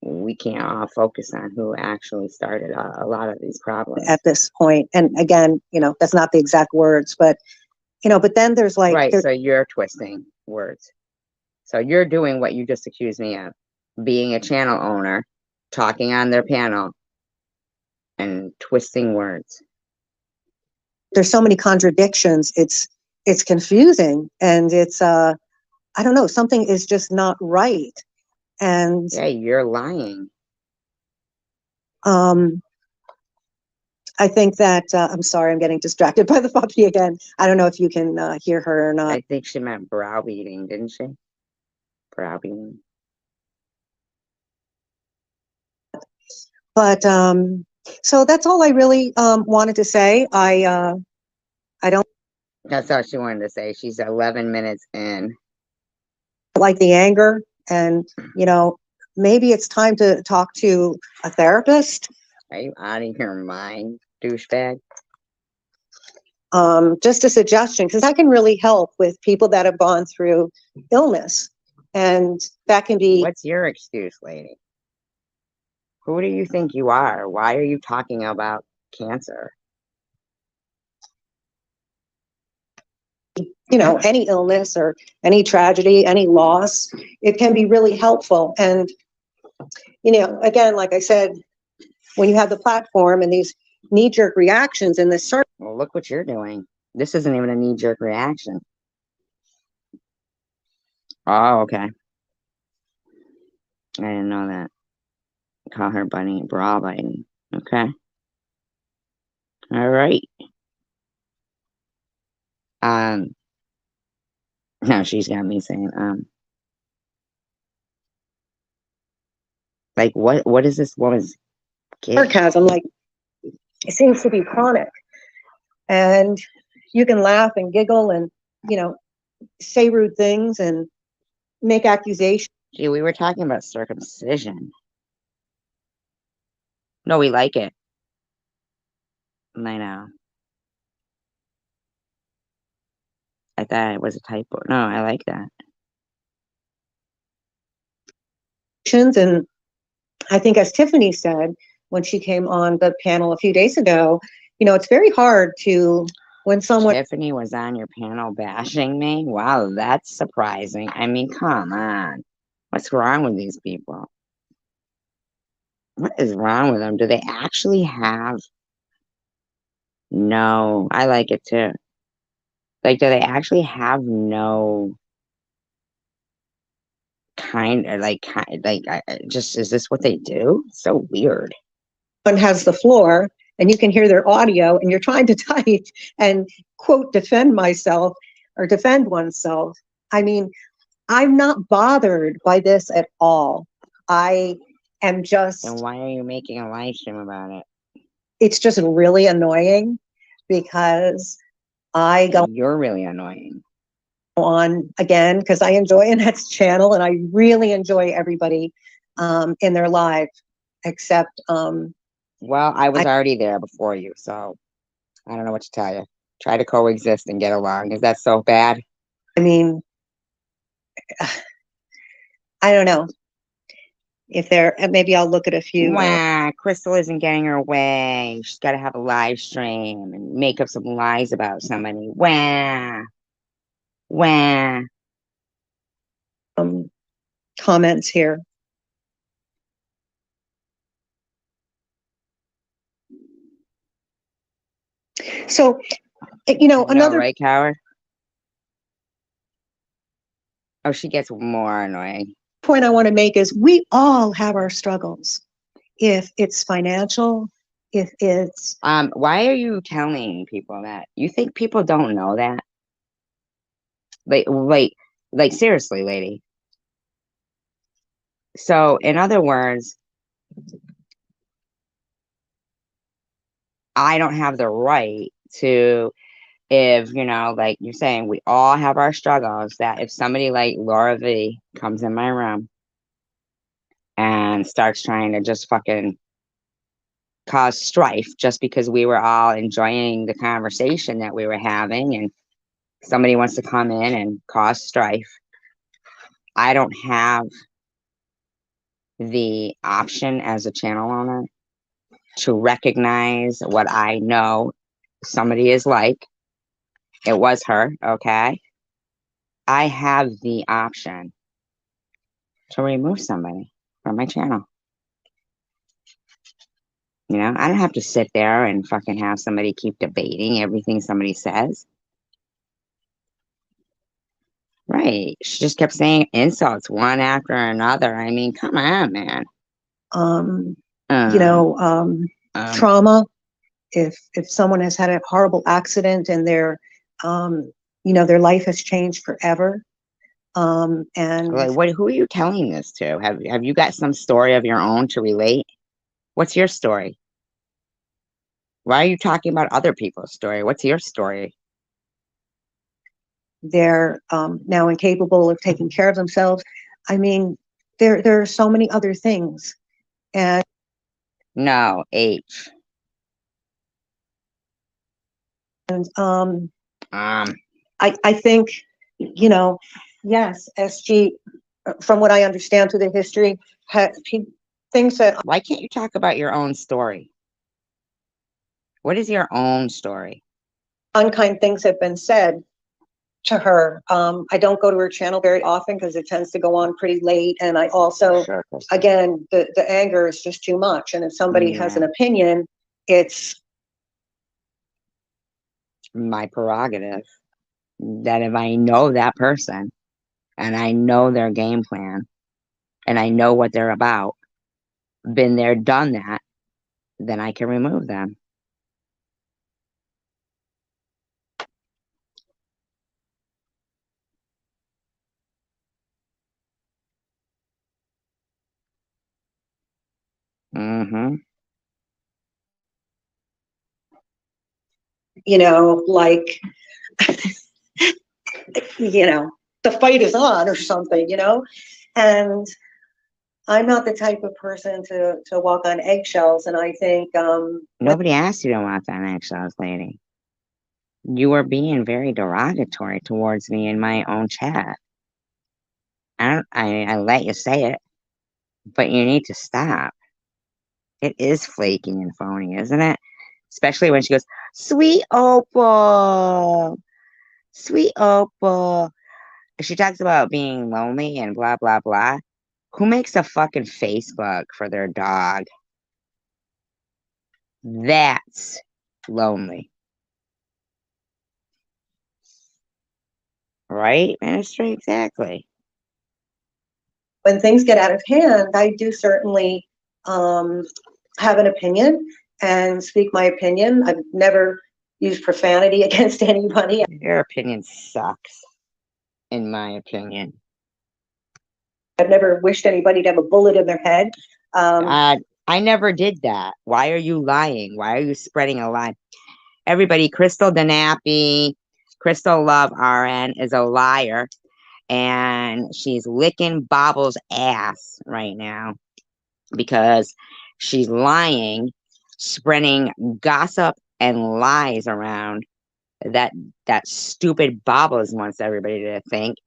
we can't all focus on who actually started a lot of these problems at this point. And again, you know, that's not the exact words, but you know, but then there's like, right. So you're twisting words. So you're doing what you just accused me of, being a channel owner, talking on their panel, and twisting words. There's so many contradictions. It's confusing, and it's I don't know, something is just not right. And yeah, you're lying. I think that I'm sorry, I'm getting distracted by the puppy again. I don't know if you can hear her or not. I think she meant browbeating, didn't she? Browbeating. But so that's all I really wanted to say. I don't. That's all she wanted to say. She's 11 minutes in. Like the anger, and you know, maybe it's time to talk to a therapist. Are you out of your mind, douchebag? Just a suggestion, because that can really help with people that have gone through illness, and that can be. What's your excuse, lady? Who do you think you are? Why are you talking about cancer? You know, any illness or any tragedy, any loss, it can be really helpful. And, you know, again, like I said, when you have the platform and these knee-jerk reactions in this circle. Well, look what you're doing. This isn't even a knee-jerk reaction. Oh, okay. I didn't know that. Call her bunny bra biting. Okay. All right. Now she's got me saying, like, what is this woman's sarcasm? Like, it seems to be chronic, and you can laugh and giggle and, you know, say rude things and make accusations. Gee, we were talking about circumcision. No, we like it. I know. I thought it was a typo. No, I like that. And I think, as Tiffany said when she came on the panel a few days ago, you know, it's very hard to, when someone. Tiffany was on your panel bashing me? Wow, that's surprising. I mean, come on. What's wrong with these people? What is wrong with them? Do they actually have? No, I like it too. Like, do they actually have no kind of just, is this what they do? So weird. One has the floor and you can hear their audio and you're trying to type and quote defend myself or defend oneself. I mean, I'm not bothered by this at all. I am just. And why are you making a live stream about it? It's just really annoying because I go. You're really annoying. On again because I enjoy Annette's channel and I really enjoy everybody in their live, except well, I was already there before you, so I don't know what to tell you. Try to coexist and get along. Is that so bad? I mean, I don't know if there. Maybe I'll look at a few. Wow, Crystal isn't getting her way. She's got to have a live stream and make up some lies about somebody. Wow. Comments here. So, you know, another right, Howard? Oh, she gets more annoying. Point I want to make is we all have our struggles. If it's financial, if it's why are you telling people that? You think people don't know that? Like seriously, lady. So, in other words, I don't have the right to, if, you know, like you're saying, we all have our struggles, that if somebody like Laura V comes in my room and starts trying to just fucking cause strife just because we were all enjoying the conversation that we were having and somebody wants to come in and cause strife, I don't have the option as a channel owner to recognize what I know somebody is like. It was her, okay? I have the option to remove somebody from my channel. You know, I don't have to sit there and fucking have somebody keep debating everything somebody says. Right. She just kept saying insults one after another. I mean, come on, man. You know, trauma. If someone has had a horrible accident and their you know, their life has changed forever. And like, who are you telling this to? Have you got some story of your own to relate? What's your story? Why are you talking about other people's story? What's your story? They're now incapable of taking care of themselves. I mean, there are so many other things. And no, H. And I think, you know, yes, SG, from what I understand through the history, things that. Why can't you talk about your own story? What is your own story? Unkind things have been said to her. I don't go to her channel very often because it tends to go on pretty late. And I also, again, the anger is just too much. And if somebody has an opinion, it's my prerogative that if I know that person and I know their game plan and I know what they're about, been there, done that, then I can remove them. You know, like, you know, the fight is on or something, you know? And I'm not the type of person to walk on eggshells. And I think Nobody asked you to walk on eggshells, lady. You were being very derogatory towards me in my own chat. I let you say it, but you need to stop. It is flaky and phony, isn't it? Especially when she goes, "Sweet Opal, sweet Opal." She talks about being lonely and blah blah blah. Who makes a fucking Facebook for their dog? That's lonely. Right, Ministry? Exactly. when things get out of hand, I do certainly have an opinion and speak my opinion. I've never used profanity against anybody. Your opinion sucks, in my opinion. I've never wished anybody to have a bullet in their head. I never did that. Why are you lying? Why are you spreading a lie? Everybody, Crystal Danapi, Crystal Love RN is a liar, and she's licking Bobble's ass right now because she's lying, spreading gossip and lies around that stupid Bobbles wants everybody to think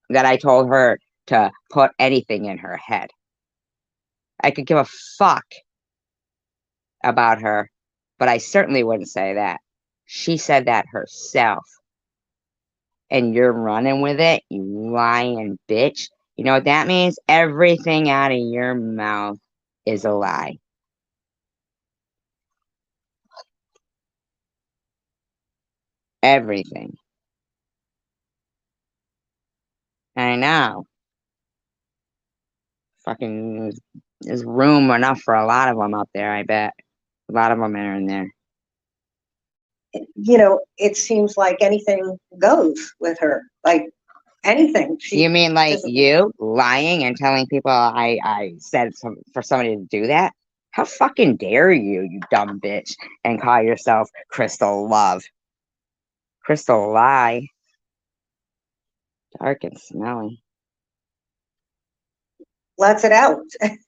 that I told her to put anything in her head. I could give a fuck about her, but I certainly wouldn't say that. She said that herself. And you're running with it, you lying bitch. You know what that means? Everything out of your mouth is a lie. Everything. I know. Fucking, there's room enough for a lot of them up there, I bet. A lot of them are in there. You know, it seems like anything goes with her. Like anything. You mean like doesn't- you lying and telling people I said for somebody to do that? How fucking dare you dumb bitch, and call yourself Crystal Love? Crystal Lie. Dark and smelly. Lets it out. And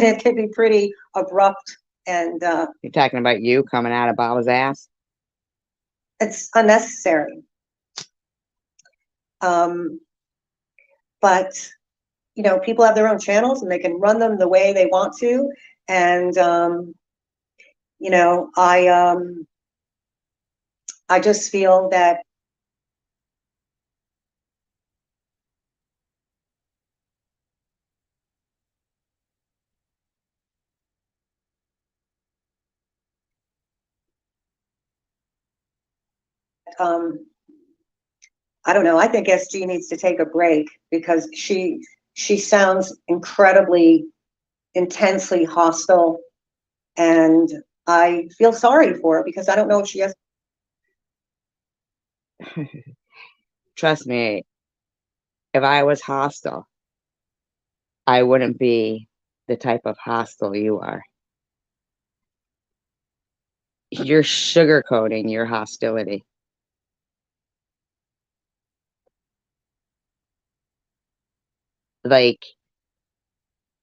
it can be pretty abrupt and You're talking about you coming out of Baba's ass? it's unnecessary. But you know, people have their own channels and they can run them the way they want to. And you know, I just feel that I don't know. I think SG needs to take a break because she sounds incredibly, intensely hostile, and I feel sorry for her because I don't know if she has. Trust me, if I was hostile, I wouldn't be the type of hostile you are. You're sugarcoating your hostility. Like,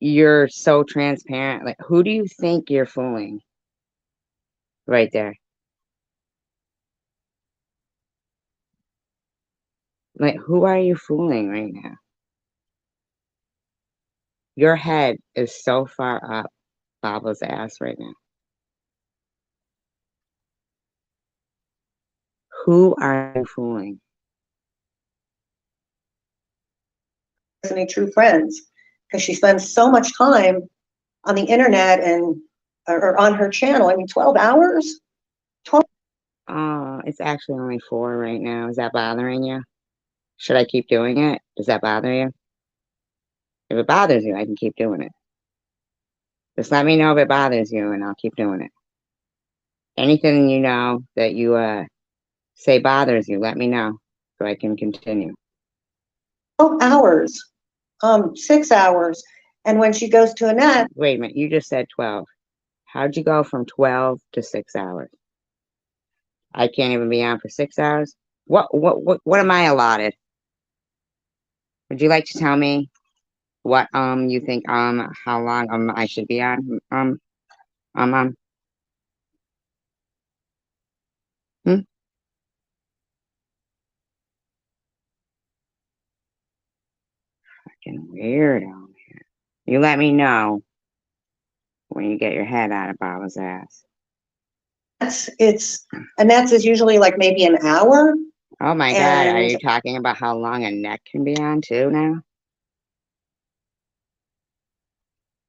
you're so transparent. Like, who do you think you're fooling? Right there. Like, who are you fooling right now? Your head is so far up Baba's ass right now. Who are you fooling? Any true friends because she spends so much time on the internet and or on her channel. I mean, 12 hours. Oh, it's actually only 4 right now. Is that bothering you? Should I keep doing it? Does that bother you? If it bothers you, I can keep doing it. Just let me know if it bothers you and I'll keep doing it. Anything you know that you say bothers you, let me know so I can continue. 12 hours, 6 hours. And when she goes to Annette, Wait a minute, you just said 12. How'd you go from 12 to 6 hours? I can't even be on for 6 hours? What am I allotted? Would you like to tell me? What you think how long I should be on hmm? Fucking weirdo. You let me know when you get your head out of Baba's ass. That's is usually like maybe an hour. Oh my God, are And you talking about how long a neck can be on too now?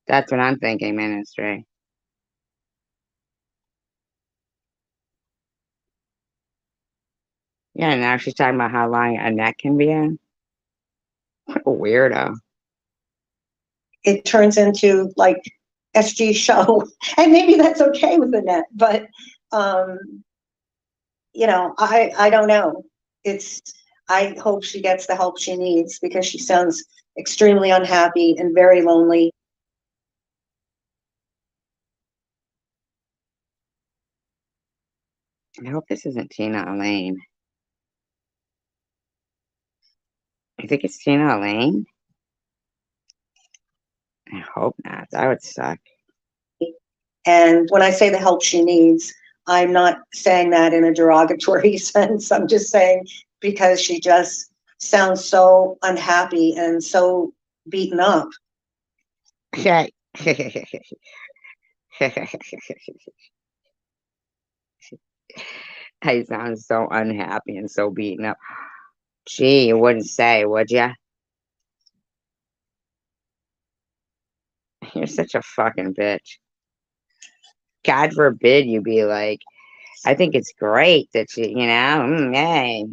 That's what I'm thinking, Ministry. Yeah, now she's talking about how long a neck can be on. What a weirdo. it turns into like SG show, and maybe that's okay with the net, but I don't know. I hope she gets the help she needs because she sounds extremely unhappy and very lonely. I hope this isn't Tina Elaine. I think it's Tina Elaine. I hope not. That would suck. And when I say the help she needs, I'm not saying that in a derogatory sense. I'm just saying because she just sounds so unhappy and so beaten up. Okay. I sound so unhappy and so beaten up. Gee, you wouldn't say, would ya? You're such a fucking bitch. God forbid you be like, I think it's great that yay,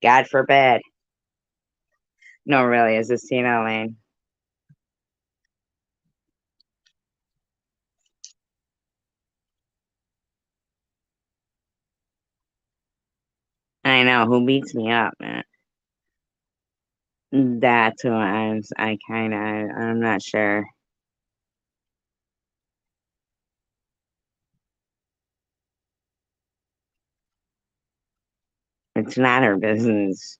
God forbid. No, really, is this Tina Elaine? I know, who beats me up, man? That's who I'm not sure. It's not her business.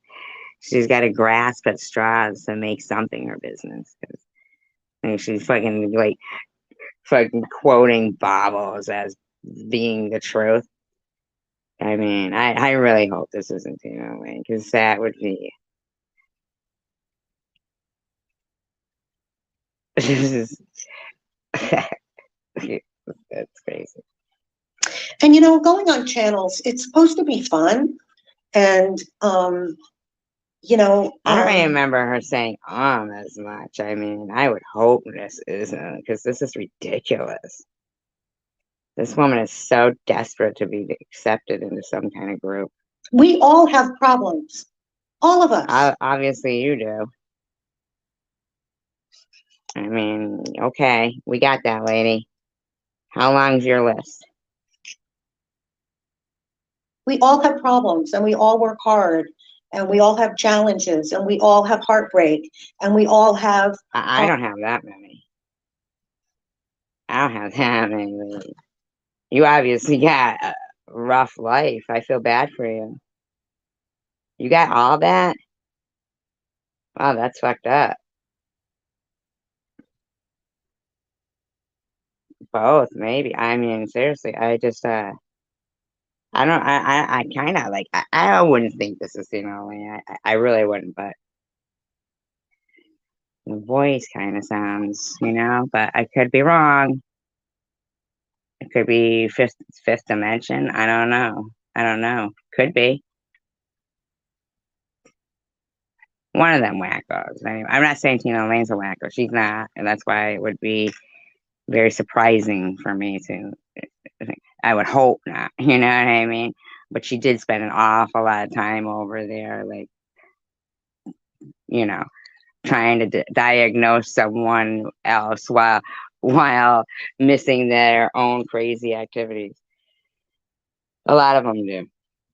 She's got to grasp at straws to make something her business. She's fucking like fucking quoting Bobbles as being the truth. I mean, I really hope this isn't Tina Elaine because that would be. That's crazy. And going on channels, it's supposed to be fun. And I don't remember her saying as much. I mean, I would hope this isn't because this is ridiculous. This woman is so desperate to be accepted into some kind of group. We all have problems. All of us. Obviously, you do. I mean, okay, we got that, lady. How long's your list? We all have problems and we all work hard and we all have challenges and we all have heartbreak and we all have. I don't have that many. I don't have that many, lady. You obviously got a rough life. I feel bad for you. You got all that? Wow, that's fucked up. Both, maybe. I mean, seriously, I just I don't I kind of like I wouldn't think this is I really wouldn't, but the voice kind of sounds, but I could be wrong. It could be fifth dimension. I don't know. Could be one of them wackos. Anyway, I'm not saying Tina Elaine's a wacko. She's not, and that's why it would be very surprising for me to. I would hope not. You know what I mean? But she did spend an awful lot of time over there, like trying to diagnose someone else while missing their own crazy activities. A lot of them do.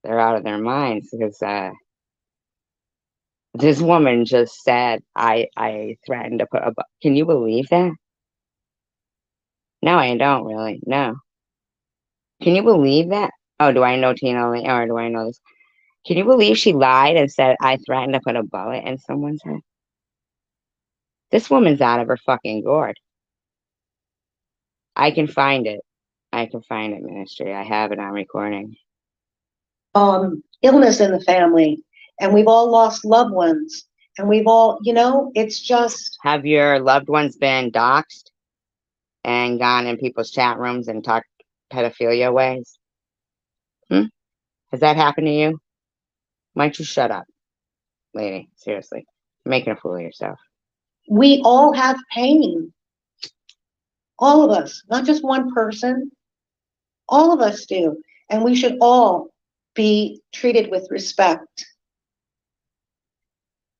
They're out of their minds because this woman just said, I threatened to put a. Can you believe that? No, I don't really. No. Can you believe that? Oh, do I know Tina Lee, or do I know this? Can you believe she lied and said I threatened to put a bullet in someone's head? This woman's out of her fucking gourd. I can find it. I can find it, Ministry. I have it on recording. Illness in the family, and we've all lost loved ones, and we've all, it's just. Have your loved ones been doxxed and gone in people's chat rooms and talked pedophilia ways? Has that happened to you? Why don't you shut up, lady? Seriously. You're making a fool of yourself. We all have pain. All of us, not just one person. All of us do. And we should all be treated with respect.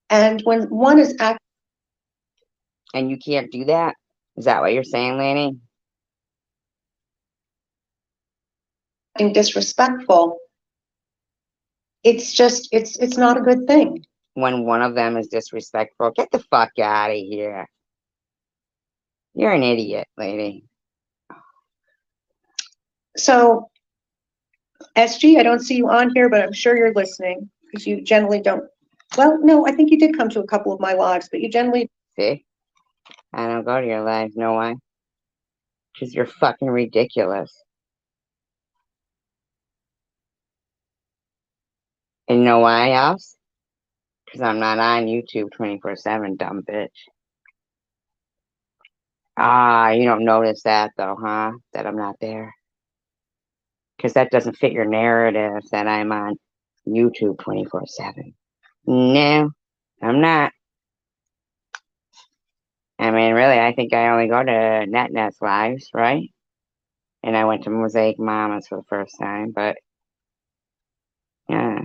And when one is acting. And you can't do that? Is that what you're saying, Lanny? Disrespectful, it's not a good thing. When one of them is disrespectful, get the fuck out of here. You're an idiot, lady. So, SG, I don't see you on here, but I'm sure you're listening, because you generally don't. Well, no, I think you did come to a couple of my lives, but you generally. See? I don't go to your lives. Know why? Because you're fucking ridiculous. And you know why else? Because I'm not on YouTube 24/7, dumb bitch. Ah, you don't notice that though, huh? That I'm not there. Because that doesn't fit your narrative that I'm on YouTube 24/7. No, I'm not. I mean, really, I think I only go to NetNet's lives, right? And I went to Mosaic Mamas for the first time, but yeah.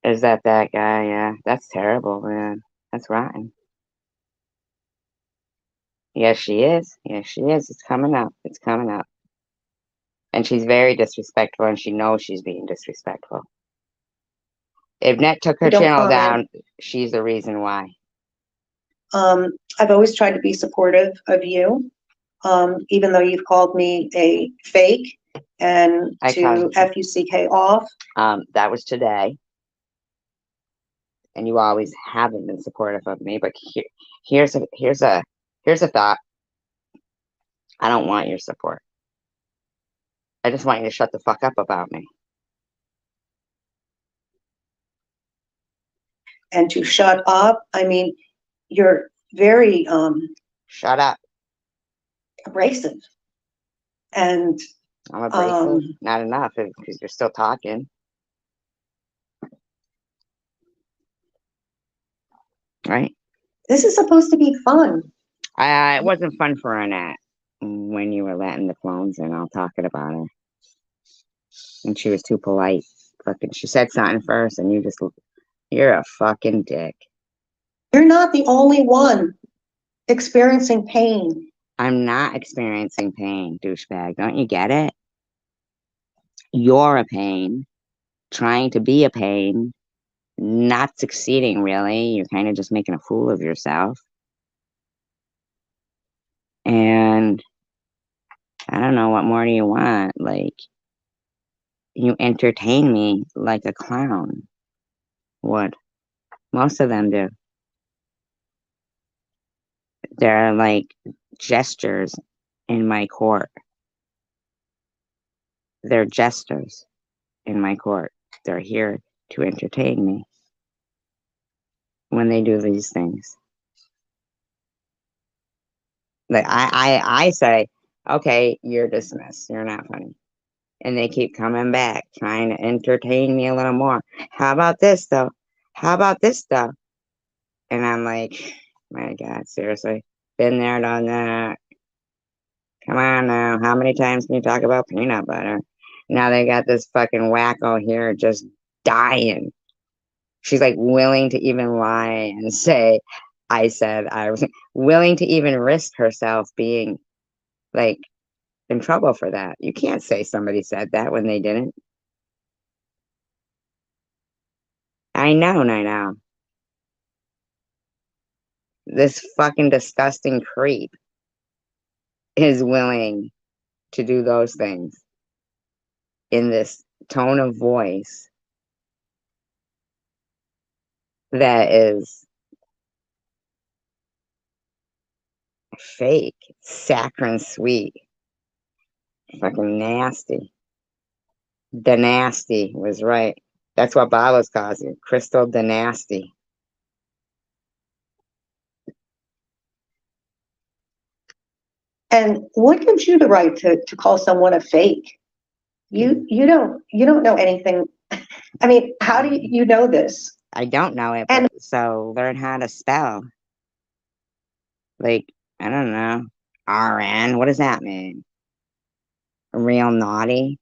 Is that guy? Yeah, that's terrible, man. That's rotten. Yes, she is. Yes, she is. It's coming up. It's coming up. And she's very disrespectful, and she knows she's being disrespectful. If Net took her channel down, she's the reason why. I've always tried to be supportive of you, even though you've called me a fake and to FUCK off. That was today. And you always haven't been supportive of me, but here's a thought. I don't want your support. I just want you to shut the fuck up about me. And to shut up, I mean, you're very shut up. Abrasive. And I'm abrasive. Not enough because you're still talking. Right? This is supposed to be fun. It wasn't fun for Annette when you were letting the clones in, all talking about her. And she was too polite. Fucking, she said something first, and you're a fucking dick. You're not the only one experiencing pain. I'm not experiencing pain, douchebag. Don't you get it? You're a pain, trying to be a pain, not succeeding, really. You're kind of just making a fool of yourself. And I don't know, what more do you want? Like, you entertain me like a clown would. Most of them do. They're like gestures in my court. They're jesters in my court. They're here to entertain me when they do these things. Like I say, okay, you're dismissed. You're not funny. And they keep coming back, trying to entertain me a little more. How about this, though? How about this, though? And I'm like, my God, seriously? Been there, done that. Come on now. How many times can you talk about peanut butter? Now they got this fucking wacko here just dying. She's like willing to even lie and say, I said I was willing to even risk herself being like in trouble for that. You can't say somebody said that when they didn't. I know. This fucking disgusting creep is willing to do those things in this tone of voice that is fake, saccharine sweet, fucking nasty. The nasty was right. That's what Bob was causing. Crystal the nasty. And what gives you the right to call someone a fake? You don't know anything. I mean, how do you know this? I don't know it, And but so learn how to spell. Like, I don't know. RN, what does that mean? Real naughty?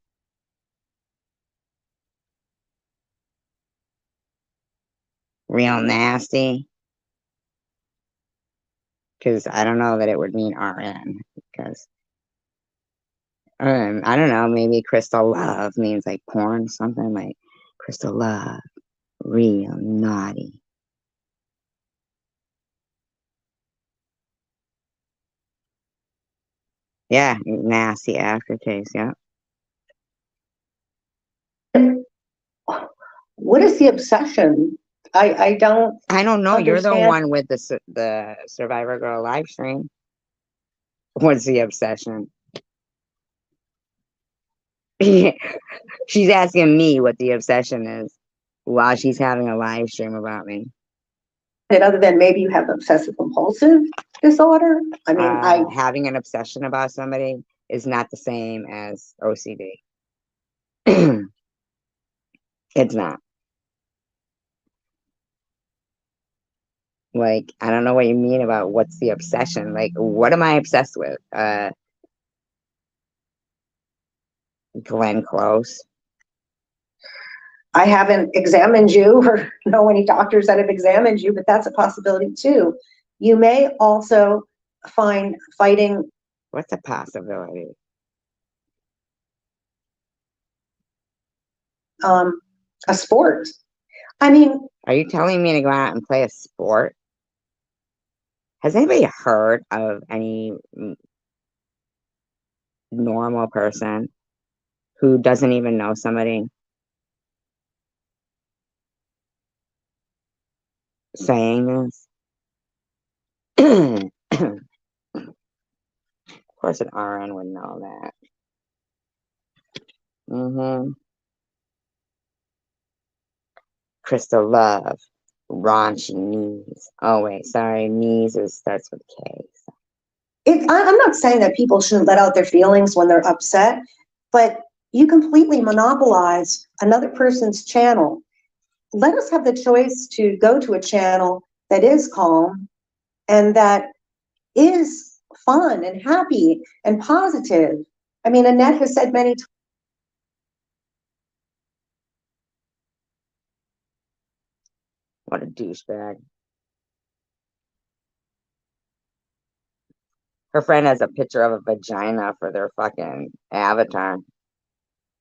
Real nasty? Because I don't know that it would mean RN. Because, I don't know, maybe Crystal Love means like porn, something like Crystal Love, real naughty. Yeah, nasty aftertaste, yeah. what is the obsession? I don't know. You're the understand. one with the Survivor Girl live stream. What's the obsession? She's asking me what the obsession is while she's having a live stream about me. It other than maybe you have obsessive compulsive disorder. I mean, Having an obsession about somebody is not the same as OCD. It's not. Like, I don't know what you mean about what's the obsession. Like, what am I obsessed with? Glenn Close. I haven't examined you or know any doctors that have examined you, but that's a possibility too. You may also find fighting. What's a possibility? A sport. I mean, are you telling me to go out and play a sport? Has anybody heard of any normal person who doesn't even know somebody saying this? Of course an RN would know that. Crystal Love, raunchy knees. Oh wait, sorry, knees starts with K. So. I'm not saying that people shouldn't let out their feelings when they're upset, but you completely monopolize another person's channel. Let us have the choice to go to a channel that is calm and that is fun and happy and positive. I mean, Annette has said many times. What a douchebag. Her friend has a picture of a vagina for their fucking avatar.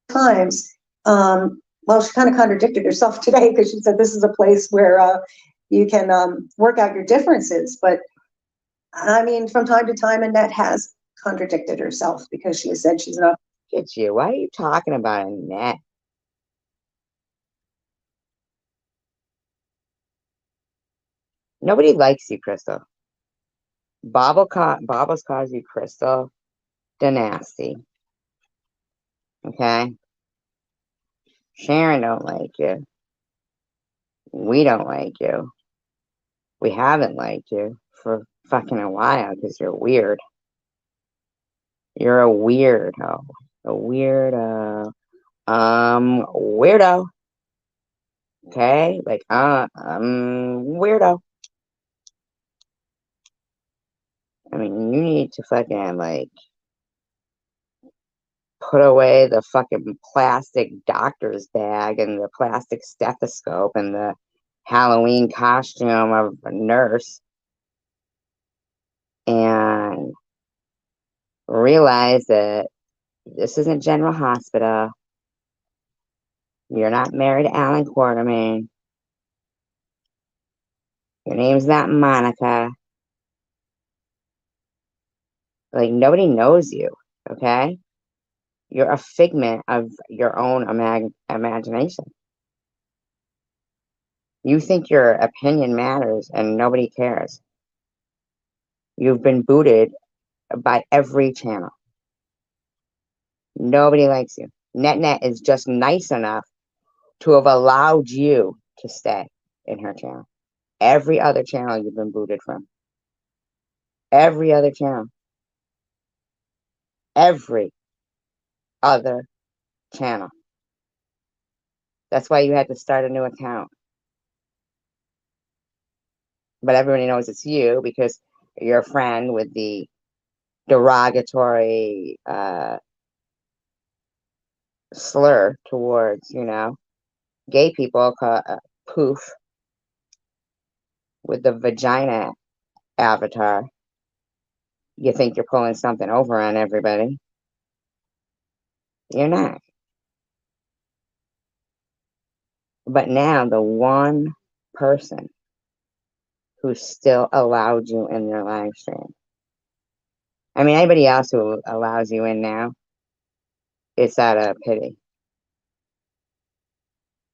Times, well, she kind of contradicted herself today because she said this is a place where you can work out your differences. But I mean, from time to time, Annette has contradicted herself because she has said she's not. Get you. Why are you talking about Annette? Nobody likes you, Crystal. Bobbles calls you Crystal the nasty. Okay? Sharon don't like you. We don't like you. We haven't liked you for fucking a while because you're weird. You're a weirdo. A weirdo. Weirdo. Okay? Like, weirdo. I mean, you need to fucking, like, put away the fucking plastic doctor's bag and the plastic stethoscope and the Halloween costume of a nurse and realize that this isn't General Hospital. You're not married to Alan Quartermain. Your name's not Monica. Like, nobody knows you, okay? You're a figment of your own imagination. You think your opinion matters and nobody cares. You've been booted by every channel. Nobody likes you. NetNet is just nice enough to have allowed you to stay in her channel. Every other channel you've been booted from. Every other channel. Every other channel. That's why you had to start a new account. But everybody knows it's you because you're a friend with the derogatory slur towards, gay people, poof, with the vagina avatar. You think you're pulling something over on everybody. You're not. But now the one person who still allowed you in their live stream. I mean, anybody else who allows you in now, it's out of pity.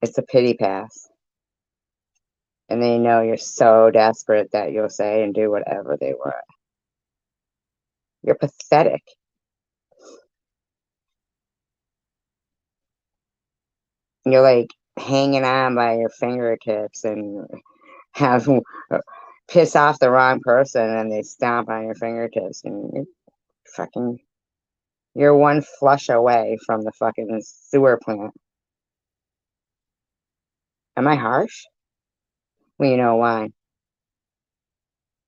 It's a pity pass. And they know you're so desperate that you'll say and do whatever they want. You're pathetic. You're like hanging on by your fingertips and have piss off the wrong person and they stomp on your fingertips and you're one flush away from the fucking sewer plant. Am I harsh? Well, you know why?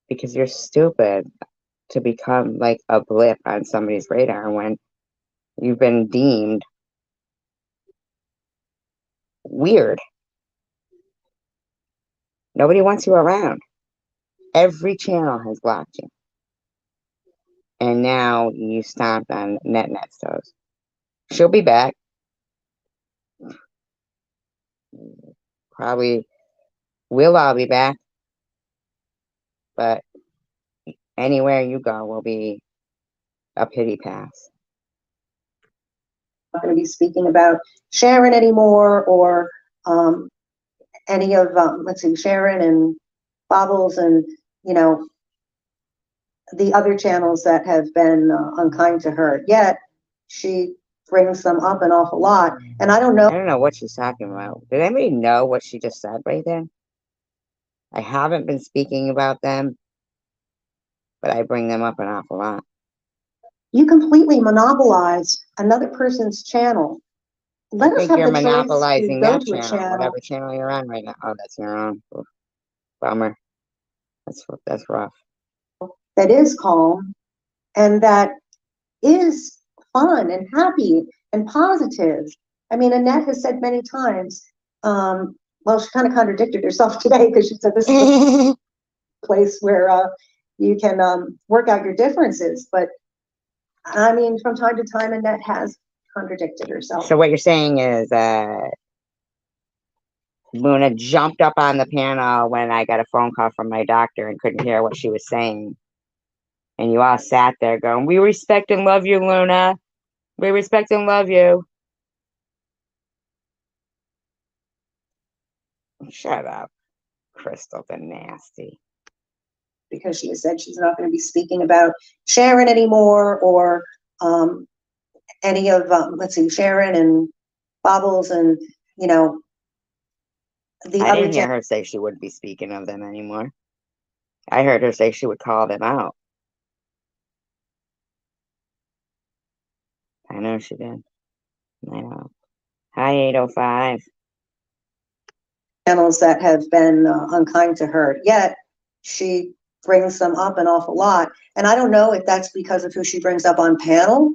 Because you're stupid to become like a blip on somebody's radar when you've been deemed weird. Nobody wants you around. Every channel has blocked you. And now you stomped on NetNet's toes. She'll be back. Probably we'll all be back. But anywhere you go will be a pity pass. Not going to be speaking about Sharon anymore, or any of let's see, Sharon and Bobbles and the other channels that have been unkind to her. Yet she brings them up an awful lot, and I don't know. I don't know what she's talking about. Did anybody know what she just said right there? I haven't been speaking about them, but I bring them up an awful lot. You completely monopolize another person's channel. Let us have you're the choice monopolizing to go that to a channel, channel, whatever channel you're on right now. Oh, that's your own. Oof. Bummer. That's rough. that is calm and that is fun and happy and positive. I mean, Annette has said many times, well, she kind of contradicted herself today because she said this is a place where you can work out your differences. But I mean, from time to time, Annette has contradicted herself. So what you're saying is Luna jumped up on the panel when I got a phone call from my doctor and couldn't hear what she was saying. And you all sat there going, we respect and love you, Luna. We respect and love you. Shut up, Crystal the nasty. Because she has said she's not going to be speaking about Sharon anymore, or any of, let's see, Sharon and Bobbles and, the I other didn't hear her say she wouldn't be speaking of them anymore. I heard her say she would call them out. I know she did. I know. Hi, 805. channels that have been unkind to her. Yet she brings them up an awful lot. And I don't know if that's because of who she brings up on panel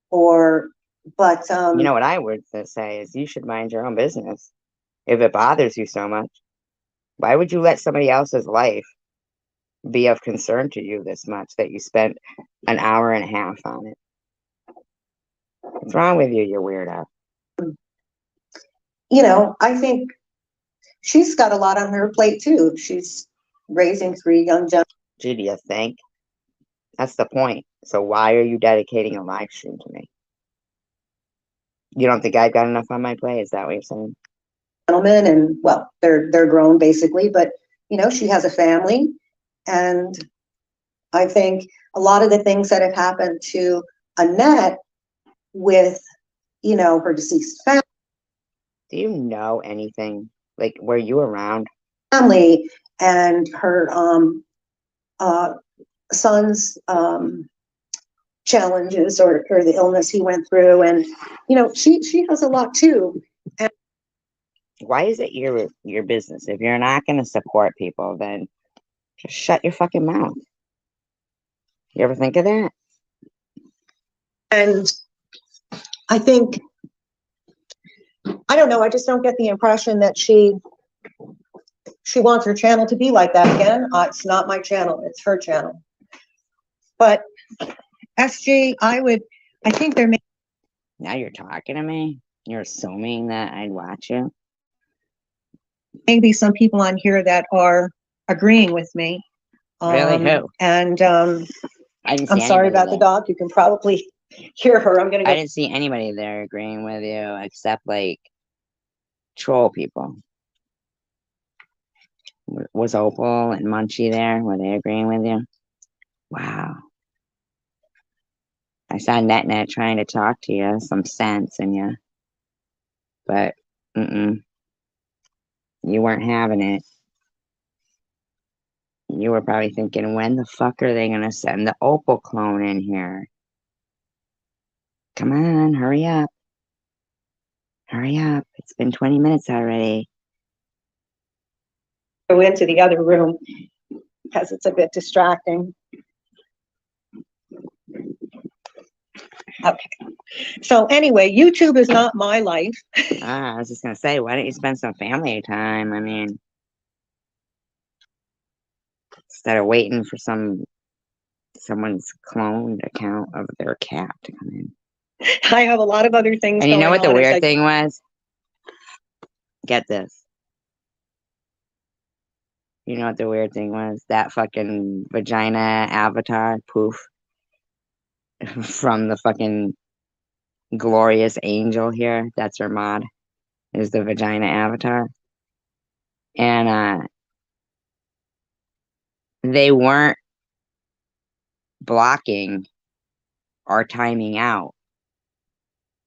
or, but. You know what I would say is you should mind your own business. If it bothers you so much, why would you let somebody else's life be of concern to you this much that you spent an hour and a half on it? What's wrong with you, you weirdo? I think she's got a lot on her plate too. She's raising 3 young gentlemen. Gee, do you think? That's the point. So why are you dedicating a live stream to me? You don't think I've got enough on my plate? Is that what you're saying? Gentlemen, and well, they're grown basically, but you know, she has a family, and I think a lot of the things that have happened to Annette with, you know, her deceased Do you know anything? Like, were you around? family and her uh son's challenges, or the illness he went through, and you know, she has a lot too. Why is it your business? If you're not going to support people, then just shut your fucking mouth. You ever think of that? And I think, I don't know, I just don't get the impression that she wants her channel to be like that again. It's not my channel, it's her channel. But SG, I think there Now you're talking to me? You're assuming that I'd watch you? may be some people on here that are agreeing with me. Really? Who? And I didn't see I'm sorry anybody about the there. dog. You can probably hear her. I'm gonna I go. didn't see anybody there agreeing with you except like troll people. Was Opal and Munchie there? Were they agreeing with you? Wow. I saw NetNet trying to talk to you, some sense in you. But, you weren't having it. You were probably thinking, when the fuck are they going to send the Opal clone in here? Come on, hurry up. Hurry up. It's been 20 minutes already. Go into the other room because it's a bit distracting. Okay. So anyway, YouTube is not my life. I was just going to say, why don't you spend some family time? I mean, instead of waiting for someone's cloned account of their cat to come in. I have a lot of other things And you know going what the on as weird I- thing was? Get this. You know what the weird thing was? That fucking vagina avatar poof from the fucking glorious angel here. That's her mod. Is the vagina avatar. And they weren't blocking or timing out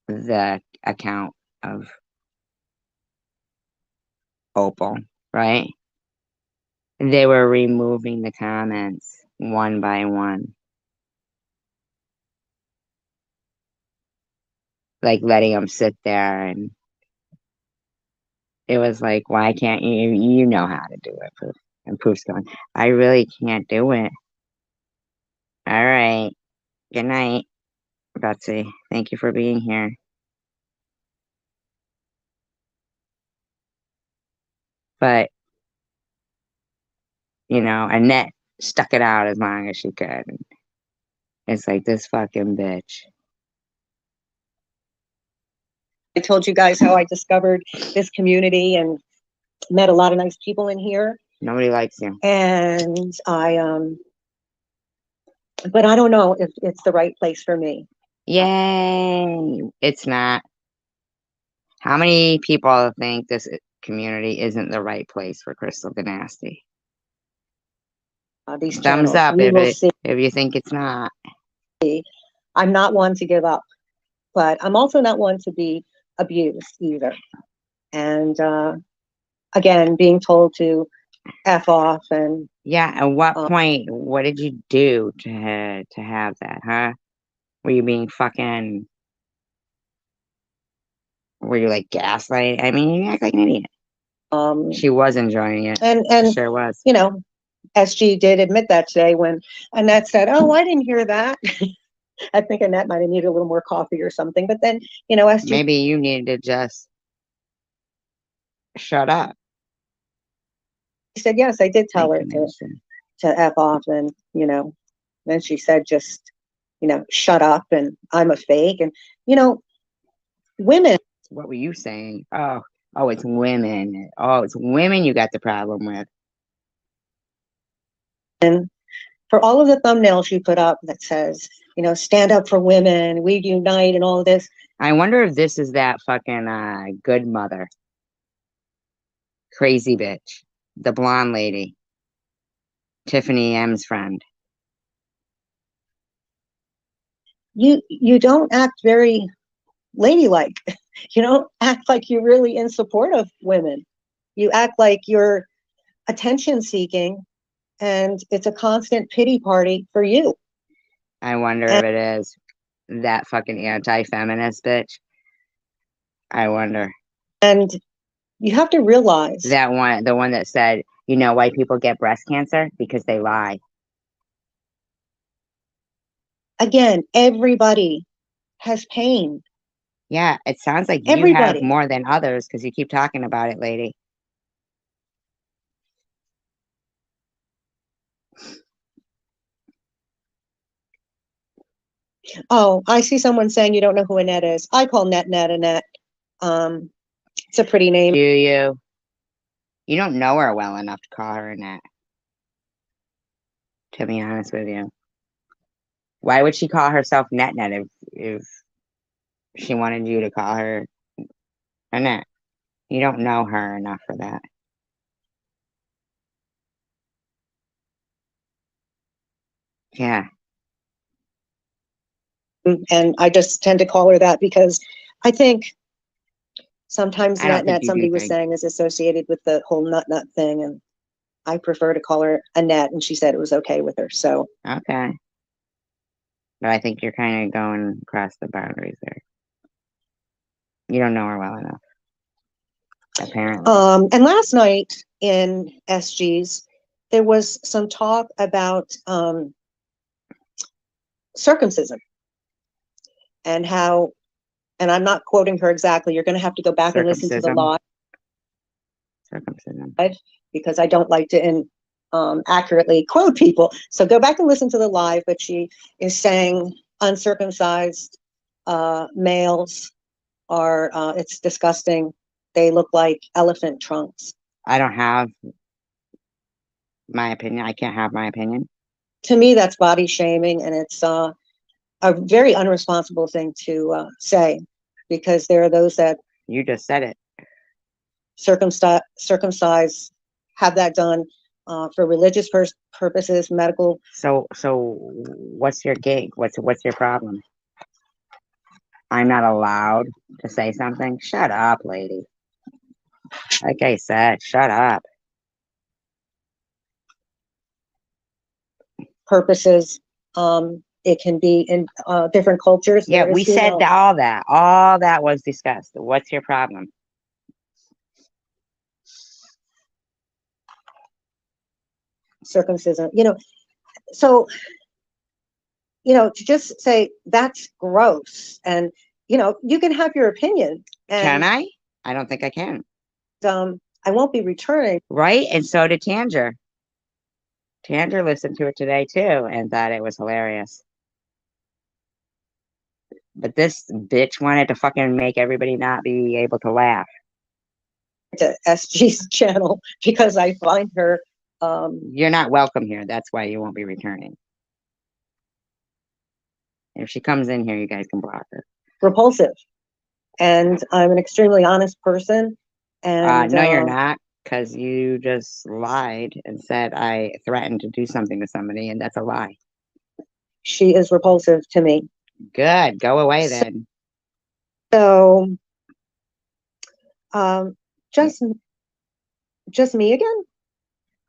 the account of Opal, right? They were removing the comments one by one. Like letting them sit there, and it was like, why can't you know how to do it, Poof. And Poof's going, I really can't do it. All right. Good night, Betsy. Thank you for being here. But, you know, Annette stuck it out as long as she could. It's like, this fucking bitch. I told you guys how I discovered this community and met a lot of nice people in here. Nobody likes you. And but I don't know if it's the right place for me. Yay. It's not. How many people think this community isn't the right place for Crystal Dynasty? These Thumbs channels. up We will see. if you think it's not. I'm not one to give up, but I'm also not one to be abused either. And again, being told to F off and Yeah, at what point, what did you do to have that, huh? Were you being fucking, were you like gaslight? I mean, you act like an idiot. She was enjoying it. and She sure was. you know, SG did admit that today when Annette said, "Oh, I didn't hear that." I think Annette might have needed a little more coffee or something. But then, you know, SG Maybe you needed to just shut up. said, "Yes, I did tell her Thank you, Minister. to F off," and you know, then she said, "Just, you know, shut up," and I'm a fake, and you know, women. What were you saying? Oh, it's women. Oh, it's women you got the problem with. And for all of the thumbnails you put up that says, you know, stand up for women, we unite, and all of this. I wonder if this is that fucking good mother. Crazy bitch. The blonde lady. Tiffany M's friend. You don't act very ladylike. You don't act like you're really in support of women. You act like you're attention seeking, and it's a constant pity party for you. I wonder if it is that fucking anti-feminist bitch. I wonder. And you have to realize That one, the one that said, you know, white people get breast cancer because they lie. again, everybody has pain. Yeah, it sounds like you have Everybody. more than others because you keep talking about it, lady. Oh, I see someone saying you don't know who Annette is. I call Annette Annette. It's a pretty name. Do you? You don't know her well enough to call her Annette. To be honest with you. Why would she call herself Net if she wanted you to call her Annette? You don't know her enough for that. Yeah. And I just tend to call her that because I think sometimes I don't think you somebody do was think. saying is associated with the whole nut thing, and I prefer to call her Annette, and she said it was okay with her. So Okay. But I think you're kind of going across the boundaries there. You don't know her well enough. Apparently. and last night in SG's, there was some talk about circumcision and how, and I'm not quoting her exactly. You're going to have to go back and listen to the live. Circumcision. Because I don't like to accurately quote people. So go back and listen to the live. But she is saying uncircumcised males are, it's disgusting. They look like elephant trunks. I don't have my opinion. I can't have my opinion. To me, that's body shaming, and it's a very unresponsible thing to say, because there are those that You just said it. circumcise, have that done for religious purposes, medical. So what's your gig? What's your problem? I'm not allowed to say something? Shut up, lady. Like I said, shut up. Purposes. It can be in different cultures. Yeah, we said that all that was discussed. What's your problem? Circumcision, so to just say that's gross, and you can have your opinion, and Can I don't think I can. I won't be returning. Right? And so did Tanger. Tanger listened to it today too and thought it was hilarious. But this bitch wanted to fucking make everybody not be able to laugh. To SG's channel because I find her you're not welcome here. That's why you won't be returning. If she comes in here, you guys can block her. Repulsive. And I'm an extremely honest person. And no, you're not, because you just lied and said I threatened to do something to somebody, and that's a lie. She is repulsive to me. Good. Go away then. So just me again.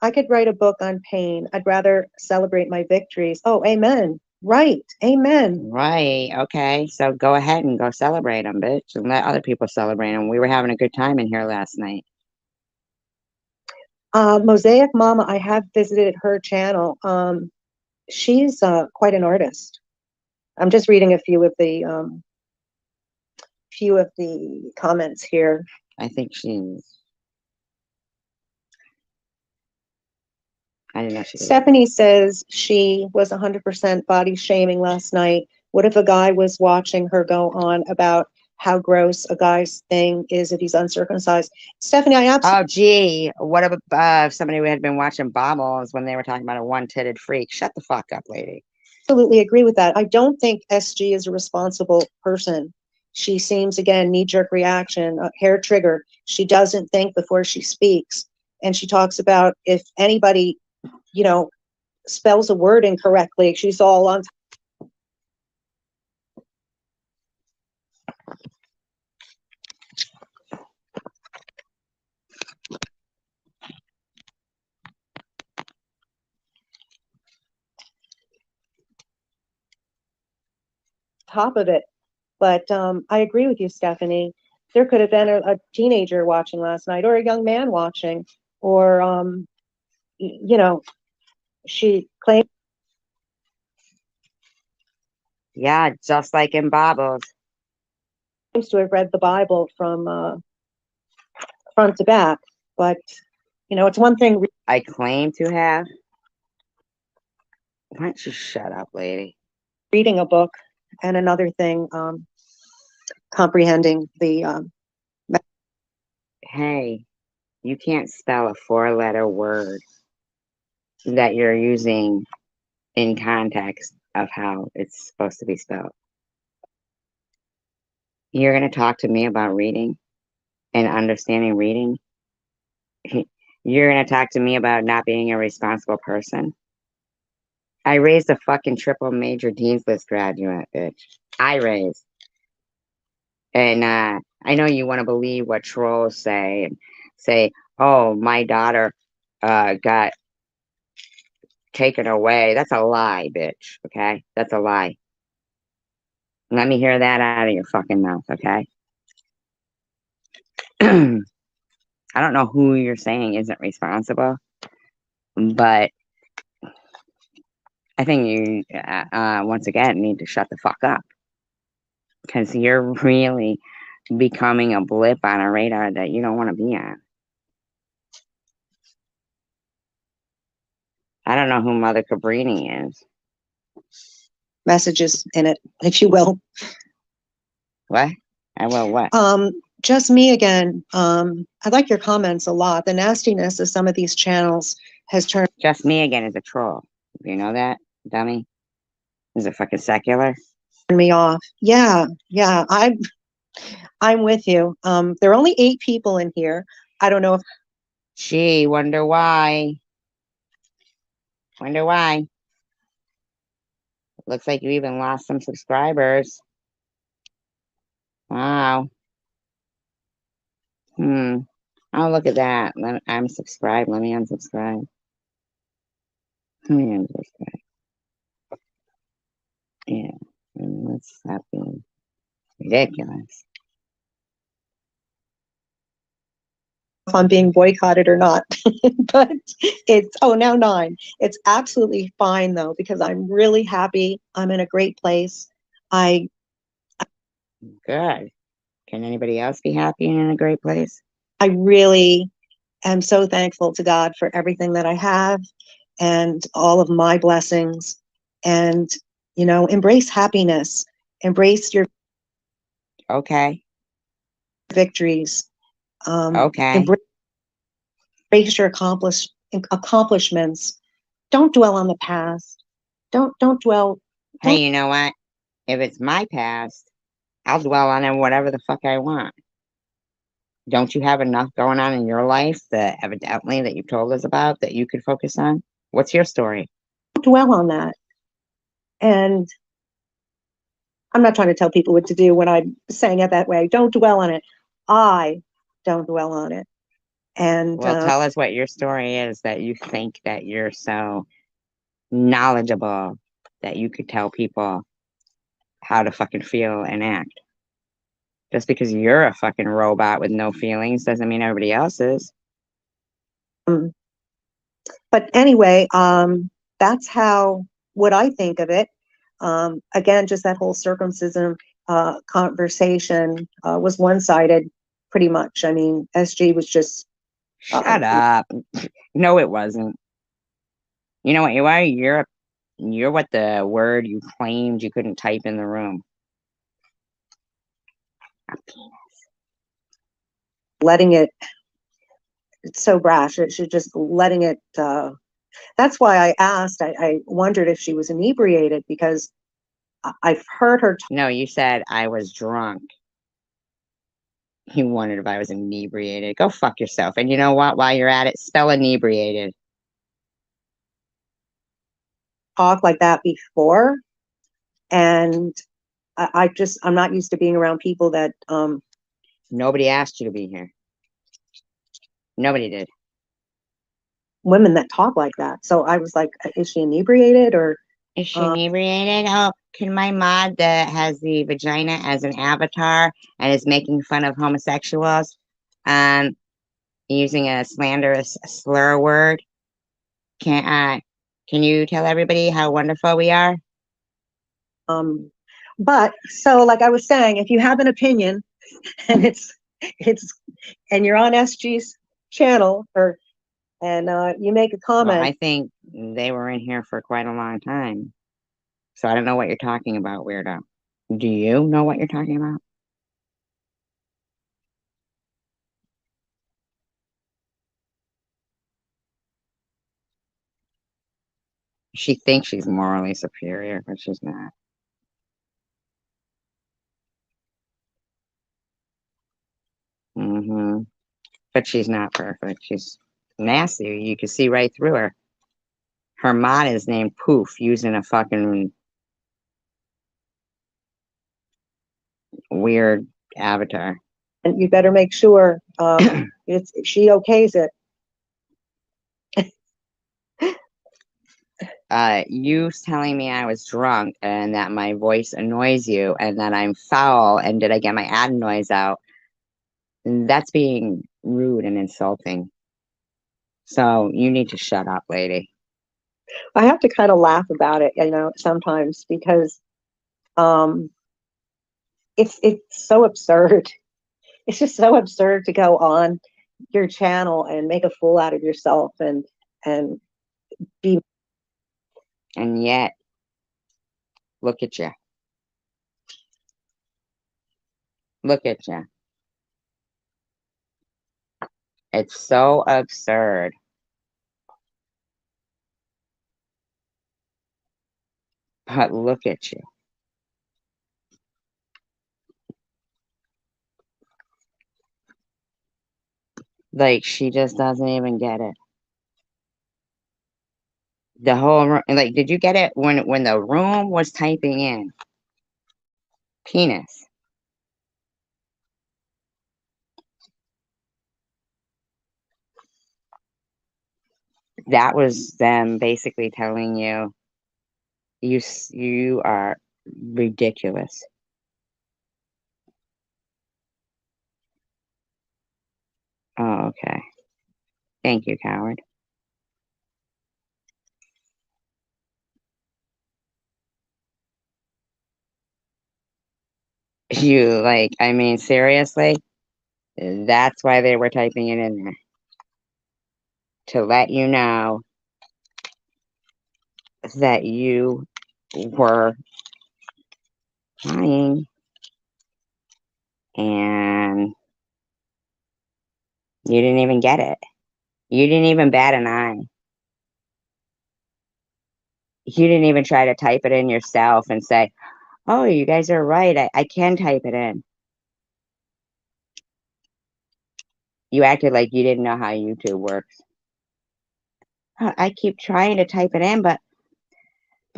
I could write a book on pain. I'd rather celebrate my victories. Oh, amen. Right. Amen. Right. Okay. So go ahead and go celebrate them, bitch, and let other people celebrate them. We were having a good time in here last night. Mosaic Mama, I have visited her channel. She's quite an artist. I'm just reading a few of the comments here. I think I didn't know she did. Stephanie says she was 100% body shaming last night. What if a guy was watching her go on about how gross a guy's thing is if he's uncircumcised? Stephanie, I absolutely. Oh, gee. What about somebody who had been watching Bobbles when they were talking about a one-titted freak? Shut the fuck up, lady. Absolutely agree with that. I don't think SG is a responsible person She seems, again, knee-jerk reaction, hair trigger. She doesn't think before she speaks. And she talks about if anybody, you know, spells a word incorrectly, she's all on top of it. But I agree with you, Stephanie. There could have been a teenager watching last night, or a young man watching, or you know, she claims Yeah, just like in Bibles. to have read the Bible from front to back. But you know, it's one thing I claim to have. Why don't you shut up, lady? reading a book, and another thing comprehending the Hey, you can't spell a 4-letter word that you're using in context of how it's supposed to be spelled. You're going to talk to me about reading and understanding reading. You're going to talk to me about not being a responsible person. I raised a fucking triple major Dean's List graduate, bitch. I raised. And I know you want to believe what trolls say and say, oh, my daughter got taken away. That's a lie, bitch. Okay? That's a lie. Let me hear that out of your fucking mouth, okay? I don't know who you're saying isn't responsible, but I think you, once again, need to shut the fuck up. Because you're really becoming a blip on a radar that you don't want to be on. I don't know who Mother Cabrini is. messages in it, if you will. What? I will what? Just me again. I like your comments a lot. The nastiness of some of these channels has turned Just me again is a troll. Do you know that, dummy? Is it fucking secular? me off. Yeah, I'm with you. There are only 8 people in here. I don't know if Gee, wonder why. Wonder why. Looks like you even lost some subscribers. Wow. Oh, look at that. I'm subscribed. Let me unsubscribe. Let me unsubscribe. Yeah. Let's stop being ridiculous. I'm being boycotted or not, but it's now 9. It's absolutely fine though, because I'm really happy. I'm in a great place. Good. Can anybody else be happy and in a great place? I really am so thankful to God for everything that I have and all of my blessings. And, you know, embrace happiness, embrace your Okay. victories, Okay. embrace your accomplishments. Don't dwell on the past. Don't dwell. Hey, you know what? If it's my past, I'll dwell on it whatever the fuck I want. Don't you have enough going on in your life that evidently that you've told us about that you could focus on? What's your story? Don't dwell on that. And I'm not trying to tell people what to do when I'm saying it that way. Don't dwell on it. I don't dwell on it. And Well, tell us what your story is that you think that you're so knowledgeable that you could tell people how to fucking feel and act. Just because you're a fucking robot with no feelings doesn't mean everybody else is. but anyway, that's what I think of it. Again, just that whole circumcision conversation was one-sided, pretty much. I mean, SG was just Shut up. No, it wasn't. You know what you are? You're what the word you claimed you couldn't type in the room. letting it. It's so brash. It should just letting it. That's why I asked. I wondered if she was inebriated because I've heard her. No, you said I was drunk. He wondered if I was inebriated. Go fuck yourself. And you know what? While you're at it, spell inebriated. Talk like that before, and I'm not used to being around people that Nobody asked you to be here. Nobody did. women that talk like that. So I was like, is she inebriated or Is she inebriated? Oh, can my mod that has the vagina as an avatar and is making fun of homosexuals, using a slanderous slur word, can you tell everybody how wonderful we are? but so like I was saying, if you have an opinion and it's and you're on SG's channel and you make a comment. Well, I think they were in here for quite a long time. So I don't know what you're talking about, weirdo. Do you know what you're talking about? She thinks she's morally superior, but she's not. But she's not perfect. She's nasty. You can see right through her. Her mod is named Poof, using a fucking weird avatar. And you better make sure she okays it. You telling me I was drunk and that my voice annoys you and that I'm foul and did I get my ad noise out? That's being rude and insulting. So you need to shut up, lady. I have to kind of laugh about it, sometimes because it's so absurd. It's just so absurd to go on your channel and make a fool out of yourself and be. And yet, look at you. Look at you. It's so absurd. But look at you. Like, she just doesn't even get it. The whole, like, did you get it when the room was typing in penis? That was them basically telling you, you are ridiculous. Oh, okay. Thank you, coward. You, like, I mean, seriously? That's why they were typing it in there. To let you know that you were lying and you didn't even get it. You didn't even bat an eye. You didn't even try to type it in yourself and say, oh, you guys are right. I can type it in. You acted like you didn't know how YouTube works. I keep trying to type it in, but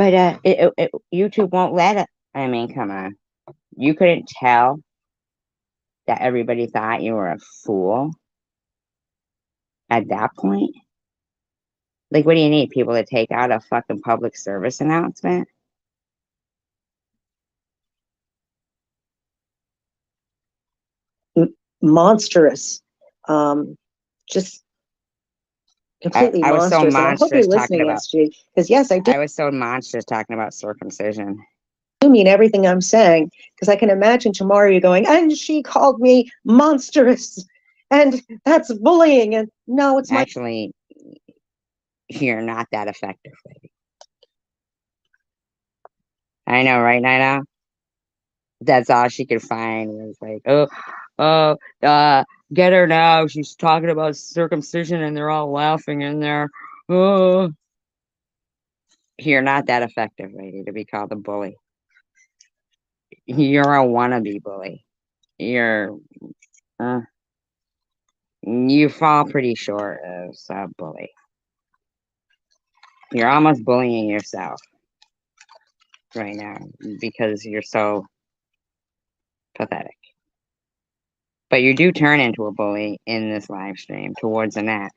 YouTube won't let it. I mean, come on. You couldn't tell that everybody thought you were a fool at that point? Like, what do you need? People to take out a fucking public service announcement? Monstrous. Just completely I was so monstrous. And I hope you're monstrous talking listening, about, SG, because yes, I do I was so monstrous talking about circumcision. mean everything I'm saying, because I can imagine tomorrow you going, and she called me monstrous, and that's bullying. And no, it's Actually, you're not that effective, lady. I know, right, Nina? That's all she could find was like, get her now. She's talking about circumcision and they're all laughing in there. Oh. You're not that effective, lady, to be called a bully. You're a wannabe bully. You're You fall pretty short of a bully. You're almost bullying yourself right now because you're so pathetic. But you do turn into a bully in this live stream towards Annette.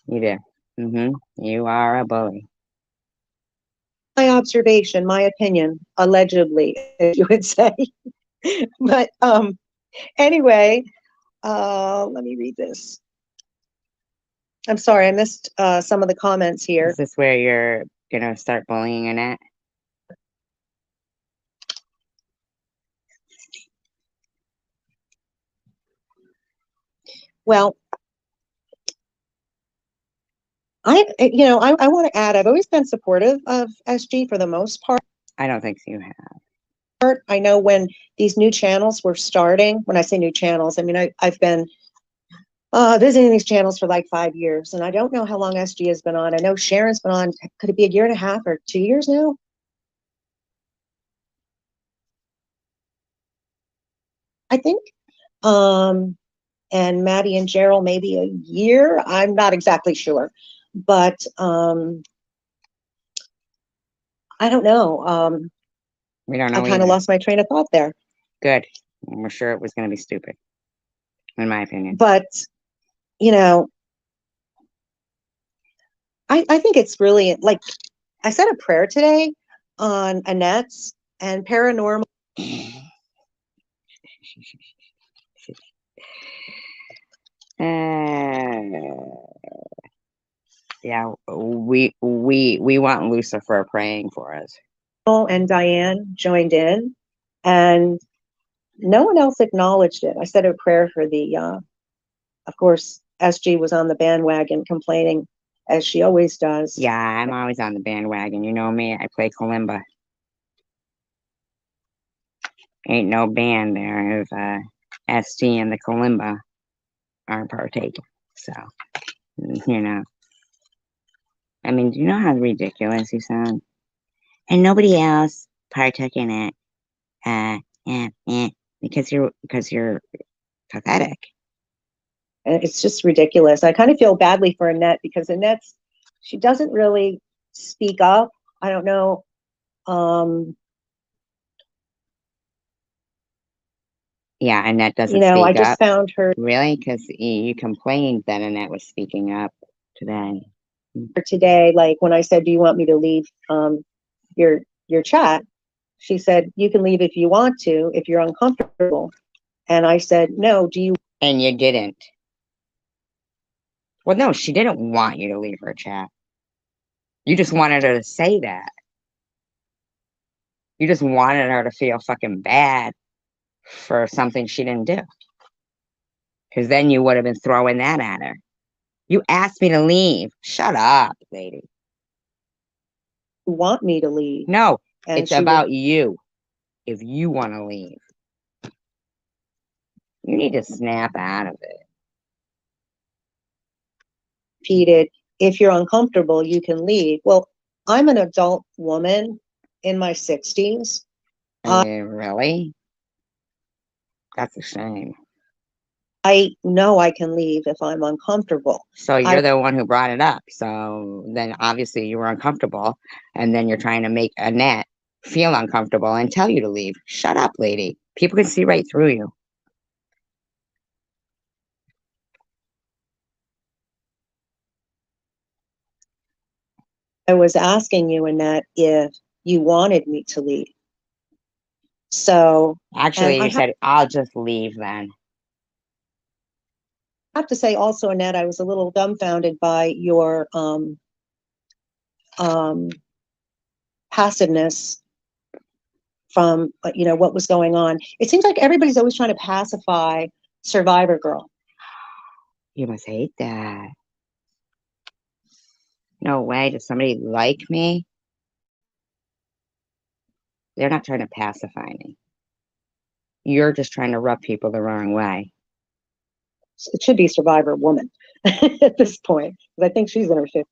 You do. You are a bully. My observation, my opinion, allegedly, as you would say. But anyway, let me read this. I'm sorry, I missed some of the comments here. Is this where you're gonna start bullying Annette? Well, I want to add, I've always been supportive of SG for the most part. I don't think you have. I know when these new channels were starting, when I say new channels, I mean, I've been visiting these channels for like 5 years, and I don't know how long SG has been on. I know Sharon's been on, could it be 1.5 years or 2 years now? I think. And Maddie and Gerald maybe 1 year. I'm not exactly sure, but I don't know. We don't know. I kind of lost my train of thought there. Good. We're sure it was going to be stupid, in my opinion. But I think it's really, like, I said a prayer today on Annette's and paranormal. Yeah, we want Lucifer praying for us. And Diane joined in, and no one else acknowledged it. I said a prayer for the, of course, SG was on the bandwagon complaining, as she always does. Yeah, I'm always on the bandwagon. You know me, I play kalimba. Ain't no band there if SG and the kalimba are partaking. So, I mean, do you know how ridiculous you sound? And nobody else partook in it. Because you're pathetic. And it's just ridiculous. I kind of feel badly for Annette because she doesn't really speak up. I don't know. Yeah, Annette doesn't speak up. I just found her. Really? Because you complained that Annette was speaking up today. Today, like when I said, do you want me to leave your chat? She said, you can leave if you want to, if you're uncomfortable. And I said, no, do you? And you didn't. Well, no, she didn't want you to leave her chat. You just wanted her to say that. You just wanted her to feel fucking bad for something she didn't do. Because then you would have been throwing that at her. You asked me to leave. Shut up, lady. You want me to leave? No, it's about you. If you want to leave, you need to snap out of it. Repeated, if you're uncomfortable, you can leave. Well, I'm an adult woman in my 60s. Really? That's a shame. I know I can leave if I'm uncomfortable. So you're the one who brought it up. So then obviously you were uncomfortable, and then you're trying to make Annette feel uncomfortable and tell you to leave. Shut up, lady. People can see right through you. I was asking you, Annette, if you wanted me to leave. So actually, you said, I'll just leave then. I have to say also, Annette, I was a little dumbfounded by your passiveness from what was going on. It seems like everybody's always trying to pacify Survivor Girl. You must hate that. No way. Does somebody like me? They're not trying to pacify me. You're just trying to rub people the wrong way. It should be Survivor Woman at this point, because I think she's in her 50s.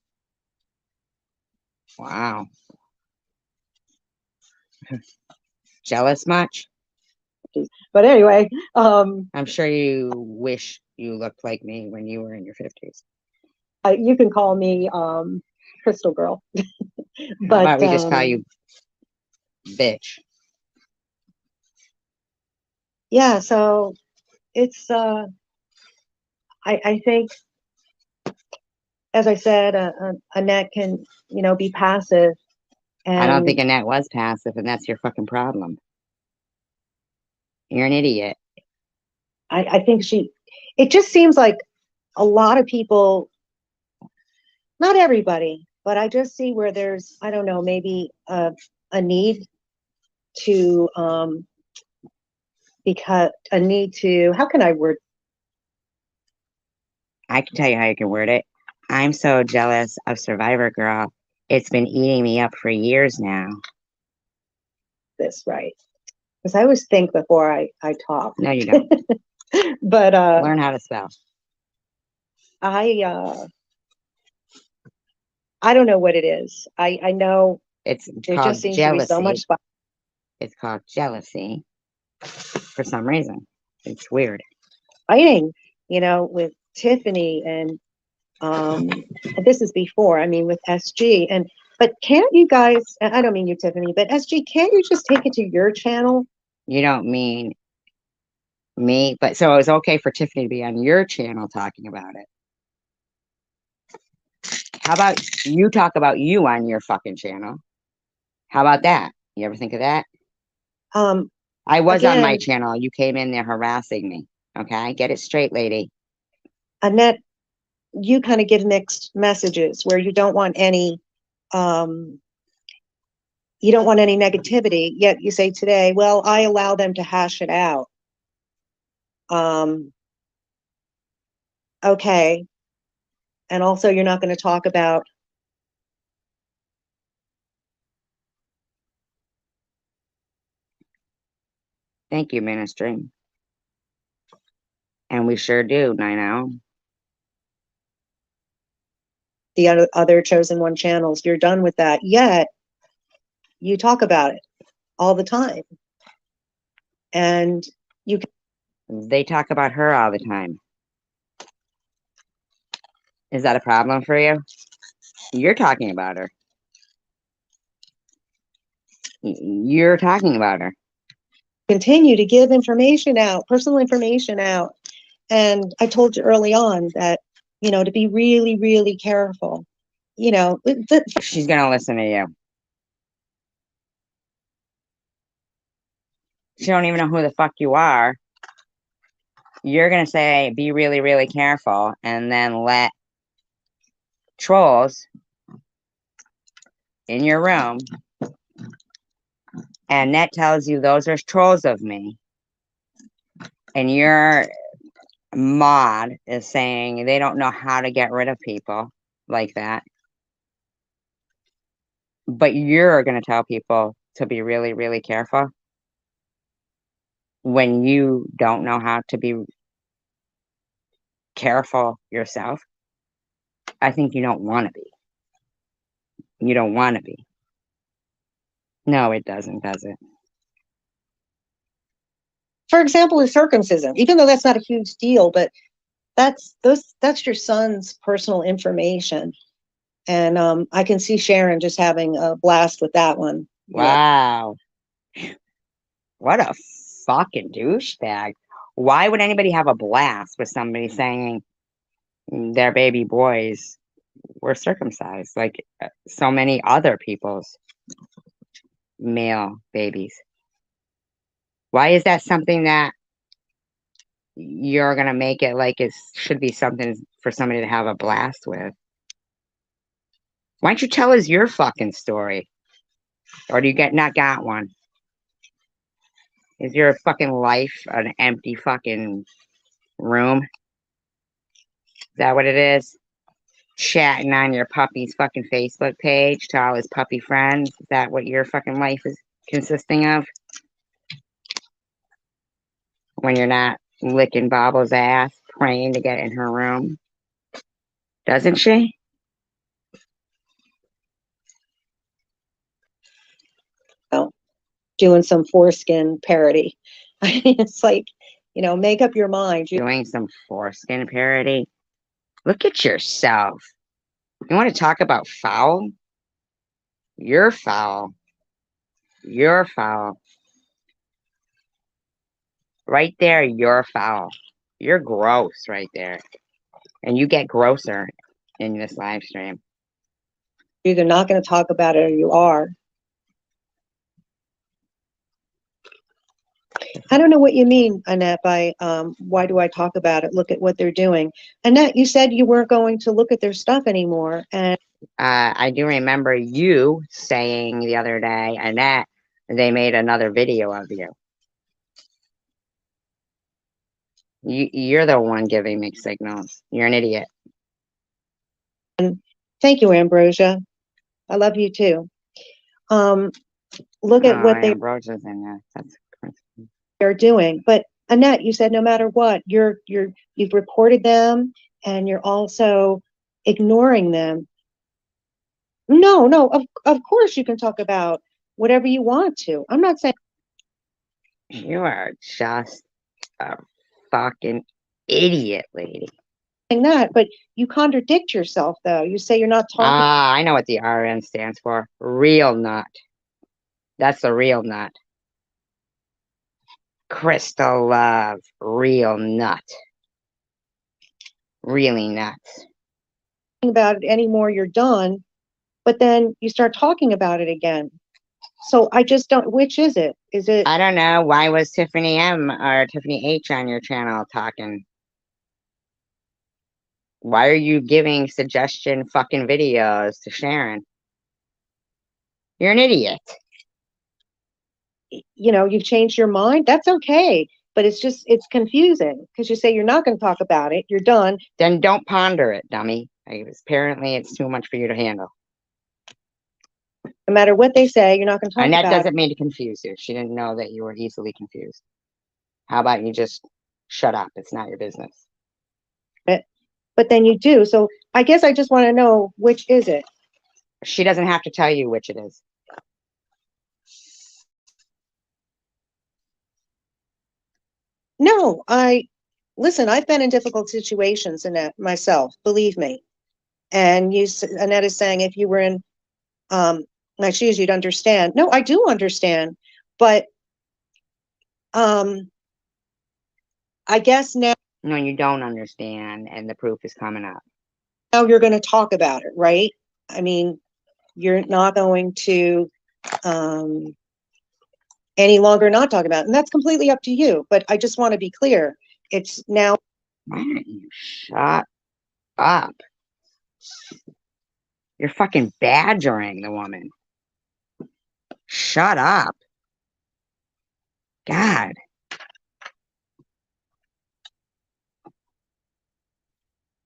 Wow. Jealous much? 50s. But anyway, I'm sure you wish you looked like me when you were in your 50s. you can call me Crystal Girl. How But about we just call you bitch? yeah, so it's I think, as I said, Annette can, be passive, I don't think and Annette was passive, and that's your fucking problem. You're an idiot. I think it just seems like a lot of people, not everybody, but I just see where there's, I don't know, maybe a need to, because a need to, how can I word? I can tell you how you can word it. I'm so jealous of Survivor Girl. It's been eating me up for years now. This right? Because I always think before I talk. No, you don't. But Learn how to spell. I don't know what it is. I know It's there called just seems to be so much jealousy. It's called jealousy for some reason. It's weird. fighting, with Tiffany, and this is before, I mean, with SG. But can't you guys, I don't mean you, Tiffany, but SG, can't you just take it to your channel? You don't mean me, but so it was okay for Tiffany to be on your channel talking about it. How about you talk about you on your fucking channel? How about that? You ever think of that? I was on my Again, channel. You came in there harassing me. Okay, get it straight, lady. Annette, you kind of give mixed messages where you don't want any negativity, yet you say today, well, I allow them to hash it out. Okay. And also, you're not going to talk about. Thank you, ministry. And we sure do, Nino. The other chosen one channels. You're done with that, yet you talk about it all the time. And they talk about her all the time. Is that a problem for you? You're talking about her. You're talking about her. Continue to give information out, personal information out. And I told you early on that, to be really, really careful. She's going to listen to you. She don't even know who the fuck you are. You're going to say, be really, really careful, and then let trolls in your room, and that tells you those are trolls of me, and your mod is saying they don't know how to get rid of people like that, but you're going to tell people to be really, really careful when you don't know how to be careful yourself. I think you don't want to be. You don't want to be. No, it doesn't, does it? For example, is circumcision, even though that's not a huge deal, but that's your son's personal information. And I can see Sharon just having a blast with that one. Wow. What a fucking douchebag. Why would anybody have a blast with somebody saying their baby boys were circumcised like so many other people's male babies? Why is that something that you're going to make it like it should be something for somebody to have a blast with? Why don't you tell us your fucking story? Or do you not got one? Is your fucking life an empty fucking room? Is that what it is? Chatting on your puppy's fucking Facebook page to all his puppy friends? Is that what your fucking life is consisting of? When you're not licking Bobble's ass, praying to get in her room? Doesn't she? Doing some foreskin parody. It's like, make up your mind. Doing some foreskin parody. Look at yourself. You want to talk about foul? You're foul. You're foul. Right there, you're foul. You're gross right there. And you get grosser in this live stream. You're either not going to talk about it or you are. I don't know what you mean, Annette, by why do I talk about it? Look at what they're doing. Annette, you said you weren't going to look at their stuff anymore. And I do remember you saying the other day, Annette, they made another video of you. You're the one giving mixed signals. You're an idiot. thank you, Ambrosia. I love you too. Look at what Ambrosia's in there. That's crazy. they're doing. But Annette, you said no matter what, you've reported them and you're also ignoring them. No, of course you can talk about whatever you want to. I'm not saying You are just a fucking idiot, lady. that, but you contradict yourself though. You say you're not talking. I know what the RN stands for. Real nut. That's the real nut. Crystal Love. Real nut. Really nuts. About it anymore, you're done. But then you start talking about it again. So I just don't, which is it? Is it? I don't know. Why was Tiffany M or Tiffany H on your channel talking? Why are you giving suggestion fucking videos to Sharon? You're an idiot. You've changed your mind. That's okay. But it's confusing because you say you're not going to talk about it. You're done. Then don't ponder it, dummy. Apparently, it's too much for you to handle. No matter what they say, you're not going to talk And that about it. doesn't mean to confuse you. She didn't know that you were easily confused. How about you just shut up? It's not your business. But then you do. So I guess I just want to know, which is it? She doesn't have to tell you which it is. No, listen, I've been in difficult situations in that myself, believe me. And Annette is saying if you were in my shoes, you'd understand. No, I do understand. But I guess now No, you don't understand, and the proof is coming up. you're going to talk about it, right? I mean, you're not going to any longer not talk about it. And that's completely up to you. But I just want to be clear. It's now. Why don't you shut up? You're fucking badgering the woman. Shut up. God.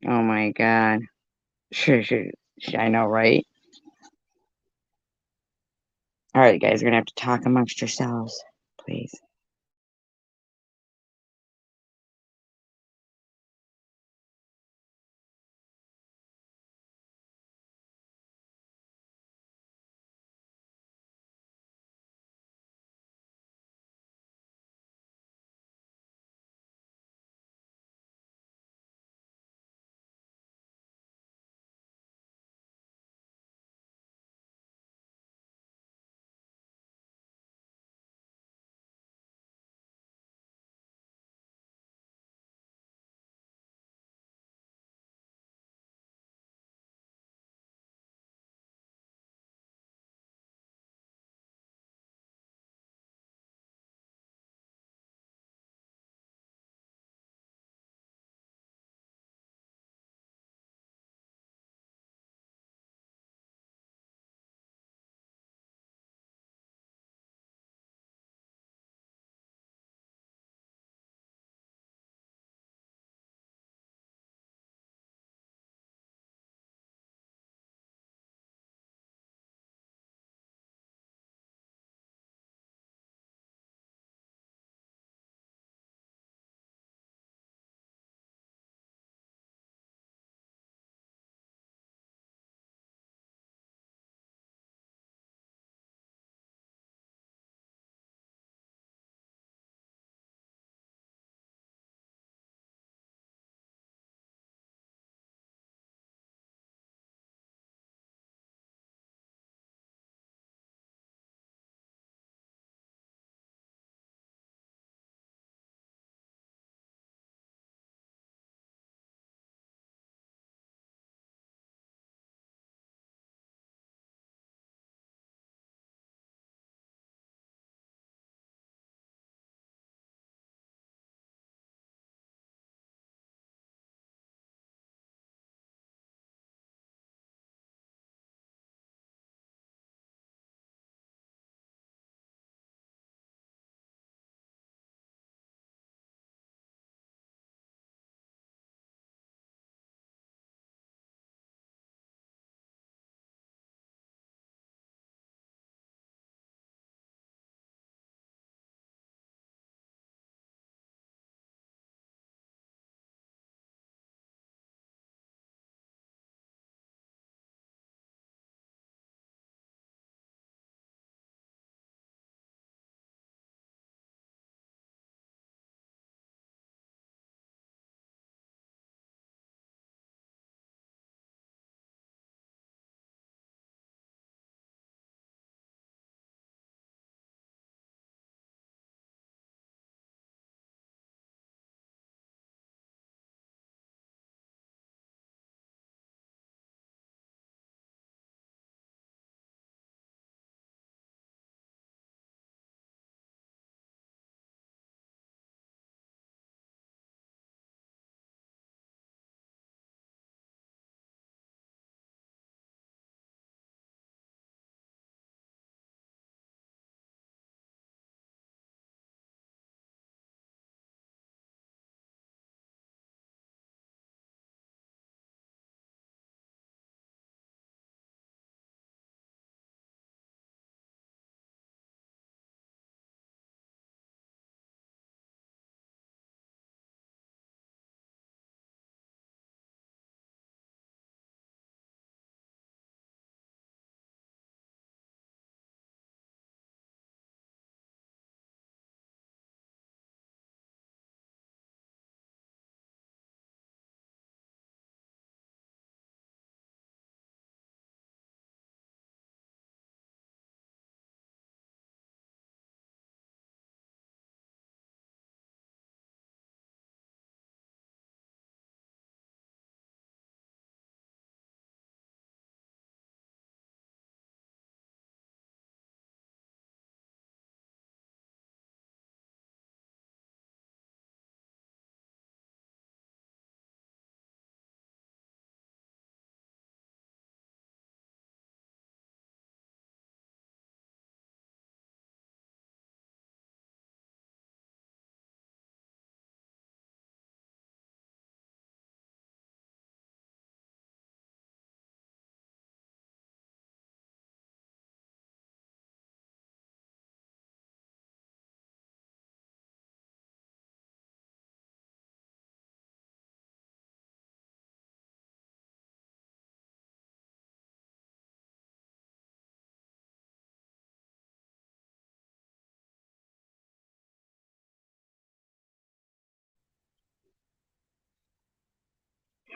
Oh my God. I know, right? All right, guys, we're gonna have to talk amongst yourselves, please.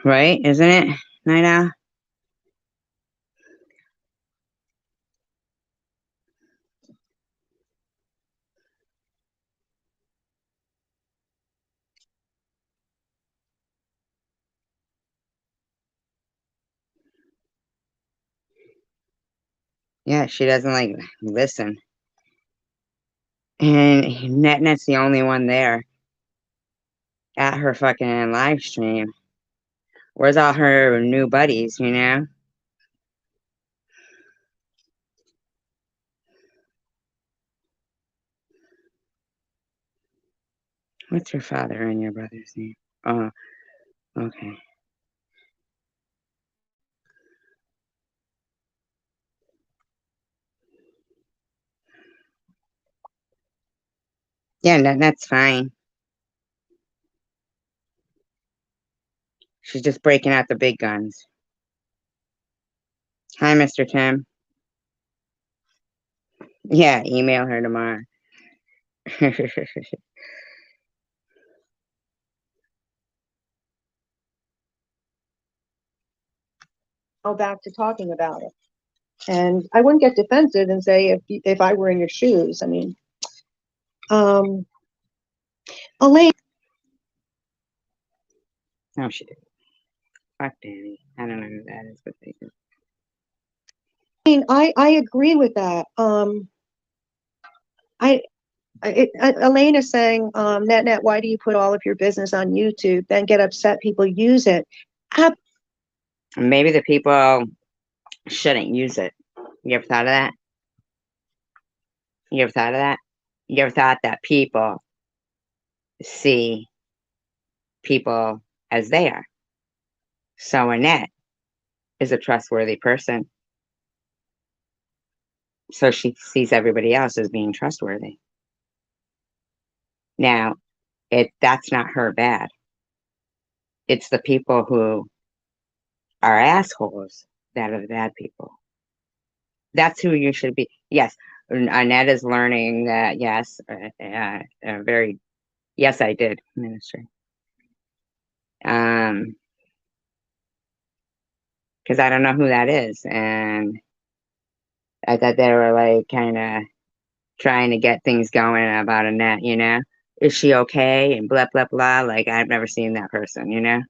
Right? Isn't it, Night Owl? Yeah, she doesn't like listen. And Net's the only one there at her fucking live stream. Where's all her new buddies, you know? What's your father and your brother's name? Oh, okay. Yeah, that's fine. She's just breaking out the big guns. Hi, Mr. Tim. Yeah, email her tomorrow. Go back to talking about it. And I wouldn't get defensive and say if I were in your shoes. I mean, Elaine. Oh shit. Fuck Danny. I don't know who that is, but they do. I agree with that. Elaine is saying, Net, why do you put all of your business on YouTube? Then get upset people use it. Maybe the people shouldn't use it. You ever thought of that? You ever thought of that? You ever thought that people see people as they are? So Annette is a trustworthy person. So she sees everybody else as being trustworthy. Now, that's not her bad. It's the people who are assholes that are the bad people. That's who you should be. Yes, Annette is learning that. Yes, very. Yes, I did, ministry. Because I don't know who that is, and I thought they were like kind of trying to get things going about Annette. You know, is she okay? And blah blah blah. Like I've never seen that person. You know.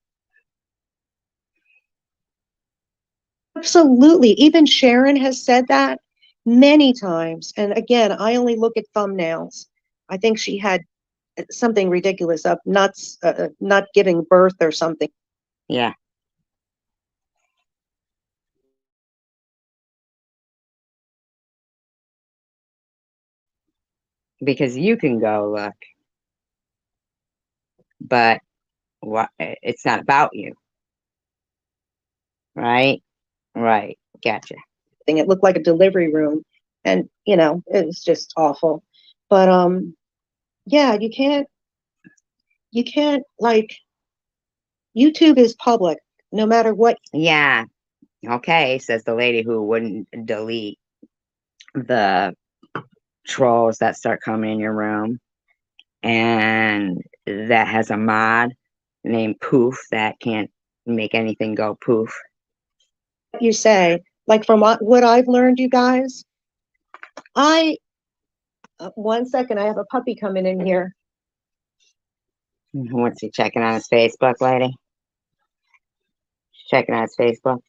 Absolutely. Even Sharon has said that many times. And again, I only look at thumbnails. I think she had something ridiculous up, nuts, not giving birth or something. Yeah. Because you can go look, but what? It's not about you, right? Right. Gotcha. It looked like a delivery room, and it was just awful. But yeah, you can't like, YouTube is public, no matter what. Yeah. Okay, says the lady who wouldn't delete the trolls that start coming in your room, and that has a mod named Poof that can't make anything go poof. You say, like, from what I've learned, you guys, one second, I have a puppy coming in here. What's he checking on his Facebook, lady? Checking on his Facebook.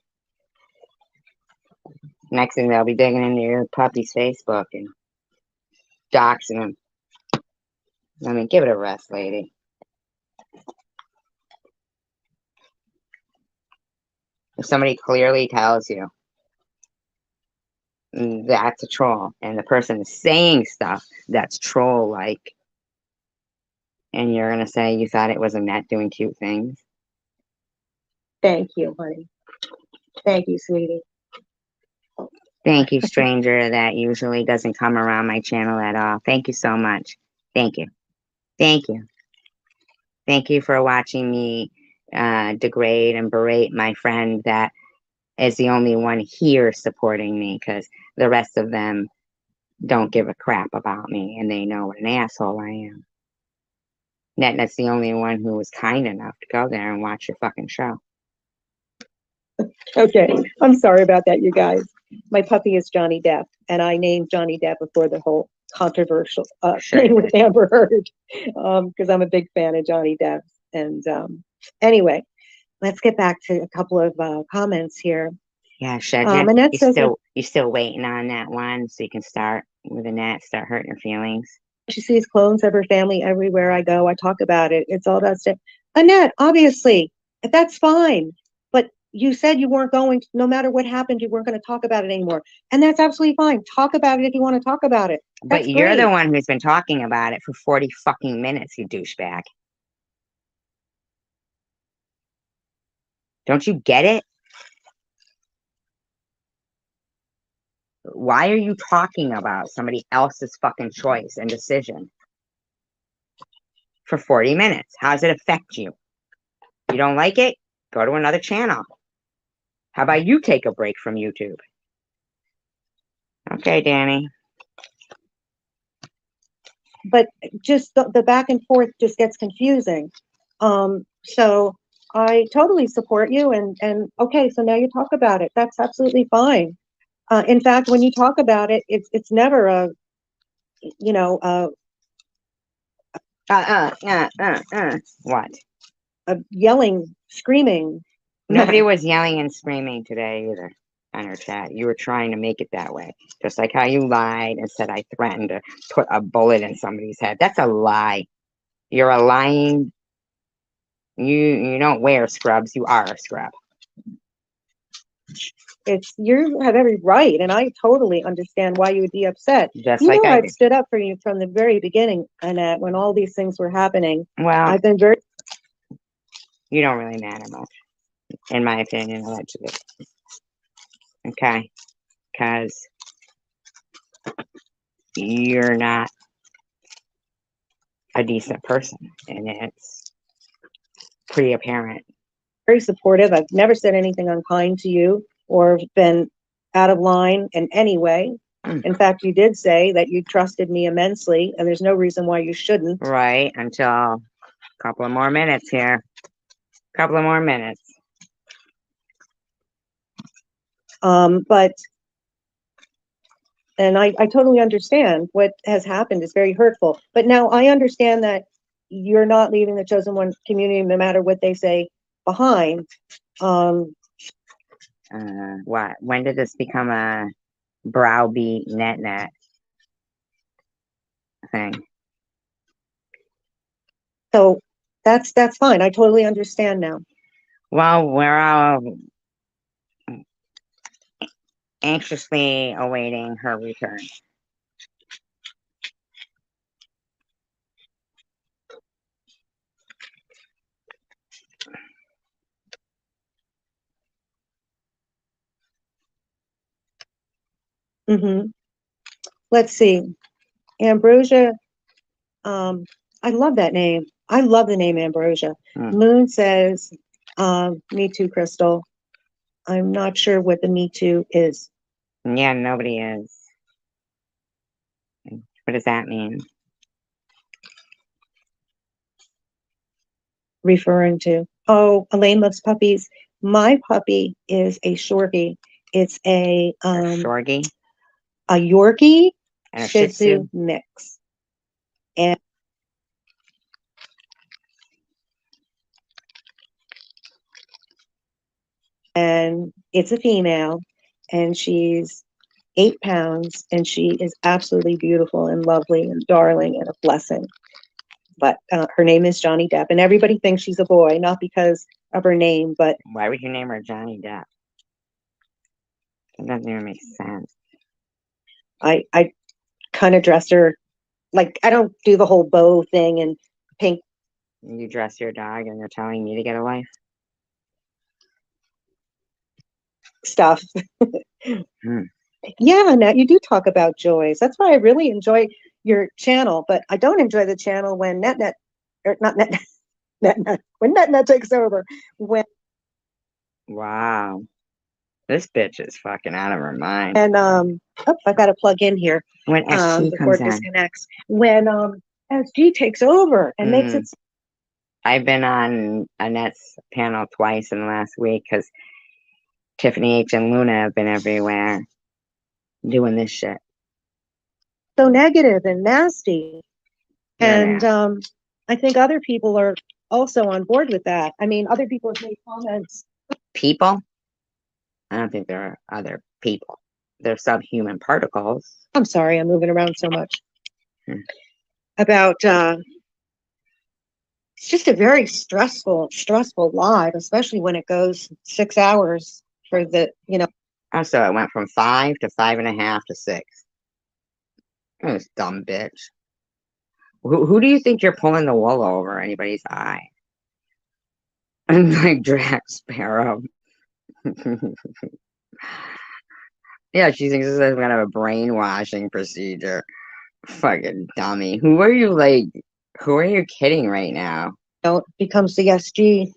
Next thing they'll be digging into your puppy's Facebook and doxing him. I mean, give it a rest, lady. If somebody clearly tells you that's a troll, and the person is saying stuff that's troll-like, and you're going to say you thought it was Annette doing cute things. Thank you, honey. Thank you, sweetie. Thank you, stranger that usually doesn't come around my channel at all. Thank you so much. Thank you. Thank you. Thank you for watching me degrade and berate my friend that is the only one here supporting me, because the rest of them don't give a crap about me, and they know what an asshole I am. Net's the only one who was kind enough to go there and watch your fucking show. Okay, I'm sorry about that, you guys. My puppy is Johnny Depp, and I named Johnny Depp before the whole controversial Sure thing you with Amber Heard, because I'm a big fan of Johnny Depp. And anyway, let's get back to a couple of comments here. Yeah, should Annette you says you still waiting on that one so you can start with Annette, start hurting her feelings? she sees clones of her family everywhere I go. I talk about it. It's all about stuff. Annette, obviously, that's fine. But you said you weren't going, no matter what happened, you weren't going to talk about it anymore. And that's absolutely fine. Talk about it if you want to talk about it. That's But you're great. the one who's been talking about it for 40 fucking minutes, you douchebag. Don't you get it? Why are you talking about somebody else's fucking choice and decision for 40 minutes? How does it affect you? You don't like it? Go to another channel. How about you take a break from YouTube? Okay, Danny. But just the back and forth just gets confusing. So I totally support you. And okay, so now you talk about it. That's absolutely fine. In fact, when you talk about it, it's never a, you know, What? a yelling, screaming. Nobody was yelling and screaming today either on her chat. You were trying to make it that way. Just like how you lied and said I threatened to put a bullet in somebody's head. That's a lie. You're a lying. You don't wear scrubs. You are a scrub. You have every right, and I totally understand why you would be upset. Just You like know, I I've did. stood up for you from the very beginning, Annette, when all these things were happening. Well, I've been very, you don't really matter much, in my opinion, allegedly. Okay? Because you're not a decent person, and it's pretty apparent. very supportive. I've never said anything unkind to you or been out of line in any way. In fact, you did say that you trusted me immensely, and there's no reason why you shouldn't. Right, until a couple of more minutes here. Couple of more minutes. But and I totally understand what has happened is very hurtful. But now I understand that you're not leaving the chosen one community no matter what they say behind. What? When did this become a browbeat net thing? So that's fine. I totally understand now. Well, we're all anxiously awaiting her return. Let's see. Ambrosia. I love that name. I love the name Ambrosia. Moon says, me too, Crystal. I'm not sure what the me too is. Yeah, nobody is. What does that mean? Referring to, oh, Elaine loves puppies. My puppy is a Shorty. It's a Shorty? A Yorkie And a Shih Shih Tzu Tzu mix. And it's a female, and she's 8 pounds, and she is absolutely beautiful and lovely and darling and a blessing. But her name is Johnny Depp, and everybody thinks she's a boy, not because of her name, but why would you name her Johnny Depp? That doesn't even make sense. I kind of dress her like I don't do the whole bow thing and pink. You dress your dog and you're telling me to get a life? Stuff. Yeah, Annette, you do talk about joys. That's why I really enjoy your channel, but I don't enjoy the channel when Net, or not Net, when Net takes over. Wow. This bitch is fucking out of her mind. And I got to plug in here. When SG before comes it on. disconnects. When SG takes over and makes it. I've been on Annette's panel twice in the last week because Tiffany H and Luna have been everywhere doing this shit. So negative and nasty. Yeah, And I think other people are also on board with that. I mean, other people have made comments. people? I don't think there are other people. They're subhuman particles. I'm sorry, I'm moving around so much. Hmm. About it's just a very stressful live, especially when it goes 6 hours for the, you know. Oh, so it went from 5 to 5.5 to 6. This dumb bitch. Who do you think you're pulling the wool over anybody's eye? I'm like Drax Sparrow. Yeah, she thinks this is some kind of a brainwashing procedure. Fucking dummy. Who are you kidding right now? It becomes the SG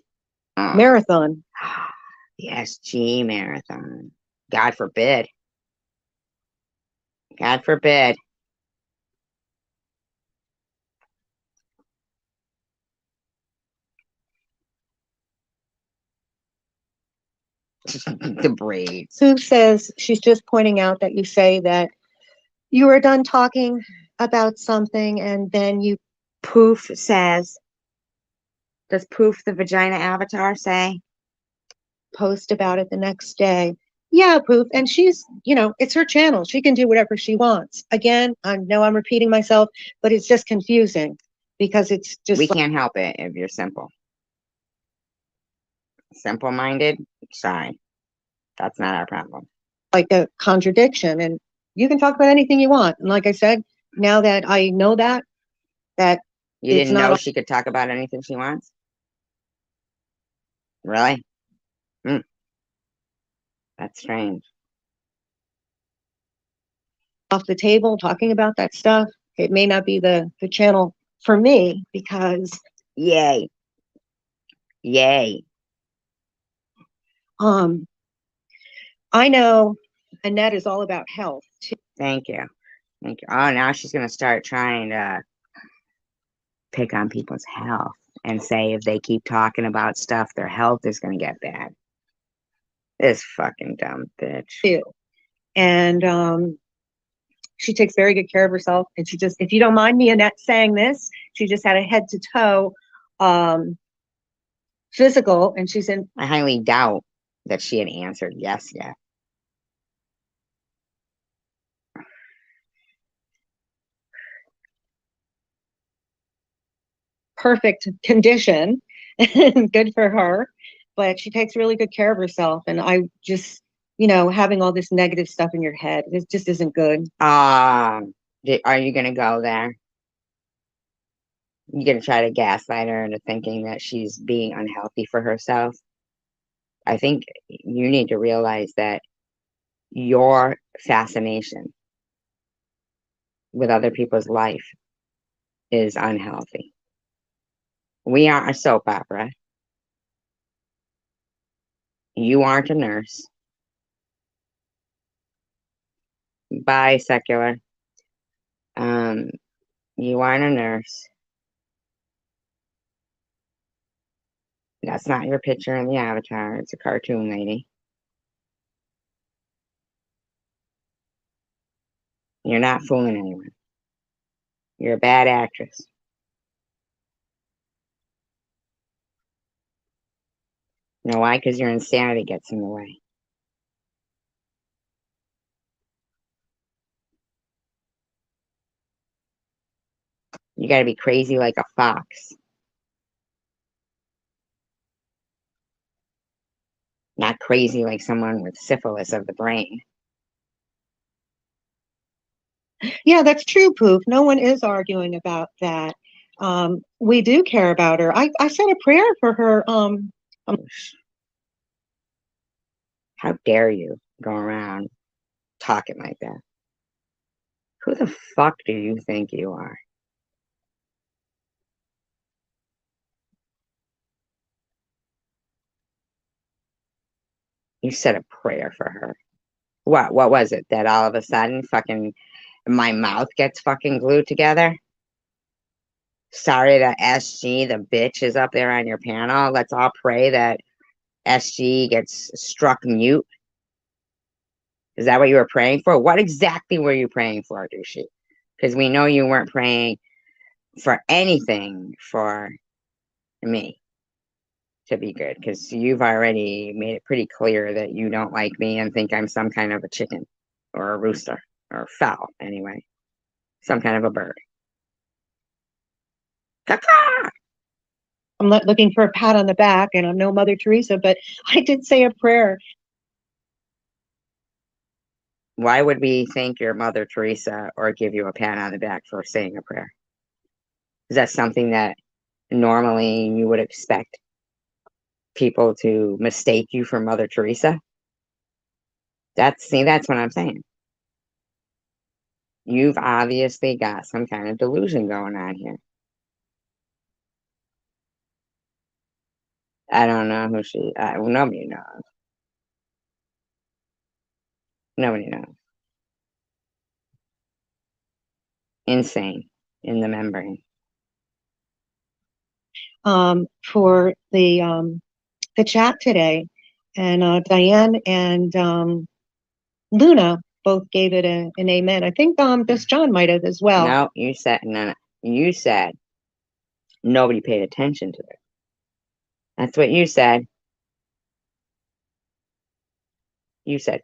marathon. The SG marathon. God forbid. God forbid. The braids. Sue says she's just pointing out that you say that you were done talking about something and then you Poof says. Does Poof the vagina avatar say? post about it the next day. Yeah, Poof. And she's, you know, it's her channel. She can do whatever she wants. Again, I know I'm repeating myself, but it's just confusing because it's just We can't help it if you're simple. Simple-minded? Sorry. That's not our problem. like a contradiction. And you can talk about anything you want. And like I said, now that I know that You it's didn't not know all- she could talk about anything she wants? Really? That's strange. off the table talking about that stuff, it may not be the channel for me because Yay. Yay. I know Annette is all about health too. Thank you. Thank you. Oh, now she's going to start trying to pick on people's health and say if they keep talking about stuff, their health is going to get bad. This fucking dumb bitch. Too. And she takes very good care of herself. And she just, if you don't mind me, Annette, saying this, she just had a head to toe physical, and she's in. I highly doubt that she had answered yes yet. Perfect condition and good for her, but she takes really good care of herself. And I just, you know, having all this negative stuff in your head, it just isn't good. Are you going to go there? You going to try to gaslight her into thinking that she's being unhealthy for herself? I think you need to realize that your fascination with other people's life is unhealthy. We aren't a soap opera. You aren't a nurse. Bye, secular. You aren't a nurse. That's not your picture in the avatar. It's a cartoon lady. You're not fooling anyone. You're a bad actress. You know why? Because your insanity gets in the way. You got to be crazy like a fox. Not crazy like someone with syphilis of the brain. Yeah, that's true, Poof. No one is arguing about that. We do care about her. I said a prayer for her. How dare you go around talking like that? Who the fuck do you think you are? You said a prayer for her. What was it? That all of a sudden fucking my mouth gets fucking glued together? Sorry that SG, the bitch, is up there on your panel. Let's all pray that SG gets struck mute? Is that what you were praying for? What exactly were you praying for, Dushi? Because we know you weren't praying for anything for me to be good, because you've already made it pretty clear that you don't like me and think I'm some kind of a chicken or a rooster or fowl anyway. Some kind of a bird. Caw-caw! I'm not looking for a pat on the back, and I'm no Mother Teresa, but I did say a prayer. Why would we thank your Mother Teresa or give you a pat on the back for saying a prayer? Is that something that normally you would expect people to mistake you for Mother Teresa? That's what I'm saying. You've obviously got some kind of delusion going on here. I don't know who she. Nobody knows. Nobody knows. Insane in the membrane. For the chat today, and Diane and Luna both gave it an amen. I think this John might have as well. No, you said no. You said nobody paid attention to it. That's what you said. You said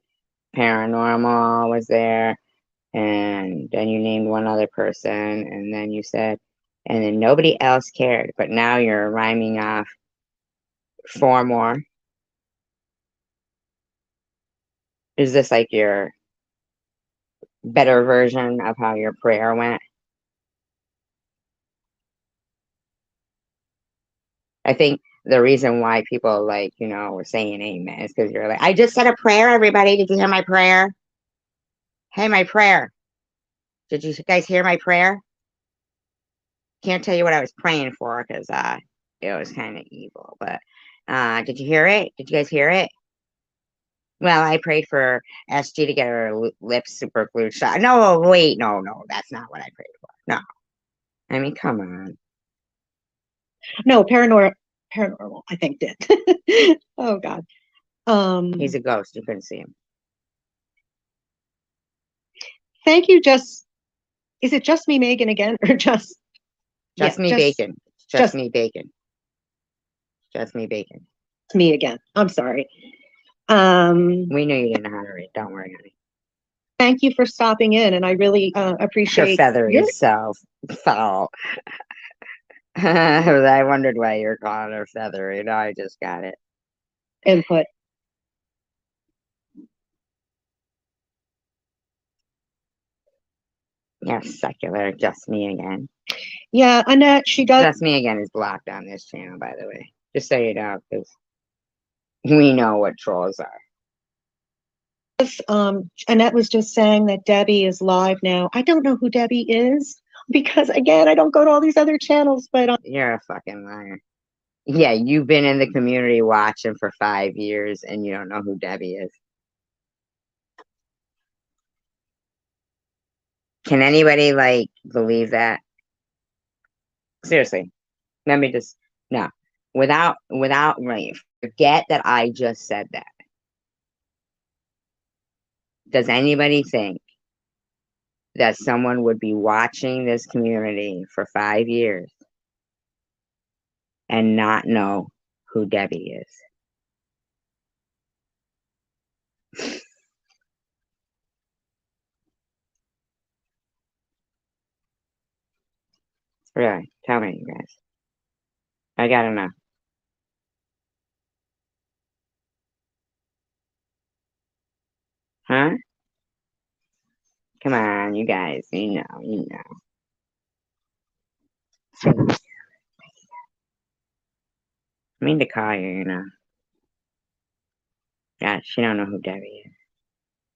paranormal was there, and then you named one other person, and then you said, and then nobody else cared. But now you're rhyming off 4 more. Is this like your better version of how your prayer went? I think the reason why people were saying amen is because you're like, I just said a prayer, everybody. Did you hear my prayer? Hey, my prayer. Did you guys hear my prayer? Can't tell you what I was praying for because it was kind of evil. But did you hear it? Did you guys hear it? Well, I prayed for SG to get her lips super glued shut. No, wait, no, that's not what I prayed for. No. I mean, come on. No, paranormal, I think did. Oh God. He's a ghost. You couldn't see him. Thank you. Is it just me, Megan, again, or just me, Bacon? Just me, Bacon. Just me, Bacon. Me again. I'm sorry. We knew you didn't know how to read. Don't worry, honey. Thank you for stopping in, and I really appreciate your feathery self. Foul. I wondered why you're calling her feathery. No, I just got it. Input. Yeah, secular. Just me again. Yeah, Annette, she does. Just me again is blocked on this channel, by the way. Just so you know, because we know what trolls are. Annette was just saying that Debbie is live now. I don't know who Debbie is because, again, I don't go to all these other channels. But you're a fucking liar. Yeah, you've been in the community watching for 5 years, and you don't know who Debbie is. Can anybody believe that? Seriously, let me just without forget that I just said that. Does anybody think that someone would be watching this community for 5 years and not know who Debbie is? Really? Tell me, you guys. I gotta know. Huh? Come on, you guys. You know. I mean to call you, Yeah, she don't know who Debbie is.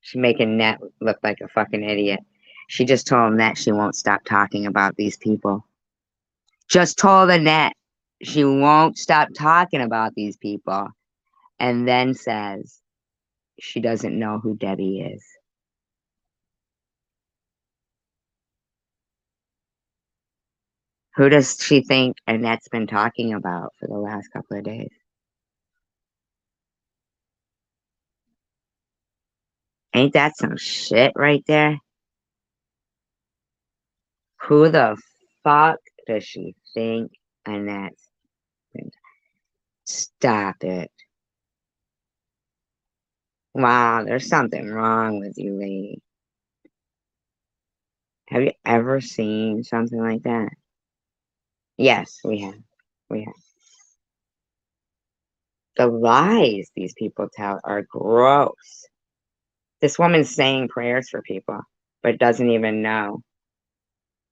She's making Net look like a fucking idiot. She just told Net she won't stop talking about these people. Just told the Net she won't stop talking about these people. And then says she doesn't know who Debbie is. Who does she think Annette's been talking about for the last couple of days? Ain't that some shit right there? Who the fuck does she think Annette's? Stop it. Wow, there's something wrong with you, lady. Have you ever seen something like that? Yes, we have. We have. The lies these people tell are gross. This woman's saying prayers for people, but doesn't even know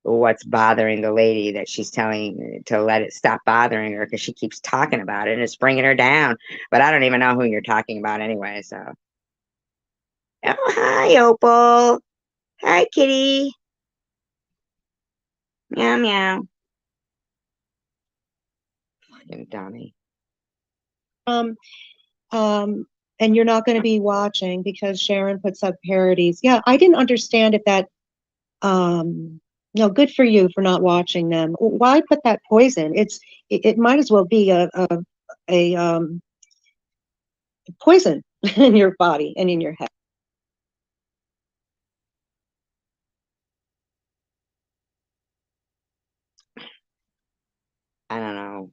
what's bothering the lady that she's telling to let it stop bothering her because she keeps talking about it and it's bringing her down. But I don't even know who you're talking about anyway, so. Oh, hi, Opal. Hi, kitty. Meow, meow. Fucking dummy. Um, and you're not going to be watching because Sharon puts up parodies. Yeah, I didn't understand if that, no, good for you for not watching them. Why put that poison? It might as well be a poison in your body and in your head. I don't know.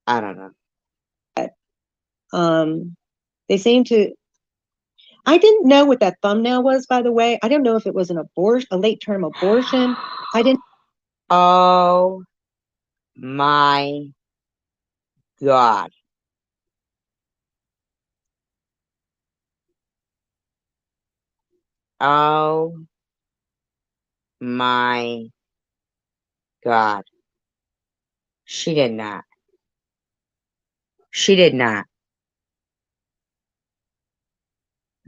I don't know. They seem to. I didn't know what that thumbnail was, by the way. I don't know if it was an abortion, a late term abortion. I didn't. Oh my God. Oh my God. She did not. She did not.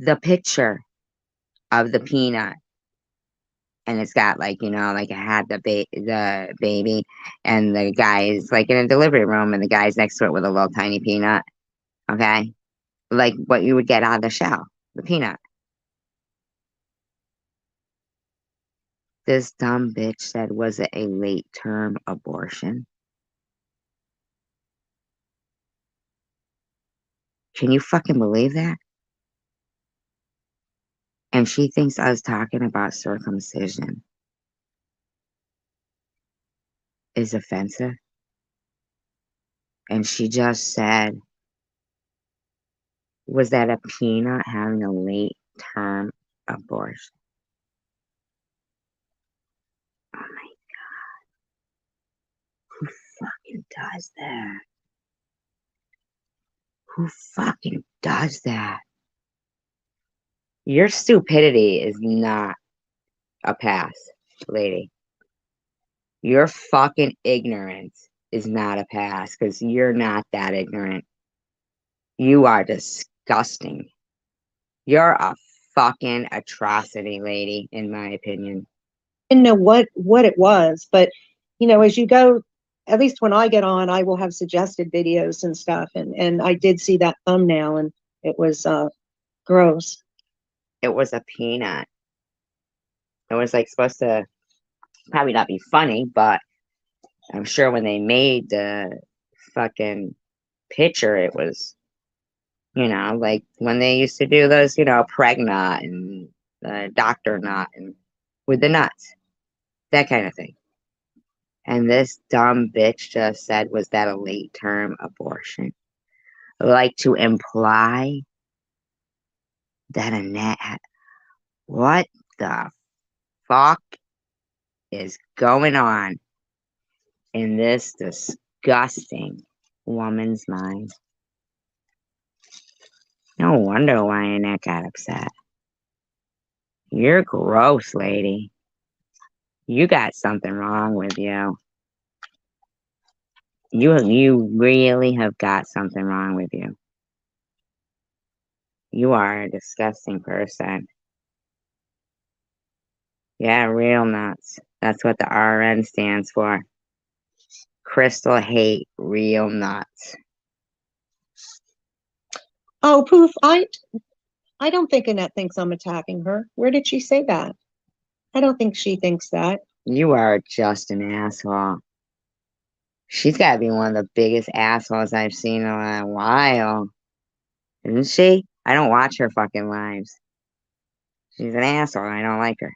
The picture of the peanut, and it's got like, like it had the baby, and the guy's like in a delivery room, and the guy's next to it with a little tiny peanut. Okay, like what you would get out of the shell, the peanut. This dumb bitch said, was it a late term abortion? Can you fucking believe that? And she thinks I was talking about circumcision is offensive. And she just said, was that a peanut having a late term abortion? Oh my God. Who fucking does that? Who fucking does that? Your stupidity is not a pass, lady. Your fucking ignorance is not a pass because you're not that ignorant. You are disgusting. You're a fucking atrocity, lady, in my opinion. Didn't know what it was, but as you go, at least when I get on, I will have suggested videos and stuff, and I did see that thumbnail, and it was gross. It was a peanut. It was like supposed to probably not be funny, but I'm sure when they made the fucking picture, it was, like when they used to do those, pregnant and doctor nut and with the nuts, that kind of thing. And this dumb bitch just said, was that a late term abortion? Like to imply that Annette had, what the fuck is going on in this disgusting woman's mind? No wonder why Annette got upset. You're gross, lady. You got something wrong with you. You really have got something wrong with you. You are a disgusting person. Yeah, real nuts. That's what the RN stands for. Crystal hate real nuts. Oh, poof! I don't think Annette thinks I'm attacking her. Where did she say that? I don't think she thinks that. You are just an asshole. She's got to be one of the biggest assholes I've seen in a while. Isn't she? I don't watch her fucking lives. She's an asshole. I don't like her.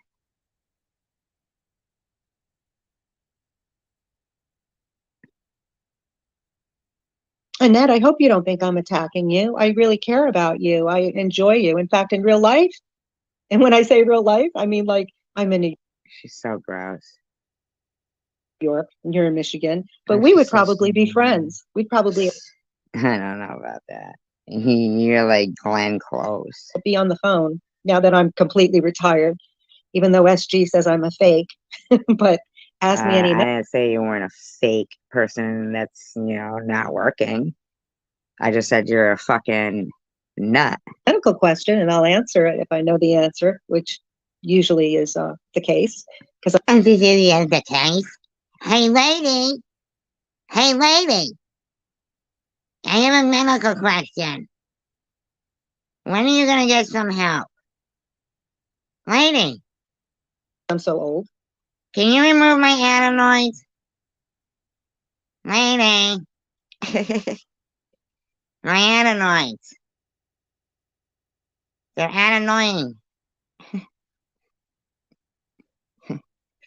Annette, I hope you don't think I'm attacking you. I really care about you. I enjoy you. In fact, in real life, and when I say real life, I mean like I'm in New She's so gross. York and you're in Michigan, but Oh, we would she's so probably be sweet. friends. We'd probably I don't know about that. You're like Glenn Close. be on the phone now that I'm completely retired, even though SG says I'm a fake. But ask me any I didn't say you weren't a fake person that's, not working. I just said you're a fucking nut. medical question and I'll answer it if I know the answer, which usually is the case. Because And this is the case. Hey, lady. Hey, lady. I have a medical question. When are you going to get some help? Lady, I'm so old. can you remove my adenoids? Lady. My adenoids. They're annoying.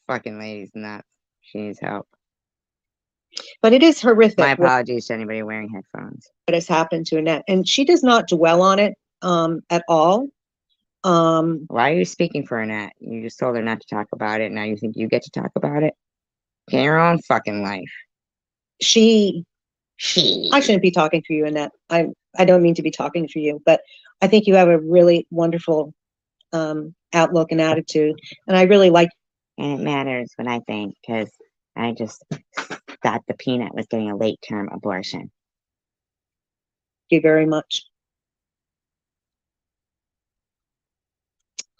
Fucking lady's nuts. She needs help. But it is horrific My what apologies to anybody wearing headphones. has happened to Annette. And she does not dwell on it at all. Why are you speaking for Annette? You just told her not to talk about it. Now you think you get to talk about it? Get your own fucking life. She She. I shouldn't be talking for you, Annette. I don't mean to be talking for you, but I think you have a really wonderful outlook and attitude. And I really like And it matters what I think, because I just thought the peanut was getting a late term abortion. you very much.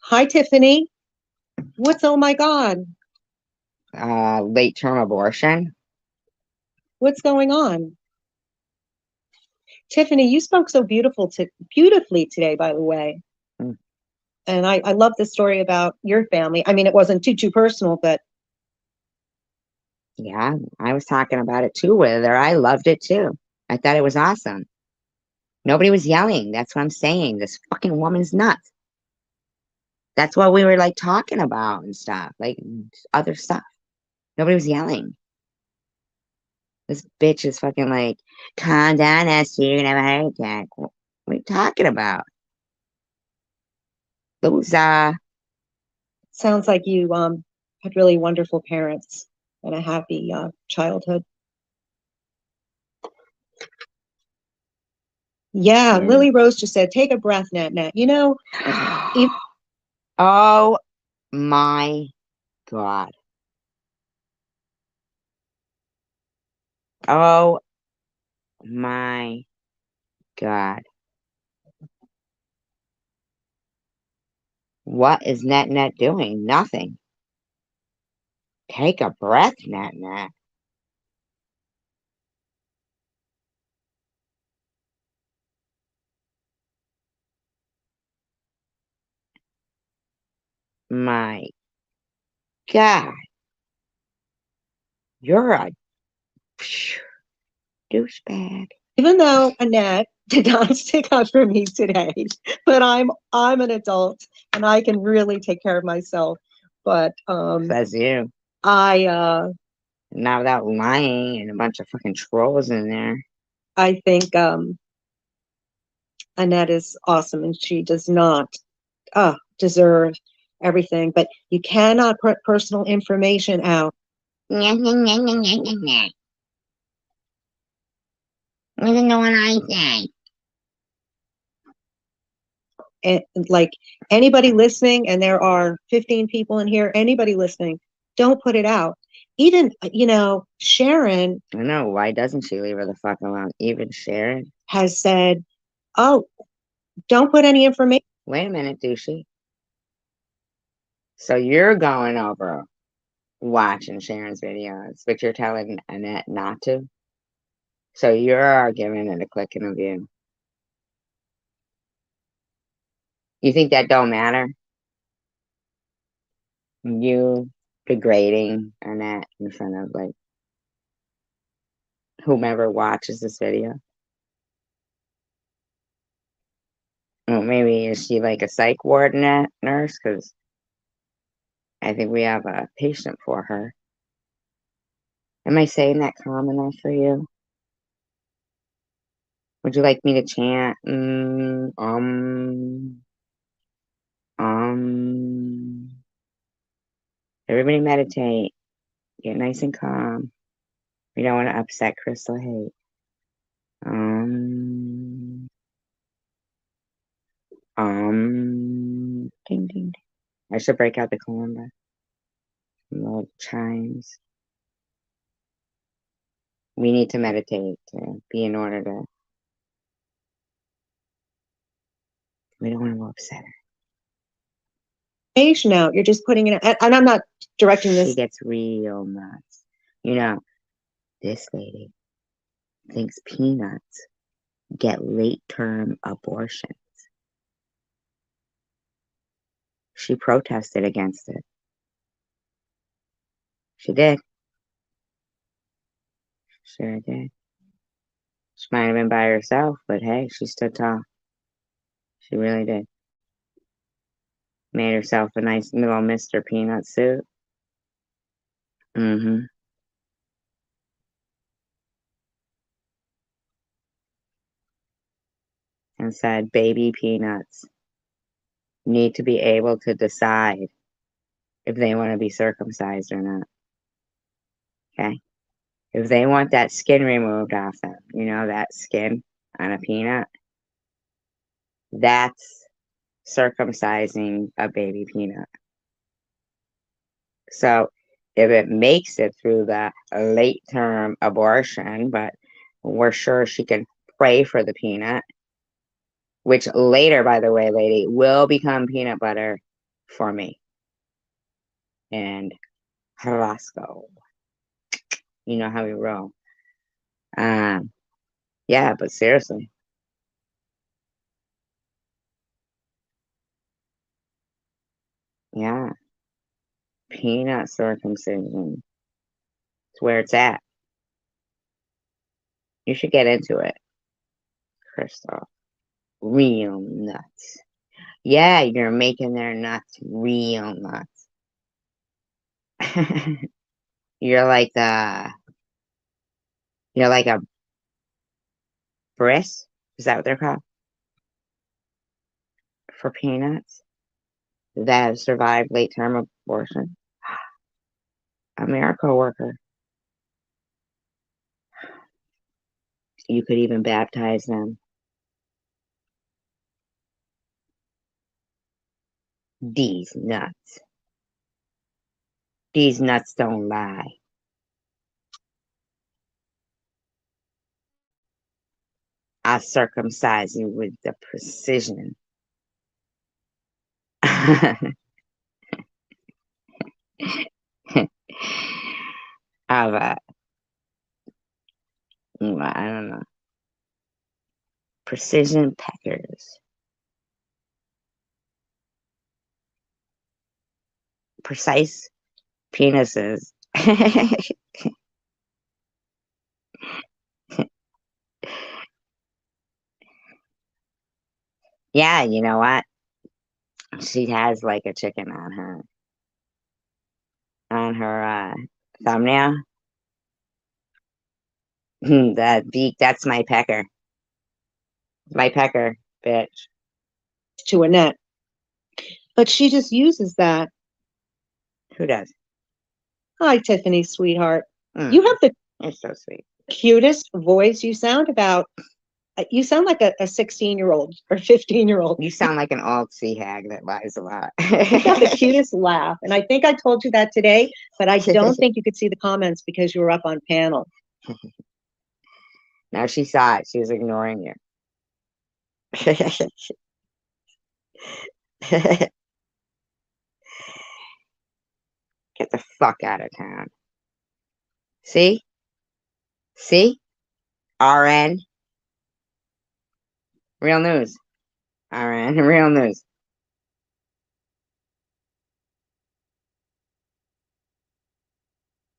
Hi, Tiffany. What's oh my God? Late term abortion? What's going on? Tiffany, you spoke so beautifully today, by the way. Mm. And I love the story about your family. I mean, it wasn't too personal, but Yeah, I was talking about it too with her. I loved it too. I thought it was awesome. Nobody was yelling. That's what I'm saying. This fucking woman's nuts. That's what we were like talking about and stuff, like other stuff. Nobody was yelling. This bitch is fucking like, calm down, SG, you're gonna have a heart attack. What are you talking about? Loser. sounds like you had really wonderful parents and a happy childhood. Yeah, Mm. Lily Rose just said, take a breath, Nat. You know, Oh my God. Oh my God. What is Net doing? Nothing. Take a breath, Net. My God. You're a douchebag. even though Annette did not stick up for me today, but I'm an adult and I can really take care of myself. But That's you. I Not without lying and a bunch of fucking trolls in there. I think Annette is awesome and she does not deserve everything. But you cannot put personal information out. Listen to what I say. And like anybody listening, and there are 15 people in here, anybody listening, don't put it out. Even, Sharon I know. Why doesn't she leave her the fuck alone? Even Sharon? has said, oh, don't put any information. Wait a minute, douchey. So you're going over watching Sharon's videos, but you're telling Annette not to? So you're giving it a click and a view. You think that don't matter? You degrading Annette in front of like whomever watches this video. Well, maybe is she like a psych ward nurse? Because I think we have a patient for her. Am I saying that calm enough for you? Would you like me to chant? Everybody meditate. Get nice and calm. We don't want to upset Crystal Hate. Ding, ding, ding. I should break out the kalimba. Little chimes. We need to meditate to be in order to. We don't want to upset her. Information out. You're just putting it, and I'm not directing She this. gets real nuts. You know, this lady thinks peanuts get late-term abortions. She protested against it. She did. Sure did. She might have been by herself, but hey, she stood tall. She really did. Made herself a nice little Mr. Peanut suit. And said, baby peanuts need to be able to decide if they want to be circumcised or not. Okay? If they want that skin removed off them, you know, that skin on a peanut, that's circumcising a baby peanut. So if it makes it through the late term abortion, but we're sure she can pray for the peanut, which later, by the way, lady, will become peanut butter for me. And Roscoe. You know how we roll. Yeah, but seriously. Yeah. Peanut circumcision. It's where it's at. You should get into it, Crystal. Real nuts. Yeah, you're making their nuts real nuts. You're like a bris? Is that what they're called? For peanuts that have survived late term abortion. A miracle worker. You could even baptize them. These nuts. These nuts don't lie. I circumcise you with the precision of a, I don't know, precision peckers. Precise penises. Yeah, you know what? She has like a chicken on her thumbnail. That beak, that's my pecker. My pecker, bitch. To Annette, but she just uses that. Who does? Hi, Tiffany, sweetheart. You have the You're so sweet. cutest voice. You sound like a 16-year-old or 15-year-old. You sound like an alt sea hag that lies a lot. You got the cutest laugh. And I think I told you that today, but I don't think you could see the comments because you were up on panel. Now she saw it. She was ignoring you. Get the fuck out of town. See? See? RN. Real news. RN. Real news.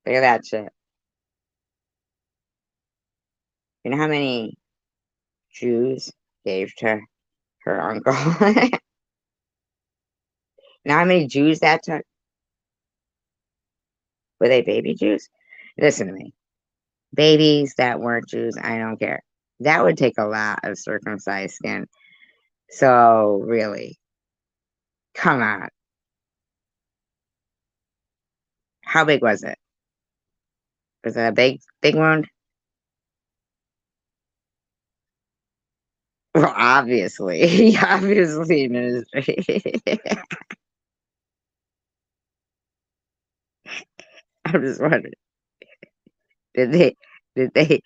Look at that shit. You know how many Jews gave to her uncle. Now, how many Jews that took? Were they baby Jews? Listen to me. Babies that weren't Jews, I don't care. That would take a lot of circumcised skin. So, really, come on. How big was it? Was it a big wound? Well, obviously. Obviously, ministry. I'm just wondering. Did they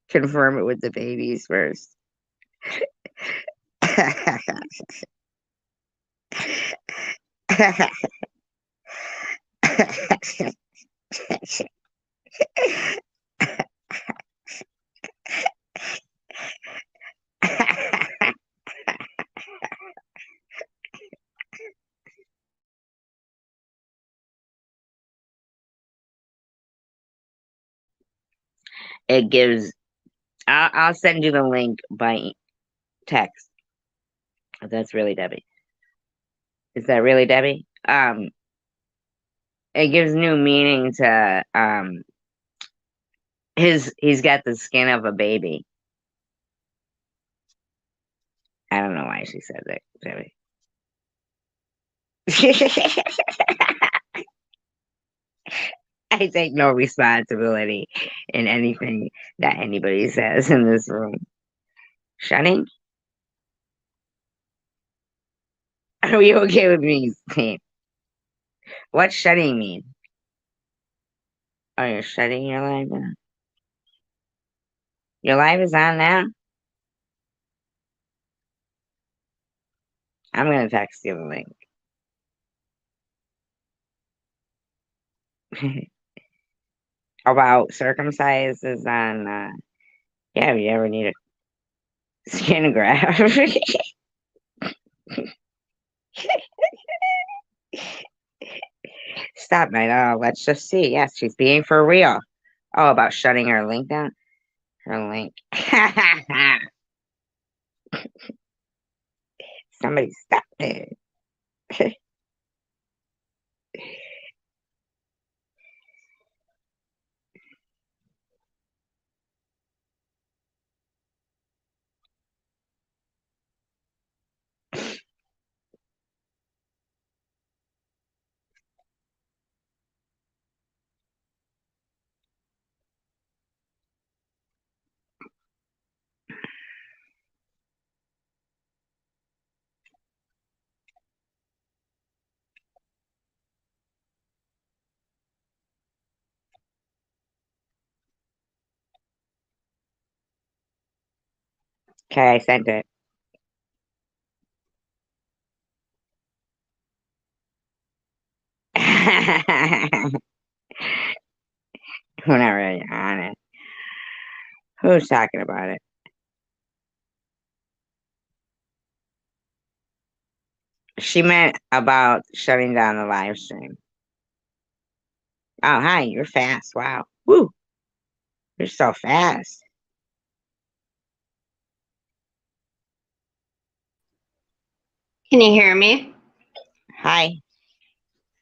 confirm it with the babies first? It gives. I'll send you the link by text. If that's really Debbie. Is that really Debbie? It gives new meaning to he's got the skin of a baby. I don't know why she said that, Debbie. I take no responsibility in anything that anybody says in this room. Shutting? Are you okay with me saying? What's shutting mean? Oh, you're shutting your live now? Your live is on now? I'm going to text you the link. About circumcised is on, yeah, if you ever need a skin graft. Stop, Nina. Let's just see. Yes, she's being for real. Oh, about shutting her link down? Her link. Somebody stop it. Okay, I sent it. We're not really on it. Who's talking about it? She meant about shutting down the live stream. Oh, hi, you're fast. Wow. Woo. You're so fast. Can you hear me? Hi.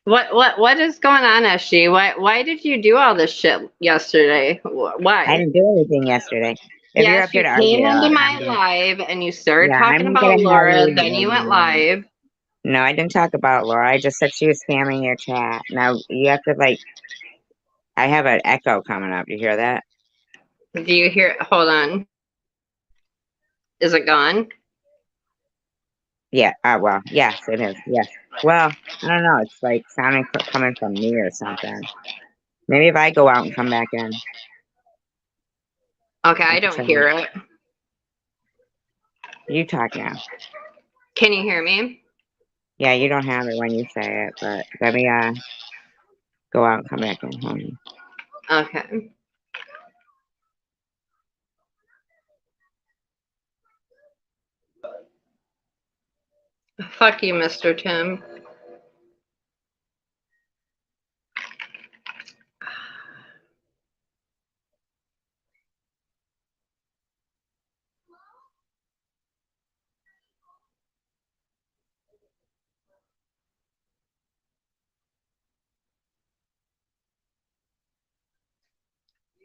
What is going on, SG? Why did you do all this shit yesterday? I Why? didn't do anything yesterday. If you're up Yes, here you to came argue, into my I'm gonna, live and you started yeah, talking I'm about gonna have Laura, you then you went do. live. No, I didn't talk about Laura. I just said she was spamming your chat. Now you have to like. I have an echo coming up. You hear that? Do you hear? Hold on. Is it gone? Yeah. Well, yes, it is. Yes. Well, I don't know. It's like sounding coming from me or something. Maybe if I go out and come back in, Okay, I I can don't try. hear it. You talk now. Can you hear me? Yeah, you don't have it when you say it, but let me go out and come back in. Hold on. Okay. Fuck you, Mr. Tim.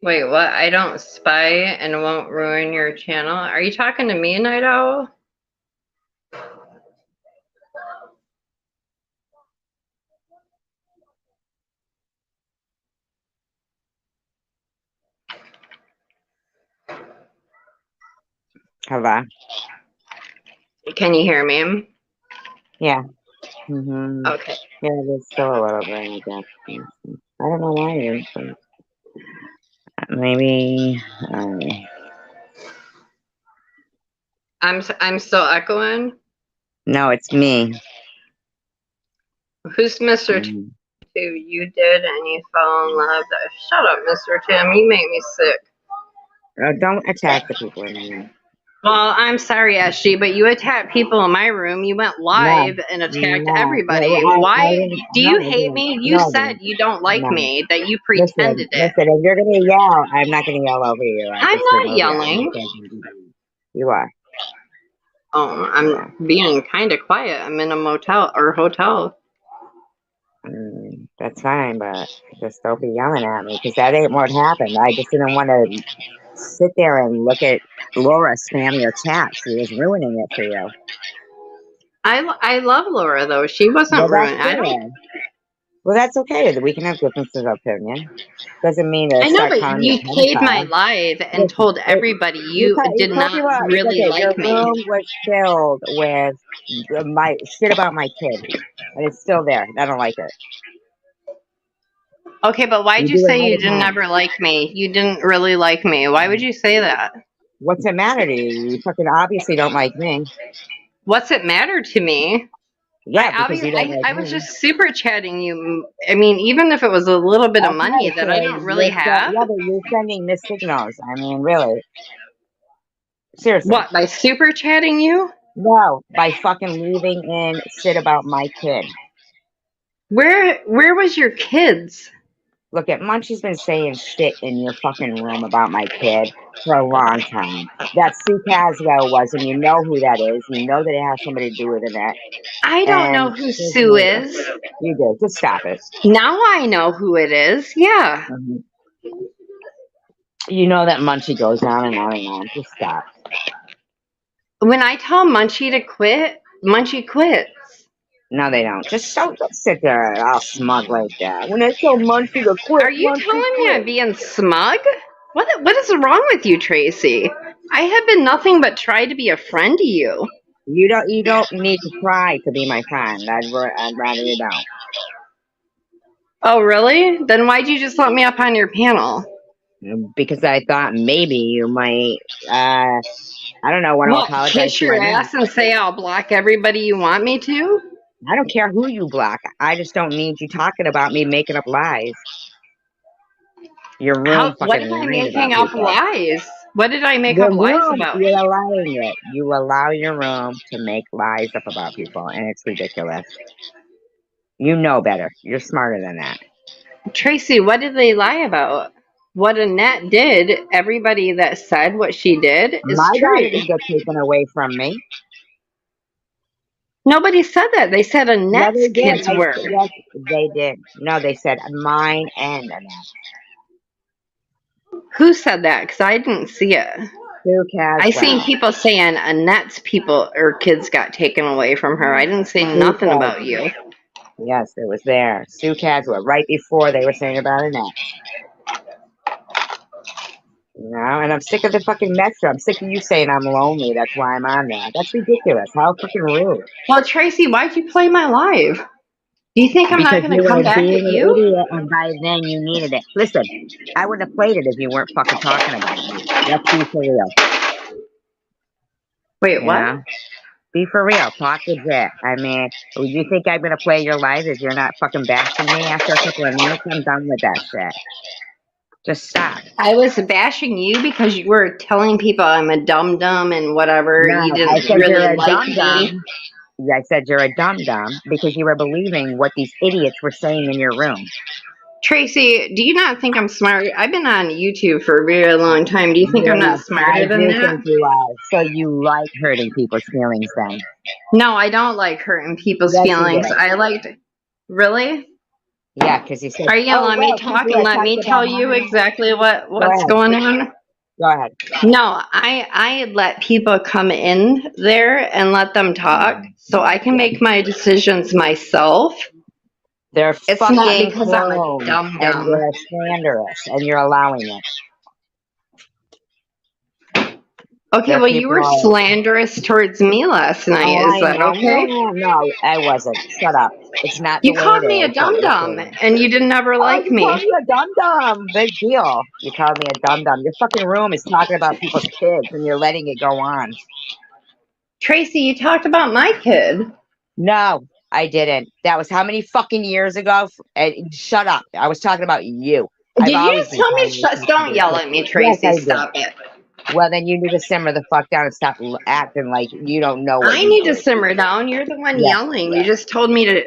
Wait, what? I don't spy and won't ruin your channel. Are you talking to me, Night Owl? Hello? Can you hear me? Yeah. Mm-hmm. Okay. Yeah, there's still a little bit, I guess. I don't know why it is, but maybe, I'm still echoing. no, it's me. Who's Mr. Tim? You did and you fell in love. Shut up, Mr. Tim. You make me sick. Don't attack the people in the room. Well, I'm sorry, SG, but you attacked people in my room. You went No, live and attacked no, everybody. I Why didn't, do no, you I hate didn't, me? You no, I said didn't, you don't like no. me, that you Listen, pretended it. if you're gonna yell, I'm not gonna yell over you. I I'm just didn't not know that. yelling. You are. Oh, Yeah. I'm being kind of quiet. I'm in a motel or hotel. That's fine, but just don't be yelling at me because that ain't what happened. I just didn't want to sit there and look at Laura spam your chat. She was ruining it for you. I love Laura though. She Well, wasn't that's ruined. I don't. good. Well, that's okay. We can have differences of opinion. Doesn't mean to I know, start but calling me you a played my pedophile. live and Listen, told everybody you you did told me not what? It's really okay. Your like me. room was filled with my shit about my kid, and it's still there. I don't like it. Okay, but why'd You you do it say all you the didn't time. ever like me? You didn't really like me. Why would you say that? What's the matter to you? You fucking obviously don't like me. What's it matter to me? Yeah, because you don't like I was me. just super chatting you. I mean, even if it was a little bit of money Okay, that I so don't really have. yeah, but you're sending missed signals. I mean, really. Seriously. What, by super chatting you? No, by fucking leaving in shit about my kid. Where was your kids? Look, at Munchie's been saying shit in your fucking room about my kid for a long time. That Sue Caswell was, and you know who that is. You know that it has something to do with it. I don't know And who Sue is. you do. Just stop it. Now I know who it is. Yeah. Mhm. You know that Munchie goes on and on and on. Just stop. When I tell Munchie to quit, Munchie quits. No, they don't. Just don't sit there all smug like that. When I tell Munchie to quit, Are you Munchie telling me I'm quit. being smug? What is wrong with you, Tracy? I have been nothing but try to be a friend to you. You don't need to try to be my friend. I'd rather you don't. Oh, really? Then why'd you just let me up on your panel? Because I thought maybe you might, I don't know, want to What, apologize kiss to your Annette. ass and say I'll block everybody you want me to? I don't care who you block. I just don't need you talking about me making up lies. Your room What fucking am I lying about making up people. lies? What did I make Your up lies room, about? you're allowing it. You allow your room to make lies up about people, and it's ridiculous. You know better. You're smarter than that. Tracy, what did they lie about? What Annette did, everybody that said what she did is My true. daughter didn't get taken away from me. Nobody said that. They said No, Annette's they did. kids were. Yes, they did. No, they said mine and Annette. Who said that? Because I didn't see it. Sue I seen Caswell. people saying Annette's people or kids got taken away from her. I didn't say Sue nothing about Caswell. you. Yes, it was there. Sue Caswell, right before they were saying about Annette. You know, and I'm sick of the fucking mess. I'm sick of you saying I'm lonely. That's why I'm on there. That's ridiculous. How fucking rude. Well, Tracy, why'd you play my live? Do you think I'm not Because going you to come were back at being an you? idiot, and by then you needed it. Listen, I wouldn't have played it if you weren't fucking talking about me. Let's be for real. Wait, You what? know? Be for real. Talk legit. I mean, you think I'm gonna play your live if you're not fucking bashing me after a couple of minutes? I'm done with that shit. Just stop. I was bashing you because you were telling people I'm a dum dum and whatever. No, You I didn't said you're really a like dum me. dum. I said you're a dum dum because you were believing what these idiots were saying in your room. Tracy, do you not think I'm smart? I've been on YouTube for a very long time. Do you think I'm not Yes, I smarter than do that? think you are. So you like hurting people's feelings then? No, I don't like hurting people's Yes, you feelings. do. I liked. Really? Yeah, because you said, Are you gonna oh, let me well, talk people and are let me talking about tell you mine. exactly Go what's ahead. going on? Go ahead. No, I let people come in there and let them talk so I can Yeah. make my decisions myself. They're It's not fucking because I'm a clones dum and dum. they're slanderous and you're allowing it. Okay, Their well, you people were are. slanderous towards me last night. Oh, Is I that know. okay? No, I wasn't. Shut up. It's not the You way it called me a is. What dum you're dum saying. and you didn't ever Oh, like you called me. me a dum dum. Big deal. You called me a dum dum. Your fucking room is talking about people's kids and you're letting it go on. Tracy, you talked about my kid. No, I didn't. That was how many fucking years ago? And shut up. I was talking about you. I've Did you always just been tell me, telling you to don't do yell it. at me, Yes, Tracy, I did. stop it. Well, then you need to simmer the fuck down and stop acting like you don't know what I you need to did. simmer down. You're the one Yes, yelling. You just told me to,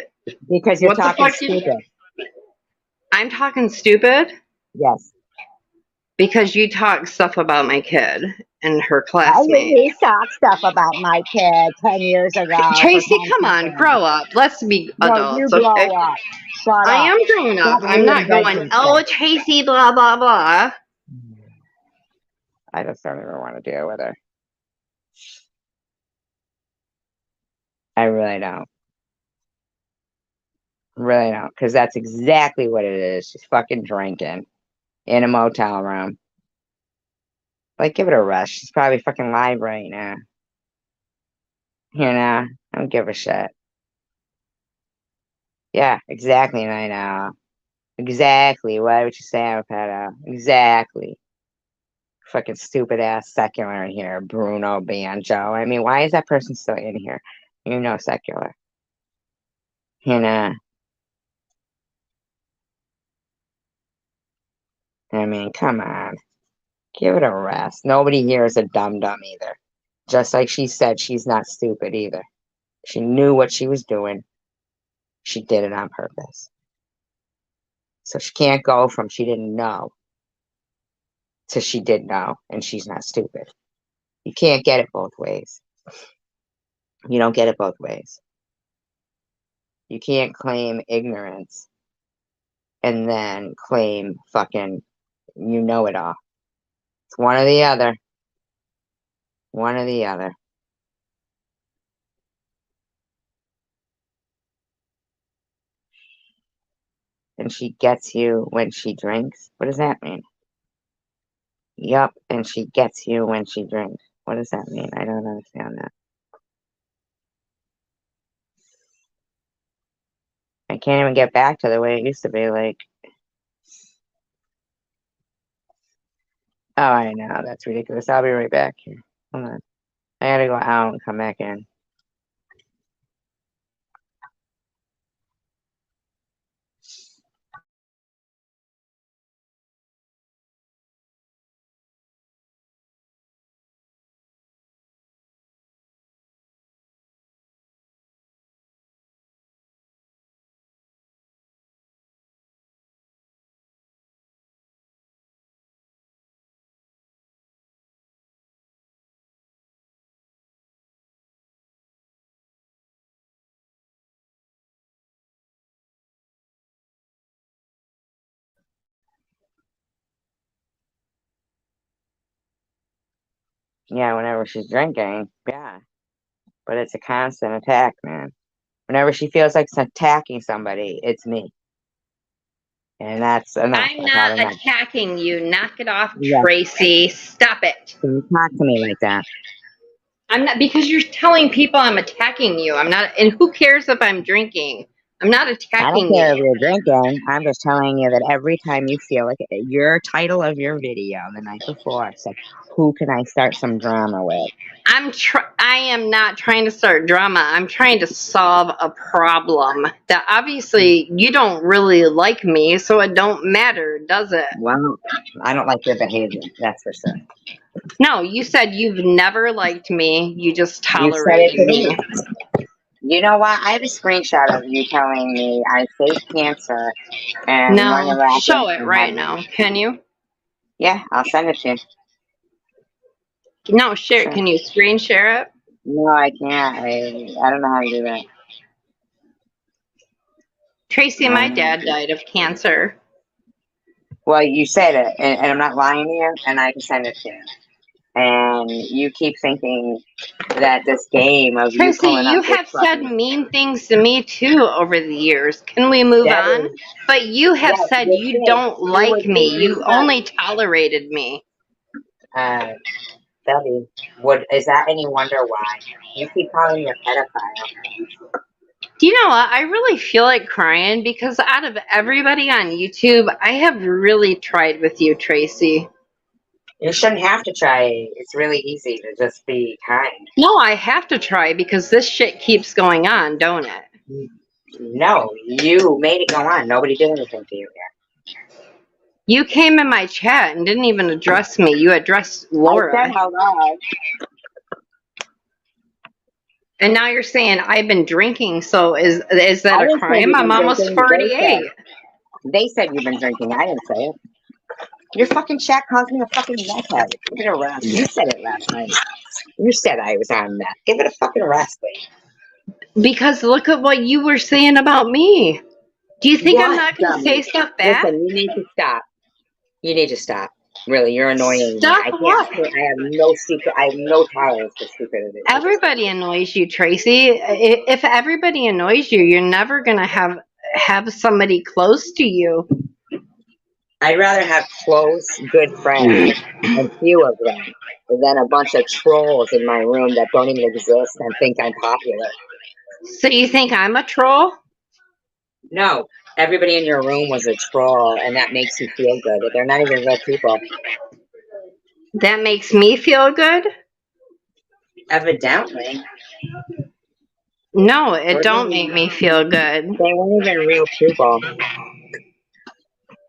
because you're what the talking fuck you, stupid. I'm talking stupid Yes. because you talk stuff about my kid and her I classmate. didn't talk stuff about my kid 10 years ago for Tracy, Christ's come on, sake. grow up. Let's be No, you adults, okay? grow up. Shut I up. am growing up. Stop I'm not going, reinventing oh, stuff. Tracy, blah, blah, blah. I just don't even want to deal with her. I really don't. Really don't. Because that's exactly what it is. She's fucking drinking in a motel room. Like, give it a rest. She's probably fucking live right now. You know? I don't give a shit. Yeah, exactly, I know. Exactly. Why would you say I'm a pedo? Exactly. Fucking stupid ass secular in here. Bruno Banjo. I mean, why is that person still in here? You know, secular. You know? I mean, come on. Give it a rest. Nobody here is a dum dum either. Just like she said, she's not stupid either. She knew what she was doing. She did it on purpose. So she can't go from she didn't know to she did know and she's not stupid. You can't get it both ways. You don't get it both ways. You can't claim ignorance and then claim fucking you know it all. It's one or the other. One or the other. And she gets you when she drinks. What does that mean? Yup, and she gets you when she drinks. What does that mean? I don't understand that. I can't even get back to the way it used to be. Like, oh, I know. That's ridiculous. I'll be right back here. Hold on. I gotta go out and come back in. Yeah, whenever she's drinking, yeah. But it's a constant attack, man. Whenever she feels like attacking somebody, it's me. And that's enough. I'm I've had not enough. attacking you. Knock it off, Yes, Tracy. Stop it. don't talk to me like that. I'm not, because you're telling people I'm attacking you. I'm not, and who cares if I'm drinking? I'm not I don't attacking care if you. you're drinking. I'm just telling you that every time you feel like it, your title of your video the night before said, "Who can I start some drama with?" I am not trying to start drama. I'm trying to solve a problem that obviously you don't really like me, so it don't matter, does it? Well, I don't like your behavior. That's for sure. No, you said you've never liked me. You just You said it tolerate to me. me. You know what? I have a screenshot of you telling me I face cancer and running No, rampant show it and right having. now. Can you? Yeah, I'll send it to you. No, share it. Sure. Can you screen share it? No, I can't. I don't know how to do that. Tracy, my dad died of cancer. Well, you said it, and I'm not lying to you, and I can send it to you. And you keep thinking that this game of you Tracy, pulling you up this have said fucking mean things to me too over the years. Can we move that on? is But you have yes, said you you did. don't You were like me. thinking You only tolerated me. Debbie, is that any wonder why you keep calling me a pedophile? Do you know what? I really feel like crying because out of everybody on YouTube, I have really tried with you, Tracy. You shouldn't have to try. It's really easy to just be kind. No, I have to try because this shit keeps going on, don't it? No, you made it go on. Nobody did anything to you here. You came in my chat and didn't even address me. You addressed I Laura. said hello. And now you're saying I've been drinking, so is that I a didn't say crime? you've I'm been almost drinking. 48. They said you've been drinking. I didn't say it. Your fucking chat calls me a fucking meth head. Give it a rest. You said it last night. You said I was on meth. Give it a fucking rest, lady. Because look at what you were saying about me. Do you think I'm not going to say stuff back? Listen, you need to stop. You need to stop. Really, you're annoying me. Stop I can't. what? I have no secret. I have no tolerance for stupidity. Everybody annoys you, Tracy. If everybody annoys you, you're never going to have somebody close to you. I'd rather have close, good friends, and few of them, than a bunch of trolls in my room that don't even exist and think I'm popular. So you think I'm a troll? No, everybody in your room was a troll, and that makes you feel good. They're not even real people. That makes me feel good? Evidently. No, it don't make me feel good. They weren't even real people.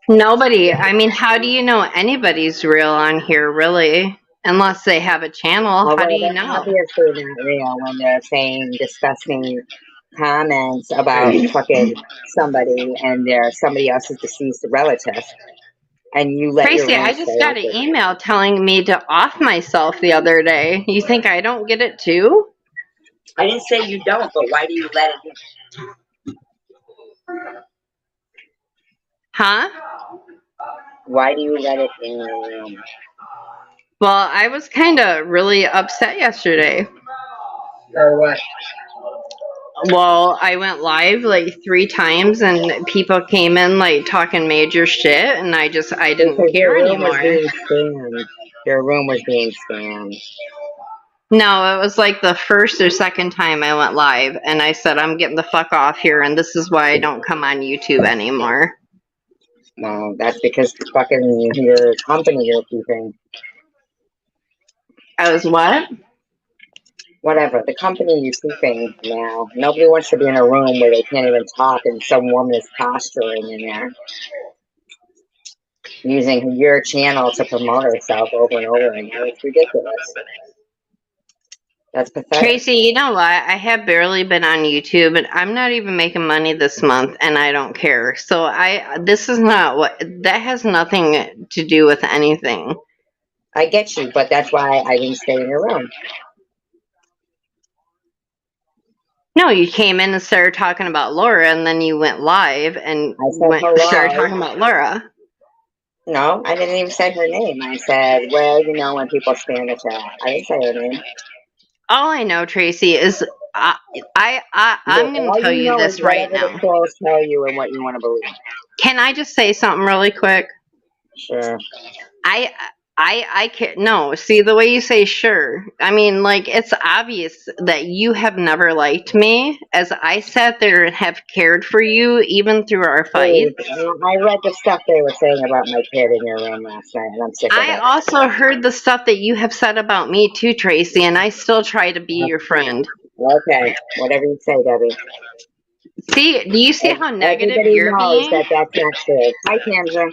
Nobody. I mean, how do you know anybody's real on here, really? Unless they have a channel. Well, How do you they're know? obviously not real when they're saying disgusting comments about fucking somebody and they're somebody else's deceased relative. And you let your Tracy, room I stay just got an open. email telling me to off myself the other day. You think I don't get it too? I didn't say you don't, but why do you let it in? Huh? Why do you let it in your room? Well, I was kind of really upset yesterday. Or what? Well, I went live like 3 times and people came in like talking major shit and I didn't Because care your room was anymore. being scammed. Your room was being scammed. No, it was like the first or second time I went live and I said, I'm getting the fuck off here and this is why I don't come on YouTube anymore. No, that's because fucking your company you're keeping. I was what? Whatever, the company you're keeping now. Nobody wants to be in a room where they can't even talk and some woman is posturing in there. Using your channel to promote herself over and over again. It's ridiculous. That's pathetic. Tracy, you know what? I have barely been on YouTube and I'm not even making money this month and I don't care. So this is not what, that has nothing to do with anything. I get you, but that's why I didn't stay in your room. No, you came in and started talking about Laura and then you went live and started talking about Laura. No, I didn't even say her name. I said, well, you know, when people spam the chat. I didn't say her name. All I know, Tracy, is I'm going to tell you this right now. The trolls tell you and what you want to believe. Can I just say something really quick? Sure. I can't. No, see the way you say sure. I mean, like it's obvious that you have never liked me, as I sat there and have cared for you even through our fights. I read the stuff they were saying about my kid in your room last night, and I'm sick of it. I also heard the stuff that you have said about me too, Tracy, and I still try to be your friend. Okay, whatever you say, Debbie. See, do you see how negative you're being? That's not true. Hi, Kendra.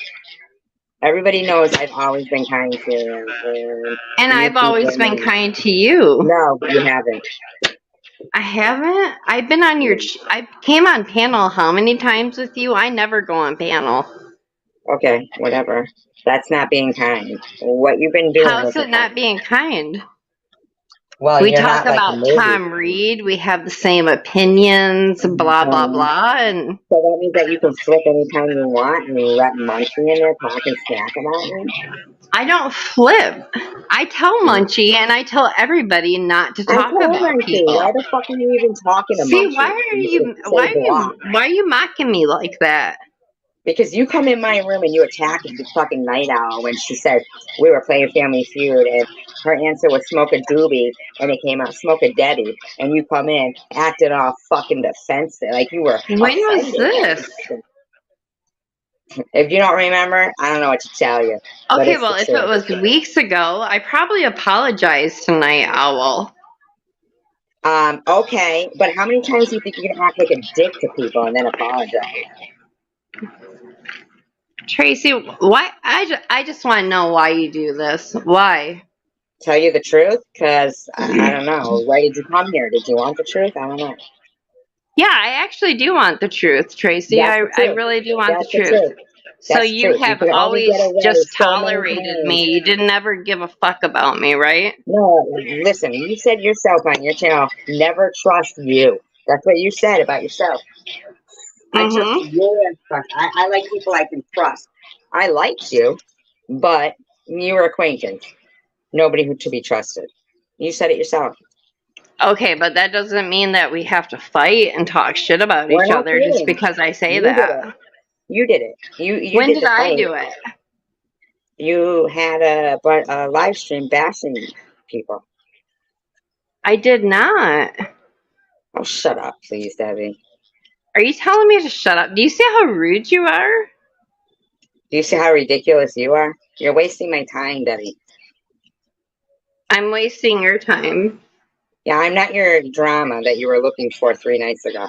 Everybody knows I've always been kind to you. And I've always been kind to you. No, you haven't. I haven't? I've been on your... I came on panel how many times with you? I never go on panel. Okay, whatever. That's not being kind. What you've been doing... How's it not being kind? Well, We you're talk not like a about movie. Tom Reed. We have the same opinions, blah, blah, blah. And So that means that you can flip anytime you want and you let Munchie in there talking smack about you? I don't flip. I tell Munchie and I tell everybody not to I talk told about Munchie, people. why the fuck are you even talking to See, Munchie? You should why say are block. you mocking me like that? Because you come in my room and you attack the fucking night owl when she said we were playing Family Feud and her answer was smoke a doobie and it came out smoke a Debbie and you come in acted all fucking defensive like you were When was offended. this? If you don't remember, I don't know what to tell you. But Okay, it's well, the if it truth. was weeks ago, I probably apologized to Night Owl. Okay, but how many times do you think you're gonna act like a dick to people and then apologize? Tracy, why? I just want to know why you do this. Why? Tell you the truth? Because I don't know. Why did you come here? Did you want the truth? I don't know. Yeah, I actually do want the truth, Tracy. That's the I truth. really do want the That's the truth. truth. So That's the you truth. You have can only always get away just so many tolerated times. me. You didn't ever give a fuck about me, right? No, listen, you said yourself on your channel, never trust you. That's what you said about yourself. I trust Mm-hmm. your trust. I like people I can trust. I liked you, but you were acquaintance. Nobody who to be trusted. You said it yourself. Okay, but that doesn't mean that we have to fight and talk shit about We're each not other just fighting. because I say You did it. that. You did it. You When did did the I fight. do it? You had a live stream bashing people. I did not. Oh, shut up, please, Debbie. Are you telling me to shut up? Do you see how rude you are? Do you see how ridiculous you are? You're wasting my time, Debbie. I'm wasting your time. Yeah, I'm not your drama that you were looking for 3 nights ago.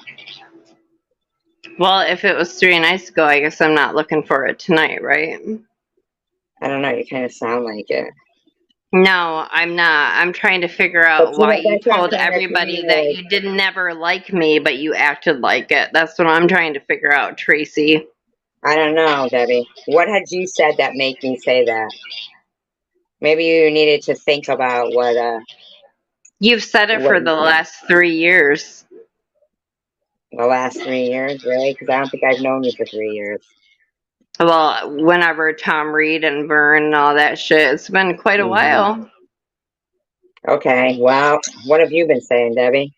Well, if it was 3 nights ago, I guess I'm not looking for it tonight, right? I don't know, you kind of sound like it. No, I'm not. I'm trying to figure But out you why know, you that's what I'm told trying to everybody tell that you. you didn't never like me, but you acted like it. That's what I'm trying to figure out, Tracy. I don't know, Debbie. What had you said that made me say that? Maybe you needed to think about You've said it what for you the said. last 3 years. The last 3 years, really? Because I don't think I've known you for 3 years. Well, whenever Tom Reed and Vern and all that shit, it's been quite a while. Okay, well, what have you been saying, Debbie?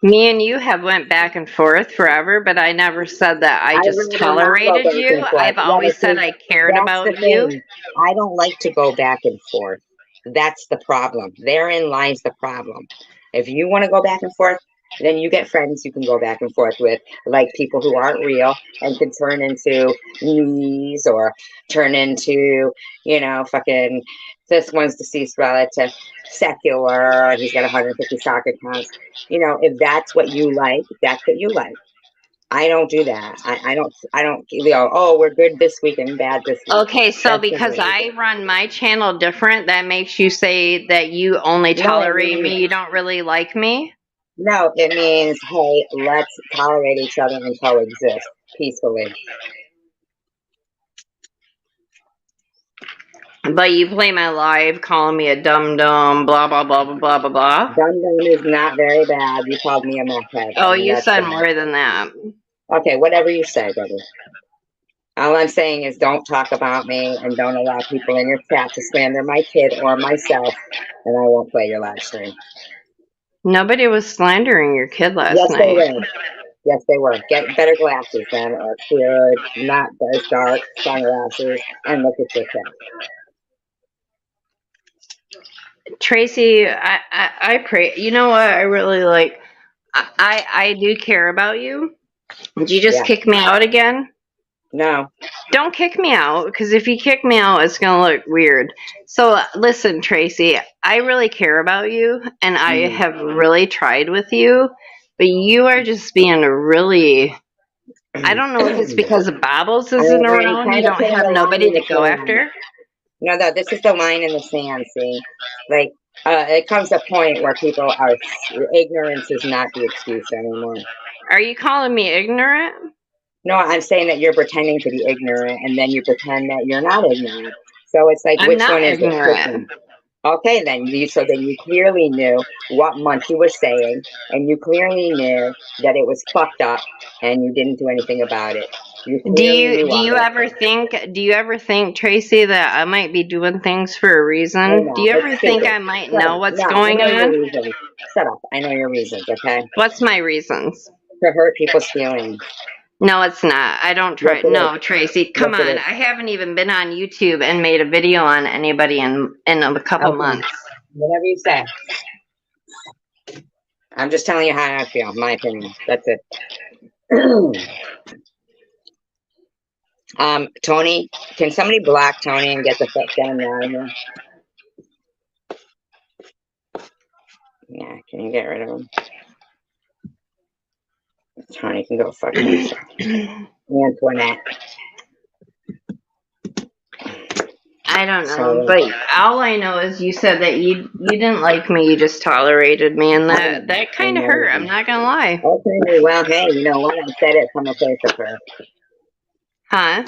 Me and you have went back and forth forever, but I never said that I I'd just rather not go tolerated back you. and forth. I've Yeah, always but said see, I cared that's about the you. thing. I don't like to go back and forth. That's the problem. Therein lies the problem. If you want to go back and forth, then you get friends you can go back and forth with, like people who aren't real and can turn into me's or turn into, you know, fucking this one's deceased relative, secular, he's got 150 stock accounts. You know, if that's what you like, that's what you like. I don't do that. I don't, you know, oh, we're good this week and bad this week. Okay, so That's the because way I run my channel different, that makes you say that you only No, it tolerate means, me, you don't really like me? no, it means, hey, let's tolerate each other and coexist peacefully. But you play my live calling me a dum-dum, blah, blah, blah, blah, blah, blah, blah. Dum-dum is not very bad. You called me a methhead, Oh, and you that's said bad. more than that. Okay, whatever you say, brother. All I'm saying is don't talk about me and don't allow people in your chat to slander my kid or myself, and I won't play your live stream. Nobody was slandering your kid last Yes, they night. were. Yes, they were. Get better glasses then, or clear, not as dark sunglasses, and look at your cat. Tracy, I pray. You know what? I really like. I do care about you. Did you just Yeah. kick me out again? No. Don't kick me out, because if you kick me out, it's gonna look weird. So listen, Tracy, I really care about you, and I have really tried with you, but you are just being really. I don't know if it's because Bobbles isn't I'm around. You kind of don't putting have the line nobody in to the go sand. after. No, this is the line in the sand, see? Like, it comes a point where people are, ignorance is not the excuse anymore. Are you calling me ignorant? No, I'm saying that you're pretending to be ignorant, and then you pretend that you're not ignorant. So it's like, I'm which one not is it? ignorant. Okay, so then you clearly knew what Munchie was saying, and you clearly knew that it was fucked up, and you didn't do anything about it. You clearly knew Do all you that. ever think, Tracy, that I might be doing things for a I reason? Do know, you ever it's think stupid. I might Shut know up. what's No, I going know your on? reasons. Shut up. I know your reasons, okay? What's my reasons? To hurt people's feelings. No, it's not. I don't Yes, try. it is. No, Tracy, come Yes, it on. is. I haven't even been on YouTube and made a video on anybody in a couple Okay. months. Whatever you say. I'm just telling you how I feel, my opinion. That's it. Tony, can somebody block Tony and get the fuck down out of here? Yeah, can you get rid of him? Tony can go fuck himself. Antoinette. I don't know, So, but all I know is you said that you didn't like me, you just tolerated me, and that kind of hurt. I'm not gonna lie. okay, well, hey, you know what? I said it from a place of hurt. Huh?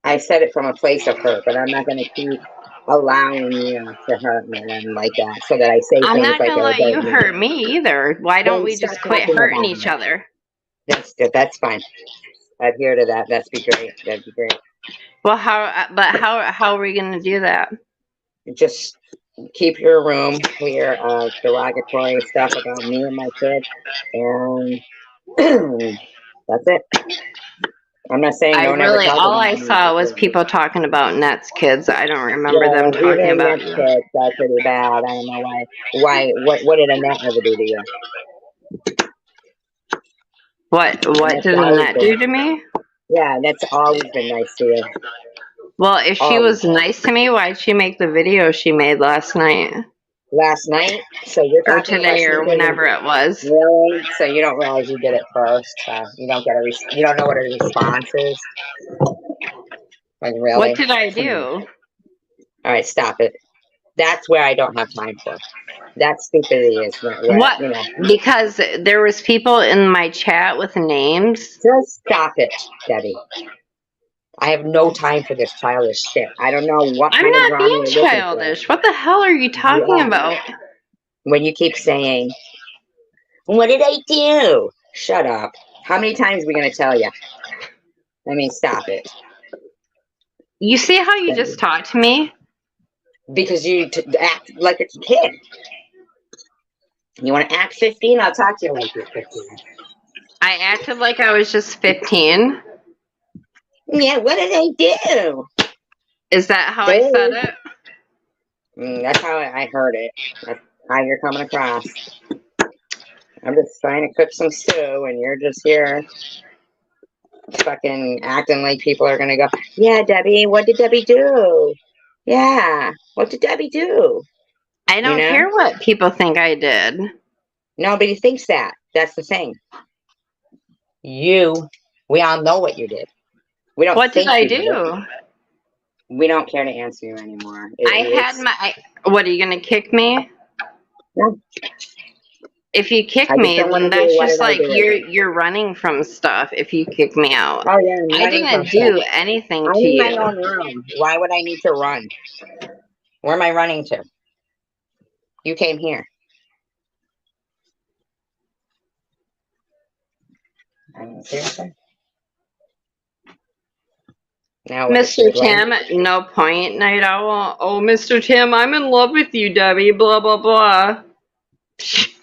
I said it from a place of hurt, but I'm not going to keep allowing you to hurt me and like that, so that I say I'm things not like gonna that let you don't mean. hurt me either. Why don't Then we stop just quit talking hurting about each me. other? That's good. That's fine. Adhere to that. That'd be great. That'd be great. Well, how are we gonna do that? Just keep your room clear of derogatory stuff about me and my kid, and that's it. I'm not saying don't ever talk All about I me. saw was people talking about Net's kids. I don't remember them Yeah, talking even about that you. kid got pretty bad. I don't know why. Why? What did Annette ever do to you? What That's did always Net been. do to me? Yeah, that's always been nice to you. Well, if she Always. was nice to me, why'd she make the video she made last night? Last night, so you're Or talking about today, or sneaking in. whenever it was. Really? So you don't realize you did it first. You don't get you don't know what a response is. Like really? What did I do? All right, stop it. That's where I don't have time for. That stupidity is where What? you know. Because there was people in my chat with names. Just stop it, Debbie. I have no time for this childish shit. I don't know what I'm kind of not drama being you're looking for. childish. What the hell are you talking about? When you keep saying, "What did I do?" Shut up. How many times are we gonna tell you? I mean, stop it. You see how you just talked to me? Because you act like a kid. You want to act 15? I'll talk to you like you're 15. I acted like I was just 15. Yeah, what did I do? Is that how I said it? That's how I heard it. That's how you're coming across. I'm just trying to cook some stew, and you're just here fucking acting like people are going to go, yeah, Debbie, what did Debbie do? Yeah, what did Debbie do? I don't care what people think I did. Nobody thinks that. That's the thing. We all know what you did. We don't What did think I you did. do? We don't care to answer you anymore. What, are you going to kick me? No. If you kick I just me, don't want then to hear that's what just did I like do again. you're running from stuff if you kick me out. Oh, yeah, I'm I running from didn't stuff. do anything I'm to in my you. own room. Why would I need to run? Where am I running to? You came here. I mean, seriously? Now what? Mr. Tim, no point, Night Owl. Oh, Mr. Tim, I'm in love with you, Debbie, blah, blah, blah.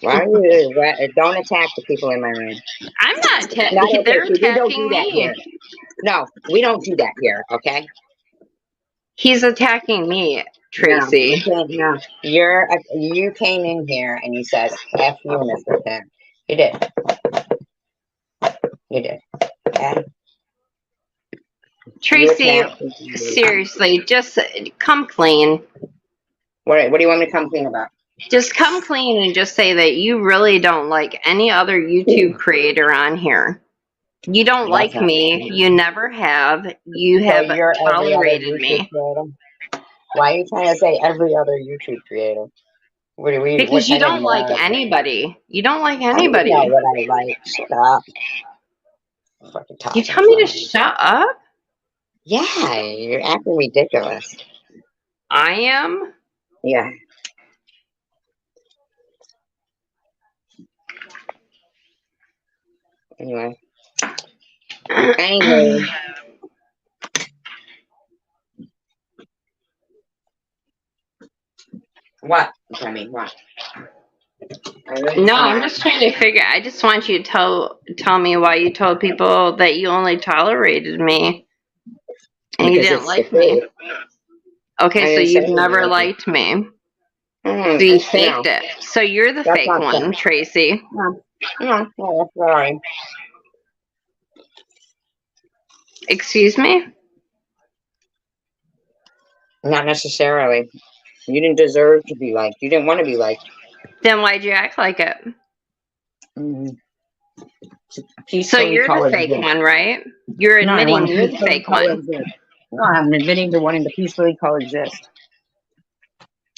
Why are you? Don't attack the people in my room. I'm not Not okay. they're See, we don't do attacking that me. here. No, we don't do that here, okay? He's attacking me, Tracy. No. You came in here and you said, F you, Mr. Tim. You did. You did. Okay? Tracy, seriously, just come clean. What do you want me to come clean about? Just come clean and just say that you really don't like any other YouTube creator on here. You don't like me. You never have. You have tolerated me. Why are you trying to say every other YouTube creator? Because you don't like anybody. You don't like anybody. I know what I like. Shut up. You tell me to shut up? Yeah, you're acting ridiculous. I am? Yeah. Anyway. Anyway. What? I mean, what? No, I'm just trying to figure. I just want you to tell me why you told people that you only tolerated me and you Because didn't it's the like me. truth. Okay, I so didn't say you've you never like me. liked me. So you faked No, it. So you're the that's fake not one, true. Tracy. No, oh, sorry. Excuse me? Not necessarily. You didn't deserve to be liked. You didn't want to be liked. Then why'd you act like it? Mm-hmm. So you're the fake one, right? You're No, I want admitting to you're the peacefully fake one. coexist. No, I'm admitting to wanting to peacefully coexist.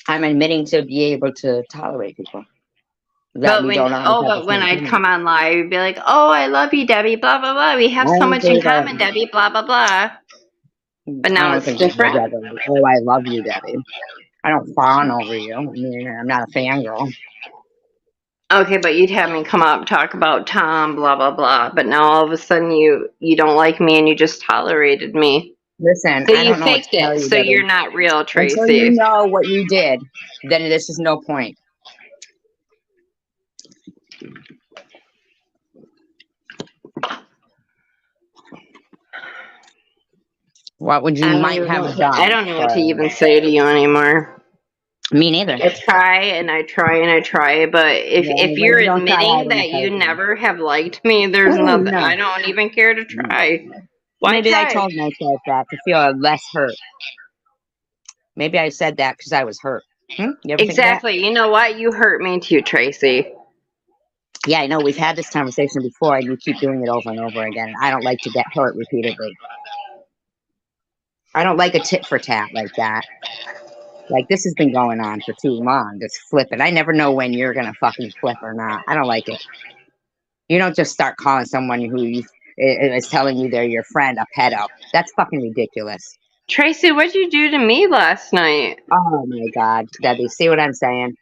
I'm admitting to be able to tolerate people that But we when don't always have the when same I opinion. come on live, you'd be like, "Oh, I love you, Debbie." Blah blah blah. We have I so don't much in say that. common, Debbie. Blah blah blah. But I now don't it's think people different. get that. Like, oh, I love you, Debbie. I don't fawn over you. I mean, I'm not a fangirl. Okay, but you'd have me come up talk about Tom, blah blah blah. But now all of a sudden you don't like me and you just tolerated me. Listen, So I you don't know what to faked tell it. you, So you're Debbie. not real, Until you Tracy. know what you did, then this is no point. What would you might have done? I don't know what to even say to you anymore. Me neither. I try and I try and I try, but if Yeah, if well, you're you don't try hard admitting enough, that I you do. never have liked me, there's Oh, nothing. no. I don't even care to try. Why Maybe I try? told myself that to feel less hurt. Maybe I said that because I was hurt. You ever think of that? Exactly. You know what? You hurt me too, Tracy. Yeah, I know. We've had this conversation before, and you keep doing it over and over again. And I don't like to get hurt repeatedly. I don't like a tit for tat like that. Like, this has been going on for too long. Just flip it. I never know when you're going to fucking flip or not. I don't like it. You don't just start calling someone who is telling you they're your friend a pedo. That's fucking ridiculous. Tracy, what'd you do to me last night? Oh, my God. Debbie, see what I'm saying?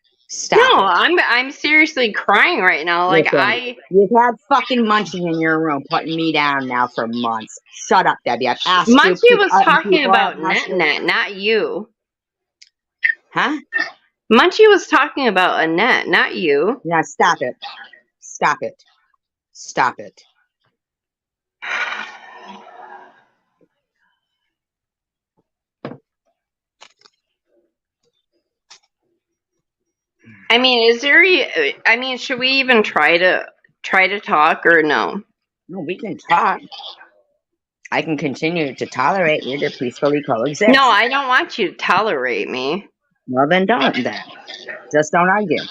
No, Stop it. I'm seriously crying right now. Like Listen, you've had fucking Munchie in your room putting me down now for months. Shut up, Debbie. I've asked you. Munchie Keep was cutting talking people. I've about asked you. Net, not you. Huh? Munchie was talking about Annette, not you. Yeah, stop it. Stop it. Stop it. I mean, should we even try to talk or no? No, we can talk. I can continue to tolerate you to peacefully coexist. No, I don't want you to tolerate me. Well, then don't then. Just don't argue.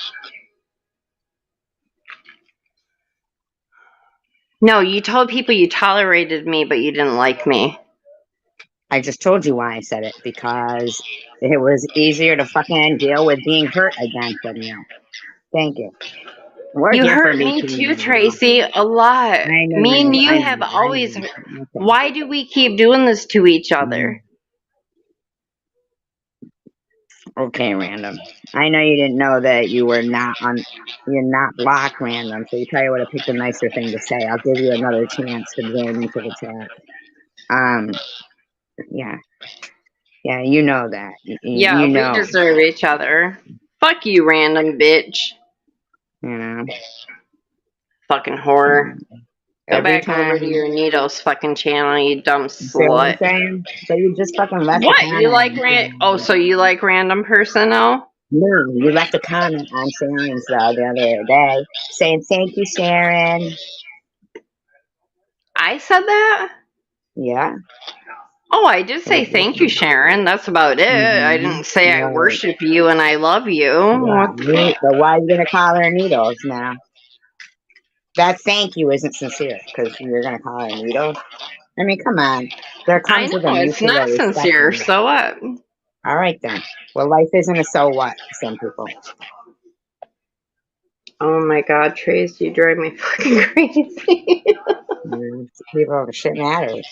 No, you told people you tolerated me, but you didn't like me. I just told you why I said it. Because it was easier to fucking deal with being hurt again from you. Thank you. We're You here for hurt me me too. too, Tracy, a lot. I know Me and you I have know. always. Okay. Why do we keep doing this to each other? Okay, random. I know you didn't know that you're not blocked, random. So you probably would have picked a nicer thing to say. I'll give you another chance to join into the chat. Yeah, yeah, you know that. Yeah, You we know, deserve each other. Fuck you, random bitch. you know. Fucking whore. Go Every back over to time. your Needles fucking channel, you dumb See what I'm slut. saying? So you just fucking left a What? You like comment. so you like random person now? No, you left a comment on Sharon's the other day saying thank you, Sharon. I said that? Yeah. Oh, I did say thank you, Sharon. That's about it. I didn't say I Right. worship you and I love you. What the fuck? So why are you gonna call her Needles now? That thank you isn't sincere because you're gonna call her Needles. I mean, come on. There I comes with a know, it's mutual not respect. sincere, so what? All right then. Well, life isn't a so what for some people. Oh my god, Trace, you drive me fucking crazy. People, shit matters.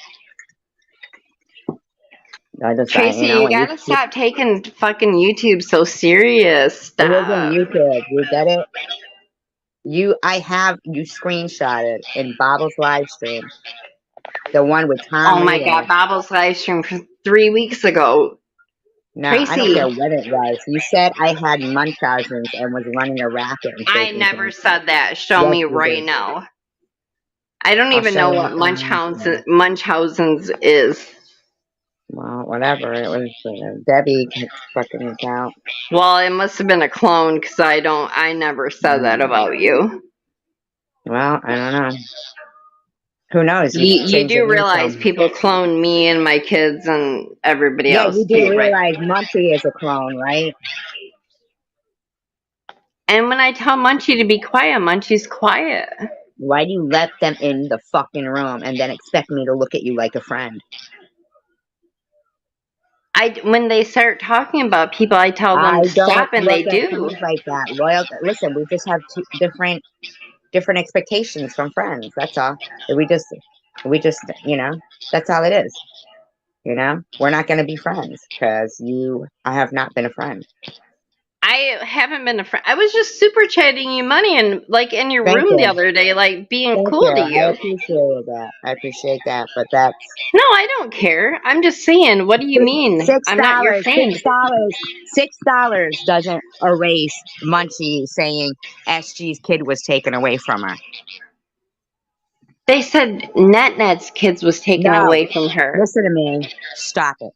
Tracy, you gotta stop taking fucking YouTube so serious. It isn't Stop. YouTube. You get it? I have you screenshotted in Bob's live stream, the one with Oh Tom my Rita. God, Bob's live stream from 3 weeks ago. No, I don't Tracy, care when it was. You said I had Munchausen's and was running a racket and I shaking never things. said that. Show Yes, me you right did. now. I don't I'll even show know you what after. Munchausen's is. Well, whatever. It was Debbie fucking account. Well, it must have been a clone because I never said that about you. Well, I don't know. Who knows? You You changed your do name realize so. people clone me and my kids and everybody Yeah, else you do too, right? realize Munchie is a clone, right? And when I tell Munchie to be quiet, Munchie's quiet. Why do you let them in the fucking room and then expect me to look at you like a friend? When they start talking about people, I tell them I to don't stop, and look they at do. friends like that. Listen, we just have two different expectations from friends. That's all. We just, that's all it is. We're not going to be friends because I have not been a friend. I haven't been a friend. I was just super chatting you money and like in your Thank room the you. other day, like being Thank cool you. to I you. appreciate that. But that's No, I don't care. I'm just saying, what do you mean? $6. I'm not your friend. $6 doesn't erase Munchie saying SG's kid was taken away from her. They said Net's kids was taken No, away from her. listen to me. Stop it.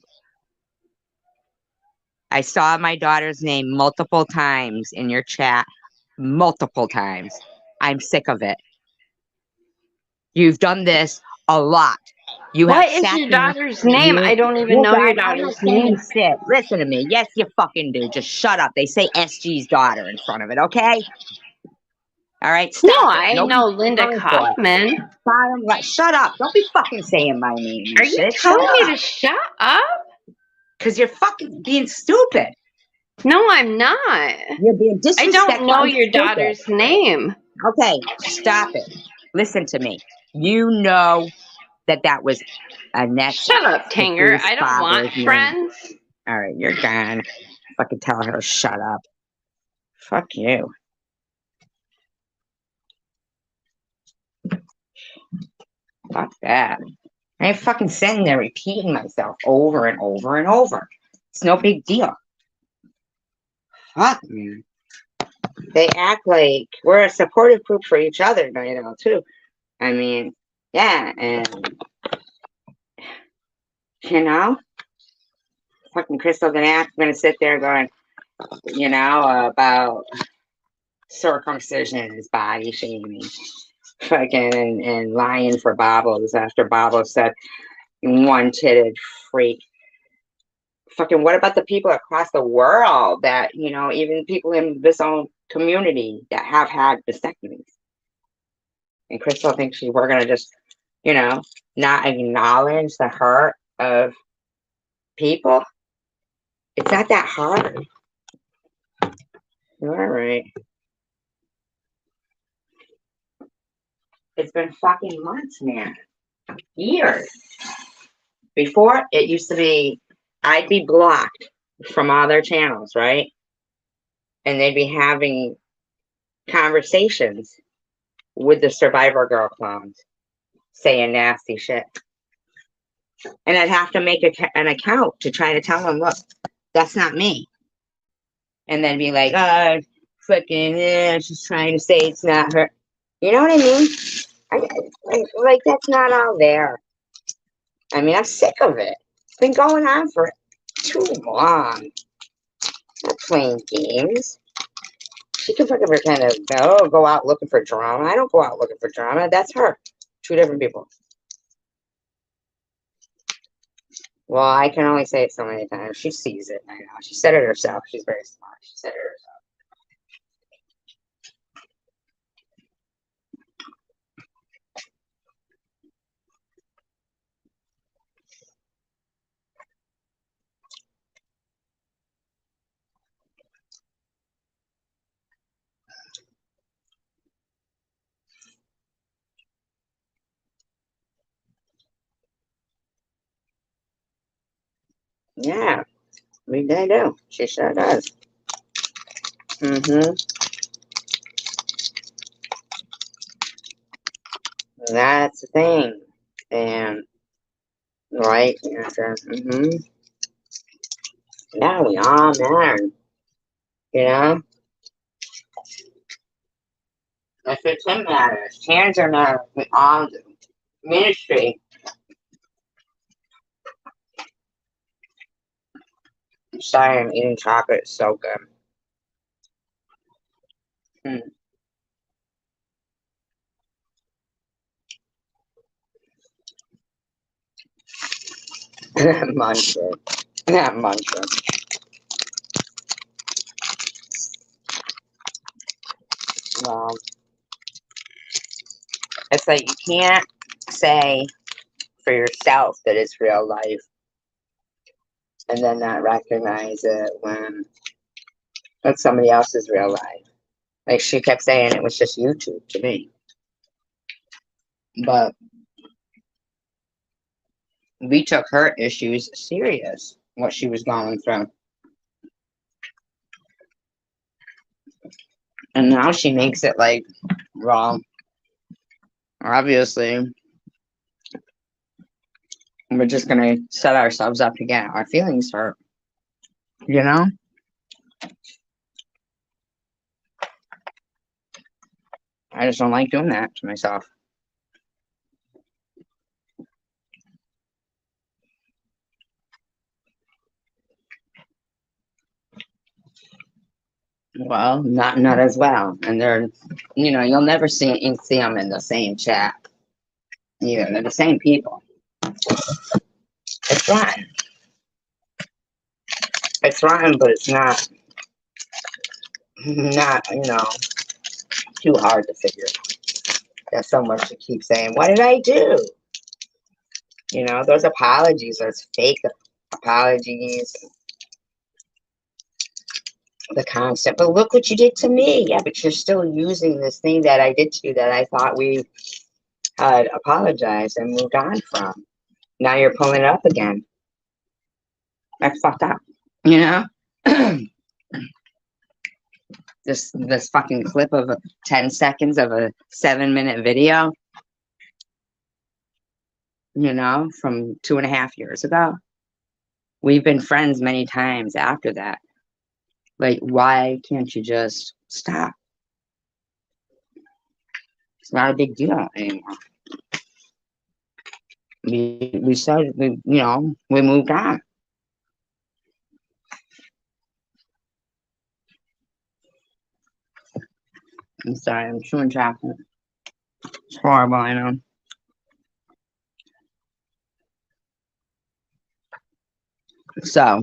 I saw my daughter's name multiple times in your chat. Multiple times. I'm sick of it. You've done this a lot. You have What is sat your there. daughter's name? I don't even know your I'm not daughter's saying name. shit. Listen to me. Yes, you fucking do. Just shut up. They say SG's daughter in front of it, okay? All right, No, stop it. I Nobody's know Linda going for it. Kaufman. Shut up. Don't be fucking saying my name Are and you shit. Shut telling me up. to shut up? Because you're fucking being stupid. No, I'm not. You're being I don't disrespectful know and your stupid. daughter's name. Okay, stop it. Listen to me. You know that was Annette's Shut up, Tanger. deceased I don't want father's name. friends. All right, you're gone. Fucking tell her to shut up. Fuck you. Fuck that. I ain't fucking sitting there repeating myself over and over and over. It's no big deal. Fuck, man. They act like we're a supportive group for each other, too. I mean, yeah, and, fucking Crystal gonna sit there going, about circumcision, body shaming, fucking, and lying for Bobbles after Bobbles said, one-titted freak. Fucking, what about the people across the world that, even people in this own community that have had vasectomies? And Crystal thinks we're gonna just, not acknowledge the hurt of people. It's not that hard. All right. It's been fucking months, man. Years. Before, it used to be, I'd be blocked from all their channels, right? And they'd be having conversations with the Survivor Girl clones, saying nasty shit. And I'd have to make an account to try to tell them, look, that's not me. And then be like, oh, fucking, she's trying to say it's not her. You know what I mean? Like, that's not all there. I mean, I'm sick of it. It's been going on for too long. Not playing games. She can fucking pretend to go out looking for drama. I don't go out looking for drama. That's her. Two different people. Well, I can only say it so many times. She sees it. I know. She said it herself. She's very smart. She said it herself. Yeah, they do. She sure does. Mm-hmm. That's the thing. And, right? And I said, yeah, we all matter. You know? If it's him matters, cancer matters, we all do. Ministry. Sorry, I'm eating chocolate. It's so good. Muncher. That muncher. Well, it's like you can't say for yourself that it's real life and then not recognize it when it's somebody else's real life. Like she kept saying it was just YouTube to me. But we took her issues serious, what she was going through. And now she makes it like, well, obviously, we're just going to set ourselves up to get our feelings hurt. You know? I just don't like doing that to myself. Well, not as well. And they're, you know, you'll never see them in the same chat. Yeah, they're the same people. It's rotten. It's rotten, but it's not, you know, too hard to figure out. There's so much to keep saying, what did I do? You know, those apologies, those fake apologies. The concept, but look what you did to me. Yeah, but you're still using this thing that I did to you that I thought we had apologized and moved on from. Now you're pulling it up again. That's fucked up. You know? This fucking clip of 10 seconds of a 7-minute video, you know, from 2.5 years ago. We've been friends many times after that. Like, why can't you just stop? It's not a big deal anymore. We said, you know, we moved on. I'm sorry, I'm chewing chocolate. It's horrible, I know. So,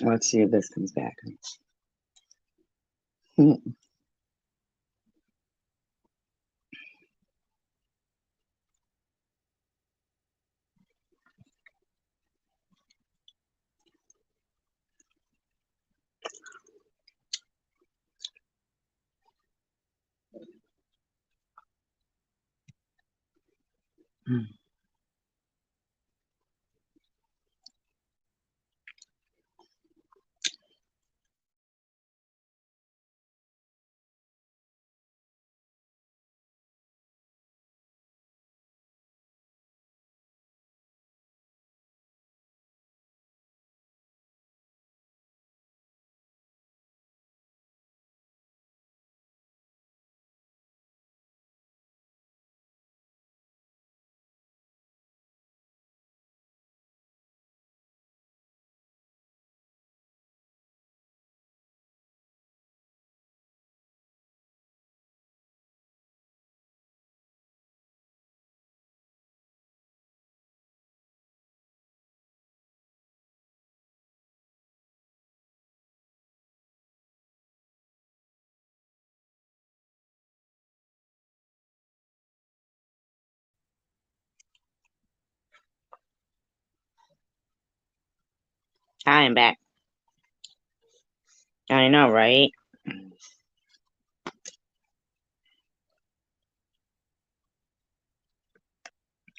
let's see if this comes back. I'm back. I know, right?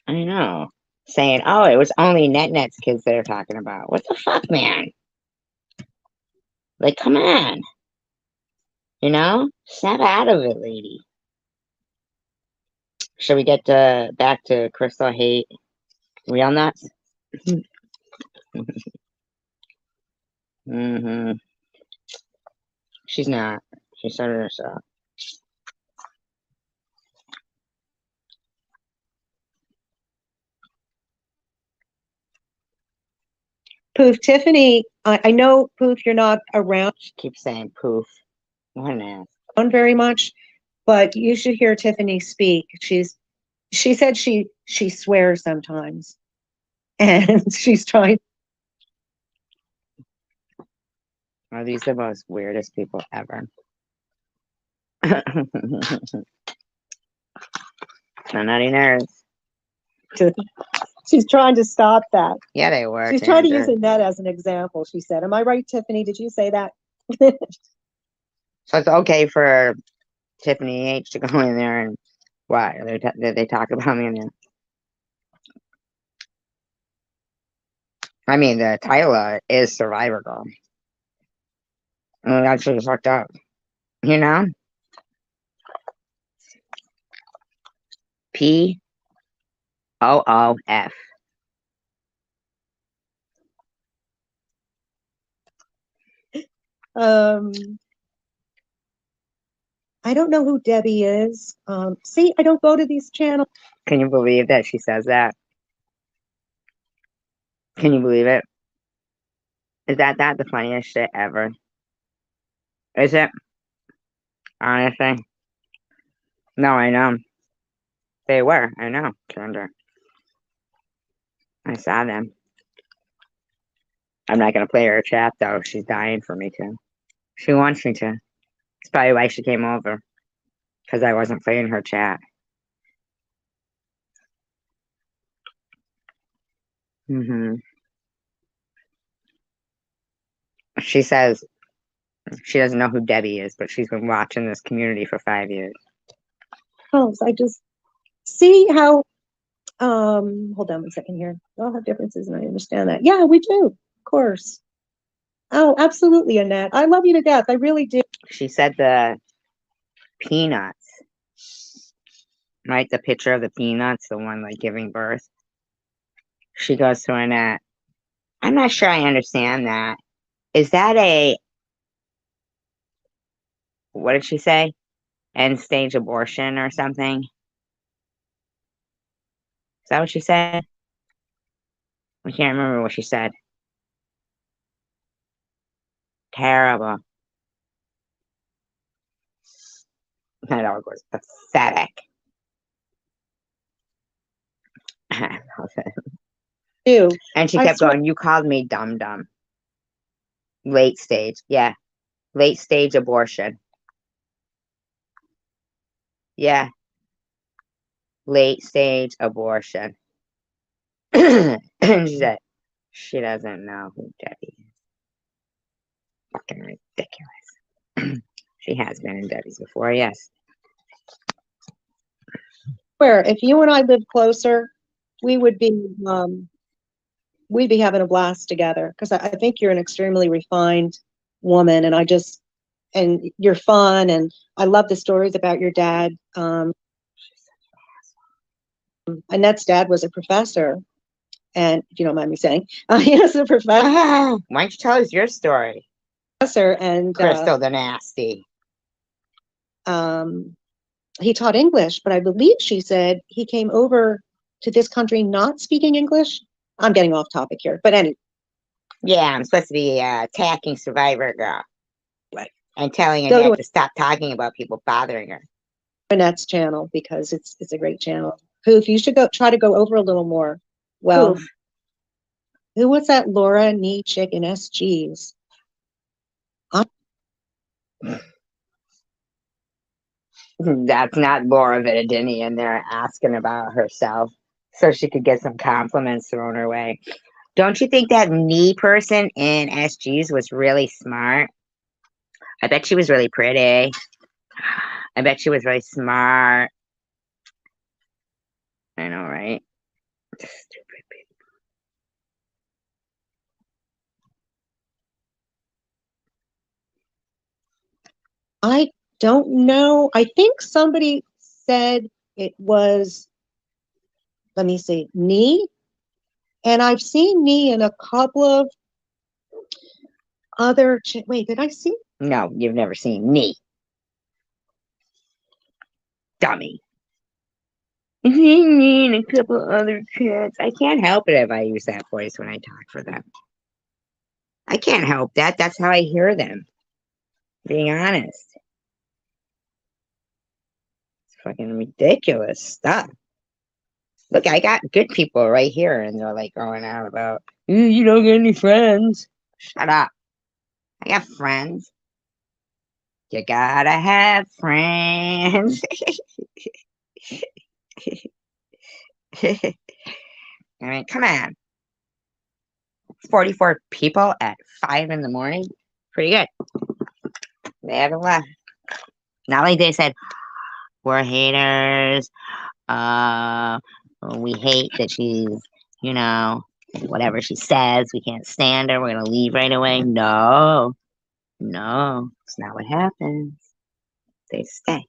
I know. Saying, oh, it was only NetNet's kids they're talking about. What the fuck, man? Like, come on. You know? Snap out of it, lady. Should we get back to Crystal hate real nuts? Mm-hmm. She's not. She said it herself. Poof, Tiffany, I know, Poof, you're not around She keeps saying poof. What an ass. very much, but you should hear Tiffany speak. She said she swears sometimes, and she's trying. Are these the most weirdest people ever? So nutty nerds. She's trying to stop that. Yeah, they were. She's trying to use Annette as an example. She said, "Am I right, Tiffany? Did you say that?" So it's okay for Tiffany H to go in there and what? Did they talk about me in there? I mean, the title is Survivor Girl. That's really fucked up. You know? POOF. I don't know who Debbie is. See, I don't go to these channels. Can you believe that she says that? Can you believe it? Is that the funniest shit ever? Is it? Honestly? No, I know. They were. I know, Kendra. I saw them. I'm not going to play her chat, though. She's dying for me to. She wants me to. That's probably why she came over. Because I wasn't playing her chat. She says she doesn't know who Debbie is, but she's been watching this community for 5 years. Oh, I just see how. Hold on one second here. We all have differences, and I understand that. Yeah, we do, of course. Oh, absolutely, Annette. I love you to death. I really do. She said the peanuts, right? The picture of the peanuts, the one like giving birth. She goes to Annette. I'm not sure I understand that. Is that what did she say? End stage abortion or something? Is that what she said? I can't remember what she said. Terrible. That dog was pathetic. Do. And she kept going, you called me dumb. Late stage. Yeah. Late stage abortion. Yeah. Late stage abortion. And she said, she doesn't know who Debbie is. Fucking ridiculous. She has been in Debbie's before, yes. Where if you and I lived closer, we would be we'd be having a blast together, because I think you're an extremely refined woman, and you're fun, and I love the stories about your dad. Annette's dad was a professor, and if you don't mind me saying, he was a professor. Why don't you tell us your story? And Crystal the Nasty. He taught English, but I believe she said he came over to this country not speaking English. I'm getting off topic here, but anyway. Yeah, I'm supposed to be attacking Survivor Girl. Right. And telling Annette to stop talking about people bothering her. Annette's channel, because it's a great channel. Poof, you should try to go over a little more. Well, Poof. Who was that Laura Nee Chicken SGs? That's not Laura Vidadini in there asking about herself so she could get some compliments thrown her way. Don't you think that knee person in SGs was really smart? I bet she was really pretty. I bet she was really smart. I know, right? Stupid people. I don't know. I think somebody said it was, let me see, me. And I've seen me in a couple of other, wait, did I see? No, you've never seen me. Dummy. I've seen me and a couple other cats. I can't help it if I use that voice when I talk for them. I can't help that. That's how I hear them. Being honest. It's fucking ridiculous stuff. Look, I got good people right here, and they're like going out about, you don't get any friends. Shut up. I got friends. You gotta have friends. I mean, come on. 44 people at 5 in the morning. Pretty good. They haven't left. Not like they said, we're haters. We hate that she's, whatever she says. We can't stand her. We're going to leave right away. No. No. It's not what happens. They stay.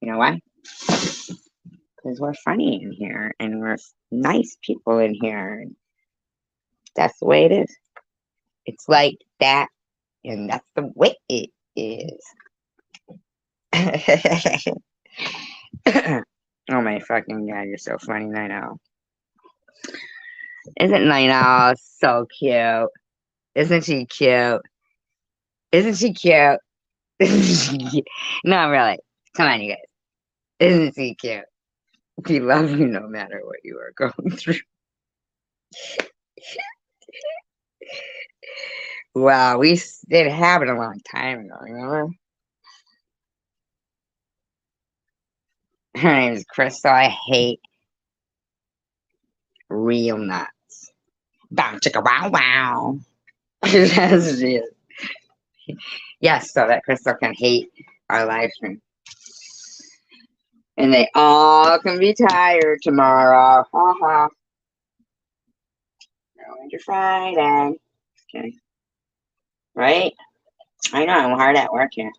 You know why? Because we're funny in here. And we're nice people in here. That's the way it is. It's like that. And that's the way it is. Oh my fucking god, you're so funny, Nino. Isn't Nino so cute? Isn't she cute? Isn't she cute? No, really. Come on, you guys. Isn't she cute? We love you no matter what you are going through. Wow, it happened a long time ago, remember? Her name's Crystal. I hate real nuts. Bow chicka wow wow. That's she is. Yes, so that Crystal can hate our live stream. And they all can be tired tomorrow. Ha ha. Going to Friday. Okay. Right? I know, I'm hard at work here.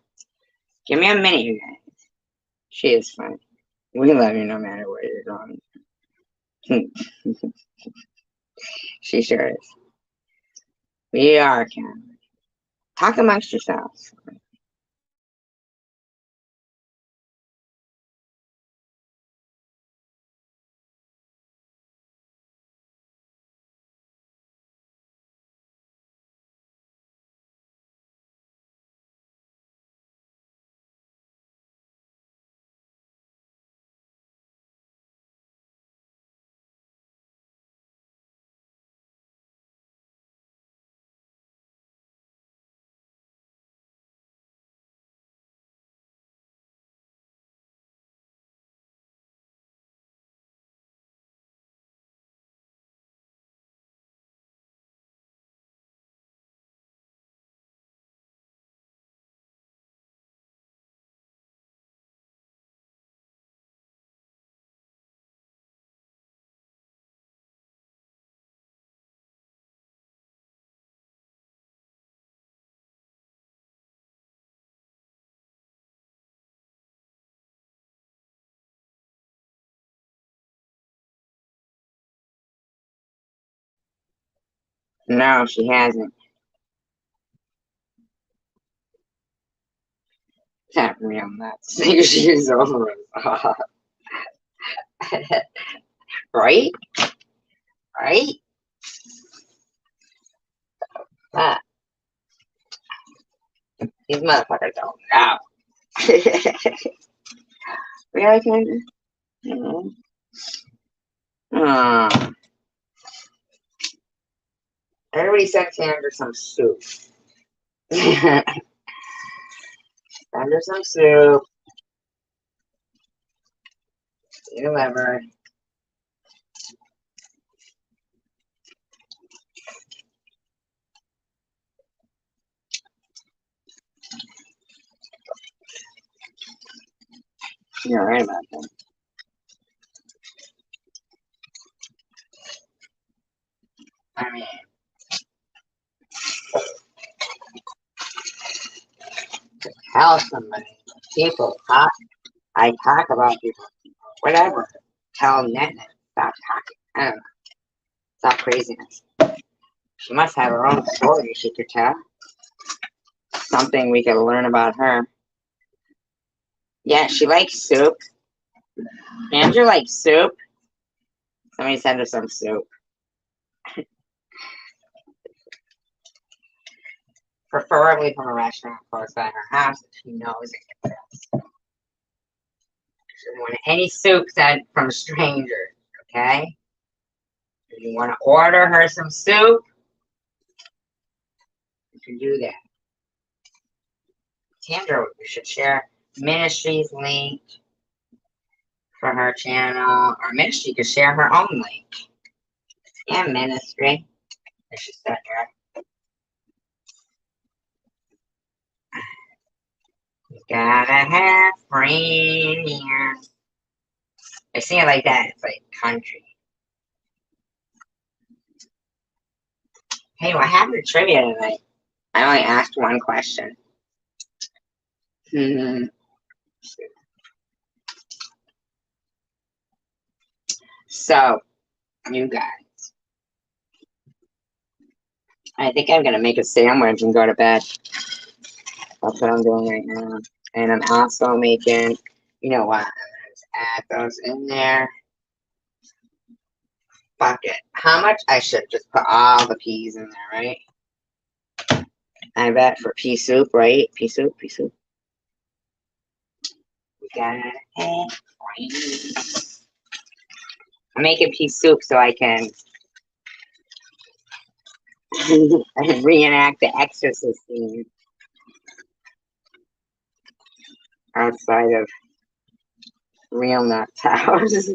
Give me a minute, you guys. She is fun. We love you no matter where you're going. She sure is. We are, Karen. Talk amongst yourselves. No, she hasn't. Not real nuts. She is over us. Right? Right? Ah, these motherfuckers don't know. Really, Kendra? Oh. Everybody sent Kendra some soup. Send her some soup. Delivered. You're right about that. I mean, to tell somebody, people talk I talk about people, whatever. Tell Ned stop talking. I don't know. Stop craziness. She must have her own story she could tell. Something we could learn about her. Yeah, she likes soup. Andrew likes soup. Somebody send her some soup. Preferably from a restaurant close by her house if she knows it gets us. She doesn't want any soup sent from strangers, okay? If you want to order her some soup, you can do that. Sandra, you should share ministry's link for her channel, or ministry could share her own link. Yeah, ministry. I should set her. You gotta have friends. I sing it like that. It's like country. Hey, what happened to trivia tonight? I only asked one question. So, you guys, I think I'm gonna make a sandwich and go to bed. That's what I'm doing right now. And I'm also making, you know what? I'm gonna just add those in there. Fuck it. How much? I should just put all the peas in there, right? I bet for pea soup, right? Pea soup, pea soup. We gotta have friends. I'm making pea soup so I can reenact the Exorcist scene outside of real nuts house.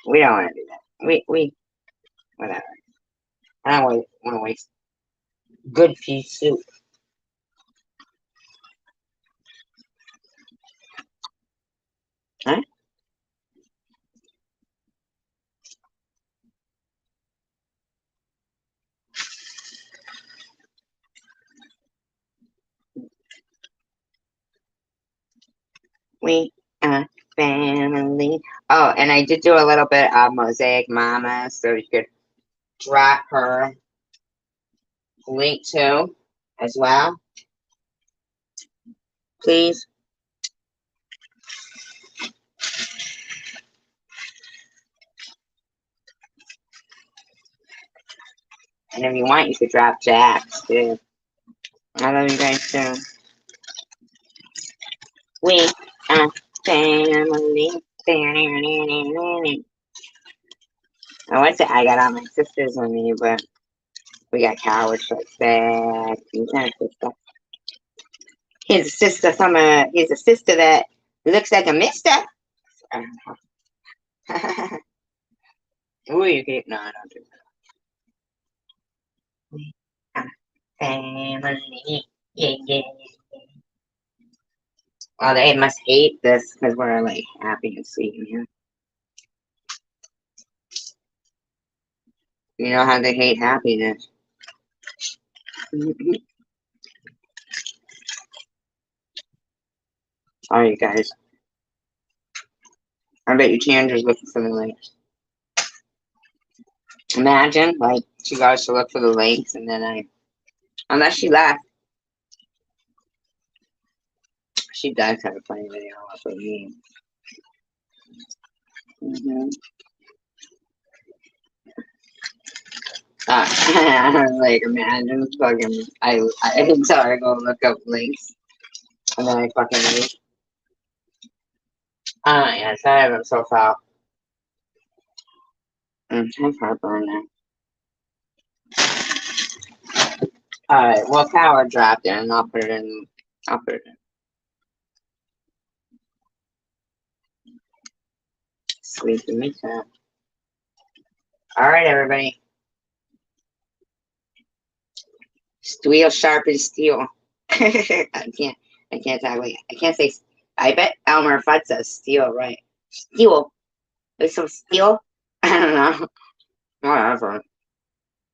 We don't want to do that. We whatever. I don't want to waste good pea soup. Huh? We are family. Oh, and I did do a little bit of Mosaic Mama, so you could drop her link to as well, please. And if you want, you could drop Jack's too. I love you guys too. We are family. I would say I got all my sisters with me, but we got Coward like that. He's a sister from he's a sister that looks like a mister. Ooh, you get no, I don't do that. We are family. Yeah, yeah. Well, they must hate this because we're like happy and sweet in here. You know how they hate happiness. All right, guys. I bet you Chandra's looking for the links. Imagine, like, she goes to look for the links, and then unless she left, she does have a funny video of me. Like, imagine fucking, I tell her to go look up links, and then I fucking leave. Yeah, sorry, I'm so foul. I'm heartburn now. Alright, well, Coward dropped it, and I'll put it in. Sleepy me too. Alright, everybody. Steel sharp as steel. I can't talk like, I can't say, I bet Elmer Fudd says steel, right? Steel. There's some steel? I don't know. Whatever.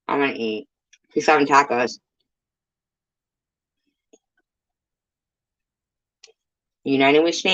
I'm gonna eat. He's having tacos. United we stand.